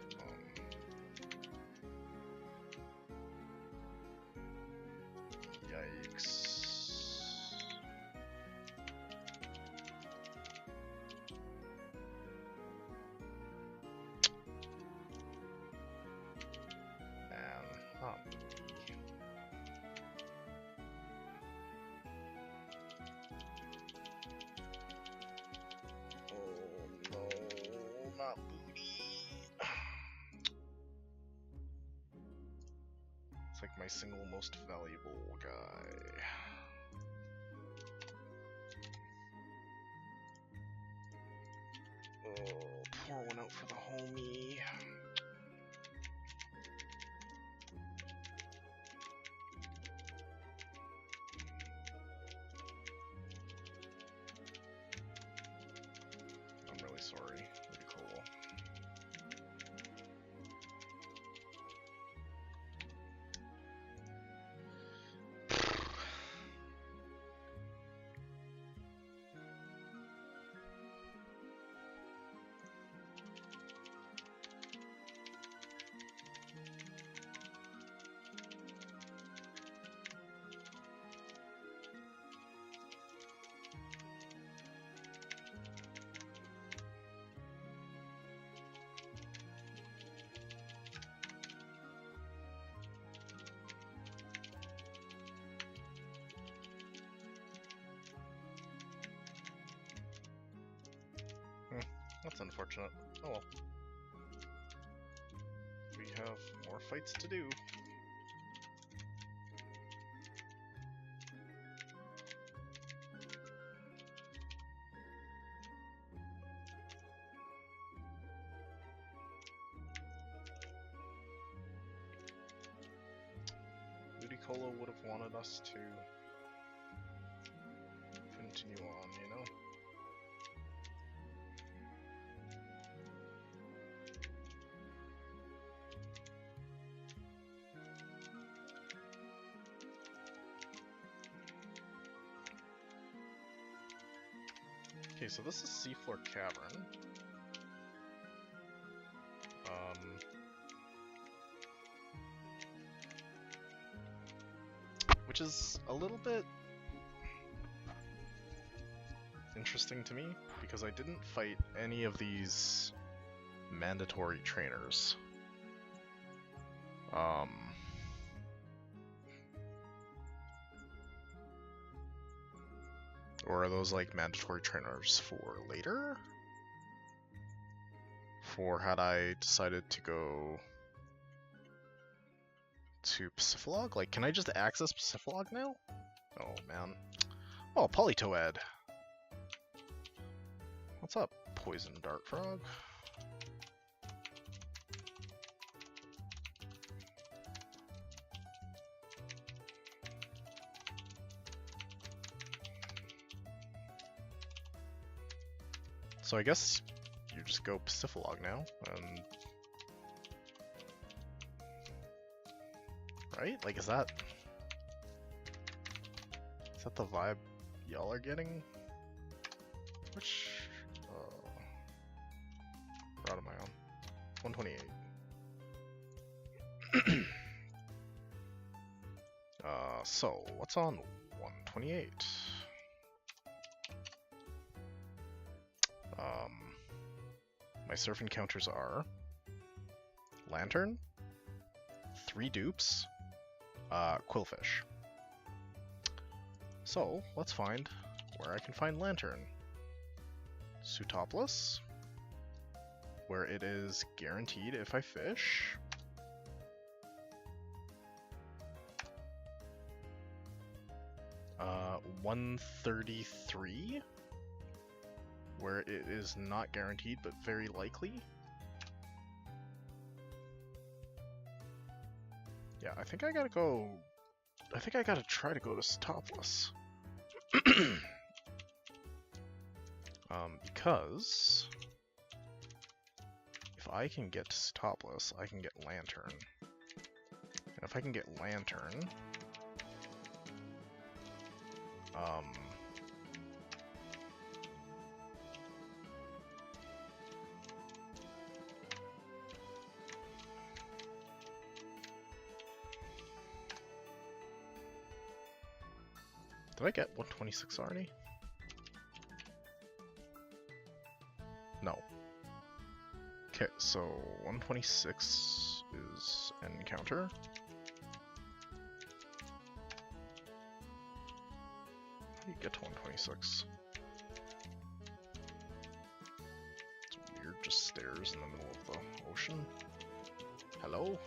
Yikes. Not booty. Oh no, not booty. It's like my single most valuable guy. Oh, pour one out for the homie. Sorry, pretty cool. That's unfortunate. Oh well. We have more fights to do. Piccolo would have wanted us to continue on, you know? Okay, so this is Seafloor Cavern. Which is a little bit interesting to me, because I didn't fight any of these mandatory trainers. Or are those like mandatory trainers for later? For had I decided to go to Pacifilog? Like, can I just access Pacifilog now? Oh man. Oh, Polytoad! What's up, Poison Dart Frog? So I guess you just go Pacifilog now, and... Right? Like, is that the vibe y'all are getting? Which... route am I on? 128. So, what's on 128? My surf encounters are Lantern, 3 dupes, Quillfish. So, let's find where I can find Lantern. Sutopolis, where it is guaranteed if I fish. Uh, 133, where it is not guaranteed but very likely. Yeah, I think I gotta go. I think I gotta try to go to Sutopolis. Because if I can get to Sutopolis, I can get Lantern. And if I can get Lantern, did I get 126 already? No. Okay, so 126 is an encounter. How do you get to 126? It's weird, just stairs in the middle of the ocean. Hello?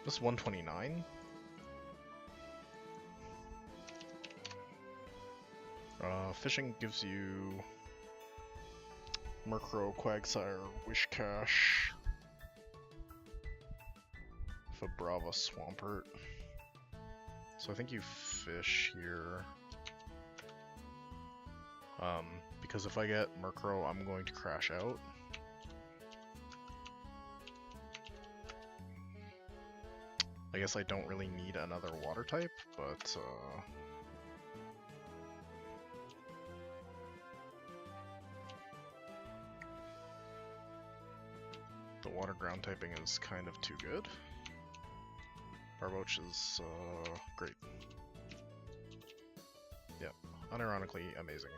This is 129. Fishing gives you Murkrow, Quagsire, Wishcash, Vibrava, Swampert. So I think you fish here. Because if I get Murkrow, I'm going to crash out. I guess I don't really need another water type, but the water ground typing is kind of too good. Barboach is great. Yeah, unironically amazing.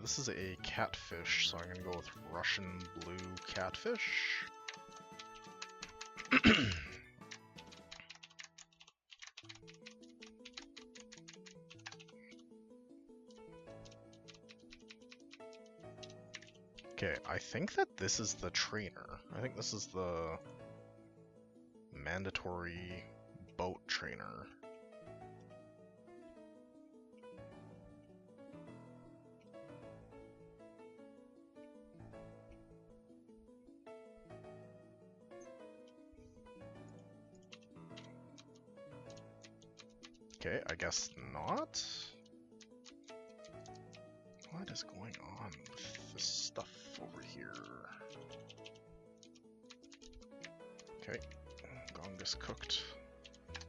This is a catfish, so I'm gonna go with Russian blue catfish. Okay, I think that this is the trainer. I think this is the mandatory boat trainer. Okay, I guess not. What is going on with this stuff over here? Okay, gongus cooked.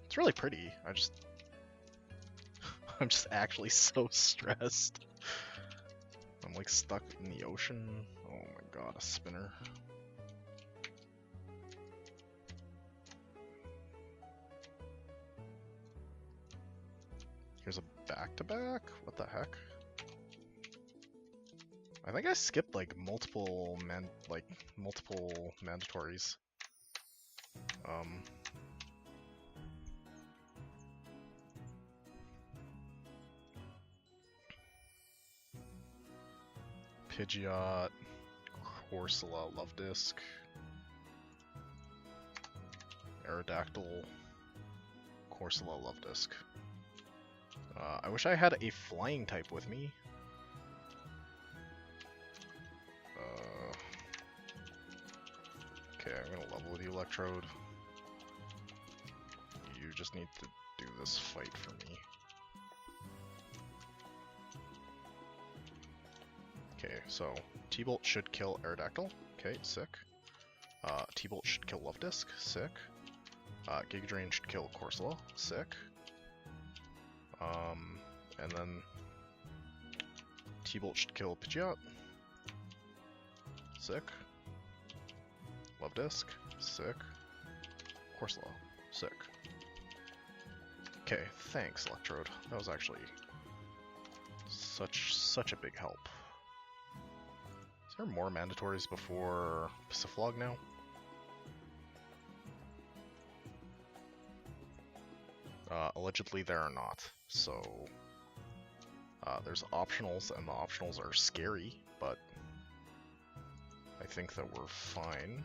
It's really pretty. I'm just actually so stressed. I'm like stuck in the ocean. Oh my god, a spinner. Here's a back-to-back? What the heck? I think I skipped like multiple mandatories. Pidgeot, Corsola, Love Disc, Aerodactyl, Corsola, Love Disc. I wish I had a flying type with me. Okay, I'm gonna level with you, Electrode. You just need to do this fight for me. Okay, so T-Bolt should kill Aerodactyl. Okay, sick. T-Bolt should kill Love Disc. Sick. Giga Drain should kill Corsola. Sick. And then T-Bolt should kill Pidgeot. Sick. Love Disc. Sick. Corsola. Sick. Okay, thanks, Electrode. That was actually such a big help. Is there more mandatories before Paciflog now? Allegedly there are not, so there's optionals, and the optionals are scary, but I think that we're fine.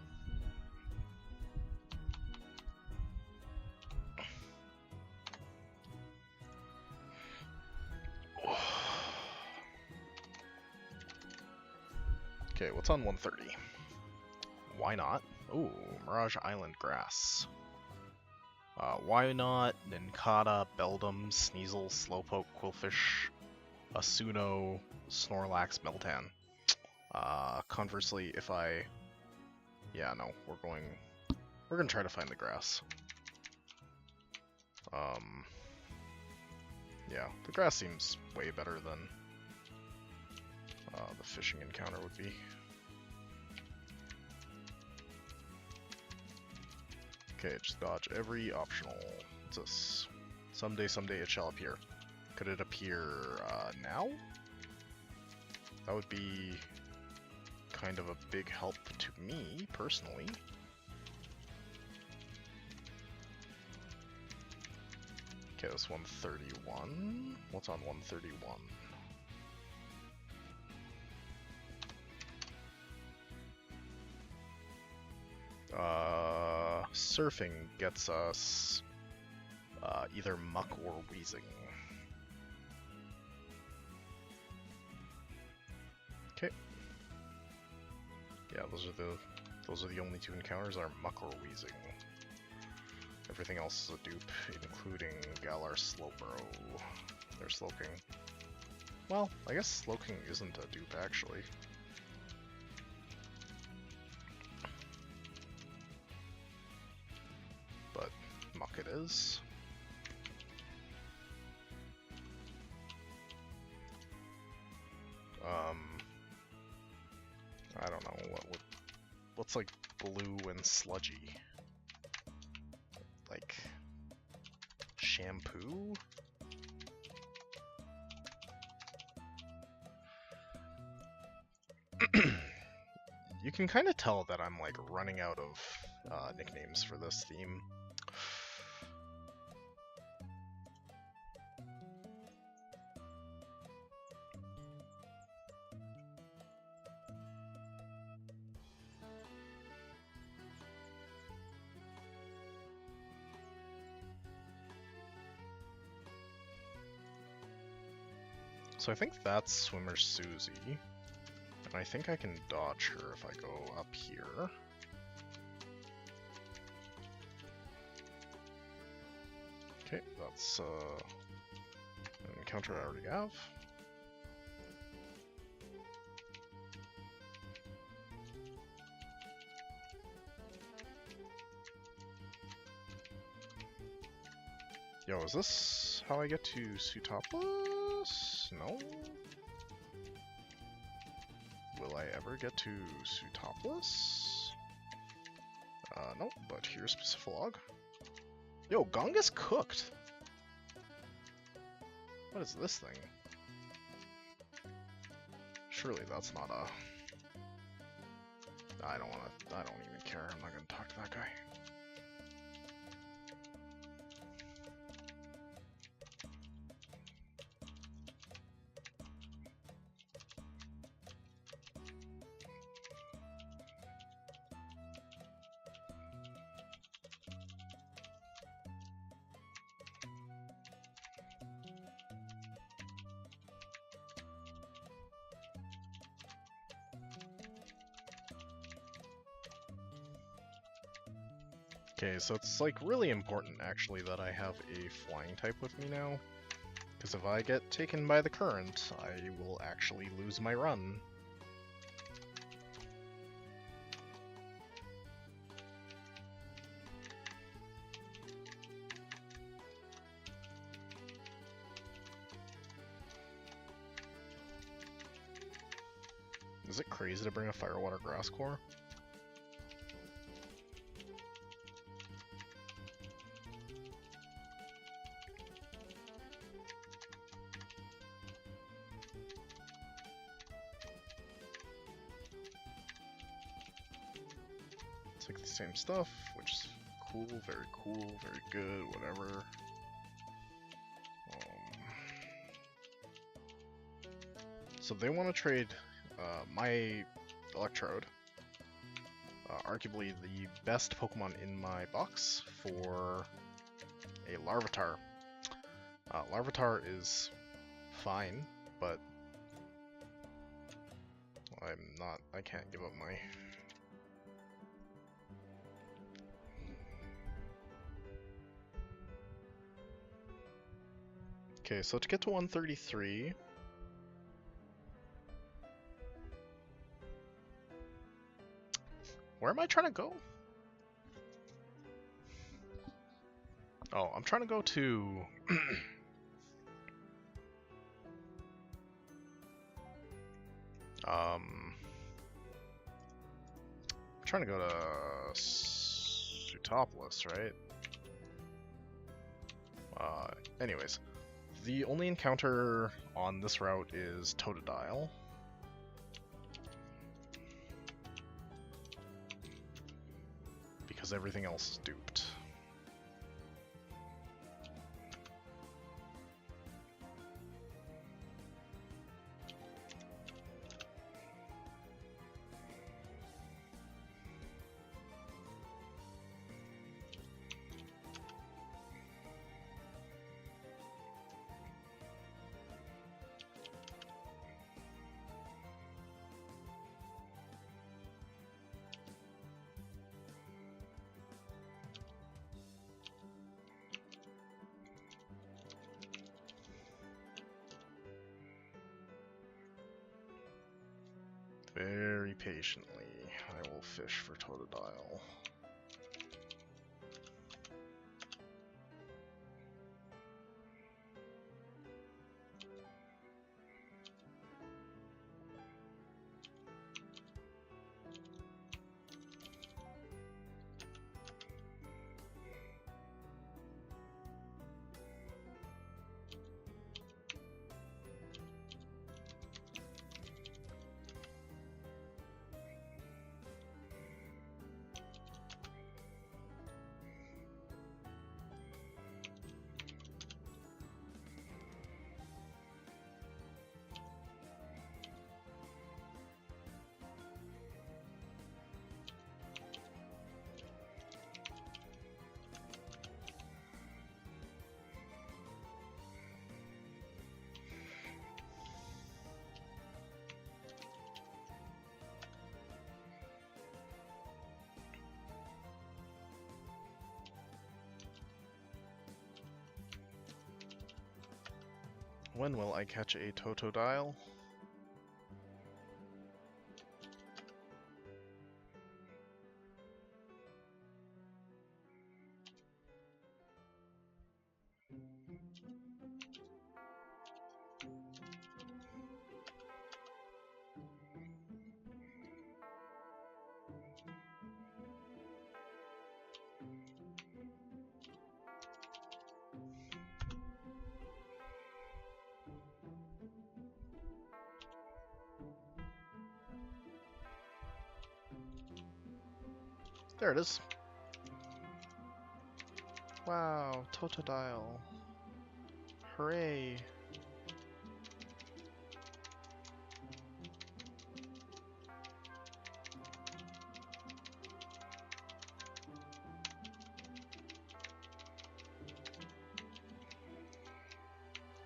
Okay, what's on 130? Why not? Ooh, Mirage Island Grass. Why not Nincada, Beldum, Sneasel, Slowpoke, Quillfish, Asuno, Snorlax, Meltan. Conversely, if I... Yeah, no, we're gonna try to find the grass. Yeah, the grass seems way better than the fishing encounter would be. Okay, just dodge every optional. What's this? Someday it shall appear. Could it appear now? That would be kind of a big help to me, personally. Okay, that's 131. What's on 131? Surfing gets us either Muck or Wheezing. Okay. Yeah, those are the only two encounters are Muck or Wheezing. Everything else is a dupe, including Galar Slowbro. They're Slowking. Well, I guess Slowking isn't a dupe actually. But Muck it is. I don't know, what's like blue and sludgy? Like shampoo? You can kind of tell that I'm like running out of nicknames for this theme. So I think that's Swimmer Susie, and I think I can dodge her if I go up here. Okay, that's an encounter I already have. Yo, is this how I get to Sootopolis? No? Will I ever get to Sootopolis? No, but here's Pacifilog. Yo, Gonga's cooked! What is this thing? Surely that's not a... I don't even care, I'm not gonna talk to that guy. Okay, so it's like really important actually that I have a flying type with me now, because if I get taken by the current, I will actually lose my run. Is it crazy to bring a Firewater Grass Core? It's like the same stuff, which is cool, very good, whatever. So they want to trade my Electrode, arguably the best Pokemon in my box, for a Larvitar. Larvitar is fine, but I can't give up my... Okay, so to get to 133... Where am I trying to go? Oh, I'm trying to go to... I'm trying to go to Sootopolis, right? Anyways, the only encounter on this route is Totodile. Because everything else is duped. Very patiently, I will fish for Totodile. When will I catch a Totodile? There it is. Wow, Totodile. Hooray.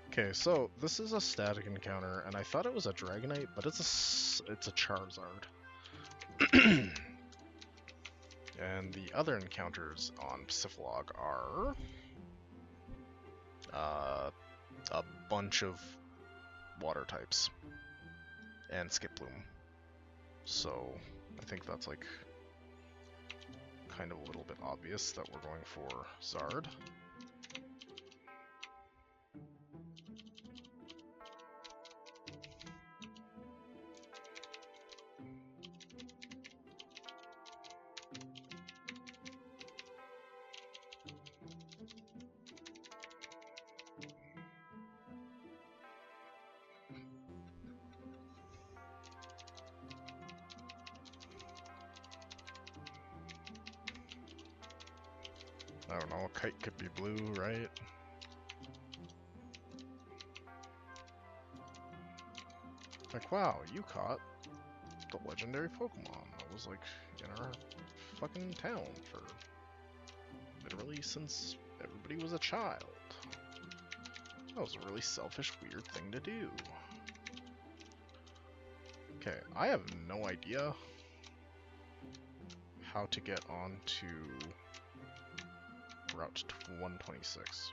Okay, so this is a static encounter, and I thought it was a Dragonite, but it's a Charizard. And the other encounters on Psiflog are a bunch of water types and Skiploom. So I think that's like kind of a little bit obvious that we're going for Zard. I don't know, a kite could be blue, right? Like, wow, you caught the legendary Pokemon that was like in our fucking town for literally since everybody was a child. That was a really selfish, weird thing to do. Okay, I have no idea how to get onto Route 126.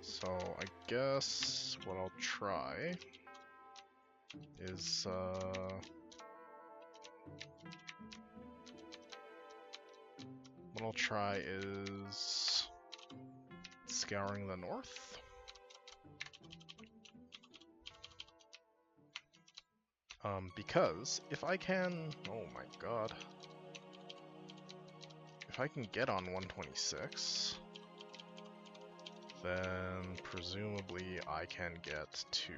So I guess what I'll try is scouring the north. Because if I can, oh my god, if I can get on 126, then presumably I can get to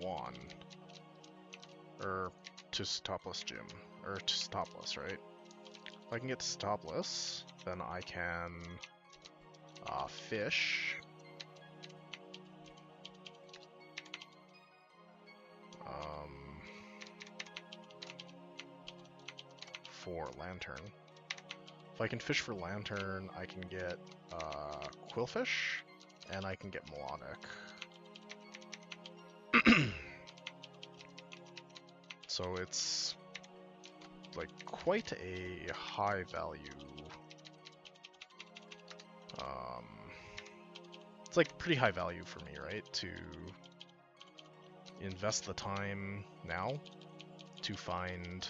Juan, or to Stopless Gym, or to Stopless, right? If I can get to Stopless, then I can fish. For Lantern. If I can fish for Lantern, I can get Quillfish, and I can get Melodic. So it's like quite a high value. It's like pretty high value for me, right? To invest the time now to find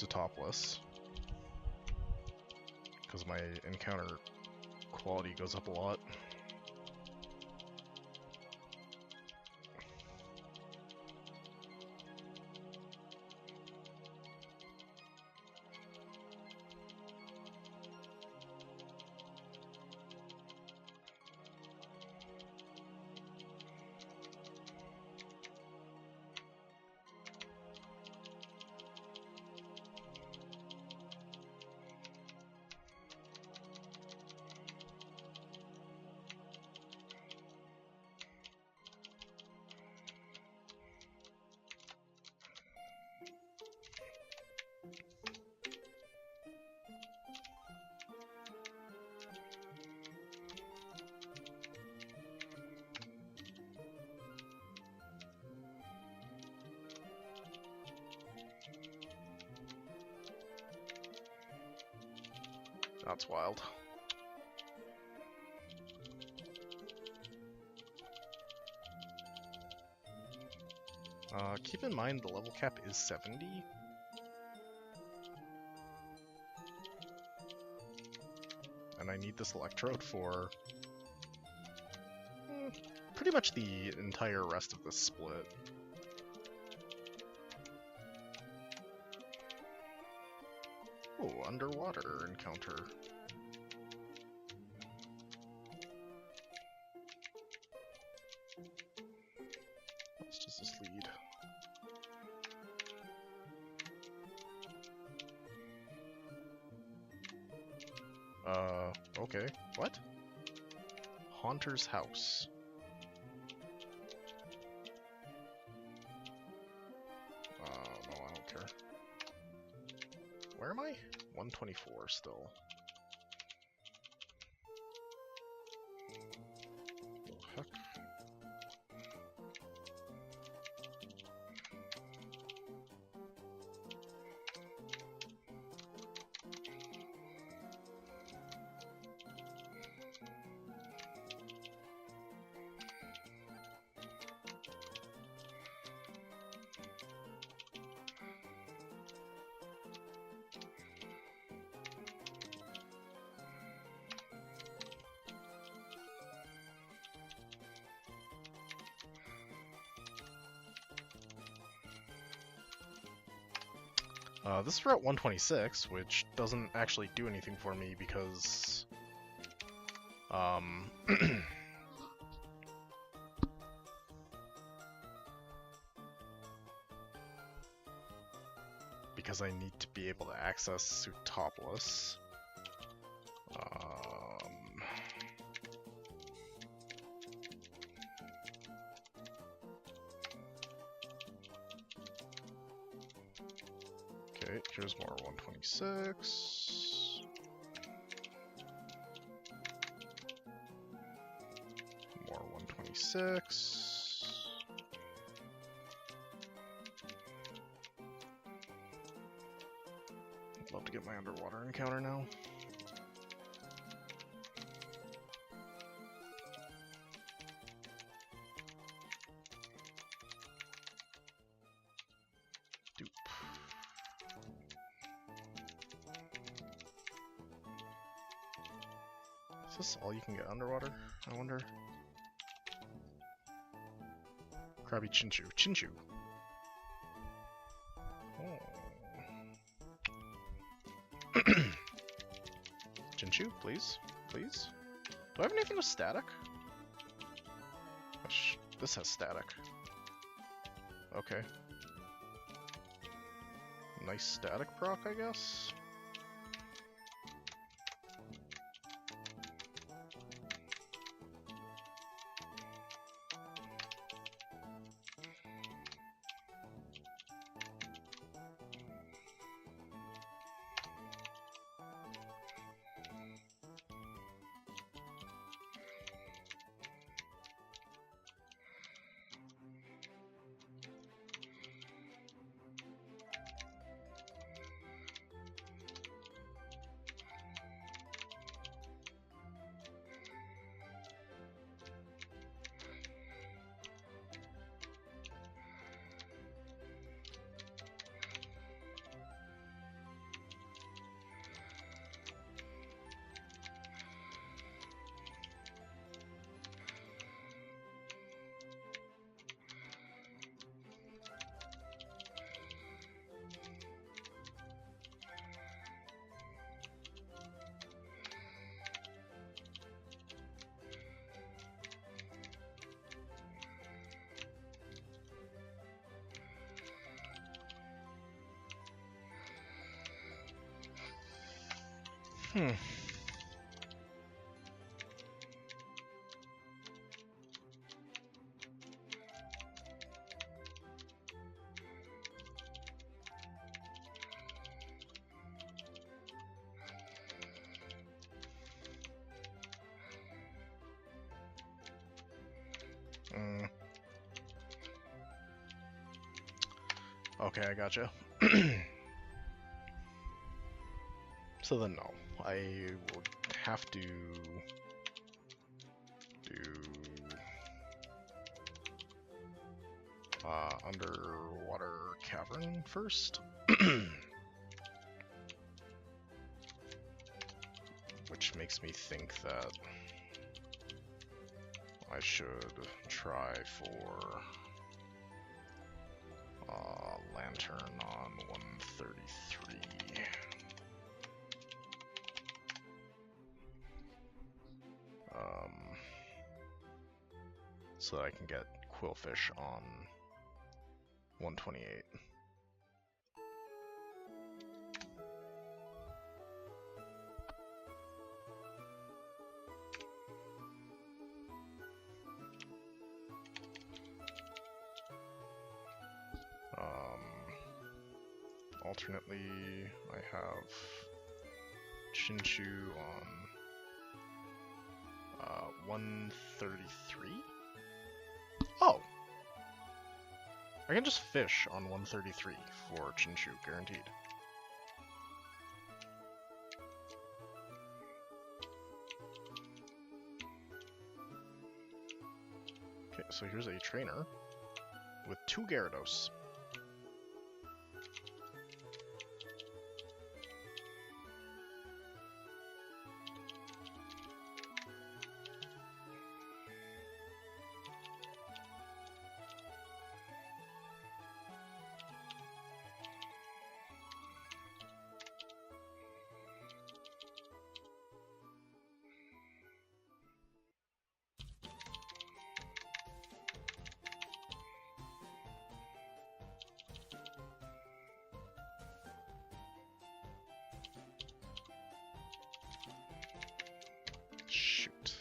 Topless, because my encounter quality goes up a lot. That's wild. Keep in mind the level cap is 70. And I need this electrode for pretty much the entire rest of this split. Oh, underwater encounter. What does this lead? Okay. What? Haunter's house. No, I don't care. Where am I? 124 still. Oh, heck. This is Route 126, which doesn't actually do anything for me because, because I need to be able to access Suitopolis. Okay, here's more 126. More 126. I'd love to get my underwater encounter now. Is this all you can get underwater? I wonder. Krabby Chinchu. Chinchu! Oh. Chinchu, please? Please? Do I have anything with static? This has static. Okay. Nice static proc, I guess? Okay, I gotcha. So then no, I will have to do underwater cavern first. Which makes me think that I should try for lantern on 133. So that I can get quillfish on 128. Alternately, I have Chinchu on 133. Oh! I can just fish on 133 for Chinchu, guaranteed. Okay, so here's a trainer with 2 Gyarados. Shoot.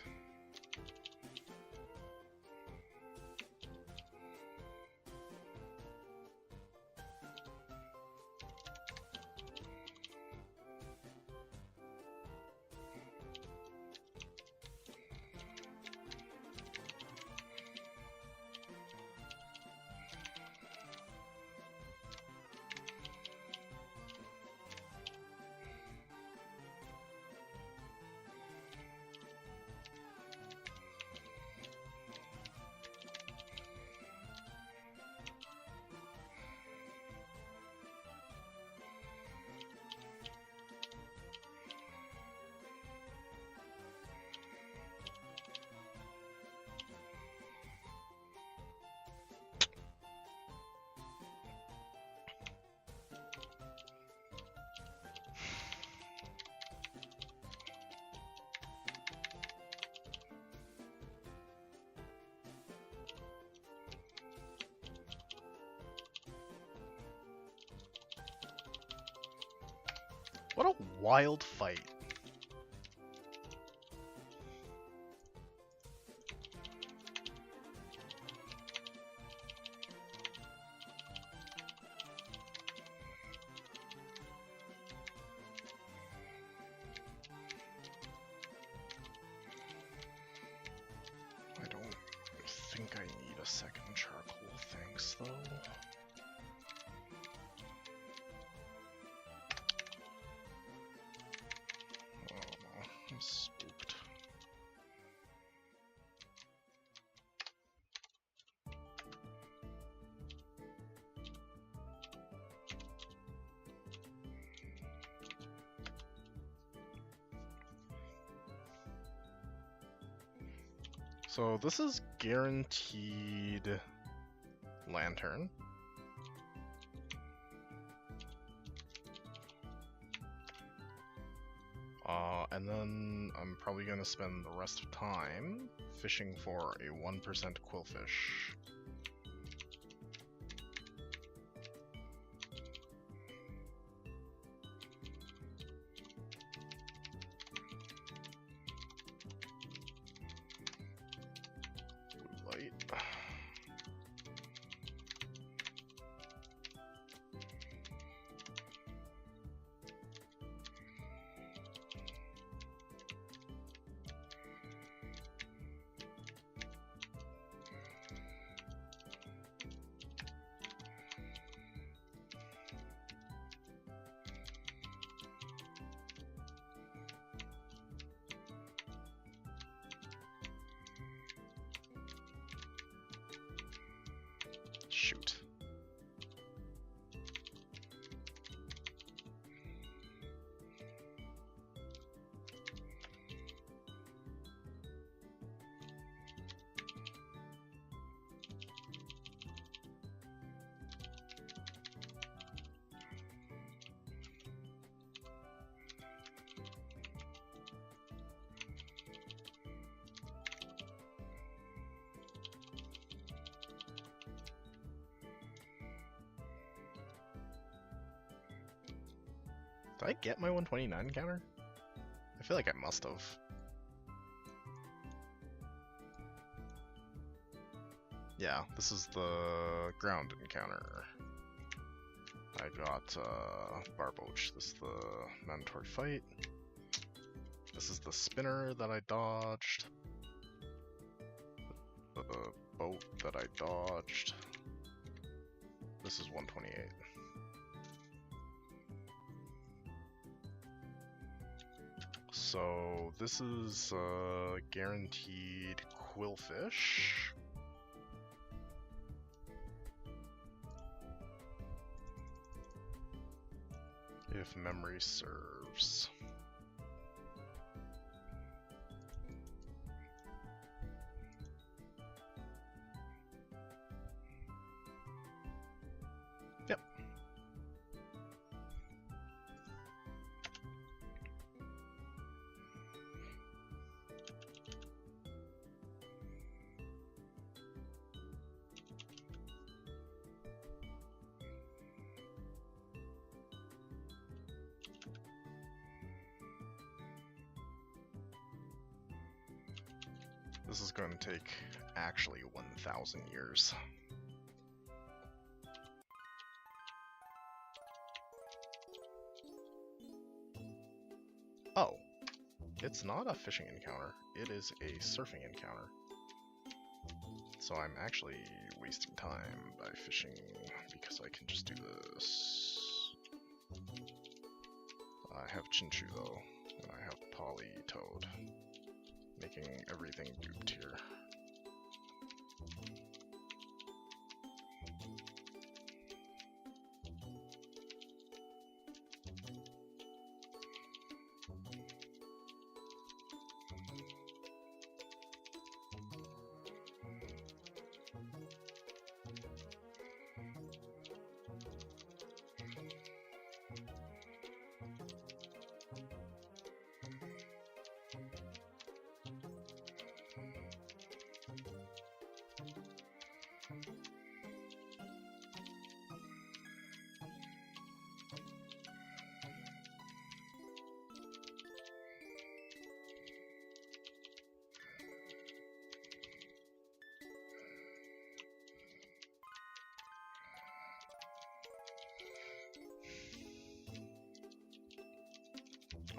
What a wild fight. I don't think I need a second charcoal, thanks though. I'm spooked. So this is guaranteed lantern. And then I'm probably going to spend the rest of time fishing for a 1% quillfish. Blue light. shoot. Did I get my 129 counter? I feel like I must have. Yeah, this is the ground encounter. I got Barboach. This is the mandatory fight. This is the spinner that I dodged. The boat that I dodged. This is 128. So this is guaranteed Quillfish. If memory serves. Yep. This is going to take actually 1,000 years. Oh, it's not a fishing encounter, it is a surfing encounter. So I'm actually wasting time by fishing because I can just do this. I have Chinchu though, and I have Polytoad, making everything duped here.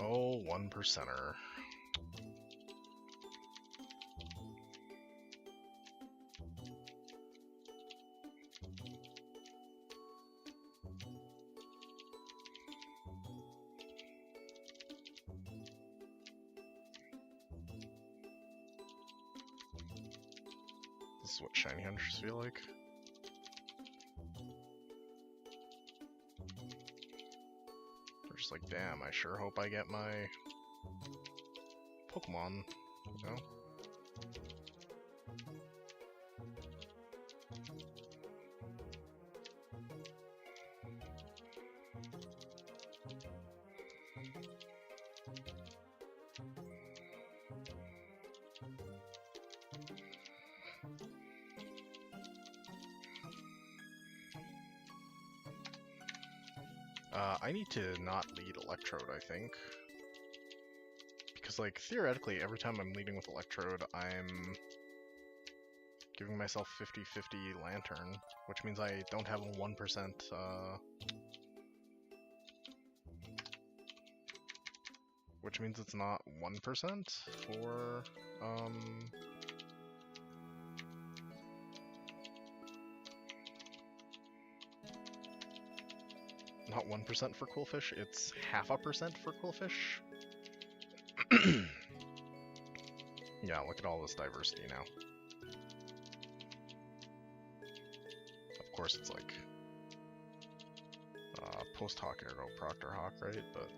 Oh, 1%er. This is what shiny hunters feel like. Just like, damn, I sure hope I get my Pokemon, you know? I need to not lead Electrode, I think. Because, like, theoretically, every time I'm leading with Electrode, I'm giving myself 50-50 Lantern, which means I don't have a 1%, which means it's not 1% for, not 1% for Quillfish, it's 0.5% for Quillfish. Yeah, look at all this diversity now. Of course it's like post hoc ergo proctor hoc, right? But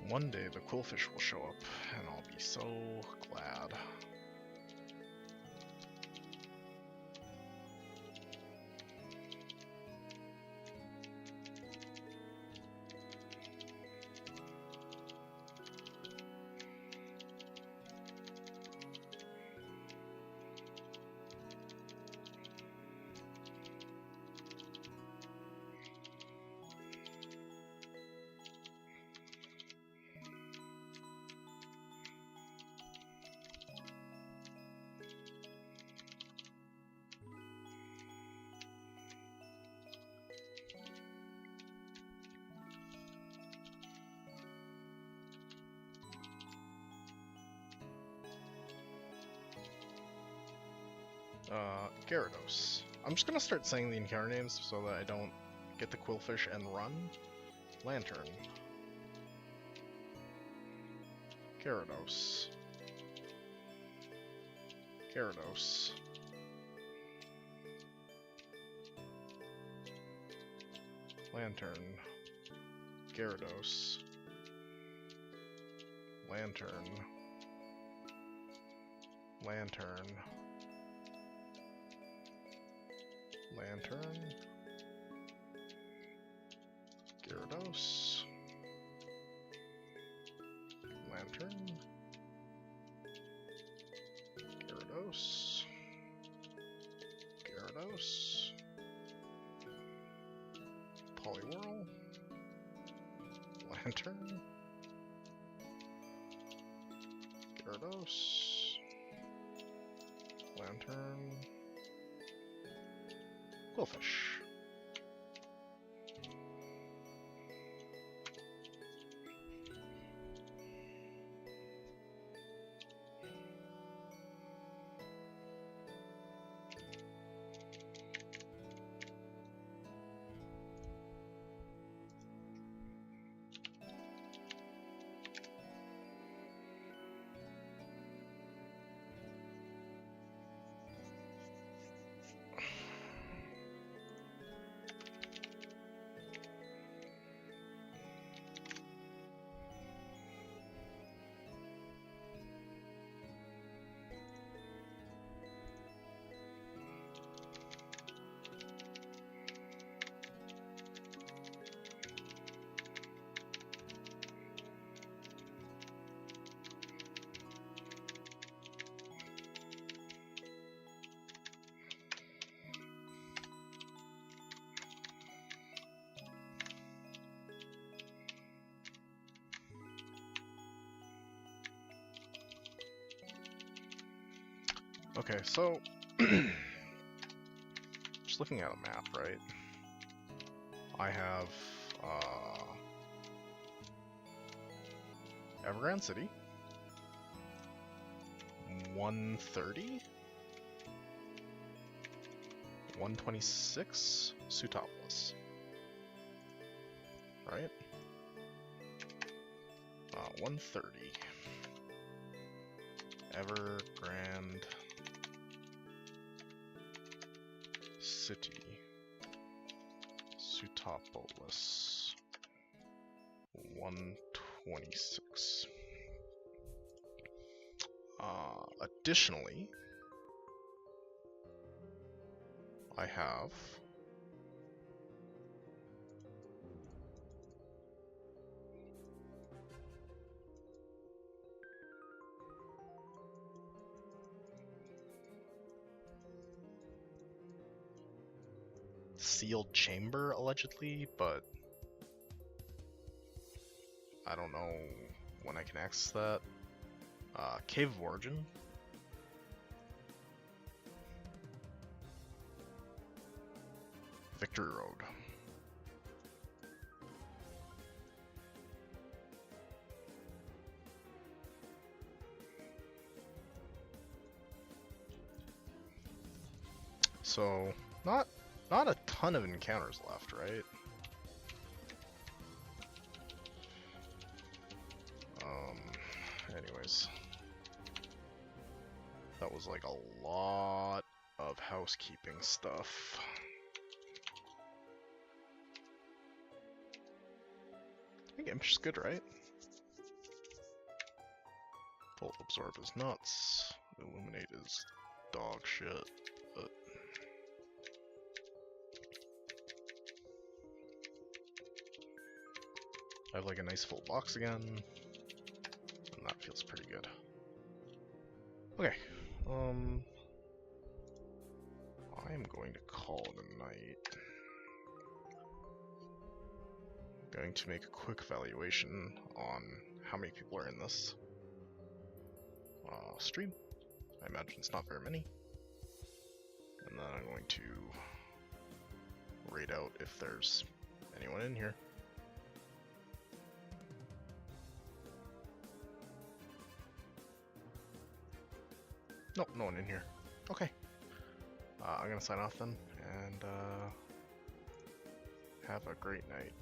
one day the quillfish will show up, and I'll be so glad. Gyarados. I'm just gonna start saying the encounter names so that I don't get the quillfish and run. Lantern. Gyarados. Gyarados. Lantern. Gyarados. Lantern. Lantern. Lantern. Gyarados. Lantern. Gyarados. Gyarados. Poliwhirl. Lantern. Gyarados. Lantern. Quillfish. Okay, so just looking at a map, right? I have Evergrande City, 130, 126, Sutopolis, right? 130, Evergrande City, Sutopolis, 126. Additionally, I have sealed chamber, allegedly, but I don't know when I can access that. Cave of Origin. Victory Road. So, not a ton of encounters left, right? Anyways. That was like a lot of housekeeping stuff. I think Impish is good, right? Volt Absorb is nuts. Illuminate is dog shit. But I have like a nice full box again, and that feels pretty good. Okay, I'm going to call it a night. Going to make a quick evaluation on how many people are in this stream. I imagine it's not very many. And then I'm going to rate out if there's anyone in here. Nope, no one in here. Okay. I'm gonna sign off then, and have a great night.